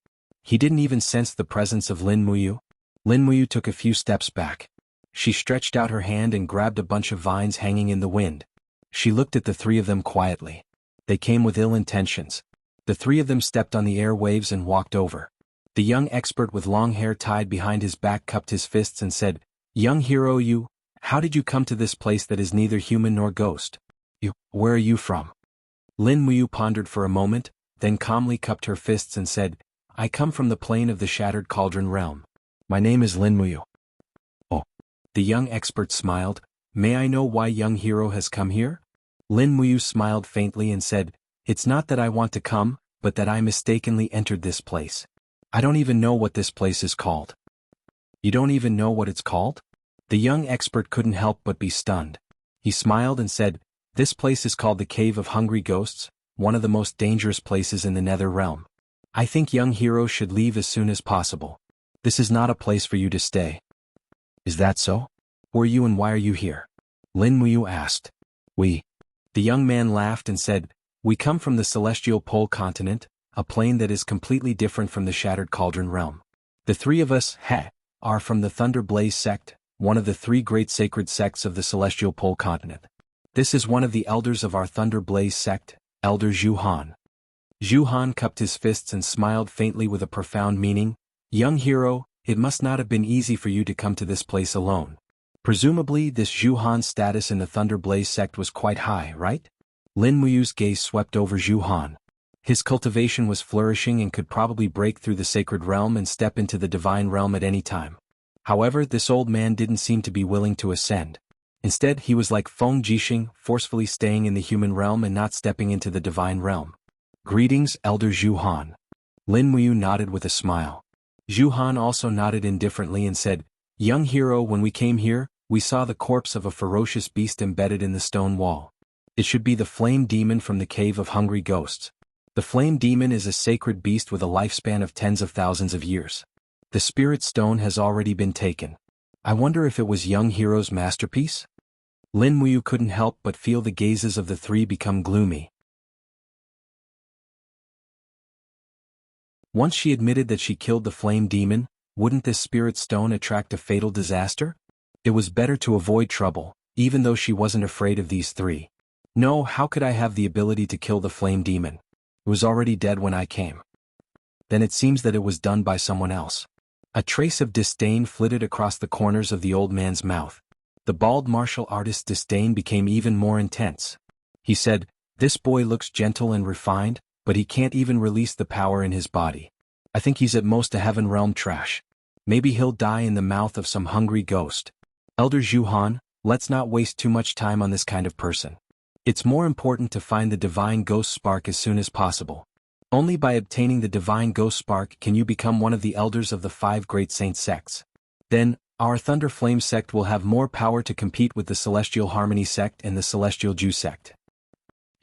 He didn't even sense the presence of Lin Muyu. Lin Muyu took a few steps back. She stretched out her hand and grabbed a bunch of vines hanging in the wind. She looked at the 3 of them quietly. They came with ill intentions. The 3 of them stepped on the airwaves and walked over. The young expert with long hair tied behind his back cupped his fists and said, "Young hero, how did you come to this place that is neither human nor ghost? Where are you from?" Lin Muyu pondered for a moment, then calmly cupped her fists and said, "I come from the plane of the Shattered Cauldron realm. My name is Lin Muyu." "Oh." The young expert smiled. "May I know why young hero has come here?" Lin Muyu smiled faintly and said, "It's not that I want to come, but that I mistakenly entered this place. I don't even know what this place is called." "You don't even know what it's called?" The young expert couldn't help but be stunned. He smiled and said, "This place is called the Cave of Hungry Ghosts, one of the most dangerous places in the Nether Realm. I think young hero should leave as soon as possible. This is not a place for you to stay." "Is that so? Who are you and why are you here?" Lin Muyu asked. "We." The young man laughed and said, "We come from the Celestial Pole continent, a plane that is completely different from the Shattered Cauldron realm. The 3 of us, are from the Thunder Blaze sect, one of the 3 great sacred sects of the Celestial Pole continent. This is one of the elders of our Thunder Blaze sect, Elder Zhu Han." Zhu Han cupped his fists and smiled faintly with a profound meaning. "Young hero, it must not have been easy for you to come to this place alone. Presumably this Zhu Han's status in the Thunder Blaze sect was quite high, right?" Lin Muyu's gaze swept over Zhu Han. His cultivation was flourishing and could probably break through the sacred realm and step into the divine realm at any time. However, this old man didn't seem to be willing to ascend. Instead, he was like Feng Jixing, forcefully staying in the human realm and not stepping into the divine realm. "Greetings, Elder Zhu Han." Lin Muyu nodded with a smile. Zhu Han also nodded indifferently and said, "Young hero, when we came here, we saw the corpse of a ferocious beast embedded in the stone wall. It should be the flame demon from the Cave of Hungry Ghosts. The flame demon is a sacred beast with a lifespan of tens of thousands of years. The spirit stone has already been taken. I wonder if it was young hero's masterpiece?" Lin Muyu couldn't help but feel the gazes of the 3 become gloomy. Once she admitted that she killed the flame demon, wouldn't this spirit stone attract a fatal disaster? It was better to avoid trouble, even though she wasn't afraid of these 3. "No, how could I have the ability to kill the flame demon? It was already dead when I came." "Then it seems that it was done by someone else." A trace of disdain flitted across the corners of the old man's mouth. The bald martial artist's disdain became even more intense. He said, "This boy looks gentle and refined, but he can't even release the power in his body. I think he's at most a heaven realm trash. Maybe he'll die in the mouth of some hungry ghost. Elder Zhu Han, let's not waste too much time on this kind of person. It's more important to find the divine ghost spark as soon as possible. Only by obtaining the divine ghost spark can you become one of the elders of the 5 great saint sects. Then, our Thunder Flame sect will have more power to compete with the Celestial Harmony sect and the Celestial Jew sect.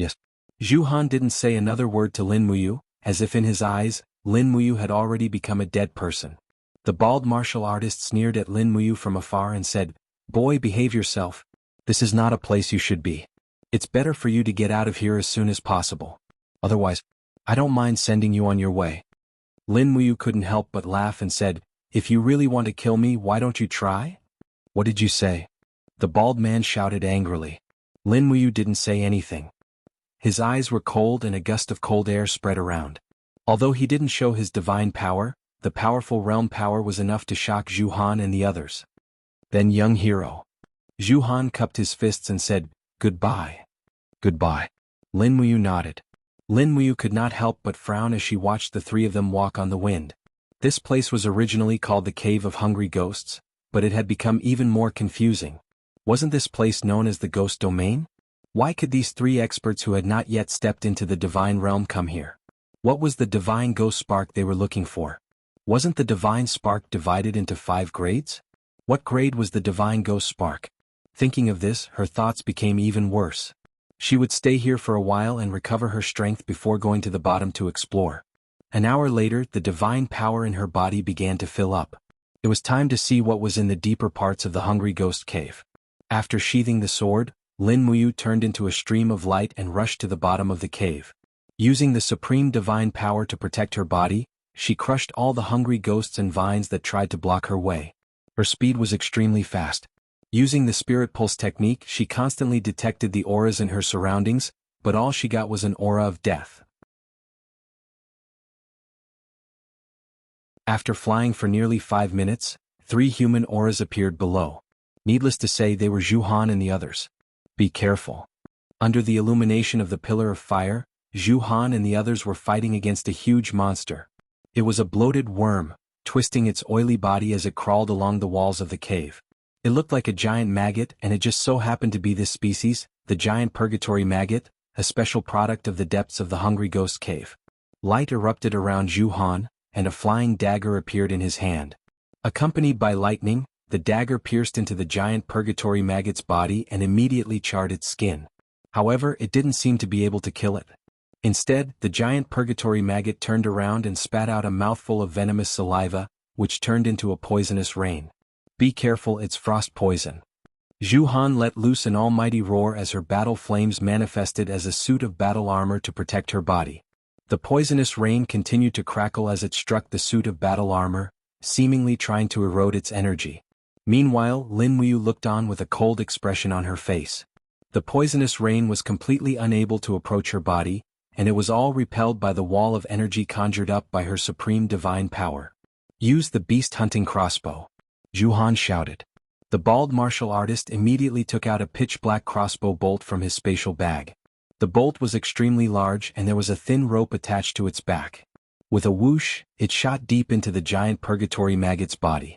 Yes. Zhu Han didn't say another word to Lin Muyu, as if in his eyes, Lin Muyu had already become a dead person. The bald martial artist sneered at Lin Muyu from afar and said, "Boy, behave yourself. This is not a place you should be. It's better for you to get out of here as soon as possible. Otherwise, I don't mind sending you on your way." Lin Muyu couldn't help but laugh and said, "If you really want to kill me, why don't you try?" "What did you say?" the bald man shouted angrily. Lin Muyu didn't say anything. His eyes were cold and a gust of cold air spread around. Although he didn't show his divine power, the powerful realm power was enough to shock Zhu Han and the others. "Then, young hero." Zhu Han cupped his fists and said, "Goodbye." "Goodbye." Lin Muyu nodded. Lin Muyu could not help but frown as she watched the three of them walk on the wind. This place was originally called the Cave of Hungry Ghosts, but it had become even more confusing. Wasn't this place known as the Ghost Domain? Why could these three experts who had not yet stepped into the divine realm come here? What was the divine ghost spark they were looking for? Wasn't the divine spark divided into 5 grades? What grade was the divine ghost spark? Thinking of this, her thoughts became even worse. She would stay here for a while and recover her strength before going to the bottom to explore. An hour later, the divine power in her body began to fill up. It was time to see what was in the deeper parts of the Hungry Ghost Cave. After sheathing the sword, Lin Muyu turned into a stream of light and rushed to the bottom of the cave. Using the supreme divine power to protect her body, she crushed all the hungry ghosts and vines that tried to block her way. Her speed was extremely fast. Using the spirit pulse technique, she constantly detected the auras in her surroundings, but all she got was an aura of death. After flying for nearly 5 minutes, 3 human auras appeared below. Needless to say, they were Zhu Han and the others. Be careful. Under the illumination of the pillar of fire, Zhu Han and the others were fighting against a huge monster. It was a bloated worm, twisting its oily body as it crawled along the walls of the cave. It looked like a giant maggot, and it just so happened to be this species, the giant purgatory maggot, a special product of the depths of the Hungry Ghost Cave. Light erupted around Zhu Han, and a flying dagger appeared in his hand. Accompanied by lightning, the dagger pierced into the giant purgatory maggot's body and immediately charred its skin. However, it didn't seem to be able to kill it. Instead, the giant purgatory maggot turned around and spat out a mouthful of venomous saliva, which turned into a poisonous rain. Be careful, it's frost poison. Zhu Han let loose an almighty roar as her battle flames manifested as a suit of battle armor to protect her body. The poisonous rain continued to crackle as it struck the suit of battle armor, seemingly trying to erode its energy. Meanwhile, Lin Muyu looked on with a cold expression on her face. The poisonous rain was completely unable to approach her body, and it was all repelled by the wall of energy conjured up by her supreme divine power. Use the beast-hunting crossbow. Zhu Han shouted. The bald martial artist immediately took out a pitch-black crossbow bolt from his spatial bag. The bolt was extremely large and there was a thin rope attached to its back. With a whoosh, it shot deep into the giant purgatory maggot's body.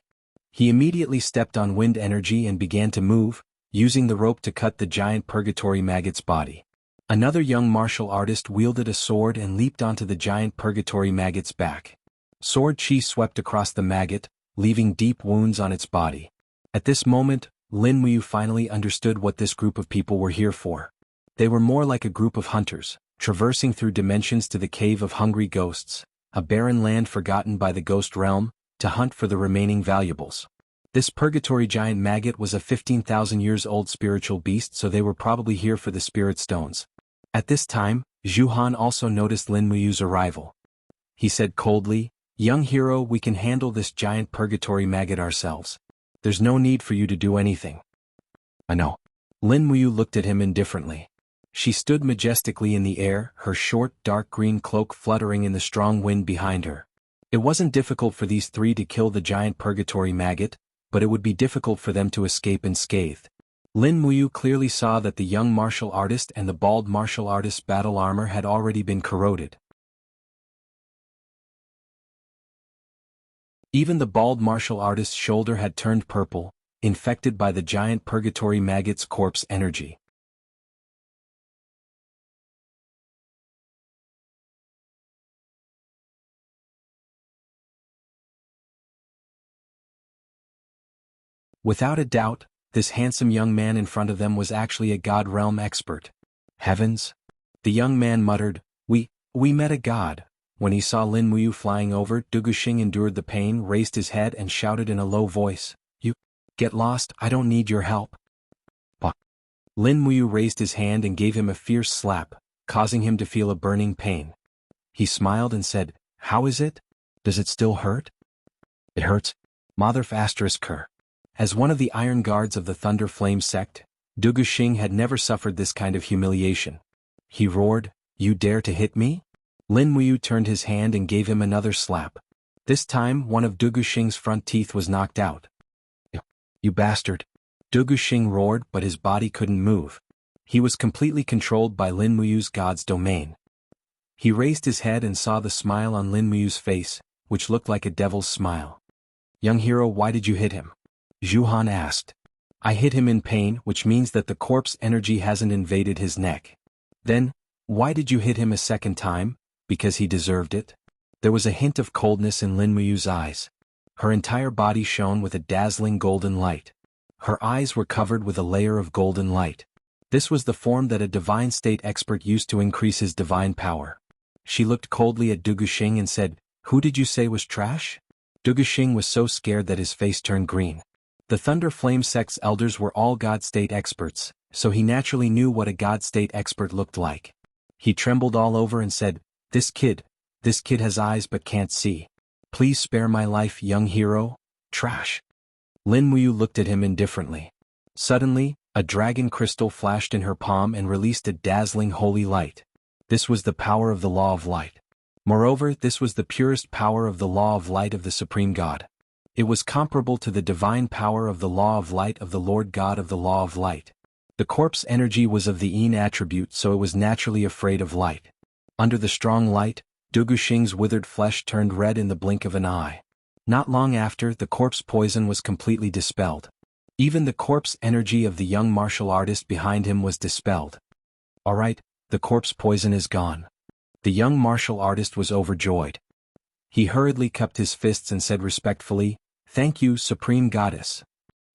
He immediately stepped on wind energy and began to move, using the rope to cut the giant purgatory maggot's body. Another young martial artist wielded a sword and leaped onto the giant purgatory maggot's back. Sword chi swept across the maggot, leaving deep wounds on its body. At this moment, Lin Muyu finally understood what this group of people were here for. They were more like a group of hunters, traversing through dimensions to the Cave of Hungry Ghosts, a barren land forgotten by the ghost realm, to hunt for the remaining valuables. This purgatory giant maggot was a 15,000 years old spiritual beast, so they were probably here for the spirit stones. At this time, Zhu Han also noticed Lin Muyu's arrival. He said coldly, "Young hero, we can handle this giant purgatory maggot ourselves. There's no need for you to do anything." "I know." Lin Muyu looked at him indifferently. She stood majestically in the air, her short, dark green cloak fluttering in the strong wind behind her. It wasn't difficult for these three to kill the giant purgatory maggot, but it would be difficult for them to escape unscathed. Lin Muyu clearly saw that the young martial artist and the bald martial artist's battle armor had already been corroded. Even the bald martial artist's shoulder had turned purple, infected by the giant purgatory maggot's corpse energy. Without a doubt, this handsome young man in front of them was actually a God realm expert. Heavens! The young man muttered, We met a god. When he saw Lin Muyu flying over, Duguxing endured the pain, raised his head and shouted in a low voice, You get lost, I don't need your help. Bah. Lin Muyu raised his hand and gave him a fierce slap, causing him to feel a burning pain. He smiled and said, How is it? Does it still hurt? It hurts. Mother***. As one of the Iron Guards of the Thunder Flame sect, Duguxing had never suffered this kind of humiliation. He roared, You dare to hit me? Lin Muyu turned his hand and gave him another slap. This time one of Duguxing's front teeth was knocked out. You bastard. Duguxing roared, but his body couldn't move. He was completely controlled by Lin Muyu's god's domain. He raised his head and saw the smile on Lin Muyu's face, which looked like a devil's smile. Young hero, why did you hit him? Zhu Han asked. I hit him in pain, which means that the corpse energy hasn't invaded his neck. Then, why did you hit him a second time? Because he deserved it? There was a hint of coldness in Lin Muyu's eyes. Her entire body shone with a dazzling golden light. Her eyes were covered with a layer of golden light. This was the form that a divine state expert used to increase his divine power. She looked coldly at Duguxing and said, Who did you say was trash? Duguxing was so scared that his face turned green. The Thunder Flame sect's elders were all God state experts, so he naturally knew what a God state expert looked like. He trembled all over and said, This kid has eyes but can't see. Please spare my life, young hero. Trash. Lin Muyu looked at him indifferently. Suddenly, a dragon crystal flashed in her palm and released a dazzling holy light. This was the power of the law of light. Moreover, this was the purest power of the law of light of the Supreme God. It was comparable to the divine power of the law of light of the Lord God of the law of light. The corpse energy was of the Yin attribute, so it was naturally afraid of light. Under the strong light, Duguxing's withered flesh turned red in the blink of an eye. Not long after, the corpse poison was completely dispelled. Even the corpse energy of the young martial artist behind him was dispelled. All right, the corpse poison is gone. The young martial artist was overjoyed. He hurriedly cupped his fists and said respectfully, Thank you, Supreme Goddess.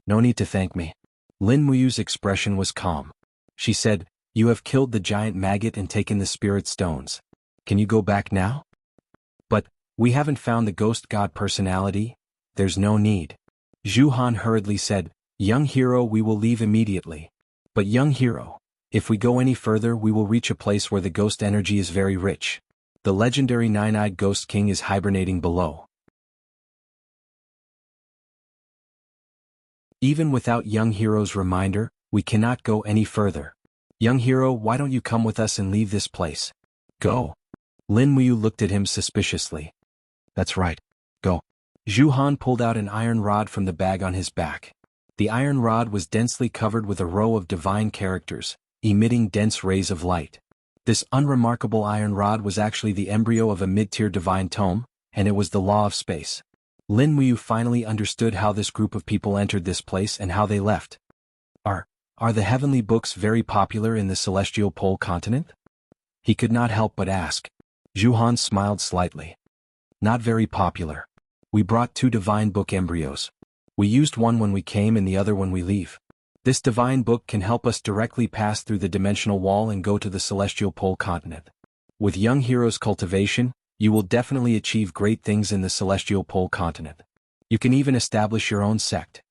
No need to thank me. Lin Muyu's expression was calm. She said, You have killed the giant maggot and taken the spirit stones. Can you go back now? But, we haven't found the ghost god personality. There's no need. Zhu Han hurriedly said, Young hero, we will leave immediately. But young hero, if we go any further we will reach a place where the ghost energy is very rich. The legendary nine-eyed ghost king is hibernating below. Even without young hero's reminder, we cannot go any further. Young hero, why don't you come with us and leave this place? Go. Lin Muyu looked at him suspiciously. That's right. Go. Zhu Han pulled out an iron rod from the bag on his back. The iron rod was densely covered with a row of divine characters, emitting dense rays of light. This unremarkable iron rod was actually the embryo of a mid-tier divine tome, and it was the law of space. Lin Muyu finally understood how this group of people entered this place and how they left. Are the heavenly books very popular in the celestial pole continent? He could not help but ask. Zhu Han smiled slightly. Not very popular. We brought 2 divine book embryos. We used one when we came and the other when we leave. This divine book can help us directly pass through the dimensional wall and go to the celestial pole continent. With young hero's cultivation, you will definitely achieve great things in the celestial pole continent. You can even establish your own sect.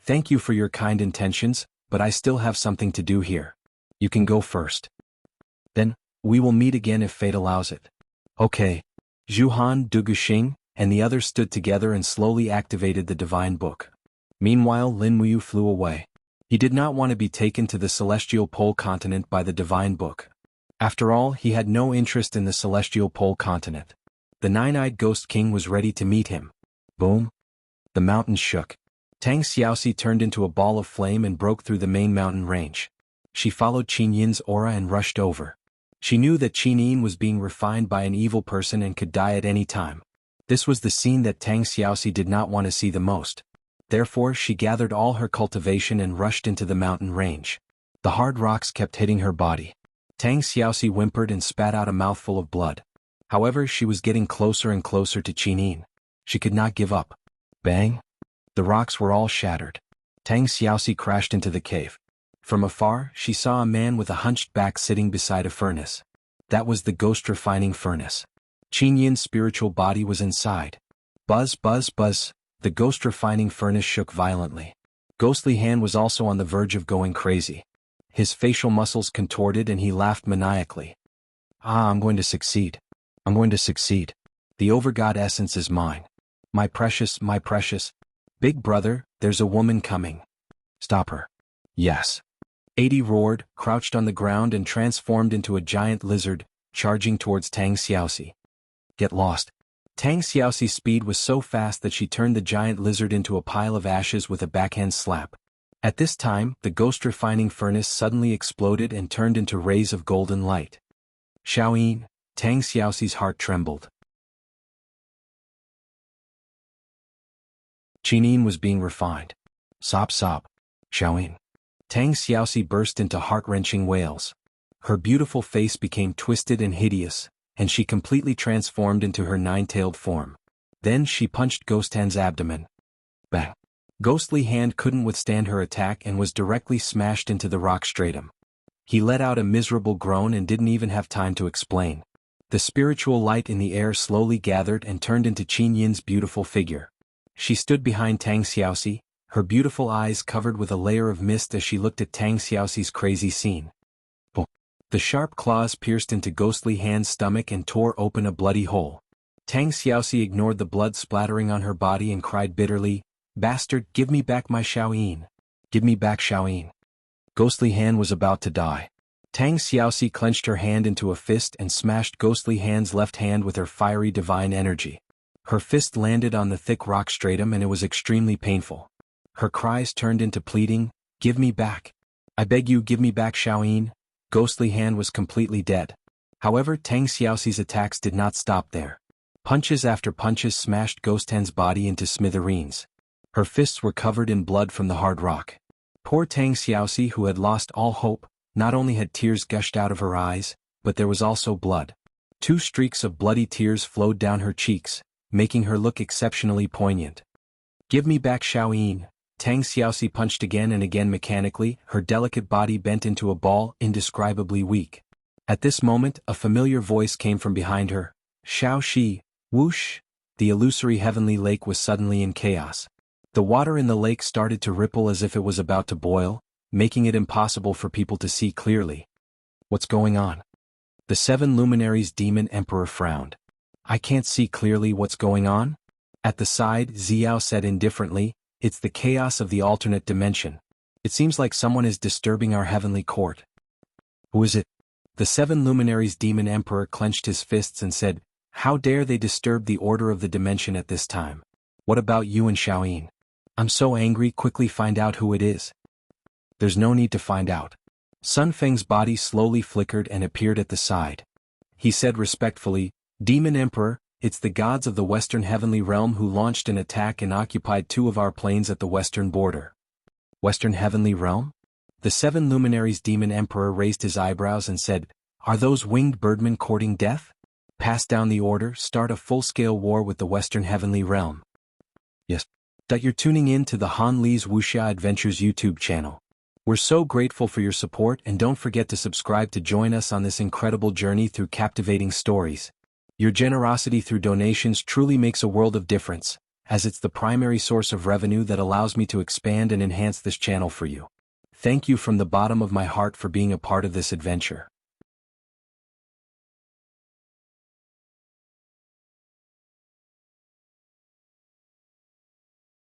Thank you for your kind intentions, but I still have something to do here. You can go first. Then, we will meet again if fate allows it. Okay. Zhu Han, Duguxing, and the others stood together and slowly activated the divine book. Meanwhile, Lin Muyu flew away. He did not want to be taken to the celestial pole continent by the divine book. After all, he had no interest in the celestial pole continent. The nine-eyed ghost king was ready to meet him. Boom. The mountains shook. Tang Xiaoxi turned into a ball of flame and broke through the main mountain range. She followed Qin Yin's aura and rushed over. She knew that Qin Yin was being refined by an evil person and could die at any time. This was the scene that Tang Xiaoxi did not want to see the most. Therefore, she gathered all her cultivation and rushed into the mountain range. The hard rocks kept hitting her body. Tang Xiaoxi whimpered and spat out a mouthful of blood. However, she was getting closer and closer to Qin Yin. She could not give up. Bang! The rocks were all shattered. Tang Xiaoxi crashed into the cave. From afar, she saw a man with a hunched back sitting beside a furnace. That was the ghost refining furnace. Qin Yin's spiritual body was inside. Buzz, buzz, buzz, the ghost refining furnace shook violently. Ghostly Han was also on the verge of going crazy. His facial muscles contorted and he laughed maniacally. I'm going to succeed. I'm going to succeed. The overgod essence is mine. My precious, big brother, there's a woman coming. Stop her. Yes. 80 roared, crouched on the ground and transformed into a giant lizard, charging towards Tang Xiaoxi. Get lost. Tang Xiaoxi's speed was so fast that she turned the giant lizard into a pile of ashes with a backhand slap. At this time, the ghost refining furnace suddenly exploded and turned into rays of golden light. Xiaoyin, Tang Xiaoxi's heart trembled. Qinin was being refined. Sob sob. Xiaoyin. Tang Xiaoxi burst into heart-wrenching wails. Her beautiful face became twisted and hideous, and she completely transformed into her nine-tailed form. Then she punched Ghost Han's abdomen. Bang! Ghostly Hand couldn't withstand her attack and was directly smashed into the rock stratum. He let out a miserable groan and didn't even have time to explain. The spiritual light in the air slowly gathered and turned into Qin Yin's beautiful figure. She stood behind Tang Xiaoxi, her beautiful eyes covered with a layer of mist as she looked at Tang Xiaoxi's crazy scene. The sharp claws pierced into Ghostly Hand's stomach and tore open a bloody hole. Tang Xiaoxi ignored the blood splattering on her body and cried bitterly, "Bastard, give me back my Xiaoyin. Give me back Xiaoyin." Ghostly Hand was about to die. Tang Xiaoxi clenched her hand into a fist and smashed Ghostly Hand's left hand with her fiery divine energy. Her fist landed on the thick rock stratum and it was extremely painful. Her cries turned into pleading, "Give me back. I beg you, give me back Xiaoyin." Ghostly Hand was completely dead. However, Tang Xiaoxi's attacks did not stop there. Punches after punches smashed Ghost Hand's body into smithereens. Her fists were covered in blood from the hard rock. Poor Tang Xiaoxi, who had lost all hope, not only had tears gushed out of her eyes, but there was also blood. 2 streaks of bloody tears flowed down her cheeks, making her look exceptionally poignant. "Give me back Xiaoyin." Tang Xiaoxi punched again and again mechanically, her delicate body bent into a ball, indescribably weak. At this moment, a familiar voice came from behind her. "Xiao Shi, whoosh!" The illusory heavenly lake was suddenly in chaos. The water in the lake started to ripple as if it was about to boil, making it impossible for people to see clearly. What's going on? The 7 luminaries' demon emperor frowned. I can't see clearly what's going on? At the side, Xiao said indifferently, "It's the chaos of the alternate dimension. It seems like someone is disturbing our heavenly court." Who is it? The 7 luminaries' demon emperor clenched his fists and said, "How dare they disturb the order of the dimension at this time? What about you and Xiaoyin? I'm so angry, quickly find out who it is." There's no need to find out. Sun Feng's body slowly flickered and appeared at the side. He said respectfully, "Demon Emperor, it's the gods of the Western Heavenly Realm who launched an attack and occupied 2 of our planes at the western border." Western Heavenly Realm? The 7 luminaries' demon emperor raised his eyebrows and said, "Are those winged birdmen courting death? Pass down the order, start a full-scale war with the Western Heavenly Realm." Yes. You're tuning in to the Han Li's Wuxia Adventures YouTube channel. We're so grateful for your support and don't forget to subscribe to join us on this incredible journey through captivating stories. Your generosity through donations truly makes a world of difference, as it's the primary source of revenue that allows me to expand and enhance this channel for you. Thank you from the bottom of my heart for being a part of this adventure.